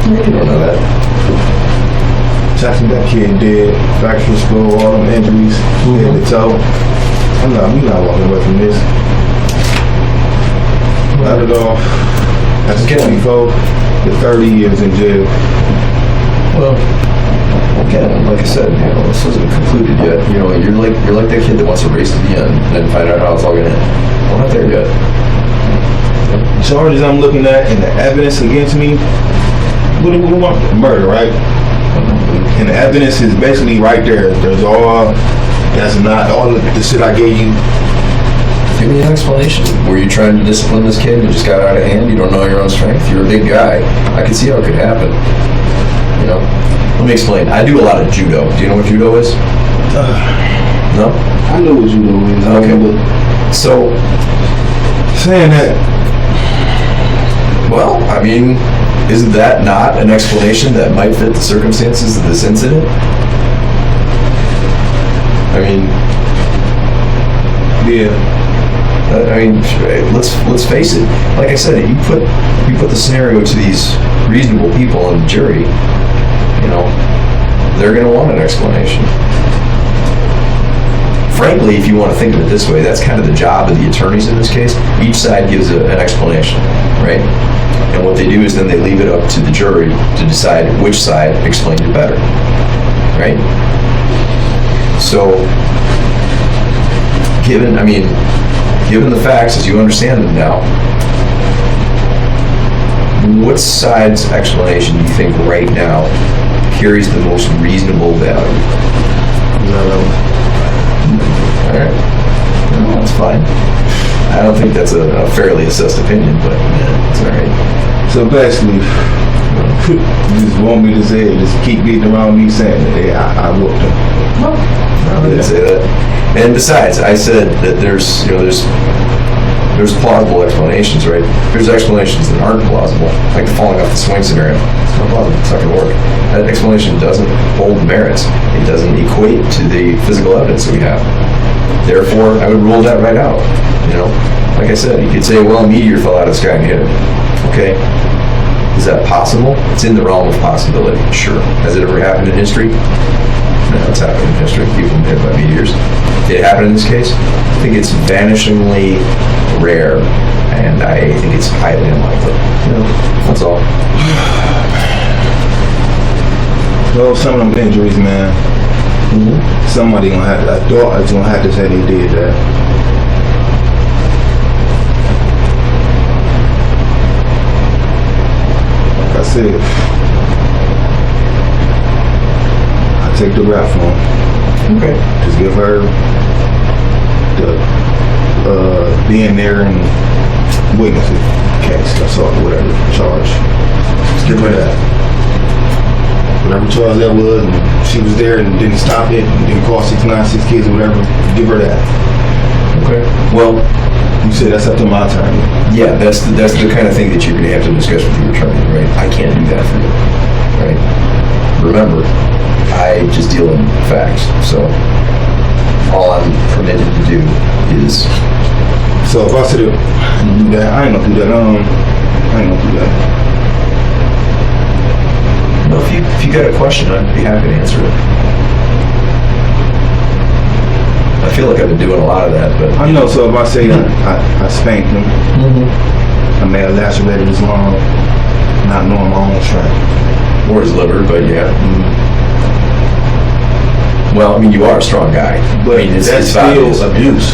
[SPEAKER 3] You don't know that.
[SPEAKER 4] Jackson, that kid dead. Fractured skull, all them injuries, head to toe. We not walking away from this. Not at all. That's 24 to 30 years in jail.
[SPEAKER 3] Well, again, like I said, this isn't concluded yet. You're like that kid that wants to race to the end and then find out how it's all gonna end. We're not there yet.
[SPEAKER 4] Charges I'm looking at and the evidence against me, what do we want? Murder, right? And the evidence is basically right there. That's not all of the shit I gave you.
[SPEAKER 3] Give me an explanation. Were you trying to discipline this kid and it just got out of hand? You don't know your own strength? You're a big guy. I can see how it could happen. Let me explain. I do a lot of judo. Do you know what judo is? No?
[SPEAKER 4] I know what judo is.
[SPEAKER 3] Okay. So,
[SPEAKER 4] saying that,
[SPEAKER 3] well, isn't that not an explanation that might fit the circumstances of this incident?
[SPEAKER 4] yeah.
[SPEAKER 3] Let's face it. Like I said, you put the scenario to these reasonable people in the jury, they're going to want an explanation. Frankly, if you want to think of it this way, that's kind of the job of the attorneys in this case. Each side gives an explanation, right? And what they do is then they leave it up to the jury to decide which side explained it better, right? So, given the facts as you understand them now, what side's explanation do you think right now carries the most reasonable value? All right. No, that's fine. I don't think that's a fairly assessed opinion, but it's all right.
[SPEAKER 4] So basically, you just want me to say it, just keep beating around me saying that I whooped him.
[SPEAKER 3] No, I didn't say that. And besides, I said that there's plausible explanations, right? There's explanations that aren't plausible, like the falling off the swing scenario. It's not plausible. It's not going to work. That explanation doesn't hold merits. It doesn't equate to the physical evidence that we have. Therefore, I would rule that right out. Like I said, you could say, well, a meteor fell out of the sky and hit him. Okay. Is that possible? It's in the realm of possibility. Sure. Has it ever happened in history? No, it's happened in history. People hit by meteors. Did it happen in this case? I think it's vanishingly rare, and I think it's highly unlikely. That's all.
[SPEAKER 4] Well, some of them injuries, man. Mm-hmm. Somebody gonna have to, I thought I was gonna have to say they did that. Like I said, I take the rap for them.
[SPEAKER 3] Okay.
[SPEAKER 4] Just give her the being there and witness it case. That's all. Whatever charge. Just give her that. Whatever charge that was, and she was there and didn't stop it, and didn't call 696 kids or whatever. Give her that.
[SPEAKER 3] Okay. Well,
[SPEAKER 4] you said that's up to my attorney.
[SPEAKER 3] yeah, that's the kind of thing that you're going to have to discuss with your attorney, right? I can't do that for you, right? Remember, I just deal in facts, so all I'm permitted to do is.
[SPEAKER 4] So if I said do that, I ain't gonna do that. I ain't gonna do that.
[SPEAKER 3] Well, if you got a question, I'd be happy to answer it. I feel like I've been doing a lot of that, but
[SPEAKER 4] I know. So if I say I spanked him, I may have lacerated his lung, not knowing my own strength.
[SPEAKER 3] or his liver, but yeah. Well, I mean, you are a strong guy.
[SPEAKER 4] But
[SPEAKER 3] I mean,
[SPEAKER 4] that's
[SPEAKER 3] it's
[SPEAKER 4] still
[SPEAKER 3] obvious.
[SPEAKER 4] abuse.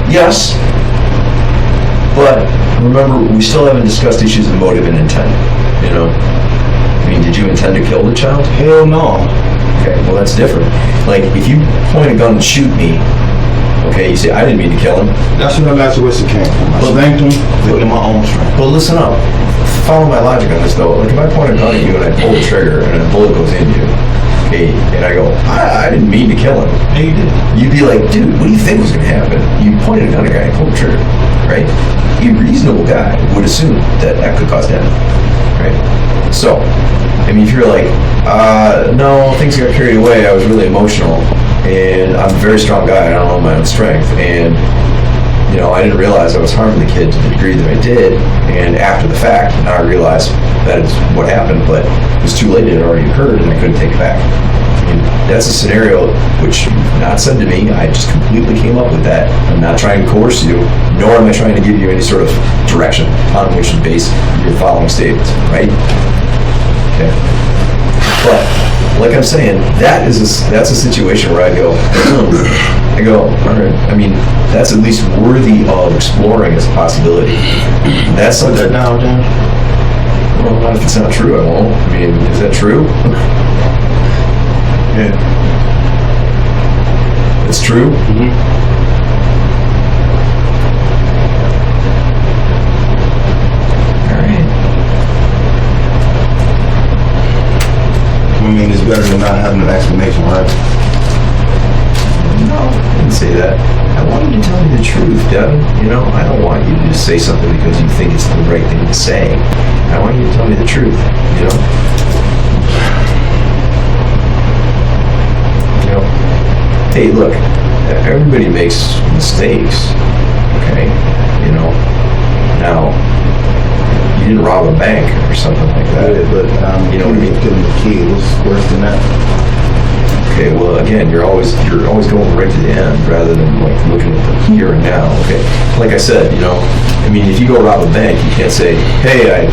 [SPEAKER 3] Yes, but remember, we still haven't discussed issues of motive and intent. You know, I mean, did you intend to kill the child?
[SPEAKER 4] Hell no.
[SPEAKER 3] Okay, well, that's different. Like, if you point a gun and shoot me, okay, you say, I didn't mean to kill him.
[SPEAKER 4] That's where the laceration came from. I spanked him, but in my own strength.
[SPEAKER 3] But listen up. Follow my logic on this, though. Like, if I point a gun at you and I pull the trigger and a bullet goes in you, okay, and I go, I didn't mean to kill him.
[SPEAKER 4] Yeah, you did.
[SPEAKER 3] You'd be like, dude, what do you think was going to happen? You pointed a gun at a guy and pulled the trigger, right? A reasonable guy would assume that that could cause damage, right? So, I mean, if you're like, no, things got carried away, I was really emotional, and I'm a very strong guy, I don't know my own strength, and, you know, I didn't realize I was harming the kid to the degree that I did, and after the fact, now I realize that is what happened, but it was too late, it had already occurred, and I couldn't take it back. I mean, that's a scenario which you've not said to me, I just completely came up with that. I'm not trying to coerce you, nor am I trying to give you any sort of direction on which to base your following statements, right? Okay. But, like I'm saying, that's a situation where I go, all right, I mean, that's at least worthy of exploring as a possibility. That's
[SPEAKER 4] Put
[SPEAKER 3] something.
[SPEAKER 4] that down, Dan.
[SPEAKER 3] Well, not if it's not true, I won't. I mean, is that true?
[SPEAKER 4] Yeah.
[SPEAKER 3] It's true?
[SPEAKER 4] Mm-hmm.
[SPEAKER 3] All right.
[SPEAKER 4] I mean, it's better than not having an explanation, right?
[SPEAKER 3] No, I didn't say that. I want you to tell me the truth, Devin. You know, I don't want you to just say something because you think it's the right thing to say. I want you to tell me the truth, you know? You know, hey, look, everybody makes mistakes, okay? You know, now, you didn't rob a bank or something like that.
[SPEAKER 4] Yeah, but
[SPEAKER 3] You know what I mean?
[SPEAKER 4] Killing the kid was worse than that.
[SPEAKER 3] Okay, well, again, you're always going right to the end rather than like looking at the here and now. Okay, like I said, you know, I mean, if you go rob a bank, you can't say, "Hey, I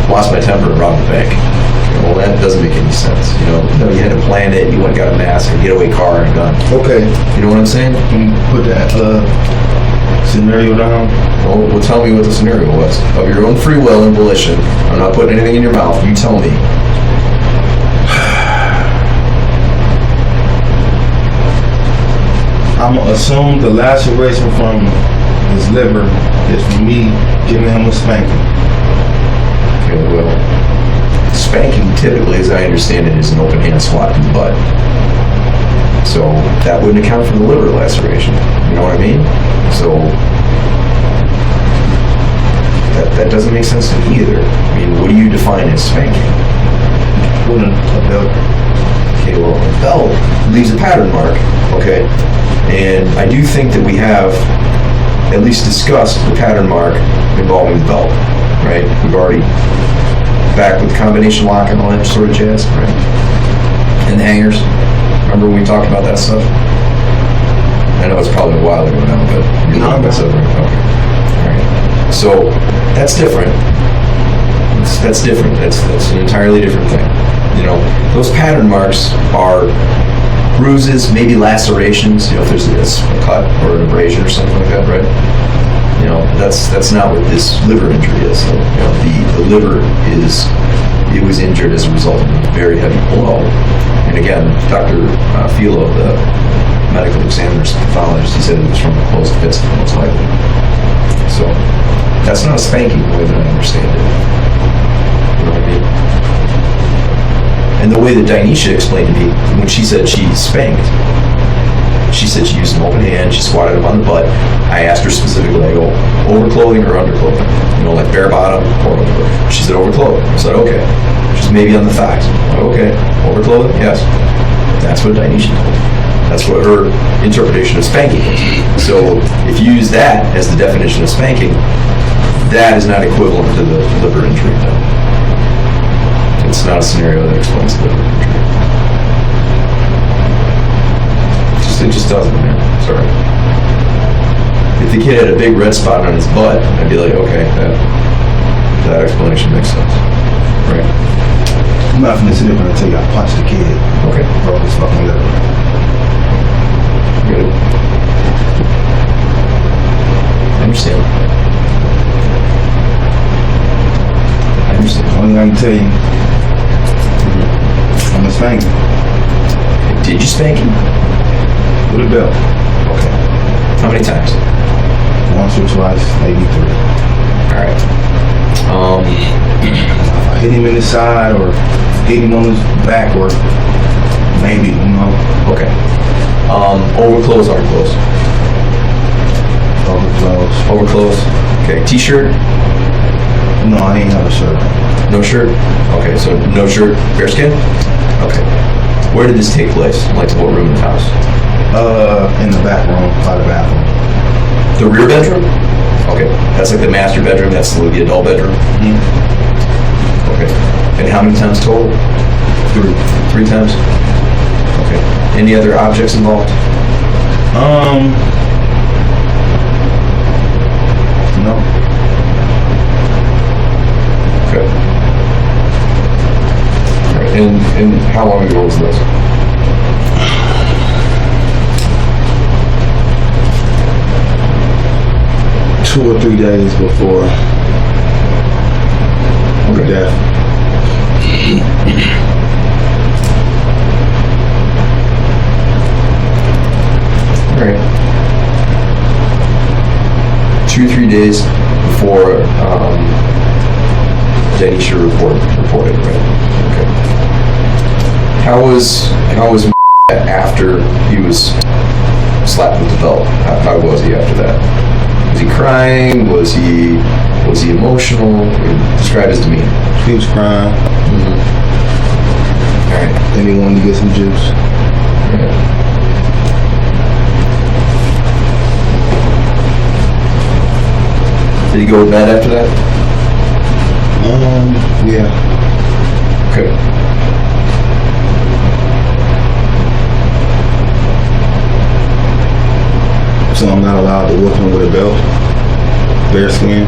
[SPEAKER 3] lost my temper and robbed the bank." Okay, well, that doesn't make any sense. You know, no, you had to plan it. You went and got a mask, a getaway car, and a gun.
[SPEAKER 4] Okay,
[SPEAKER 3] You know what I'm saying?
[SPEAKER 4] can you put that scenario down?
[SPEAKER 3] Well, tell me what the scenario was of your own free will and volition. I'm not putting anything in your mouth. You tell me.
[SPEAKER 4] I'm gonna assume the laceration from his liver is from me giving him a spanking.
[SPEAKER 3] Okay, well, spanking typically, as I understand it, is an open hand swat to the butt. So that wouldn't account for the liver laceration. You know what I mean? So that doesn't make sense to me either. I mean, what do you define as spanking?
[SPEAKER 4] Putting a belt.
[SPEAKER 3] Okay, well, a belt leaves a pattern mark, okay? And I do think that we have at least discussed the pattern mark involving the belt, right? We've already, back with the combination lock and all that sort of jazz, right? And the hangers. Remember when we talked about that stuff? I know it's probably a while ago now, but you're
[SPEAKER 4] No,
[SPEAKER 3] talking about something. Okay. All right. So that's different. That's different. That's an entirely different thing. You know, those pattern marks are bruises, maybe lacerations. You know, if there's a cut or an abrasion or something like that, right? That's not what this liver injury is. So, the liver it was injured as a result of a very heavy blow. And again, Dr. Philo, the medical examiner's pathologist, he said it was from a closed fist, most likely. So that's not a spanking the way that I understand it. You know what I mean? And the way that Dyneshia explained to me, when she said she spanked, she said she used an open hand, she squatted him on the butt. I asked her specifically, I go, overclothing or underclothing? Like bare bottom or underclothing? She said overclothing. I said, okay. She said, maybe on the thighs. I go, okay. Overclothing? Yes. That's what Dyneshia told me. That's what her interpretation of spanking is. So if you use that as the definition of spanking, that is not equivalent to the liver injury. It's not a scenario that explains the liver injury. It just doesn't, man. Sorry. If the kid had a big red spot on his butt, I'd be like, okay, that explanation makes sense. Right.
[SPEAKER 4] I'm not gonna sit up and tell you I punched the kid.
[SPEAKER 3] Okay.
[SPEAKER 4] Bro, it's fucking liver.
[SPEAKER 3] Good. I understand.
[SPEAKER 4] Only thing I can tell you, I'm a spank him.
[SPEAKER 3] Did you spank him?
[SPEAKER 4] With a belt.
[SPEAKER 3] Okay. How many times?
[SPEAKER 4] Once or twice, maybe 3.
[SPEAKER 3] Alright.
[SPEAKER 4] I hit him in the side or hit him on his back or maybe,
[SPEAKER 3] Okay. Overclothes, aren't clothes?
[SPEAKER 4] Overclothes.
[SPEAKER 3] Overclothes. Okay. T-shirt?
[SPEAKER 4] No, I ain't have a shirt.
[SPEAKER 3] No shirt? Okay, so no shirt, bare skin? Okay. Where did this take place? Like what room in the house?
[SPEAKER 4] In the back room, by the bathroom.
[SPEAKER 3] The rear bedroom? Okay. That's like the master bedroom, that's the adult bedroom?
[SPEAKER 4] Mm-hmm.
[SPEAKER 3] Okay. And how many times total? 3 times? Okay. Any other objects involved?
[SPEAKER 4] No.
[SPEAKER 3] Okay. All right. And how long ago was this?
[SPEAKER 4] Two or 3 days before the death.
[SPEAKER 3] All right. 2 or 3 days before Dyneshia reported, right? Okay. How was after he was slapped with the belt? How was he after that? Was he crying? Was he emotional? Describe his demeanor.
[SPEAKER 4] He was crying.
[SPEAKER 3] Mm-hmm. All right.
[SPEAKER 4] Then he wanted to get some juice.
[SPEAKER 3] All right. Did he go to bed after that?
[SPEAKER 4] Yeah.
[SPEAKER 3] Okay.
[SPEAKER 4] So I'm not allowed to whip him with a belt, bare skin.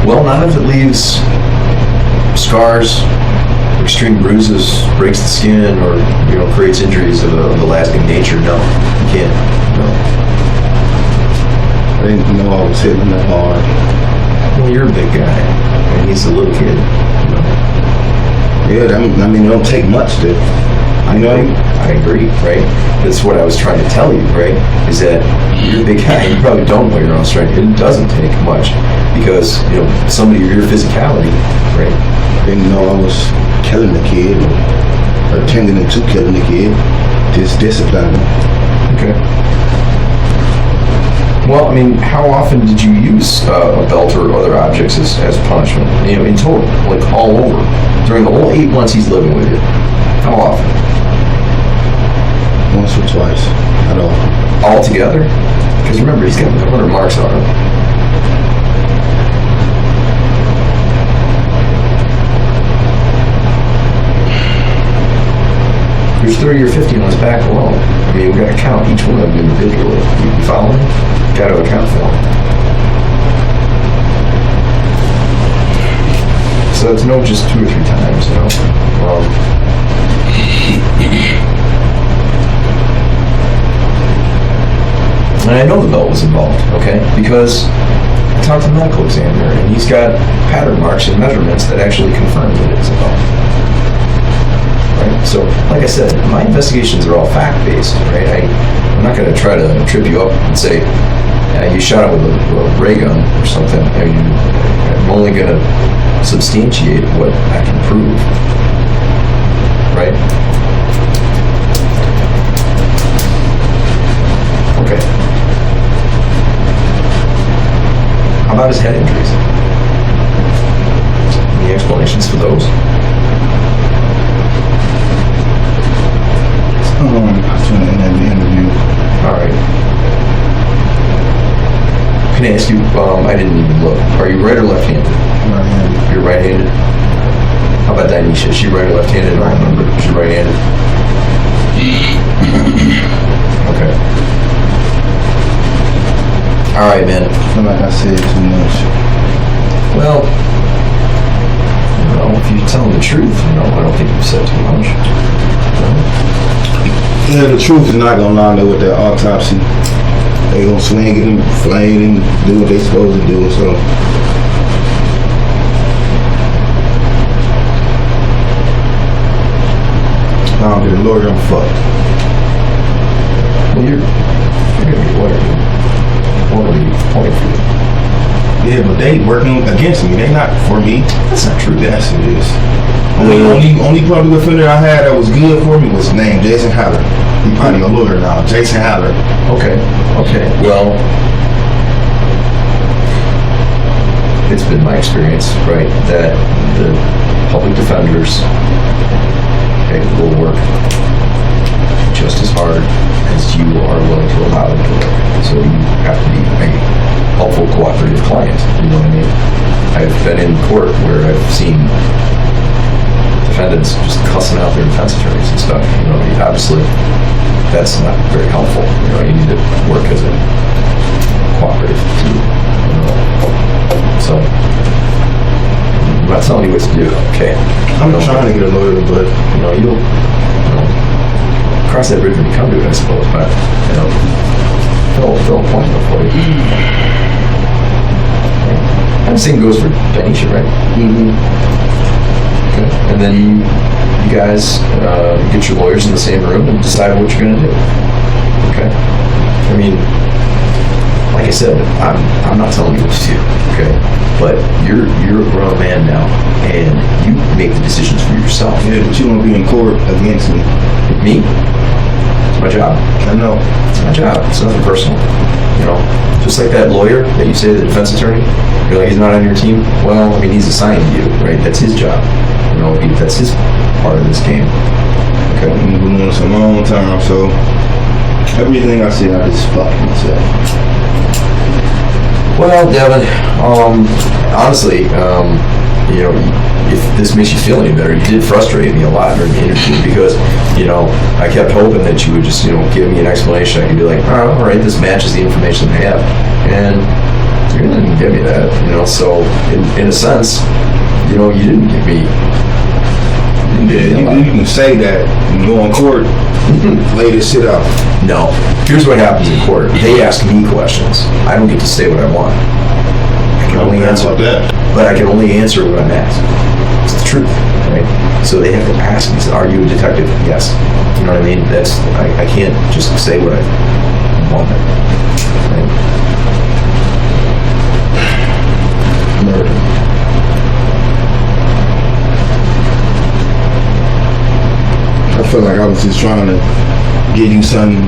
[SPEAKER 3] Well, not if it leaves scars, extreme bruises, breaks the skin, or creates injuries of a lasting nature. No, you can't. No.
[SPEAKER 4] I didn't know I was hitting him that hard.
[SPEAKER 3] Well, you're a big guy, and he's a little kid.
[SPEAKER 4] Yeah, it don't take much to.
[SPEAKER 3] I agree, right? That's what I was trying to tell you, right? Is that you're a big guy, you probably don't know your own strength. It doesn't take much because, somebody of your physicality, right?
[SPEAKER 4] Didn't know I was killing the kid or attending to killing the kid. Just discipline him.
[SPEAKER 3] Okay. Well, how often did you use a belt or other objects as punishment? In total, like all over, during the whole 8 months he's living with you. How often?
[SPEAKER 4] Once or twice. I don't.
[SPEAKER 3] All together? Because remember, he's got 100 marks on him. There's 30 or 50 on his back alone. We got to count each one of them individually. You follow me? Got to account for them. So it's no just 2 or 3 times, And I know the belt was involved, okay? Because I talked to the medical examiner, and he's got pattern marks and measurements that actually confirm that it's a belt. Right? So, like I said, my investigations are all fact-based, right? I'm not going to try to trip you up and say, you shot it with a ray gun or something. I mean, I'm only going to substantiate what I can prove, right? Okay. How about his head injuries? Any explanations for those?
[SPEAKER 4] I was trying to end the interview.
[SPEAKER 3] All right. Can I ask you, I didn't even look. Are you right or left-handed?
[SPEAKER 4] Right-handed.
[SPEAKER 3] You're right-handed? How about Dyneshia? Is she right or left-handed? I don't remember. She's right-handed. Okay. All right, man.
[SPEAKER 4] I feel like I said too much.
[SPEAKER 3] Well, if you're telling the truth, I don't think you said too much.
[SPEAKER 4] Yeah, the truth is not gonna line up with that autopsy. They gonna swing it and flame and do what they supposed to do. So I don't get a lawyer, I'm fucked.
[SPEAKER 3] Well, you're gonna be a lawyer. What are you pointing for?
[SPEAKER 4] Yeah, but they working against me. They not for me.
[SPEAKER 3] That's not true.
[SPEAKER 4] Yes, it is. Only public offender I had that was good for me was named Jason Haller. He probably a lawyer now. Jason Haller.
[SPEAKER 3] Okay. Well, it's been my experience, right, that the public defenders will work just as hard as you are willing to allow them to work. So you have to be a helpful, cooperative client. You know what I mean? I've been in court where I've seen defendants just cussing out their defense attorneys and stuff. Obviously, that's not very helpful. You need to work as a cooperative team. So, I'm not telling you what to do, okay?
[SPEAKER 4] I'm trying to get a lawyer, but
[SPEAKER 3] you'll cross that bridge when you come to it, I suppose. But they'll point before you. And the same goes for Dyneshia, right?
[SPEAKER 4] mm-hmm.
[SPEAKER 3] Okay. And then you guys get your lawyers in the same room and decide what you're going to do. Okay. I mean, like I said, I'm not telling you what to do. Okay. But you're a grown man now, and you make the decisions for yourself.
[SPEAKER 4] Yeah, but you won't be in court against me.
[SPEAKER 3] Me? It's my job.
[SPEAKER 4] I know.
[SPEAKER 3] It's my job. It's nothing personal. Just like that lawyer that you say, the defense attorney, you're like, he's not on your team. Well, I mean, he's assigned to you, right? That's his job. That's his part of this game. Okay.
[SPEAKER 4] I've been doing this a long time, so everything I say, I just fucking say.
[SPEAKER 3] Well, Devin, honestly, if this makes you feel any better, you did frustrate me a lot during the interview because, I kept hoping that you would just, give me an explanation. I could be like, oh, all right, this matches the information I have. And you didn't give me that, so in a sense, you didn't give me.
[SPEAKER 4] You can say that and go in court, lay this shit out.
[SPEAKER 3] No. Here's what happens in court. They ask me questions. I don't get to say what I want. I can only answer
[SPEAKER 4] that.
[SPEAKER 3] But I can only answer what I'm asked. It's the truth, right? So they have to ask me, are you a detective? Yes. You know what I mean? I can't just say what I want. Right? Murder.
[SPEAKER 4] I feel like I was just trying to get you something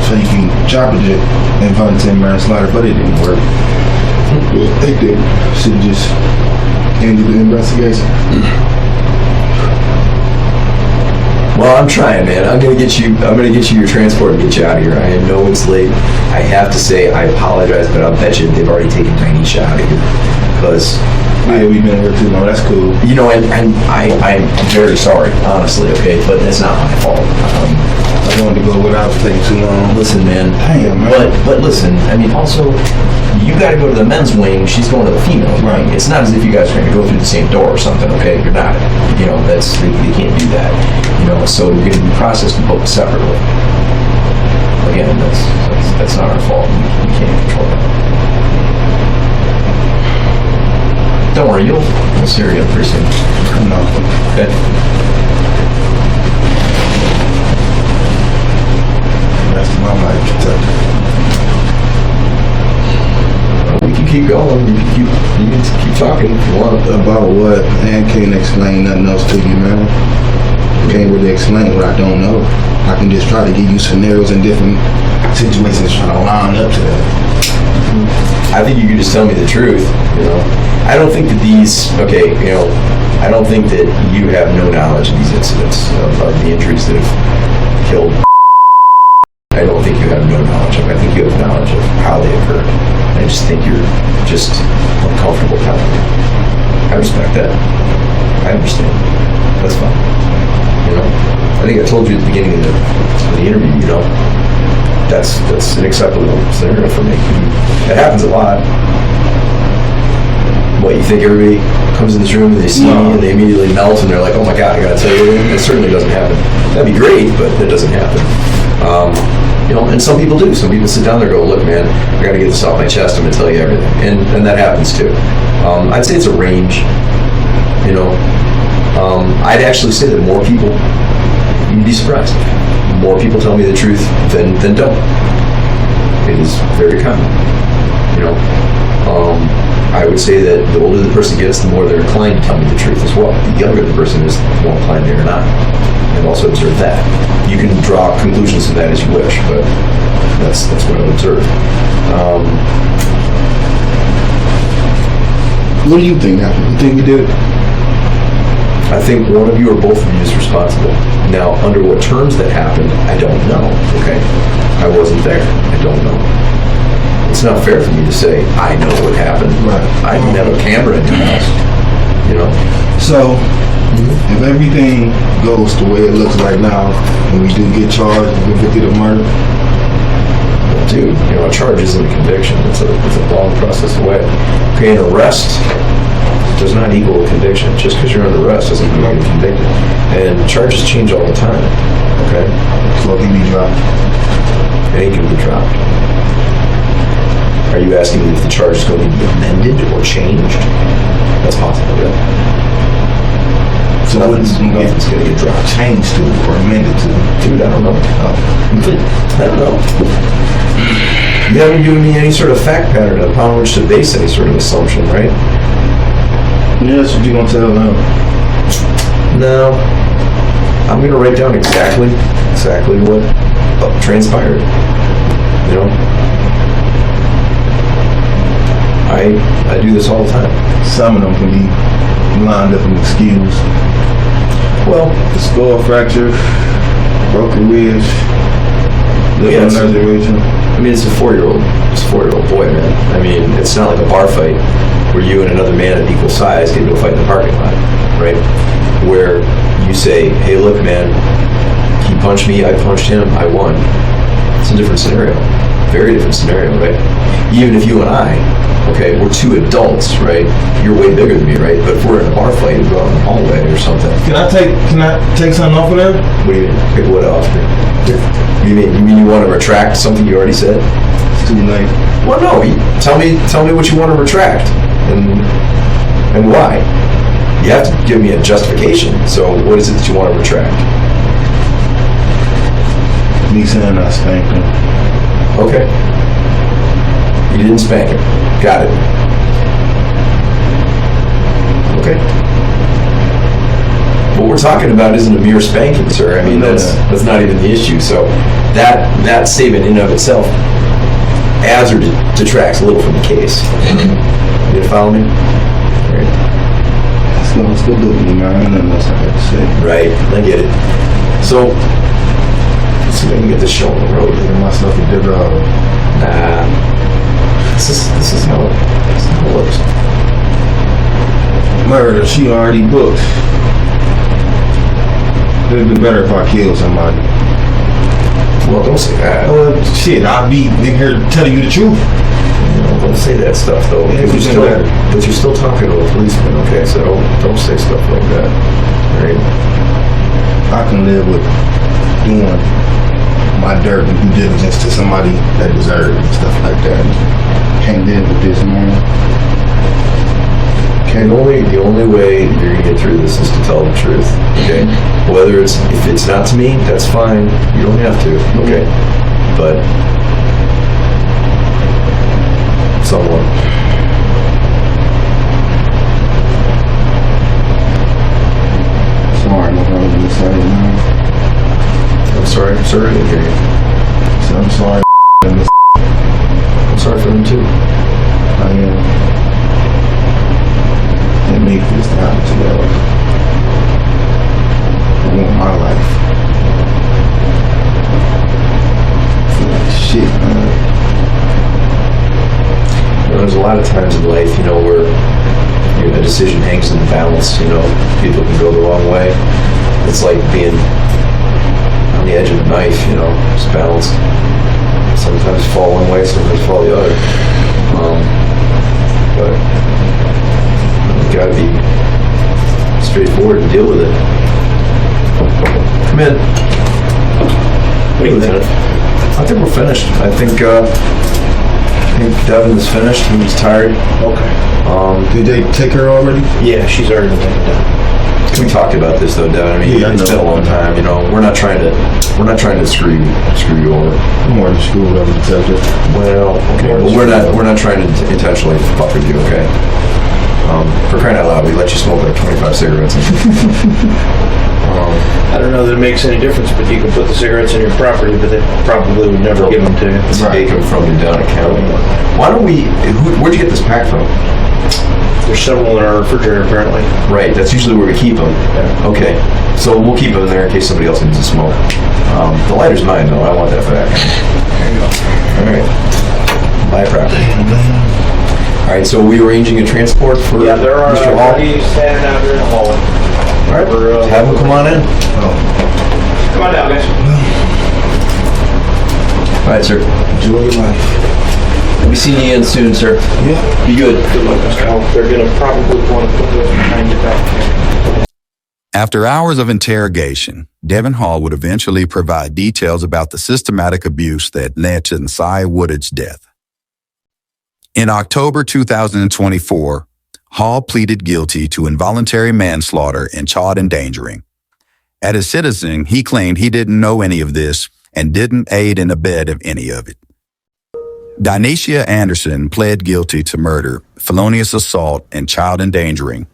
[SPEAKER 4] so you can chop it in front of 10 manslaughter, but it didn't work. They did. Should have just ended the investigation.
[SPEAKER 3] Well, I'm trying, man. I'm gonna get you your transport and get you out of here. I know it's late. I have to say I apologize, but I'll bet you they've already taken Dyneshia out of here because.
[SPEAKER 4] Yeah, we've been here too long. That's cool.
[SPEAKER 3] And I'm very sorry, honestly. Okay, but that's not my fault.
[SPEAKER 4] I wanted to go without taking too long.
[SPEAKER 3] Listen, man.
[SPEAKER 4] Damn, man.
[SPEAKER 3] But listen. I mean, also, you got to go to the men's wing. She's going to the female wing. It's not as if you guys are going to go through the same door or something. Okay, you're not. They can't do that. So you're going to be processed both separately. again, that's not our fault. We can't control that. Don't worry, you'll see her again pretty soon.
[SPEAKER 4] No.
[SPEAKER 3] Okay.
[SPEAKER 4] That's my life protector.
[SPEAKER 3] We can keep going. You can keep talking if you want.
[SPEAKER 4] About what? Man, can't explain nothing else to you, man. Can't really explain what I don't know. I can just try to give you scenarios in different situations trying to line up to that.
[SPEAKER 3] I think you can just tell me the truth, you know. I don't think that I don't think that you have no knowledge of these incidents, of the injuries that have killed. I don't think you have no knowledge of it. I think you have knowledge of how they occurred. I just think you're just uncomfortable telling me. I respect that. I understand. That's fine. You know, I think I told you at the beginning of the interview, you know, that's an acceptable scenario for me. It happens a lot. What, you think everybody comes in this room and they see me and they immediately melt and they're like, oh my God, I gotta tell you, it certainly doesn't happen. That'd be great, but it doesn't happen. You know, and some people do. Some people sit down there and go, look, man, I gotta get this off my chest, I'm gonna tell you everything. And that happens too. I'd say it's a range, you know. I'd actually say that more people, you'd be surprised, more people tell me the truth than don't. It is very common, you know. I would say that the older the person gets, the more they're inclined to tell me the truth as well. The younger the person is, the more inclined they are not. I've also observed that. You can draw conclusions from that as you wish, but that's what I've observed.
[SPEAKER 4] What do you think happened? You think we did it?
[SPEAKER 3] I think one of you or both of you is responsible. Now, under what terms that happened, I don't know, okay? I wasn't there. I don't know. It's not fair for me to say, I know what happened.
[SPEAKER 4] Right.
[SPEAKER 3] I didn't have a camera in the house, you know?
[SPEAKER 4] So, if everything goes the way it looks right now, and we do get charged and convicted of murder,
[SPEAKER 3] Dude, you know, a charge isn't a conviction. It's a long process away. Okay, an arrest does not equal a conviction. Just because you're under arrest doesn't mean you're convicted. And charges change all the time, okay?
[SPEAKER 4] so it can be dropped.
[SPEAKER 3] It ain't gonna be dropped. Are you asking me if the charge is going to be amended or changed? That's possible, yeah.
[SPEAKER 4] So
[SPEAKER 3] Nothing's going to get dropped.
[SPEAKER 4] Changed to or amended to.
[SPEAKER 3] Dude, I don't know. I don't know. You haven't given me any sort of fact pattern upon which to base any sort of assumption, right?
[SPEAKER 4] Yeah, that's what you're gonna tell them.
[SPEAKER 3] No. I'm going to write down exactly what transpired. You know? I do this all the time.
[SPEAKER 4] Some of them can be lined up and excused.
[SPEAKER 3] Well,
[SPEAKER 4] The skull fracture, broken ribs, lip
[SPEAKER 3] Yeah,
[SPEAKER 4] reservation.
[SPEAKER 3] I mean, it's a 4-year-old boy, man. I mean, it's not like a bar fight where you and another man of equal size get into a fight in the parking lot, right? Where you say, hey, look, man, he punched me, I punched him, I won. It's a different scenario. Very different scenario, right? Even if you and I, okay, we're two adults, right? You're way bigger than me, right? But if we're in a bar fight and go out in the hallway or something.
[SPEAKER 4] Can I take something off of there?
[SPEAKER 3] What do you mean? Pick what off? You mean you want to retract something you already said?
[SPEAKER 4] It's too late.
[SPEAKER 3] Well, no. Tell me what you want to retract and why. You have to give me a justification. So what is it that you want to retract?
[SPEAKER 4] Me saying I spanked him.
[SPEAKER 3] Okay. You didn't spank him. Got it. Okay. What we're talking about isn't a mere spanking, sir. I mean, that's not even the issue. So that statement in and of itself adds or detracts a little from the case. You follow me? Right.
[SPEAKER 4] Still do it, man. I don't know what else I have to say.
[SPEAKER 3] Right. I get it. So let's see if I can get this show on the road.
[SPEAKER 4] Giving myself a bigger
[SPEAKER 3] Nah. This is how it works.
[SPEAKER 4] murder. She already booked. It'd be better if I killed somebody.
[SPEAKER 3] Well, don't say that.
[SPEAKER 4] Shit, I'll be in here telling you the truth.
[SPEAKER 3] No, don't say that stuff though.
[SPEAKER 4] Yeah,
[SPEAKER 3] Because you're still talking to a policeman, okay? So don't say stuff like that. Right?
[SPEAKER 4] I can live with doing my dirt and due diligence to somebody that deserves and stuff like that. Can't live with this, man.
[SPEAKER 3] The only way you're gonna get through this is to tell the truth. Okay. Whether if it's not to me, that's fine. You don't have to. Okay. But someone.
[SPEAKER 4] Sorry, my brother, this side, man.
[SPEAKER 3] I'm sorry. I didn't hear you.
[SPEAKER 4] So I'm sorry.
[SPEAKER 3] I'm sorry for them too.
[SPEAKER 4] I didn't make this happen to y'all. I want my life. I feel like shit, man.
[SPEAKER 3] There's a lot of times in life, where a decision hangs in the balance. People can go the wrong way. It's like being on the edge of a knife. Just balance. Sometimes fall one way, sometimes fall the other. But you gotta be straightforward and deal with it. Come in. What do you think? I think we're finished. I think Devin is finished. He's tired.
[SPEAKER 5] Okay.
[SPEAKER 4] Did they take her already?
[SPEAKER 5] Yeah, she's already been taken down.
[SPEAKER 3] We talked about this though, Devin. I mean,
[SPEAKER 4] Yeah, I
[SPEAKER 3] it's
[SPEAKER 4] know.
[SPEAKER 3] been a long time. We're not trying to screw you over.
[SPEAKER 4] I'm more than screwed up with the subject.
[SPEAKER 3] Well, okay, but we're not trying to intentionally fuck with you, okay? For crying out loud, we let you smoke like 25 cigarettes.
[SPEAKER 5] I don't know that it makes any difference, but you can put the cigarettes in your property, but they probably would never give them to you.
[SPEAKER 3] Take them from you down at county. Why don't we? Where'd you get this pack from?
[SPEAKER 5] There's several in our refrigerator, apparently.
[SPEAKER 3] Right, that's usually where we keep them.
[SPEAKER 5] Yeah.
[SPEAKER 3] Okay, so we'll keep them in there in case somebody else needs to smoke. The lighter's mine though. I want that back. There you go. All right. Buy property. All right, so are we arranging a transport for
[SPEAKER 5] Yeah, there are
[SPEAKER 3] Mr. Hall?
[SPEAKER 5] already standing out here in the hall.
[SPEAKER 3] All right, have them come on in.
[SPEAKER 5] Come on down, guys.
[SPEAKER 3] All right, sir.
[SPEAKER 4] Enjoy your life.
[SPEAKER 3] We'll be seeing you again soon, sir.
[SPEAKER 4] Yeah.
[SPEAKER 3] Be good.
[SPEAKER 5] Good luck, Mr. Hall. They're going to probably want to put this behind your back.
[SPEAKER 1] After hours of interrogation, Devin Hall would eventually provide details about the systematic abuse that led to Musiah Wadud's death. In October 2024, Hall pleaded guilty to involuntary manslaughter and child endangering. At his sentencing, he claimed he didn't know any of this and didn't aid and abet of any of it. Dyneshia Anderson pled guilty to murder, felonious assault, and child endangering.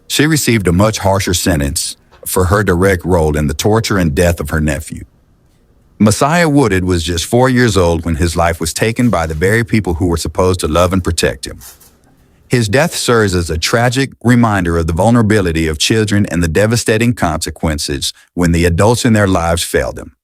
[SPEAKER 1] She received a much harsher sentence for her direct role in the torture and death of her nephew. Musiah Wadud was just 4 years old when his life was taken by the very people who were supposed to love and protect him. His death serves as a tragic reminder of the vulnerability of children and the devastating consequences when the adults in their lives fail them.